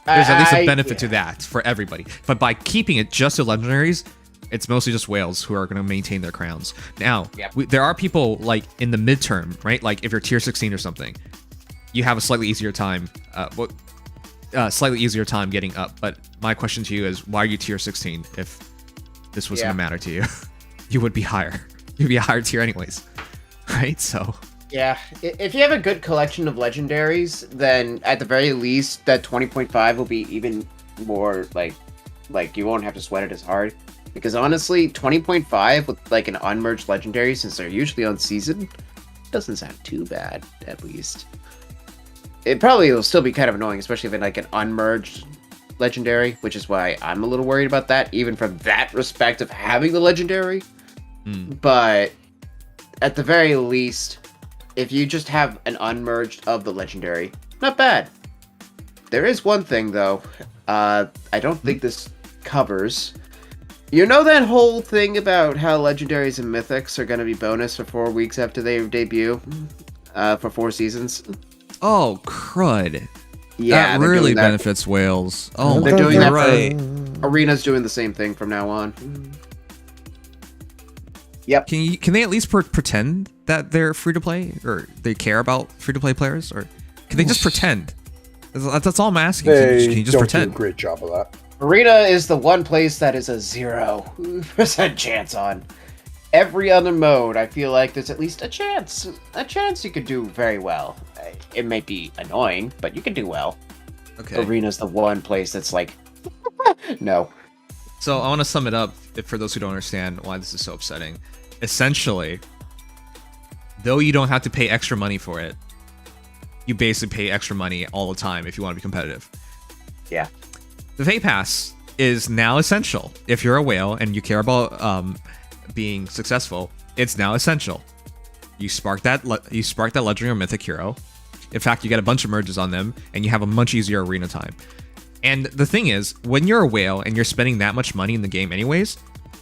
There's at least a benefit to that for everybody. But by keeping it just to legendaries, it's mostly just whales who are going to maintain their crowns. Now, there are people like in the midterm, right? Like if you're tier 16 or something, you have a slightly easier time. Slightly easier time getting up. But my question to you is, why are you tier 16 if this was going to matter to you? You would be higher. You'd be a higher tier anyways, right? So yeah, if you have a good collection of legendaries, then at the very least that 20.5 will be even more like you won't have to sweat it as hard. Because honestly, 20.5 with like an unmerged legendary, since they're usually on season, doesn't sound too bad, at least. It probably will still be kind of annoying, especially if it's like an unmerged legendary, which is why I'm a little worried about that, even from that respect of having the legendary. But at the very least, if you just have an unmerged of the legendary, not bad. There is one thing though. I don't think this covers. You know that whole thing about how legendaries and mythics are going to be bonus for 4 weeks after they debut, for 4 seasons. Oh, crud! Yeah, that really benefits whales. Oh, they're doing that. Right. Arena's doing the same thing from now on. Yep. Can they at least pretend that they're free to play, or they care about free to play players, or can they just pretend? That's all I'm asking. Can you just pretend? Do a great job of that. Arena is the one place that is a 0% chance on. Every other mode, I feel like there's at least a chance. A chance you could do very well. It may be annoying, but you can do well. Okay. Arena's the one place that's like, no. So I want to sum it up for those who don't understand why this is so upsetting. Essentially, though you don't have to pay extra money for it, you basically pay extra money all the time if you want to be competitive. Yeah. The Fate Pass is now essential. If you're a whale and you care about being successful, it's now essential. You spark that legendary or mythic hero. In fact, you get a bunch of merges on them, and you have a much easier arena time. And the thing is, when you're a whale and you're spending that much money in the game anyways,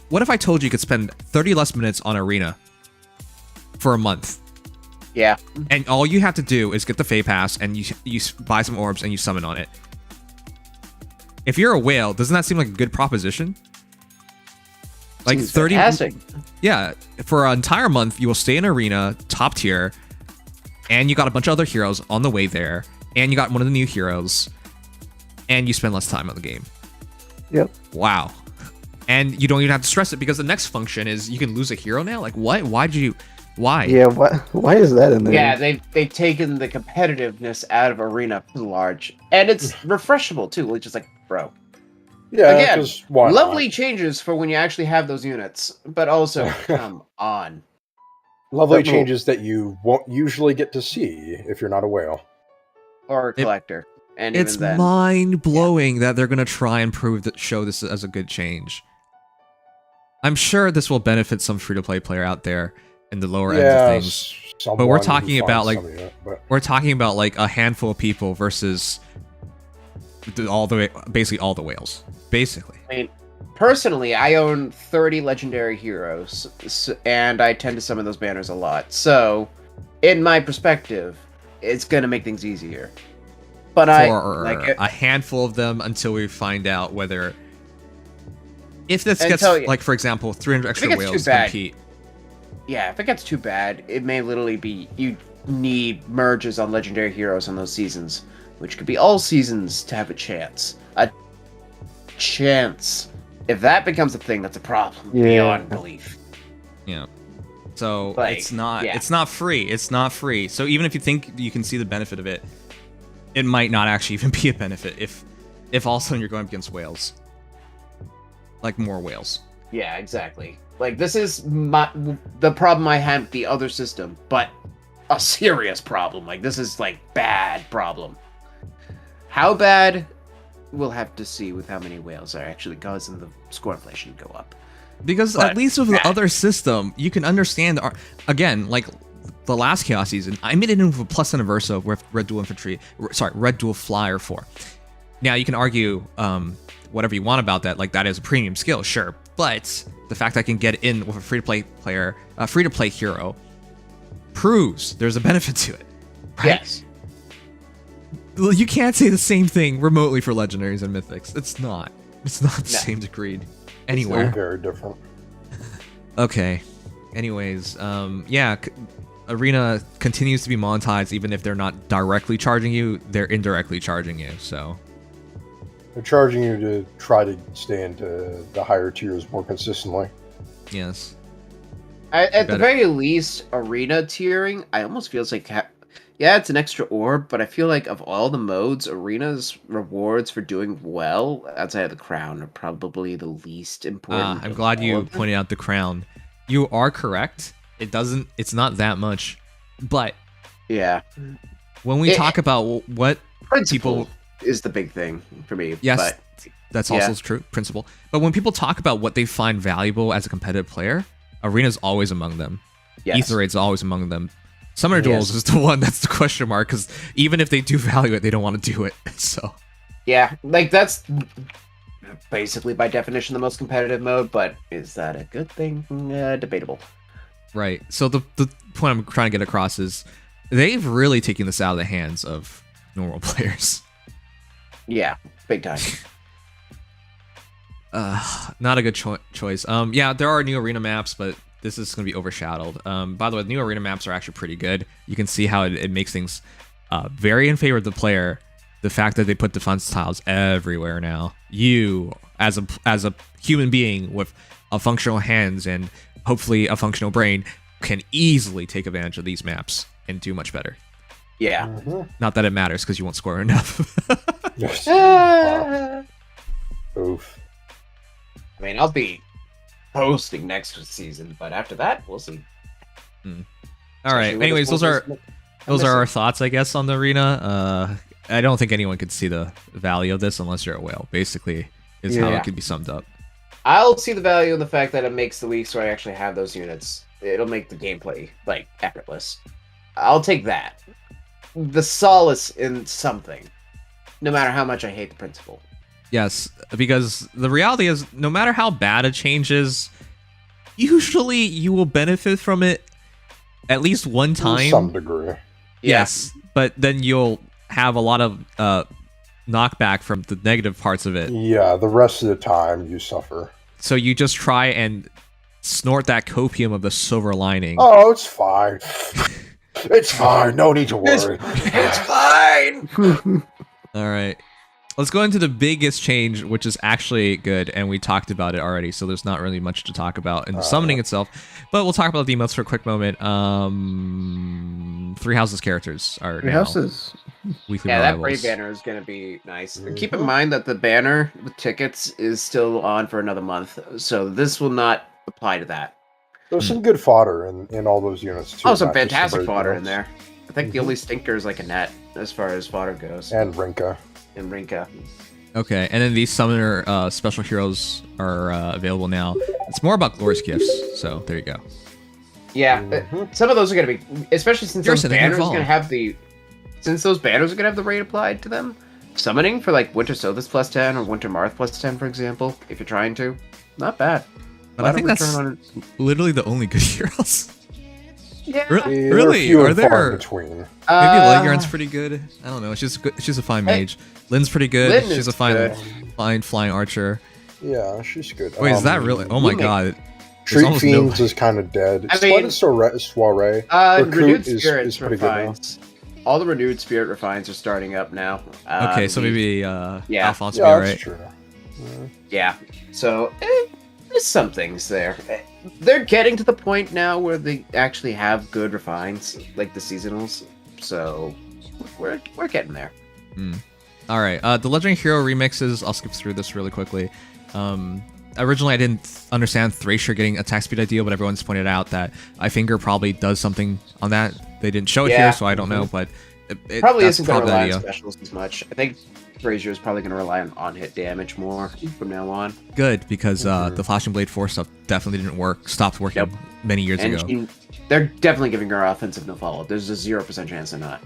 what if I told you could spend 30 less minutes on arena for a month? Yeah. And all you have to do is get the Fate Pass, and you buy some orbs, and you summon on it. If you're a whale, doesn't that seem like a good proposition? Like Seems 30. fantastic. Yeah, for an entire month, you will stay in arena, top tier, and you got a bunch of other heroes on the way there, and you got one of the new heroes, and you spend less time on the game. Yep. Wow. And you don't even have to stress it because the next function is you can lose a hero now. Like what? Why? Yeah. Why is that in there? Yeah, they've taken the competitiveness out of arena large, and it's refreshable too. Which is like, bro. Yeah. Again, lovely changes for when you actually have those units, but also come on. Lovely changes that you won't usually get to see if you're not a whale. Or a collector. And it's even then, mind-blowing that they're going to try and show this as a good change. I'm sure this will benefit some free-to-play player out there in the lower end of things. But we're talking about we're talking about like a handful of people versus basically all the whales. Basically. I mean, personally, I own 30 legendary heroes, and I tend to summon those banners a lot. So, in my perspective, it's going to make things easier. But for a handful of them until we find out whether... If this gets, like, for example, 300 extra whales compete... Yeah, if it gets too bad, it may literally be... You need merges on legendary heroes on those seasons, which could be all seasons to have a chance. A chance. If that becomes a thing, that's a problem beyond belief. Yeah. So it's not free. It's not free. So even if you think you can see the benefit of it, it might not actually even be a benefit if all of a sudden you're going up against whales. Like more whales. Yeah, exactly. Like this is the problem I had with the other system, but a serious problem. Like this is like bad problem. How bad? We'll have to see with how many whales are actually causing the score inflation to go up. Because at least with the other system, you can understand, again, like the last Chaos season, I made it into a plus and a versa with Red Dual Flyer 4. Now, you can argue whatever you want about that, like that is a premium skill, sure. But the fact I can get in with a free-to-play hero, proves there's a benefit to it. Right? Yes. You can't say the same thing remotely for legendaries and mythics. It's not the same degree anywhere. It's very different. Okay. Anyways, yeah, Arena continues to be monetized even if they're not directly charging you, they're indirectly charging you, so. They're charging you to try to stay into the higher tiers more consistently. Yes. At the very least, Arena tiering, I almost feels like... Yeah, it's an extra orb, but I feel like of all the modes, Arena's rewards for doing well outside of the crown are probably the least important. I'm glad you pointed out the crown. You are correct. It's not that much. But yeah, when we talk about what principle is the big thing for me. Yes, but, that's also true, principle. But when people talk about what they find valuable as a competitive player, Arena's always among them. Yes. Aether Raid's always among them. Summoner Duels is the one that's the question mark, because even if they do value it, they don't want to do it. So yeah, like that's basically by definition the most competitive mode, but is that a good thing? Debatable. Right. So the point I'm trying to get across is they've really taken this out of the hands of normal players. Yeah, big time. Not a good choice. Yeah, there are new arena maps, but this is going to be overshadowed. By the way, the new arena maps are actually pretty good. You can see how it makes things very in favor of the player. The fact that they put defense tiles everywhere now. You, as a human being with a functional hands and hopefully a functional brain, can easily take advantage of these maps and do much better. Yeah. Not that it matters, because you won't score enough. Yes. Oof. I mean, I'll be hosting next season, but after that, we'll see. All right. Anyways, those are our thoughts, I guess, on the arena. I don't think anyone could see the value of this unless you're a whale. Basically, is how it could be summed up. I'll see the value in the fact that it makes the weeks where I actually have those units. It'll make the gameplay like effortless. I'll take that. The solace in something, no matter how much I hate the principle. Yes, because the reality is, no matter how bad a change is, usually you will benefit from it at least one time. To some degree. Yes, but then you'll have a lot of knockback from the negative parts of it. Yeah, the rest of the time you suffer. So you just try and snort that copium of the silver lining. Oh, it's fine. It's fine. No need to worry. It's fine. All right. Let's go into the biggest change, which is actually good, and we talked about it already, so there's not really much to talk about in the summoning itself. But we'll talk about the emotes for a quick moment. Three Houses characters are Three now Houses. weekly that rivals. Brave banner is going to be nice. Keep in mind that the banner with tickets is still on for another month, so this will not apply to that. There's some good fodder in all those units, too. Oh, some not just fantastic Brave fodder in units. there. I think the only stinker is like a net as far as fodder goes. And Rinka. And Rinka. Okay, and then these summoner special heroes are available now. It's more about glorious gifts, so there you go. Yeah, some of those are going to be, especially since those Garrison, banners are going to have the, rate applied to them. Summoning for like Winter Sothis +10 or Winter Marth +10, for example, if you're trying to, not bad. But I think that's literally the only good heroes. Yeah. Really? Are there? Between. Maybe Legrand's pretty good. I don't know. She's good. She's a fine mage. Lynn's pretty good. Lynn She's a fine flying archer. Yeah, she's good. Wait, is that really? Oh my god. Treat Fiends is kind of dead. I mean, Soiree. Renewed Spirit is pretty refines. Good now. All the Renewed Spirit refines are starting up now. Okay, so maybe Alphonse yeah, will be that's alright. True. Yeah, so there's some things there. They're getting to the point now where they actually have good refines, like the seasonals. So we're getting there. All right, the Legendary Hero remixes. I'll skip through this really quickly. Originally, I didn't understand Thrasher getting attack speed ideal, but everyone's pointed out that iFinger probably does something on that. They didn't show it here, so I don't know, but it probably isn't going to rely on specials as much. I think Thrasher is probably going to rely on hit damage more from now on. Good, because the Flashing Blade 4 stuff definitely didn't work. Stopped working many years ago. They're definitely giving her offensive no follow-up. There's a 0% chance they're not.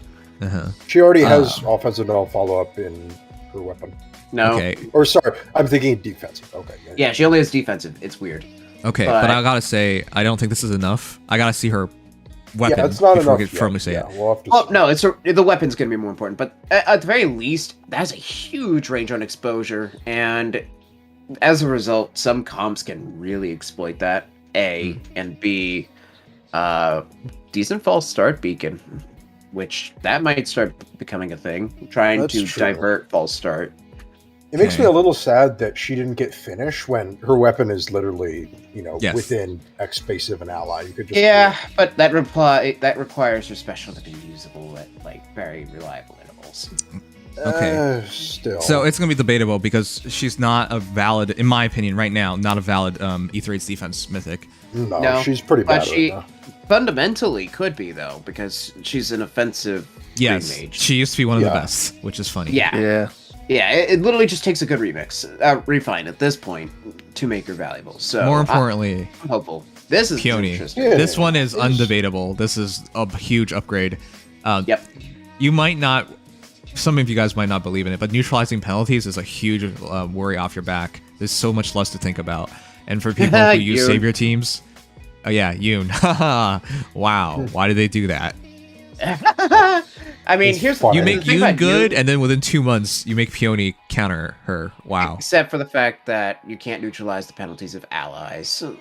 She already has offensive no follow-up in her weapon. No. Okay. Or sorry, I'm thinking defensive. Okay. Yeah, she only has defensive. It's weird. Okay, but I gotta say, I don't think this is enough. I gotta see her weapon it's not before enough we can firmly say it. We'll have to Oh, no, the weapon's going to be more important. But at the very least, that has a huge range on exposure. And as a result, some comps can really exploit that, A. And B, decent false start beacon, which that might start becoming a thing. Trying to divert false start. It makes me a little sad that she didn't get finish when her weapon is literally, within X space of an ally. You could just but that requires her special to be usable at like very reliable intervals. Okay. Still. So it's gonna be debatable because she's not a valid, in my opinion, right now, not a valid Aether8's defense mythic. No, she's pretty bad. But she fundamentally could be though, because she's an offensive mage. She used to be one of the best, which is funny. Yeah, it literally just takes a good refine at this point to make her valuable. So more importantly, I'm hopeful. This is Peony. interesting. This one is undebatable. This is a huge upgrade. Yep. You might not, some of you guys might not believe in it, but neutralizing penalties is a huge worry off your back. There's so much less to think about. And for people who use savior teams, oh yeah, Yoon. Wow, why did they do that? I mean, here's you make Yoon good, and then within 2 months, you make Peony counter her. Wow. Except for the fact that you can't neutralize the penalties of allies. So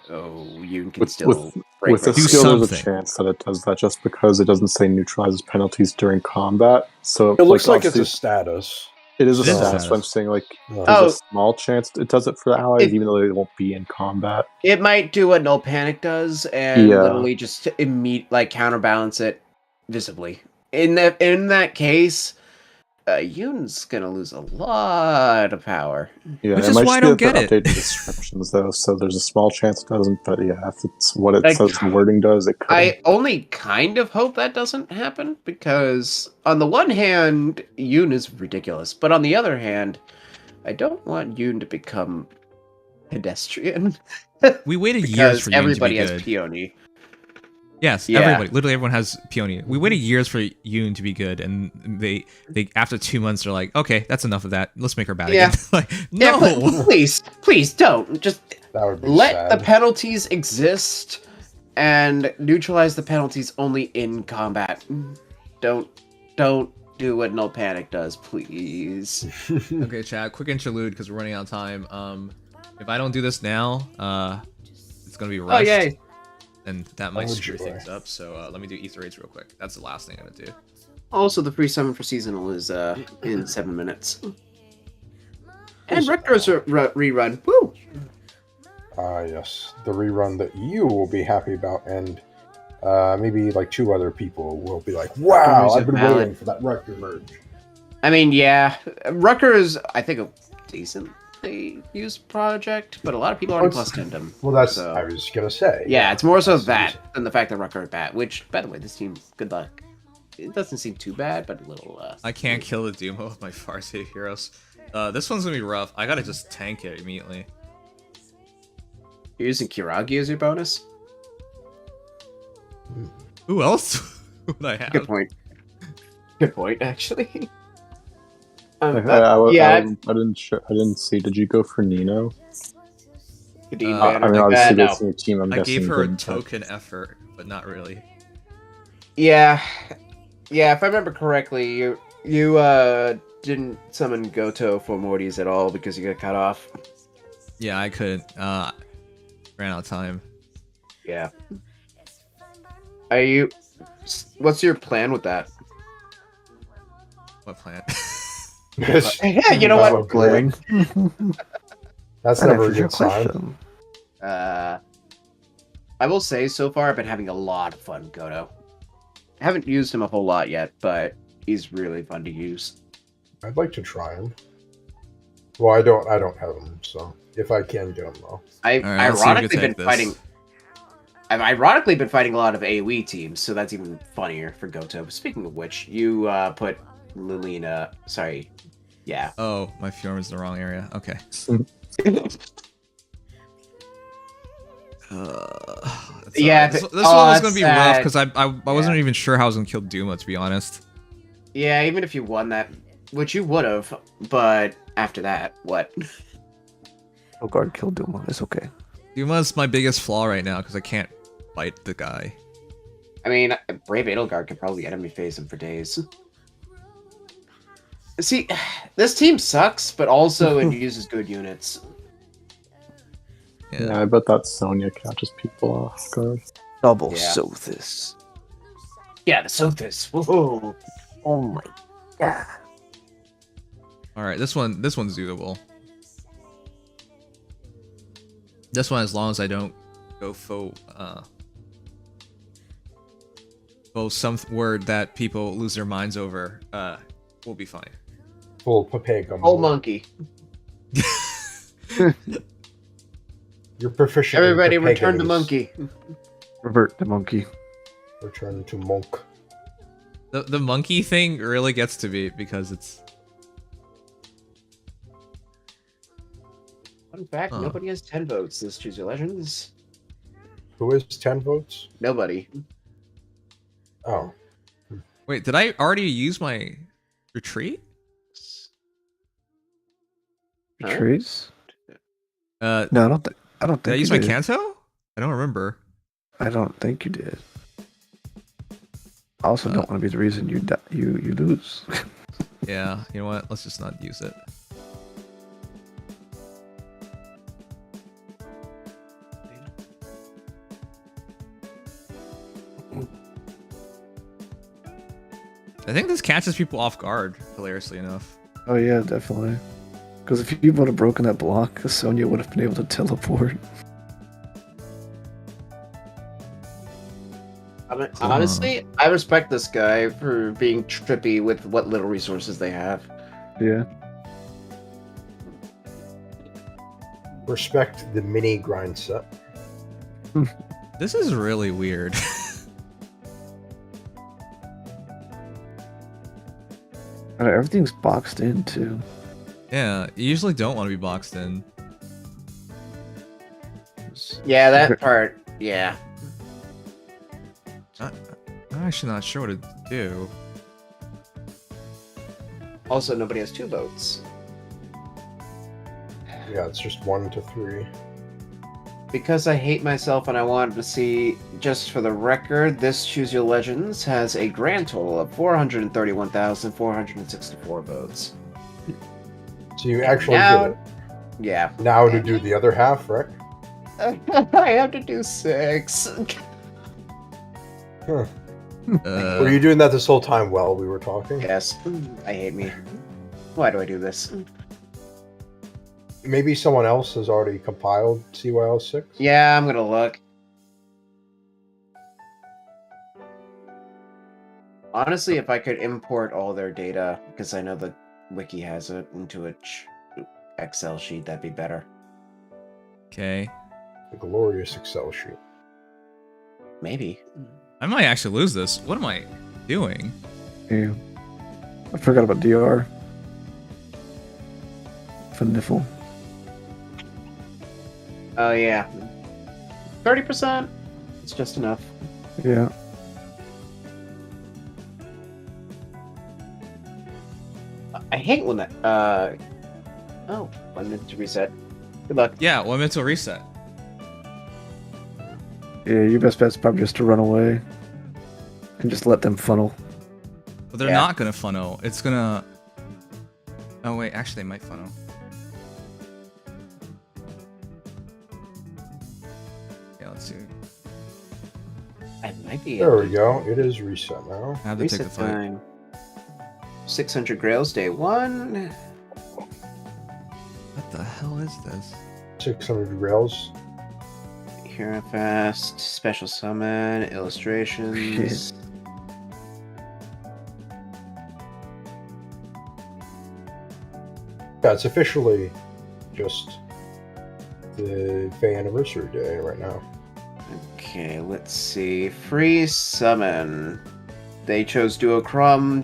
Yoon can still break with the skill, there's a chance that it does that just because it doesn't say neutralizes penalties during combat. So it looks like it's a status. It is a status. So I'm saying like there's a small chance it does it for the allies, even though they won't be in combat. It might do what Null Panic does, and literally just counterbalance it visibly. In that case, Yoon's gonna lose a lot of power. Yeah, which is why I don't get it. Update the descriptions though, so there's a small chance it doesn't. But yeah, if it's what it says the wording does, it could. I only kind of hope that doesn't happen because on the one hand, Yoon is ridiculous, but on the other hand, I don't want Yoon to become pedestrian. We waited years for Yoon everybody to be good. has Peony. Yes, everybody. Literally everyone has Peony. We waited years for Yoon to be good, and they after 2 months they're like, okay, that's enough of that. Let's make her bad again. Like, no, please don't. Just let sad. the penalties exist and neutralize the penalties only in combat. Don't do what Null Panic does, please. Okay, chat. Quick interlude because we're running out of time. If I don't do this now, it's gonna be rushed. Oh yay. And that might screw things up, so let me do Ether Raids real quick. That's the last thing I'm gonna do. Also, the free summon for seasonal is in 7 minutes. And Rector's rerun. Woo! Yes, the rerun that you will be happy about, and maybe like 2 other people will be like, "Wow, I've been waiting for that Rector merge." I mean, yeah, Rucker is, I think, a decently used project, but a lot of people already plus Nimdom. Well, that's I was gonna say. Yeah, it's more so that than the fact that Rucker is bad. Which, by the way, this team, good luck. It doesn't seem too bad, but a little. I can't kill the Dumo with my far save heroes. This one's gonna be rough. I gotta just tank it immediately. You're using Kiragi as your bonus? Who else would I have? Good point. Good point, actually. I didn't see. Did you go for Nino? I mean, obviously, based on your team, I'm I guessing gave her a token effort, but not really. Yeah, if I remember correctly, you didn't summon Goto for Morty's at all because you got cut off. Yeah, I couldn't. Ran out of time. Yeah. What's your plan with that? What plan? Yeah, you know what? Playing. That's never a good sign. I will say, so far, I've been having a lot of fun with Goto. I haven't used him a whole lot yet, but he's really fun to use. I'd like to try him. Well, I don't have him, so if I can get him though. I've ironically been fighting a lot of AoE teams, so that's even funnier for Goto. But speaking of which, you put Lilina. Sorry, yeah. Oh, my Fjord's in the wrong area. Okay. Yeah, this one was gonna be rough because I wasn't even sure how I was gonna kill Duma, to be honest. Yeah, even if you won that, which you would have, but after that, what? Guard killed Duma. It's okay. Duma's my biggest flaw right now because I can't fight the guy. I mean, Brave Edelgard could probably enemy phase him for days. See, this team sucks, but also it uses good units. Yeah, I bet that Sonya catches people off guard. Double Sothis. Yeah, the Sothis. Whoa. Oh my god. Alright, this one's doable. This one, as long as I don't go faux some word that people lose their minds over, we'll be fine. Full Papega. Whole monkey. You're proficient. Everybody return to monkey. Revert to monkey. Return to monk. The monkey thing really gets to me because it's... Fun fact, nobody has 10 votes this Choose Your Legends. Who is 10 votes? Nobody. Oh. Wait, did I already use my retreat? Trees? No, I don't think. Did I use my Kanto? I don't remember. I don't think you did. I also don't want to be the reason you lose. Yeah, you know what? Let's just not use it. I think this catches people off guard, hilariously enough. Oh yeah, definitely. Because if you would have broken that block, Sonya would have been able to teleport. I mean, honestly, I respect this guy for being trippy with what little resources they have. Yeah. Respect the mini grind set. This is really weird. Everything's boxed in too. Yeah, you usually don't want to be boxed in. Yeah, that part. Yeah. I'm actually not sure what to do. Also, nobody has 2 votes. Yeah, it's just 1 to 3. Because I hate myself and I wanted to see, just for the record, this Choose Your Legends has a grand total of 431,464 votes. So you actually now, did it. Yeah. Now to do the other half, right? I have to do 6. Huh. Were you doing that this whole time while we were talking? Yes. I hate me. Why do I do this? Maybe someone else has already compiled CYL6? Yeah, I'm gonna look. Honestly, if I could import all their data, because I know the wiki has it, into a Excel sheet, that'd be better. Okay. The glorious Excel sheet. Maybe. I might actually lose this. What am I doing? Yeah. I forgot about DR. Fniffle. Oh, yeah. 30%? It's just enough. Yeah. I hate when that, oh, 1 minute to reset. Good luck. Yeah, 1 minute to reset. Yeah, your best bet's probably just to run away. And just let them funnel. But they're not gonna funnel. It's gonna... Oh wait, actually they might funnel. Yeah, let's see. I might be There we go. It is reset now. I have to take the fight. Time. 600 Grails, day 1. What the hell is this? 600 rails. Hero Fast, Special Summon, Illustrations. Yeah, it's officially just the Fae Anniversary Day right now. Okay, let's see. Free Summon. They chose Duochrome,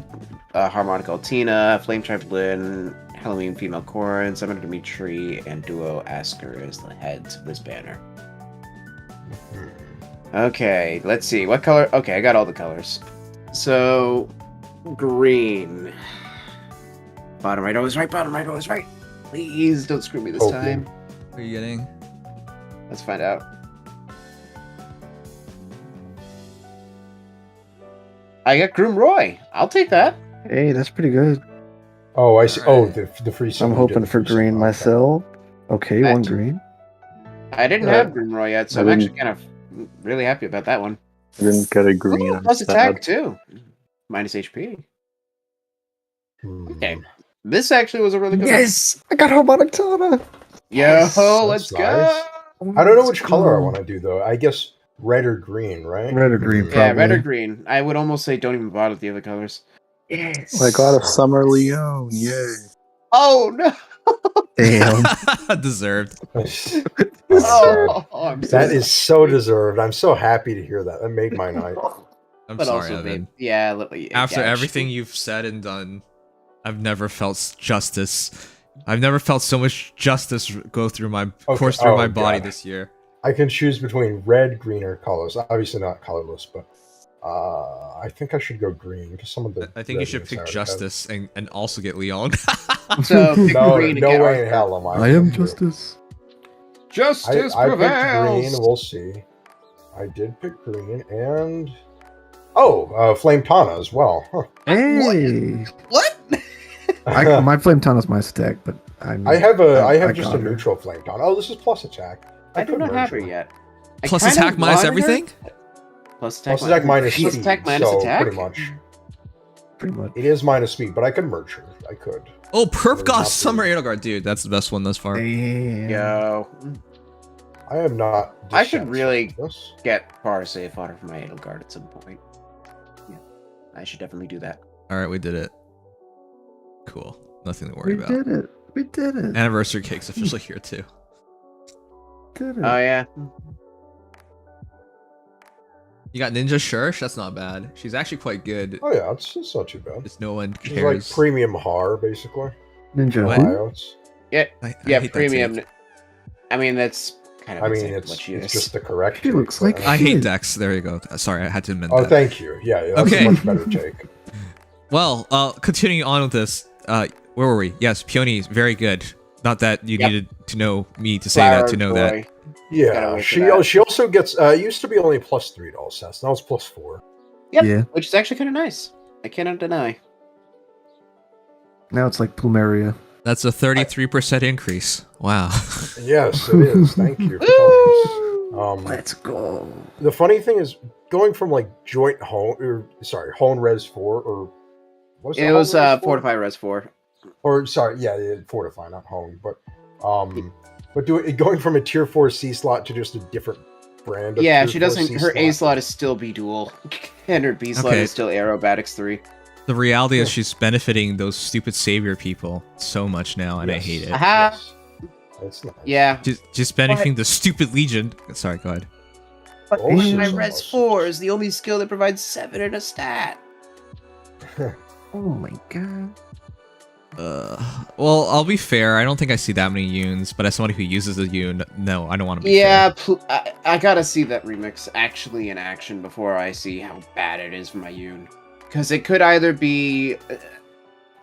Harmonic Altina, Flame Tribe Lyn, Halloween Female Corrin, Summoner Dimitri, and Duo Asker as the heads of this banner. Okay, let's see. What color? Okay, I got all the colors. So, green. Bottom right, always right. Bottom right, always right. Please don't screw me this time. What are you getting? Let's find out. I got Groom Roy. I'll take that. Hey, that's pretty good. Oh, I see. Right. Oh, the free summon. I'm hoping for green myself. Okay, one green. I didn't have Groom Roy yet, so I'm actually kind of really happy about that one. I didn't get a green. Ooh, plus attack too. Minus HP. Okay. This actually was a really good Yes! I got Harmonic Tana! Yo, let's go! I don't know which color I want to do, though. I guess red or green, right? Red or green, probably. Yeah, red or green. I would almost say don't even bother with the other colors. Yes! I got a Summer Leone, yay. Oh, no! Damn. Deserved. That is so deserved. I'm so happy to hear that. That made my night. I'm sorry, Evan. After everything you've said and done, I've never felt justice. I've never felt so much justice go through my course through my body this year. I can choose between red, green, or colors. Obviously not colorless, but I think I should go green because some of the. I think you should pick Justice and also get Leon. So pick no, green to no get way in Arthur. hell am I am Justice. Justice I picked prevails. green. We'll see. I did pick green and Flame Tana as well. Huh. Hey, What? my Flame Tana's my stack, but I have just a neutral Flame Tana. Oh, this is plus attack. I do not have her yet. I Plus kinda attack minus wanted her. everything? Plus attack, Plus attack minus plus speed. attack minus so attack. Pretty much. It is minus speed, but I could merge her. I could. Oh, Perp Not Goth Summer Edelgard, dude. That's the best one thus far. Damn. Yo, I am not. I should really dissatisfied with this. get Parasay fodder for my Edelgard at some point. Yeah, I should definitely do that. All right, we did it. Cool. Nothing to worry We about. did it. We did it. Anniversary cake's officially here too. Did it. Oh yeah. You got Ninja Shurish? That's not bad. She's actually quite good. Oh yeah, it's not too bad. Just no one She's cares. like premium har, basically. Ninja. What? Who? Buyouts. Yeah, I yeah, hate that premium. take. I mean, that's kind of. I mean, exactly what she it's is. just the correct. She looks like I hate shit. Dex. There you go. Sorry, I had to amend Oh, that. thank you. Yeah, that's Okay. a much better take. Well, continuing on with this. Where were we? Yes, Peony is very good. Not that you Yep. needed to know me to say that to know that. Boy. Gotta Yeah, wait for she that. she also gets. It used to be only +3 to all stats. Now it's +4. Yep, Yeah. which is actually kind of nice. I cannot deny. Now it's like Plumeria. That's a 33% increase. Wow. Yes, it is. Thank you. For telling us. Let's go. The funny thing is, going from like joint hone res 4 or what was It was Fortify Res 4. Or sorry, yeah, fortify, not hone, but going from a tier 4 C slot to just a different brand. Of Yeah, tier she 4 doesn't. C Her A slot is still B dual, and her B slot Okay. is still Aerobatics 3. The reality is she's benefiting those stupid savior people so much now, and I Yes. hate it. Aha. Yes. It's nice. Yeah, Just benefiting the stupid Legion. Sorry, go ahead. but Oh, my she's Res awesome. 4 is the only skill that provides 7 in a stat. Oh my god. Well, I'll be fair. I don't think I see that many Yuns, but as somebody who uses the Yun, no, I don't want to be Yeah, fair. I gotta see that remix actually in action before I see how bad it is for my Yoon. Because it could either be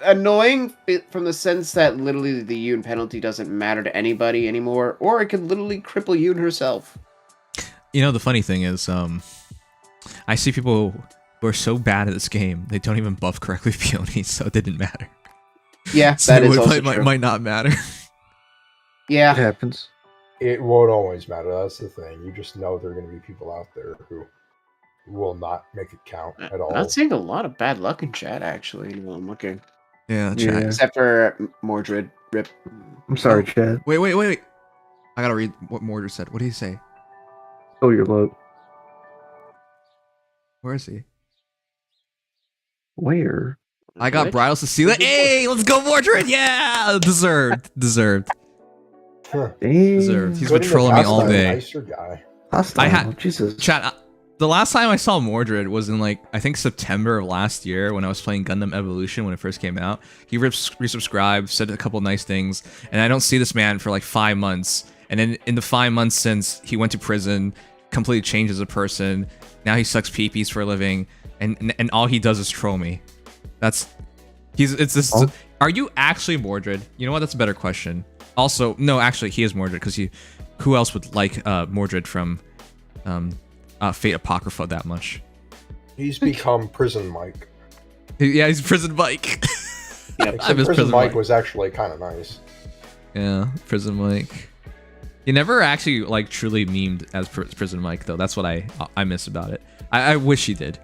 annoying from the sense that literally the Yoon penalty doesn't matter to anybody anymore, or it could literally cripple Yoon herself. You know, the funny thing is, I see people who are so bad at this game, they don't even buff correctly with peonies, so it didn't matter. Yeah, So that it is also might not matter. It Yeah, happens. It won't always matter. That's the thing. You just know there are going to be people out there who will not make it count at all. I'm not seeing a lot of bad luck in chat actually. While I'm looking, Yeah, Yeah. chat. except for Mordred. Rip. I'm sorry, Chad. Wait. I gotta read what Mordred said. What did he say? Oh, your load. Where is he? Where? I got Bridal Cecilia. Hey, let's go, Mordred! Yeah! Deserved. Damn. Deserved. He's been Couldn't trolling me have all asked a day. Nicer guy. Hostile. I had- Jesus. Chat, the last time I saw Mordred was in I think September of last year when I was playing Gundam Evolution when it first came out. He resubscribed, said a couple nice things, and I don't see this man for 5 months. And then in the 5 months since, he went to prison, completely changed as a person. Now he sucks peepees for a living, and all he does is troll me. It's this. Oh. Are you actually Mordred? You know what? That's a better question. Also, no, actually, he is Mordred because who else would like Mordred from Fate Apocrypha that much? He's become Prison Mike. Yeah, he's Prison Mike. Yep. I miss Prison Mike Mike. was actually kind of nice. Yeah, Prison Mike. He never actually truly memed as Prison Mike though. That's what I miss about it. I wish he did.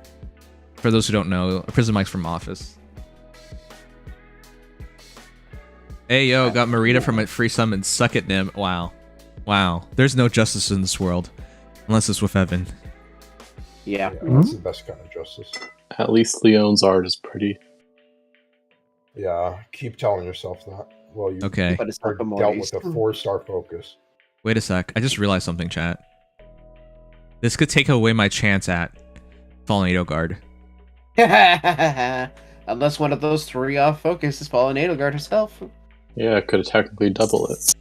For those who don't know, Prison Mike's from Office. Hey yo, got Marita from a free summon. Suck it, Nim. Wow. There's no justice in this world, unless it's with Evan. Yeah. Yeah, that's the best kind of justice. At least Leon's art is pretty. Yeah, keep telling yourself that. Well, you Okay. But it's are not the dealt Mortys. with a 4-star focus. Wait a sec. I just realized something, chat. This could take away my chance at Fallen Edelgard. Unless one of those 3 off focus is Fallen Edelgard herself. Yeah, it could technically double it.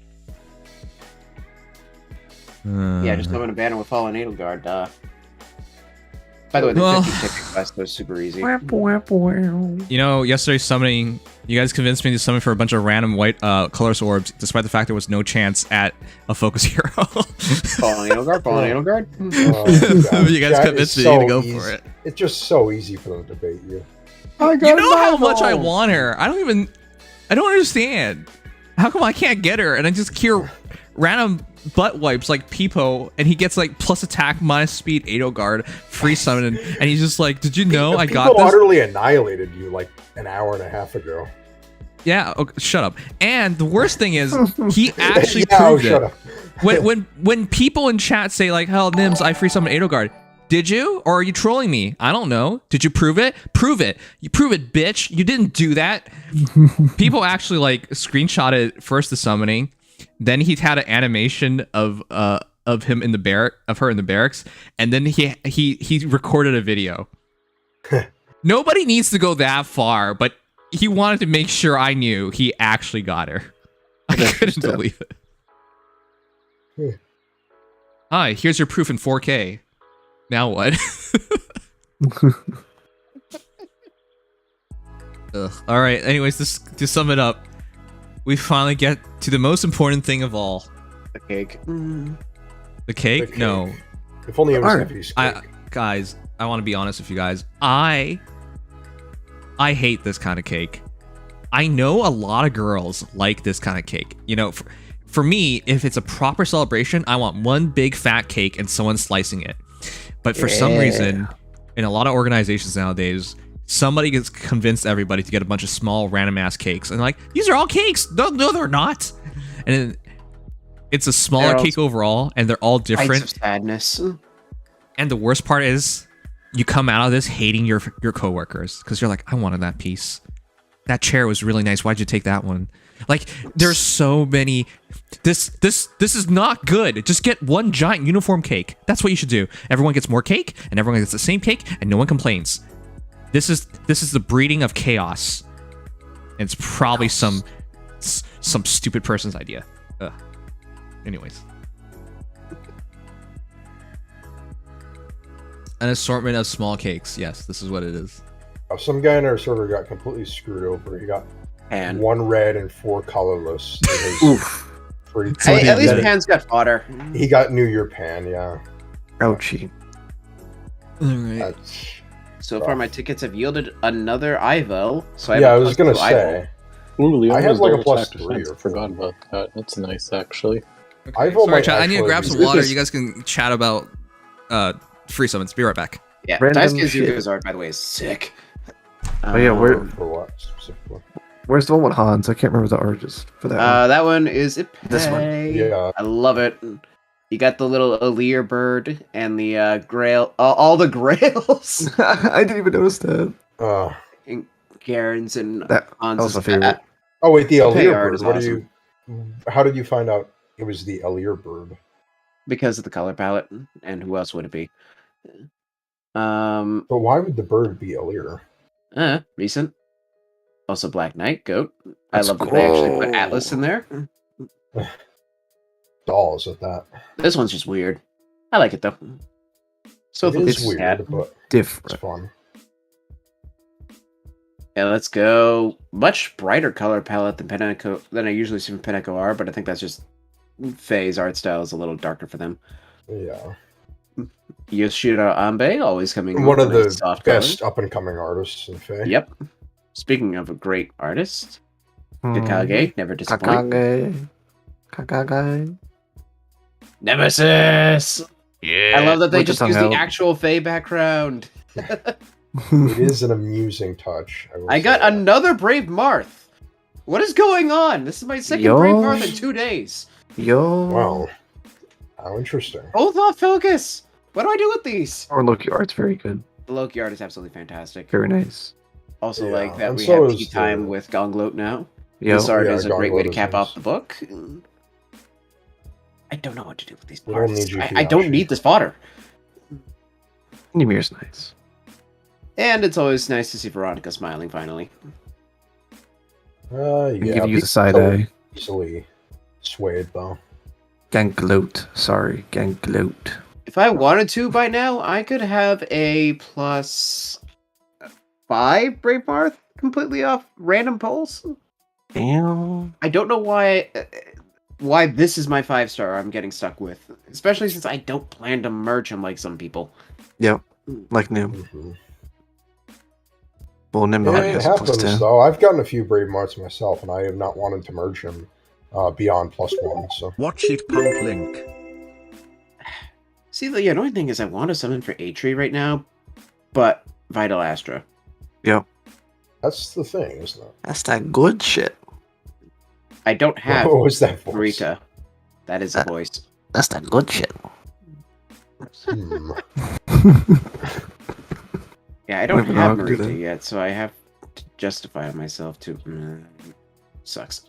Yeah, just summon a banner with Fallen Edelgard. By the way, the 50 ticket quest was super easy. You know, yesterday summoning, you guys convinced me to summon for a bunch of random white colorless orbs, despite the fact there was no chance at a focus hero. Fallen Edelgard, Fallen Edelgard. You guys convinced me to go for it. It's just so easy for them to bait you. You know how much I want her. I don't understand. How come I can't get her? And I just cure random butt wipes like Peepo, and he gets like plus attack, minus speed, Edelgard, free summon, and he's just like, did you know I got this? Utterly annihilated you like an hour and a half ago. Yeah, okay, shut up. And the worst thing is, he actually proved it. When people in chat say like, hell, Nims, I free summon Edelgard. Did you? Or are you trolling me? I don't know. Did you prove it? Prove it. You prove it, bitch. You didn't do that. People actually like screenshotted first the summoning, then he had an animation of him in the her in the barracks, and then he recorded a video. Nobody needs to go that far, but he wanted to make sure I knew he actually got her. I couldn't believe it. Hi, here's your proof in 4K. Now what? Ugh. All right. Anyways, to sum it up, we finally get to the most important thing of all. The cake. The cake? No. If only it was guys, I want to be honest with you guys. I hate this kind of cake. I know a lot of girls like this kind of cake. You know, for me, if it's a proper celebration, I want one big fat cake and someone slicing it. But for some reason, in a lot of organizations nowadays, somebody gets convinced everybody to get a bunch of small random ass cakes, and like, these are all cakes. No, they're not. And it's a smaller cake overall, and they're all different. Of sadness. And the worst part is, you come out of this hating your coworkers because you're like, I wanted that piece. That chair was really nice. Why'd you take that one? Like, there's so many. This is not good. Just get one giant uniform cake. That's what you should do. Everyone gets more cake, and everyone gets the same cake, and no one complains. This is the breeding of chaos. And it's probably some stupid person's idea. Ugh. Anyways. An assortment of small cakes. Yes, this is what it is. Some guy in our server got completely screwed over. He got one red and 4 colorless. Hey, at least Pan's got fodder. He got New Year Pan, yeah. Ouchie. Alright. So far, my tickets have yielded another Ivo. So I was gonna say. Ooh, I have like a +3. I forgot about that. That's nice, actually. Okay. Sorry, chat. I need to grab some water. You guys can chat about free summons. Be right back. Yeah, Daisuke's Yuga's art, by the way, is sick. Oh yeah, for what specifically? Where's the one with Hans? I can't remember the art just for that one. That one is This one. Yeah. I love it. You got the little Alir bird and the grail, all the grails. I didn't even notice that. And Garen's and that Hans. was my favorite. Oh wait, the Alir art bird. is What awesome. How did you find out it was the Alir bird? Because of the color palette, and who else would it be? But why would the bird be Alir? Recent. Also, Black Knight goat. I love that they actually put Atlas in there. Dolls at that. This one's just weird. I like it though. So it is weird, but different. It's fun. Yeah, let's go. Much brighter color palette than I usually see from Peneko R, but I think that's just Faye's art style is a little darker for them. Yeah. Yoshiro Ambe always coming. One of the best color. up and coming artists in Faye. Yep. Speaking of a great artist, Kakage never disappoint. Kakage. Nemesis. Yeah. I love that they just use the actual Faye background. It is an amusing touch. I got another Brave Marth. What is going on? This is my second Brave Marth in 2 days. Wow. How interesting. Both off focus. What do I do with these? Or Loki art's very good. The Loki art is absolutely fantastic. Very nice. Also, like that we have tea time with Gonglot now. This art is a great way to cap off the book. I don't know what to do with these parts. I don't need this fodder. Nimir's nice. And it's always nice to see Veronica smiling finally. Yeah. Give you the side eye. Easily swayed though. Gangloat. Sorry, Gangloat. If I wanted to by now, I could have a +5 Brave Marth completely off random polls. Damn. I don't know why this is my 5-star I'm getting stuck with, especially since I don't plan to merge him like some people. Yep, like Nim. Mm-hmm. Well, Nim It happens, though. I've gotten a few Brave Marts myself, and I have not wanted to merge him beyond +1. So watch it, pump link. See, the annoying thing is I want to summon for Atri right now, but Vital Astra. Yep. That's the thing, isn't it? That's that good shit. I don't have What was that voice? Rita. That is a voice. That's that good shit. Yeah, I don't Maybe have I'll do Marita that. yet, so I have to justify myself to... sucks.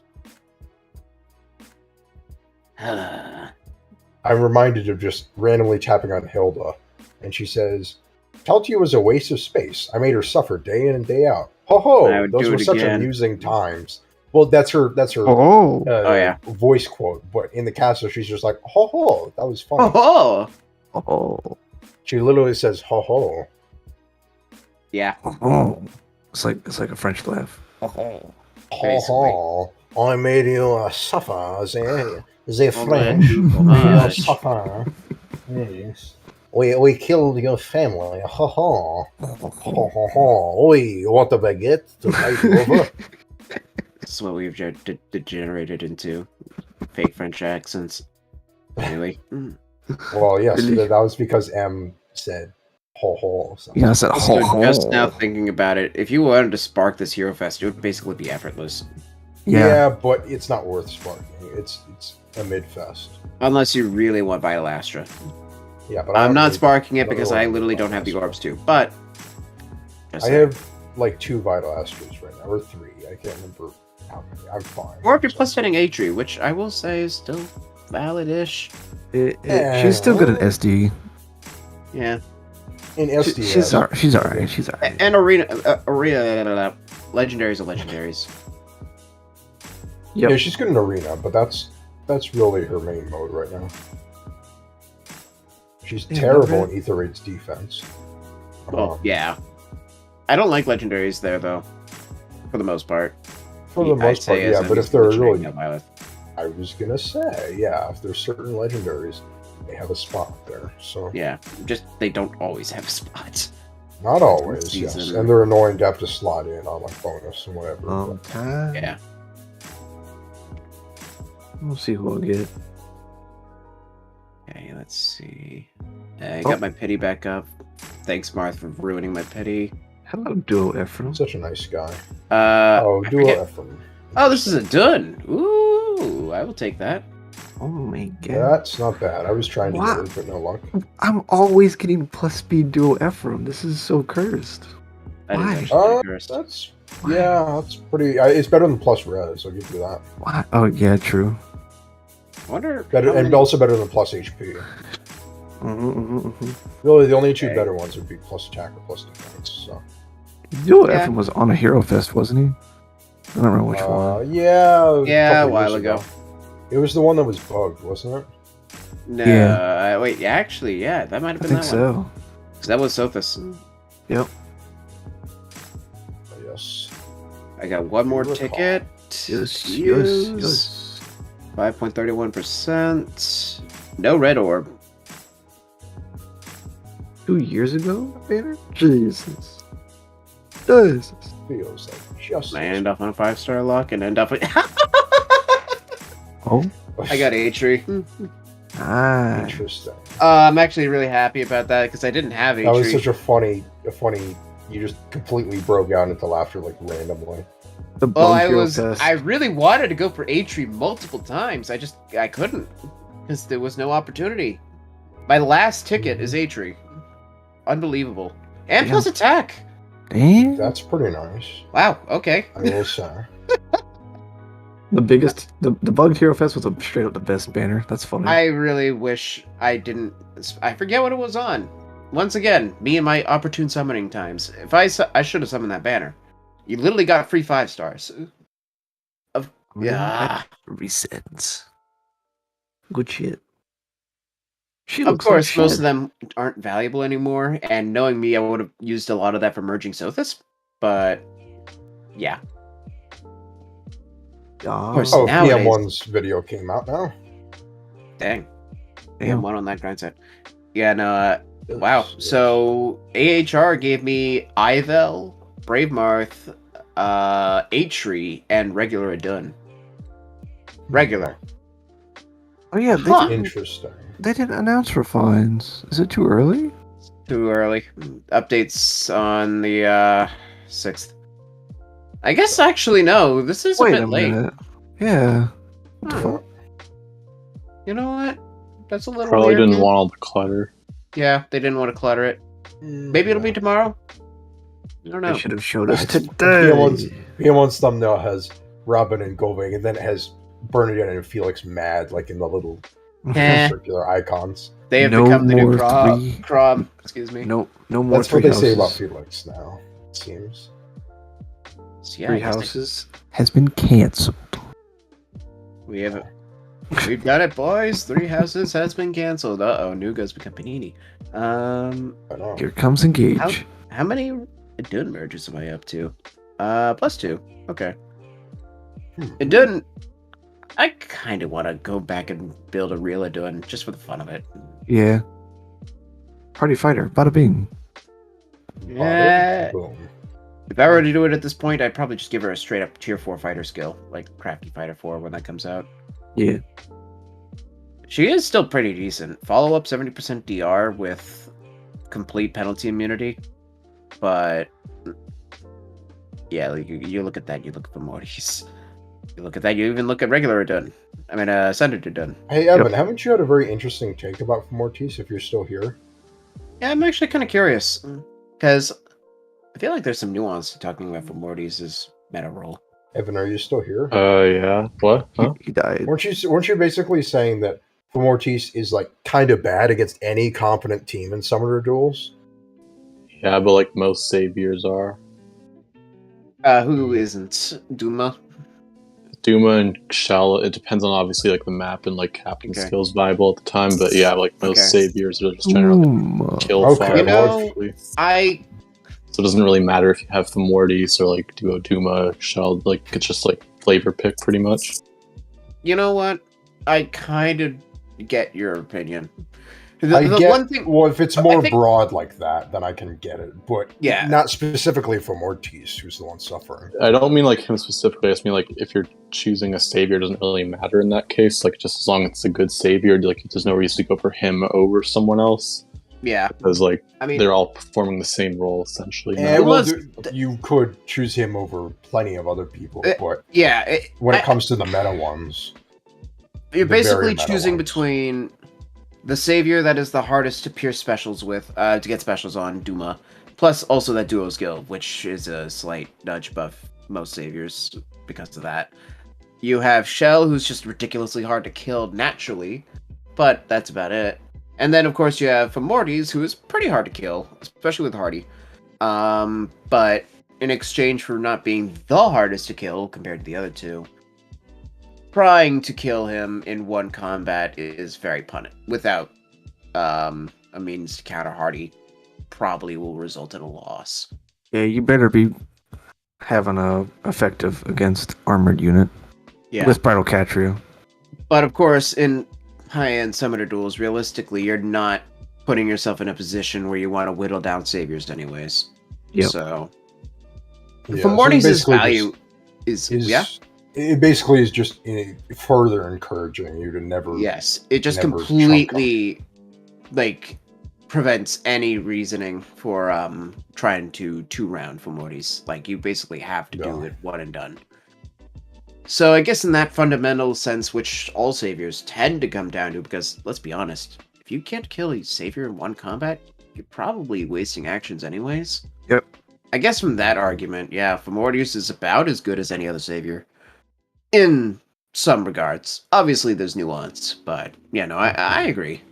I'm reminded of just randomly tapping on Hilda, and she says, "Teltia was a waste of space. I made her suffer day in and day out. Ho I ho! would Those do were it such again." amusing times." Well, that's her Oh. Yeah. voice quote, but in the castle, she's just like, "Ho ho! That was funny." Oh! Oh. She literally says, "Ho ho!" Yeah. Oh. It's like a French laugh. Ho ho! I made you suffer, the French. You suffer. Yes. We killed your family. Ho ho! Ho ho ho! Oi, you want a baguette to fight you over? This is what we've degenerated into. Fake French accents. Anyway. Well, yes, Really? that was because M said ho ho. So. Yeah, I said Also, ho ho. just now thinking about it, if you wanted to spark this Hero Fest, it would basically be effortless. Yeah, but it's not worth sparking. It's a mid fest. Unless you really want Vital Astra. Yeah, but I'm not really- sparking it don't because really I want literally Vital don't have the Astra. orbs too. But I have like 2 Vital Astras right now, or 3. I can't remember how many. I'm fine. or if you're plus setting Atri, which I will say is still valid-ish. She's still good at SD. Yeah. In SD, She's alright. She's alright. And arena legendaries are legendaries. Yeah, she's good in arena, but that's really her main mode right now. She's terrible in Ether Raid's defense. Oh yeah. I don't like legendaries there though. For the most part. For the most part, yeah, but if they're really, Violet. I was gonna say, yeah, if there's certain legendaries, they have a spot there. So Yeah, just they don't always have spots. not always, yes, Season. and they're annoying to have to slot in on like bonus and whatever. but- Yeah. We'll see who I'll get. Okay, let's see. I got my pity back up. Thanks, Marth, for ruining my pity. Hello, Duo Ephraim. Such a nice guy. Oh, Duo Ephraim. Oh, this is a done. Ooh, I will take that. Oh my god. That's not bad. I was trying to Wow. get it, but no luck. I'm always getting plus speed Duo Ephraim. This is so cursed. That is Why? actually cursed. That's that's pretty. It's better than plus res. I'll give you that. Why? Oh yeah, true. I wonder. Better how and many- also better than plus HP. Really, the only 2 better ones would be plus attack or plus defense. So. Duo Yeah. Ephraim was on a Hero Fest, wasn't he? I don't remember which one. Yeah. Yeah, a couple while years ago. It was the one that was bugged, wasn't it? No, Yeah. wait, actually, yeah, that might have I been think that one. so. 'Cause that was Sophis. Yep. Yes. I got one more Recall. ticket. Yes, Use. 5.31%. No red orb. 2 years ago, Banner? Jesus. Jesus. Feels like just. I end up on a 5-star lock and end up with. Oh. I got Atri. Ah. Interesting. I'm actually really happy about that because I didn't have That was Atri. such a funny. You just completely broke out into laughter like randomly. The Well, Bug Hero Fest. I really wanted to go for Atri multiple times. I couldn't because there was no opportunity. My last ticket is Atri. Unbelievable. And Damn. plus attack. Damn. That's pretty nice. Wow, okay. I will say. The biggest, the Bug Hero Fest was straight up the best banner. That's funny. I really wish I didn't. I forget what it was on. Once again, me and my opportune summoning times. If I should have summoned that banner. You literally got free 5 stars. Yeah. Resets. Good shit. She Of looks course, like most shit. of them aren't valuable anymore, and knowing me, I would have used a lot of that for merging Sothis, but yeah. Of course, Oh, nowadays... PM1's video came out now. Dang. Damn. PM1 on that grind set. Yeah, no, wow. So, AHR gave me Ivel, Brave Marth, Atri, and regular Adun. Regular. Oh yeah, they Huh. didn't, Interesting. they didn't announce refines. Is it too early? Too early. Updates on the 6th. I guess actually no. This is Wait a bit late. minute. Yeah. Huh. You know what? That's a little Probably weird. didn't man. want all the clutter. Yeah, they didn't want to clutter it. Maybe it'll be tomorrow. I don't know. They should have showed us It's- today. PM1's thumbnail has Robin and Goving, and then it has Bernadette and Felix mad, like in the little circular icons. They have No become the new more Crom. Excuse me. No more. That's what three they say about houses. Felix now, it seems. So, yeah, Three I guess houses has been canceled. we've got it, boys. 3 houses has been canceled. Nuga's become Panini. I know. Here comes Engage. How many Adun merges am I up to? +2. Okay. Adun. I kind of want to go back and build a real Adun just for the fun of it. Yeah. Party fighter. Bada bing. Yeah. Boom. If I were to do it at this point, I'd probably just give her a straight up tier 4 fighter skill, like Crafty Fighter 4 when that comes out. Yeah. She is still pretty decent. Follow up 70% DR with complete penalty immunity. But yeah, like you look at that, you look at the Mortys. You look at that, you even look at regular Adun. I mean, Senator Adun. Hey, Evan, haven't you had a very interesting take about Mortis if you're still here? Yeah, I'm actually kind of curious. Because I feel like there's some nuance to talking about for Morty's meta role. Evan, are you still here? Yeah. What? Huh? He died. Weren't you basically saying that Mortis is like kind of bad against any competent team in summoner duels? Yeah, but like most saviors are. Who isn't? Duma? Duma and Shell, it depends on obviously like the map and like captain skills viable at the time, but yeah, like most saviors are just generally kill fire. You know, mostly. So it doesn't really matter if you have Themortis or like Duo Duma, Shell, like it's just like flavor pick pretty much. You know what? I kind of get your opinion. One thing, well, if it's more broad like that, then I can get it. But yeah, not specifically for Mortis, who's the one suffering. I don't mean like him specifically. I just mean like if you're choosing a savior, it doesn't really matter in that case. Like just as long as it's a good savior, like there's no reason to go for him over someone else. Yeah, because like I mean, they're all performing the same role essentially. You could choose him over plenty of other people, but yeah, when it comes to the meta ones, you're basically choosing between the savior that is the hardest to pierce specials with, to get specials on, Duma, plus also that duo skill, which is a slight nudge buff most saviors because of that. You have Shell, who's just ridiculously hard to kill naturally, but that's about it. And then, of course, you have Mortis, who is pretty hard to kill, especially with Hardy. But in exchange for not being the hardest to kill compared to the other two, trying to kill him in one combat is very punted. Without a means to counter Hardy, probably will result in a loss. Yeah, you better be having a effective against armored unit. Yeah. With Bridal Catrio. But of course, in high-end summoner duels, realistically, you're not putting yourself in a position where you want to whittle down saviors anyways. Yep. So, yeah, for Mortis' value is it basically is just further encouraging you to never. Yes, it just completely like prevents any reasoning for trying to 2-round for Mortis. Like you basically have to do it one and done. So I guess in that fundamental sense, which all saviors tend to come down to, because let's be honest, if you can't kill a savior in one combat, you're probably wasting actions anyways. Yep. I guess from that argument, yeah, Mortis is about as good as any other savior. In some regards. Obviously there's nuance, but yeah, no, I agree.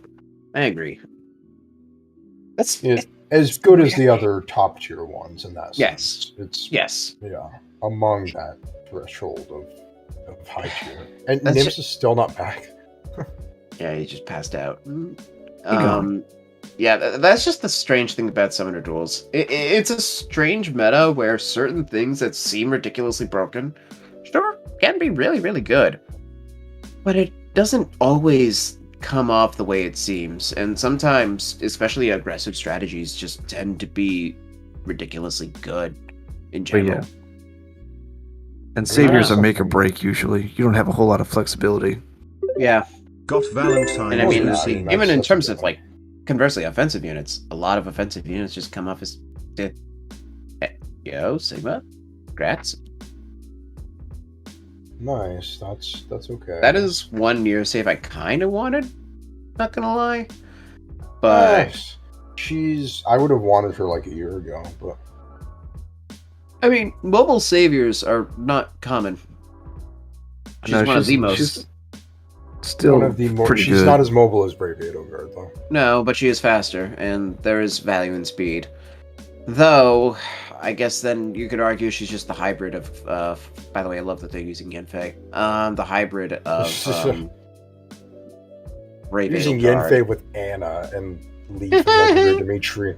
I agree. That's as good as the other top tier ones in that sense. It's among that threshold of high tier. And Nimious is still not back. Yeah, he just passed out. Yeah, that's just the strange thing about Summoner Duels. It's a strange meta where certain things that seem ridiculously broken, sure, can be really, really good. But it doesn't always come off the way it seems. And sometimes, especially aggressive strategies, just tend to be ridiculously good in general. Yeah. And Savior's a make or break usually. You don't have a whole lot of flexibility. Yeah. Got Valentine. And I mean, Lucy. even in terms of, like, conversely, offensive units, a lot of offensive units just come off as... Yo, Sigma? Grats. Nice. That's okay. That is one near save I kind of wanted. Not gonna lie. But... Nice. I would have wanted her like a year ago, but... I mean, mobile saviors are not common. She's one of the most... She's still pretty She's good. not as mobile as Brave Edelgard, though. No, but she is faster, and there is value in speed. Though, I guess then you could argue she's just the hybrid of... by the way, I love that they're using Yenfei. The hybrid of... Brave using Edelgard. Yenfei with Anna and Lee from Legendary Dimitri.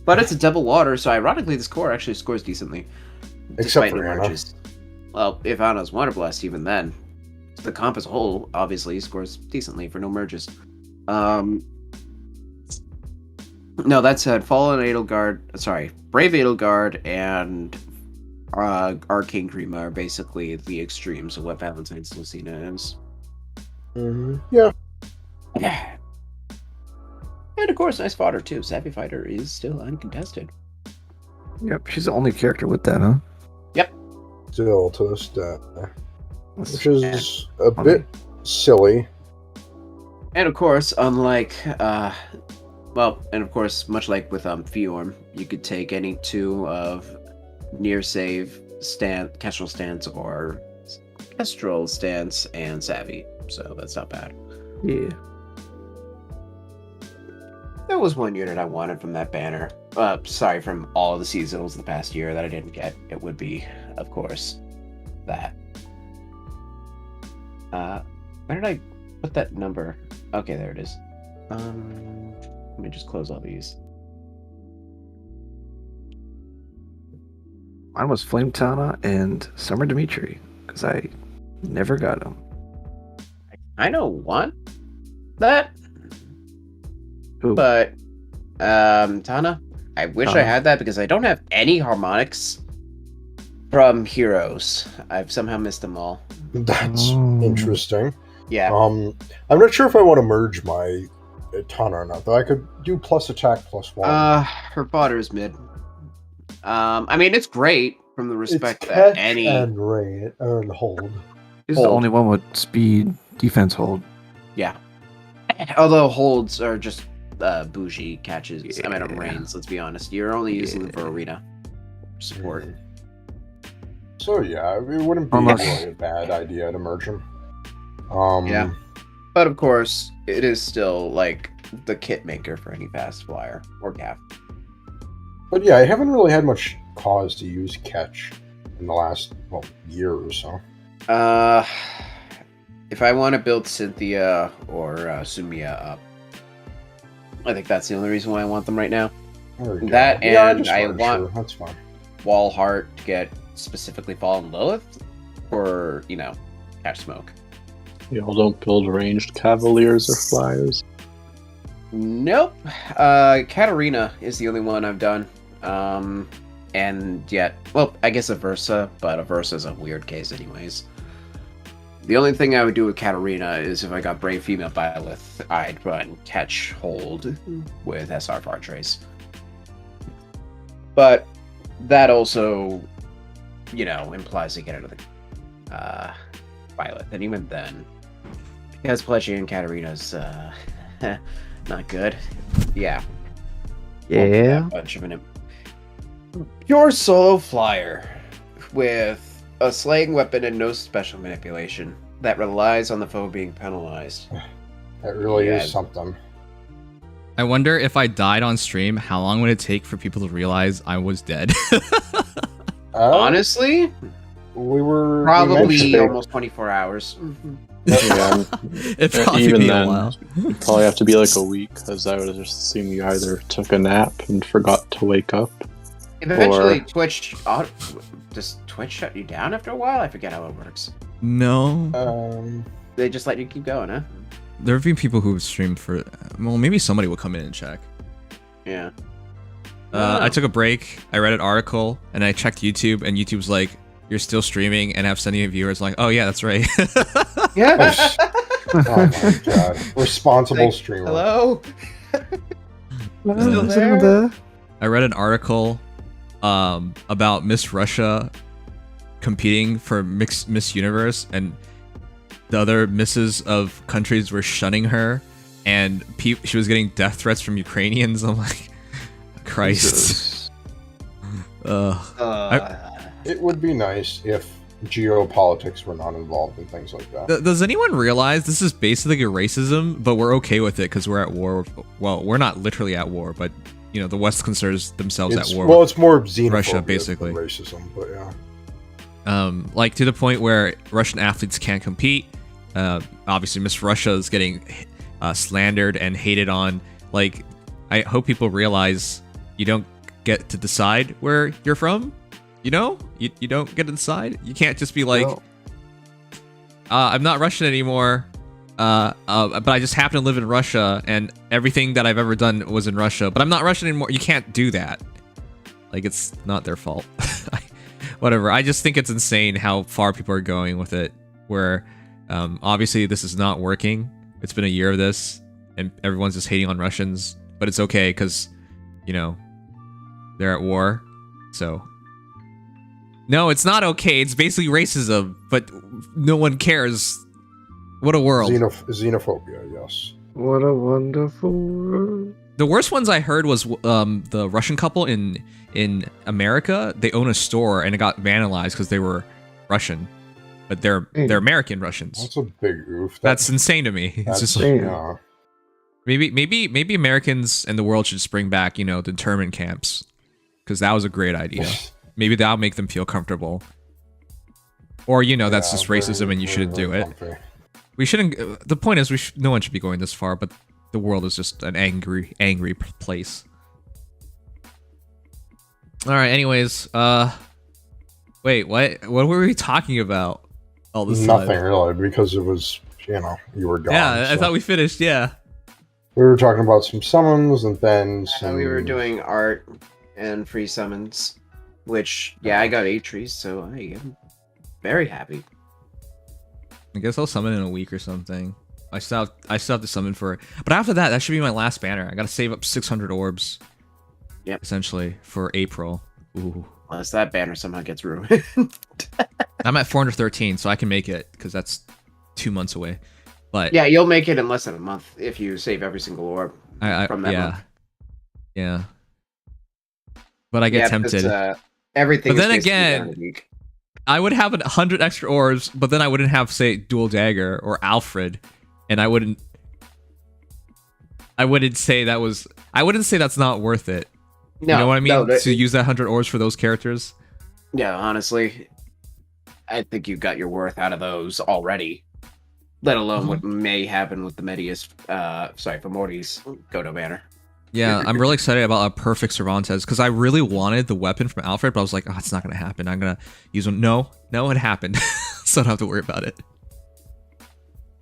But it's a double water, so ironically this core actually scores decently. Except despite for no Anna. merges. Well, if Anna's Water Blast, even then. The comp as a whole, obviously, scores decently for no merges. No, that said, Fallen Edelgard... Sorry, Brave Edelgard and Arcane Grima are basically the extremes of what Valentine's Lucina is. Yeah. Yeah. And of course, nice fodder too. Savvy Fighter is still uncontested. Yep, she's the only character with that, huh? Yep. Still to this day. Which is a bit silly. And of course, unlike, well, and of course, much like with Fiorm, you could take any two of near save, Kestrel Stance, or Kestrel Stance and Savvy. So that's not bad. Yeah. There was one unit I wanted from that banner. Sorry, from all the seasonals of the past year that I didn't get. It would be, of course, that. Where did I put that number? Okay, there it is. Let me just close all these. Mine was Flame Tana and Summer Dimitri, because I never got them. I know one that. Ooh. But Tana, I wish I had that because I don't have any harmonics from Heroes. I've somehow missed them all. That's interesting. Yeah. I'm not sure if I want to merge my Tana or not, though I could do plus attack +1. Her fodder is mid. I mean, it's great from the respect it's that catch any and raid and hold. He's the only one with speed, defense, hold. Yeah. Although holds are just bougie catches. Yeah. I mean, rains. Let's be honest. You're only using them for arena support. So yeah, it wouldn't be really a bad idea to merge them. Yeah, but of course, it is still like the kit maker for any fast flyer or gaff. But yeah, I haven't really had much cause to use catch in the last year or so. If I want to build Cynthia or Sumia up, I think that's the only reason why I want them right now. That and I want that's fine. Wallheart to get specifically Fallen Lilith, or catch smoke. Y'all don't build ranged cavaliers or flyers? Nope. Katarina is the only one I've done. And yet, well, I guess Aversa, but Aversa's a weird case anyways. The only thing I would do with Katarina is if I got Brave Female Byleth, I'd run Catch Hold with SR Far Trace. But that also, implies I get another Byleth. And even then, because Pledging and Katarina's not good. Yeah. Yeah. Bunch of an pure solo flyer with a slaying weapon and no special manipulation that relies on the foe being penalized. That really is something. I wonder if I died on stream, how long would it take for people to realize I was dead? Honestly, we were probably almost 24 hours. Yeah, It'd probably even be a then, while. it'd probably have to be like a week, because I would just assume you either took a nap and forgot to wake up. If eventually does Twitch shut you down after a while? I forget how it works. No. They just let you keep going, huh? There have been people who streamed for. Well, maybe somebody will come in and check. Yeah. I took a break. I read an article and I checked YouTube, and YouTube's like, "You're still streaming," and have sending viewers like, "Oh yeah, that's right." Yeah. Oh my god. Responsible streamer. Hello? Still there? I read an article about Miss Russia competing for Miss Universe, and the other misses of countries were shunning her, and she was getting death threats from Ukrainians. I'm like, Christ. It would be nice if geopolitics were not involved in things like that. Does anyone realize this is basically a racism, but we're okay with it because we're at war? Well, we're not literally at war, but you know, the West considers themselves at war. Well, it's more xenophobia Russia, basically. than racism, but yeah. Like to the point where Russian athletes can't compete. Obviously, Miss Russia is getting slandered and hated on. Like, I hope people realize you don't get to decide where you're from. You know, you don't get to decide. You can't just be like, I'm not Russian anymore. But I just happen to live in Russia, and everything that I've ever done was in Russia. But I'm not Russian anymore. You can't do that. Like, it's not their fault. Whatever. I just think it's insane how far people are going with it. Where, obviously, this is not working. It's been a year of this, and everyone's just hating on Russians. But it's okay because, you know, they're at war. So. No, it's not okay. It's basically racism, but no one cares. What a world. Xenophobia, yes. What a wonderful world. The worst ones I heard was the Russian couple in America. They own a store and it got vandalized because they were Russian, but they're American Russians. That's a big oof. That's insane to me. It's just like, maybe Americans and the world should just bring back, you know, the internment camps, because that was a great idea. Maybe that'll make them feel comfortable. Or, you know, that's just racism and you shouldn't do it. We shouldn't. The point is, no one should be going this far, but the world is just an angry place. All right. Anyways, wait, what were we talking about all this time? Nothing really, because it was, you know, you were gone. Yeah, I thought we finished. Yeah. We were talking about some summons, and then some... we were doing art and free summons, which, yeah, I got 8 trees, so I am very happy. I guess I'll summon in a week or something. I still have to summon for it. But after that, that should be my last banner. I gotta save up 600 orbs. Yep. Essentially, for April. Ooh. Unless that banner somehow gets ruined. I'm at 413, so I can make it, because that's 2 months away. But yeah, you'll make it in less than a month if you save every single orb from that month. Yeah. But I get tempted. Everything. But then again, I would have 100 extra orbs, but then I wouldn't have, say, Dual Dagger or Alfred, and I wouldn't say that's not worth it. No, you know what I mean? To use that 100 orbs for those characters. Yeah, honestly, I think you got your worth out of those already. Let alone what may happen with the for Morty's Godo banner. Yeah, I'm really excited about a perfect Cervantes, because I really wanted the weapon from Alfred, but I was like, oh, it's not going to happen. I'm going to use one. No, it happened. So I don't have to worry about it.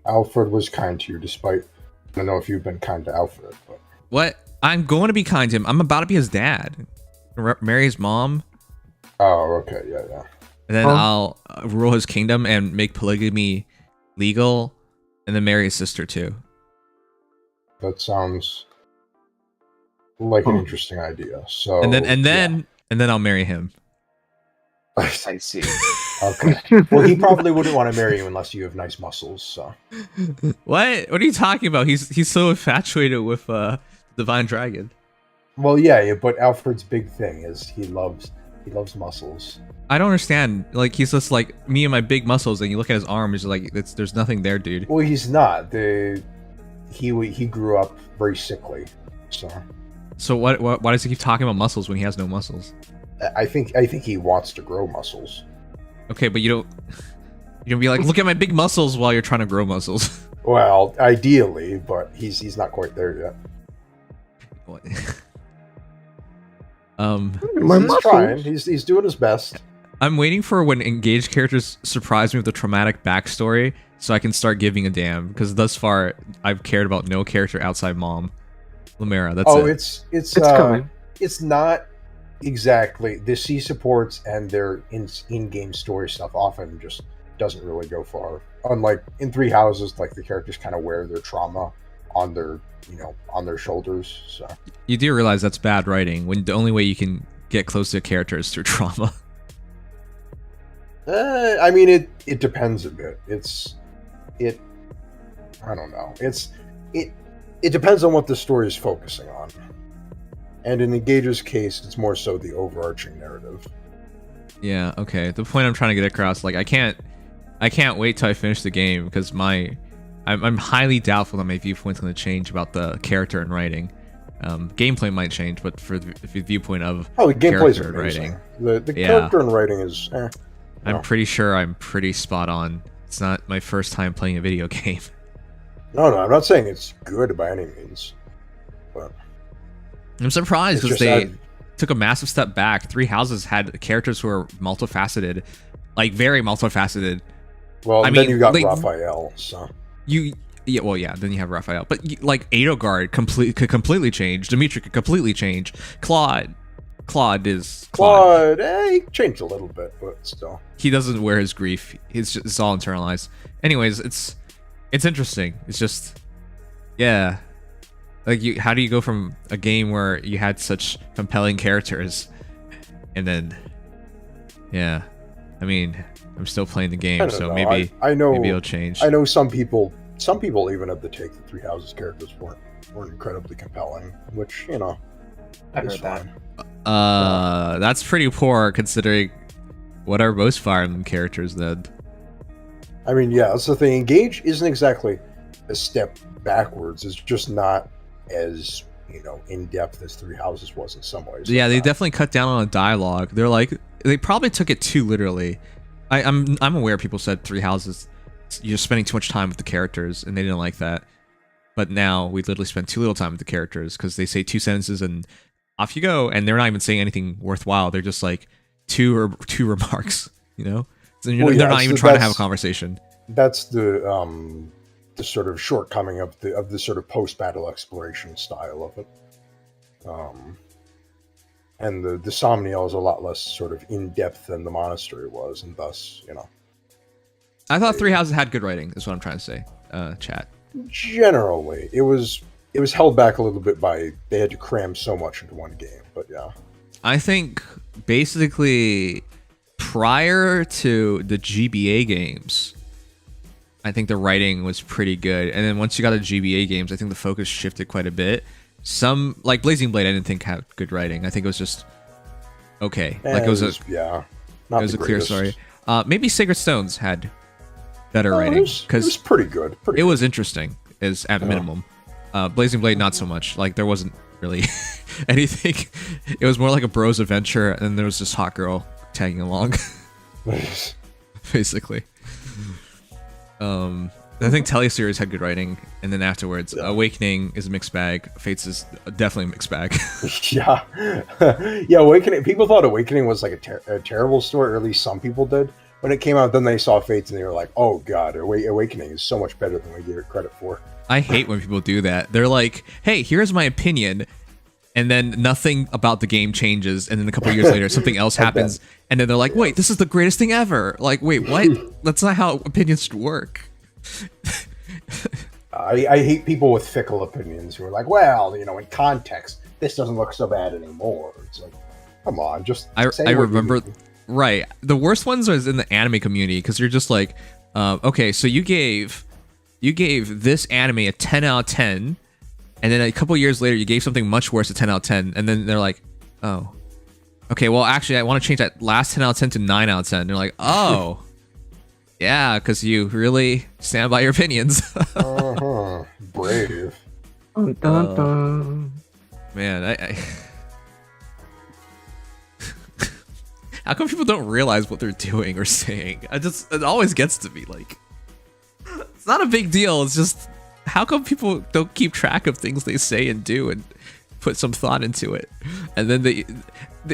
Alfred was kind to you, despite... I don't know if you've been kind to Alfred, but... What? I'm going to be kind to him. I'm about to be his dad. Marry his mom. Oh, okay, yeah. And then I'll rule his kingdom and make polygamy legal, and then marry his sister, too. That sounds... like an interesting idea. So and then I'll marry him. I see. Okay. Well, he probably wouldn't want to marry you unless you have nice muscles. So. What are you talking about? He's so infatuated with Divine Dragon. Well, yeah, but Alfred's big thing is he loves muscles. I don't understand. Like, he's just like me and my big muscles, and you look at his arm, he's like, there's nothing there, dude. Well, he's not. He grew up very sickly, so. So why does he keep talking about muscles when he has no muscles? I think he wants to grow muscles. Okay, but you don't. You're gonna be like, look at my big muscles while you're trying to grow muscles. Well, ideally, but he's not quite there yet. What? He's trying. He's doing his best. I'm waiting for when engaged characters surprise me with a traumatic backstory, so I can start giving a damn. Because thus far, I've cared about no character outside Mom, Lumera. That's it. It's coming. It's not exactly the C supports and their in-game story stuff often just doesn't really go far. Unlike in Three Houses, like the characters kind of wear their trauma on their shoulders. So You do realize that's bad writing when the only way you can get close to a character is through trauma. I mean, it depends a bit. I don't know. It depends on what the story is focusing on. And in Engage's case, it's more so the overarching narrative. Yeah, okay. The point I'm trying to get across, like I can't wait till I finish the game because I'm highly doubtful that my viewpoint's going to change about the character and writing. Gameplay might change, but for the viewpoint of the gameplay's character and amazing. writing, The character and writing is. I'm pretty sure I'm pretty spot on. It's not my first time playing a video game. No, I'm not saying it's good by any means, but I'm surprised because they took a massive step back. Three Houses had characters who are multifaceted, like very multifaceted. Well, then you got Raphael, so then you have Raphael, but like Edelgard could completely change. Dimitri could completely change. Claude, he changed a little bit, but still. He doesn't wear his grief. It's all internalized. Anyways, it's interesting. It's just, yeah. Like, how do you go from a game where you had such compelling characters, and then, yeah. I mean, I'm still playing the game, so maybe it'll change. I know some people even have the take that Three Houses characters weren't incredibly compelling, which I heard that. That's pretty poor considering what are most Fire Emblem characters then. I mean, yeah, that's the thing. Engage isn't exactly a step backwards. It's just not as in depth as Three Houses was in some ways. Yeah, they definitely cut down on a dialogue. They probably took it too literally. I'm aware people said Three Houses, you're spending too much time with the characters, and they didn't like that. But now we literally spend too little time with the characters because they say 2 sentences and off you go, and they're not even saying anything worthwhile. They're just like two remarks, So they're not even trying to have a conversation. That's the sort of shortcoming of the sort of post-battle exploration style of it. And the Somniel is a lot less sort of in-depth than the Monastery was, and thus, I thought Three Houses had good writing, is what I'm trying to say, chat. Generally, it was held back a little bit by they had to cram so much into one game, but yeah. I think basically prior to the GBA games, I think the writing was pretty good, and then once you got the GBA games, I think the focus shifted quite a bit. Some, like Blazing Blade, I didn't think had good writing. I think it was just okay. Like it was a clear story. Maybe Sacred Stones had better writing because it was pretty good. It was interesting, as at minimum. Blazing Blade, not so much. Like there wasn't really anything. It was more like a bros adventure, and then there was this hot girl tagging along, basically. I think Teleseries had good writing, and then afterwards, Awakening is a mixed bag. Fates is definitely a mixed bag. yeah, Awakening. People thought Awakening was like a terrible story, or at least some people did. When it came out, then they saw Fates and they were like, "Oh God, Awakening is so much better than we gave it credit for." I hate when people do that. They're like, "Hey, here's my opinion," and then nothing about the game changes, and then a couple of years later, something else happens, and then they're like, "Wait, this is the greatest thing ever!" Like, wait, what? That's not how opinions should work. I hate people with fickle opinions who are like, well, in context, this doesn't look so bad anymore. It's like, come on, just say I remember, right? The worst ones was in the anime community because you're just like, okay, so you gave this anime a 10 out of 10, and then a couple years later you gave something much worse a 10 out of 10, and then they're like, oh, okay, well actually I want to change that last 10 out of 10 to 9 out of 10. And they're like, oh. Yeah, because you really stand by your opinions. Brave. Man, How come people don't realize what they're doing or saying? It always gets to me. Like, it's not a big deal. It's just, how come people don't keep track of things they say and do and put some thought into it? And then they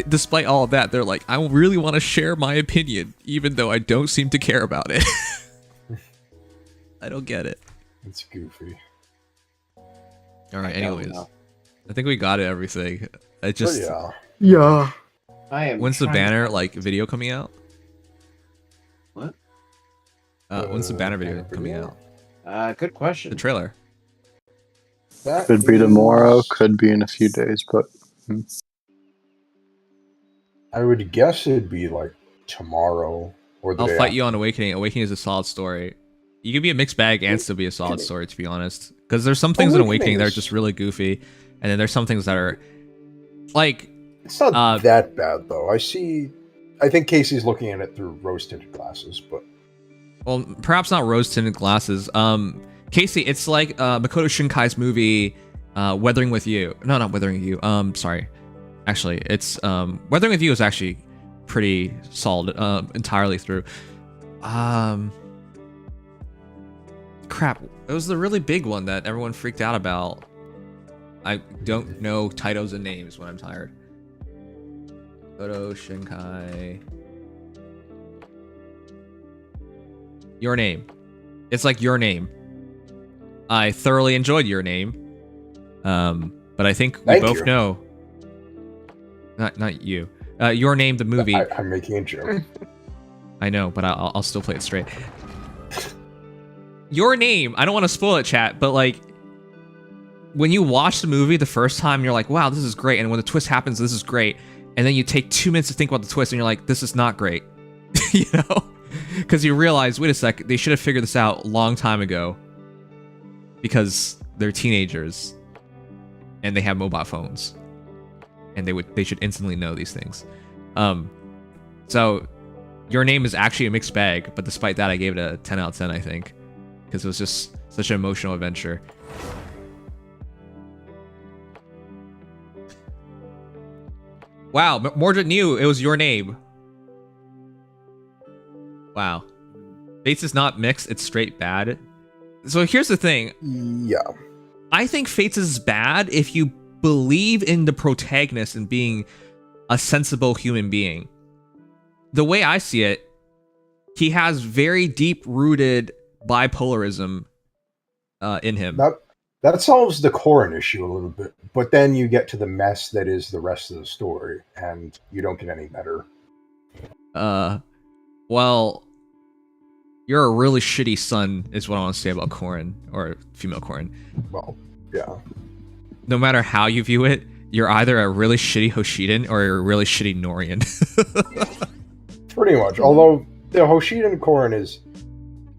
despite all of that, they're like, I really want to share my opinion, even though I don't seem to care about it. I don't get it. It's goofy. All right. Anyways, I think we got it. Everything. I just. Yeah. When's the banner video coming out? What? When's the banner video coming out? Good question. The trailer. Could be tomorrow, could be in a few days, but I would guess it'd be like tomorrow or the I'll day fight after. you on Awakening. Awakening is a solid story. You could be a mixed bag and still be a solid story, to be honest. Because there's some things in Awakening that are just really goofy, and then there's some things that are like. It's not that bad though. I think Casey's looking at it through rose-tinted glasses, but Well, perhaps not rose-tinted glasses. Casey, it's like Makoto Shinkai's movie, Weathering with You. No, not Weathering with You. Sorry. Actually, it's Weathering with You is actually pretty solid entirely through. Crap. It was the really big one that everyone freaked out about. I don't know titles and names when I'm tired. Makoto Shinkai. Your Name. It's like Your Name. I thoroughly enjoyed Your Name. But I think we both know. Not you. Your Name, the movie. I'm making a joke. I know, but I'll still play it straight. Your Name. I don't want to spoil it, chat, but like, when you watch the movie the first time, you're like, wow, this is great. And when the twist happens, this is great. And then you take 2 minutes to think about the twist, and you're like, this is not great. You know? Because you realize, wait a sec, they should have figured this out a long time ago. Because they're teenagers. And they have mobile phones. And they should instantly know these things. So, Your Name is actually a mixed bag, but despite that, I gave it a 10 out of 10, I think. Because it was just such an emotional adventure. Wow, Mordred knew it was Your Name. Wow. Fates is not mixed, it's straight bad. So here's the thing. Yeah. I think Fates is bad if you believe in the protagonist and being a sensible human being. The way I see it, he has very deep-rooted bipolarism in him. That solves the Corrin issue a little bit, but then you get to the mess that is the rest of the story, and you don't get any better. Well, you're a really shitty son, is what I want to say about Corrin, or female Corrin. Well, yeah. No matter how you view it, you're either a really shitty Hoshiden or you're a really shitty Norian. Pretty much. Although the Hoshiden Corrin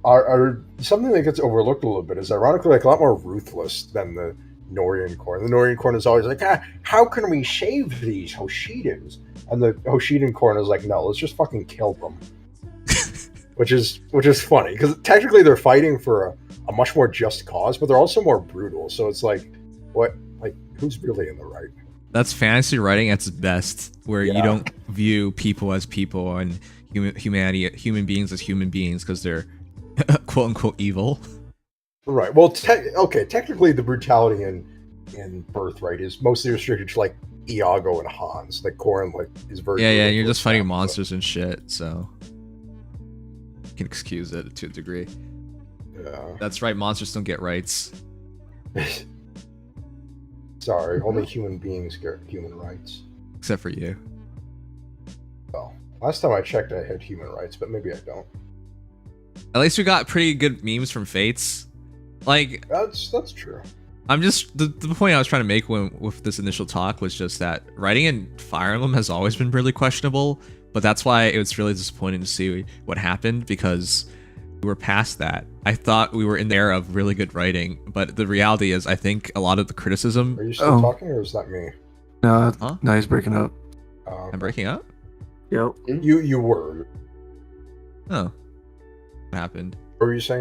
are something that gets overlooked a little bit, is ironically like a lot more ruthless than the Norian Corrin. The Norian Corrin is always like, how can we save these Hoshidans? And the Hoshiden Corrin is like, no, let's just fucking kill them. which is funny, because technically they're fighting for a much more just cause, but they're also more brutal. So it's like, what? Like, who's really in the right? That's fantasy writing at its best, where you don't view people as people and human beings as human beings because they're quote unquote evil. Right. Well, technically the brutality in Birthright is mostly restricted to like Iago and Hans. Like Corrin is very and you're just fighting monsters and shit, so you can excuse it to a degree. Yeah. That's right, monsters don't get rights. Sorry, only human beings get human rights. Except for you. Well, last time I checked I had human rights, but maybe I don't. At least we got pretty good memes from Fates. Like, that's true. I'm just the point I was trying to make with this initial talk was just that writing in Fire Emblem has always been really questionable, but that's why it was really disappointing to see what happened, because we were past that. I thought we were in the era of really good writing, but the reality is I think a lot of the criticism... Are you still talking, or is that me? No, no, he's breaking up. I'm breaking up? Yep. You were. Oh. What happened? What were you saying?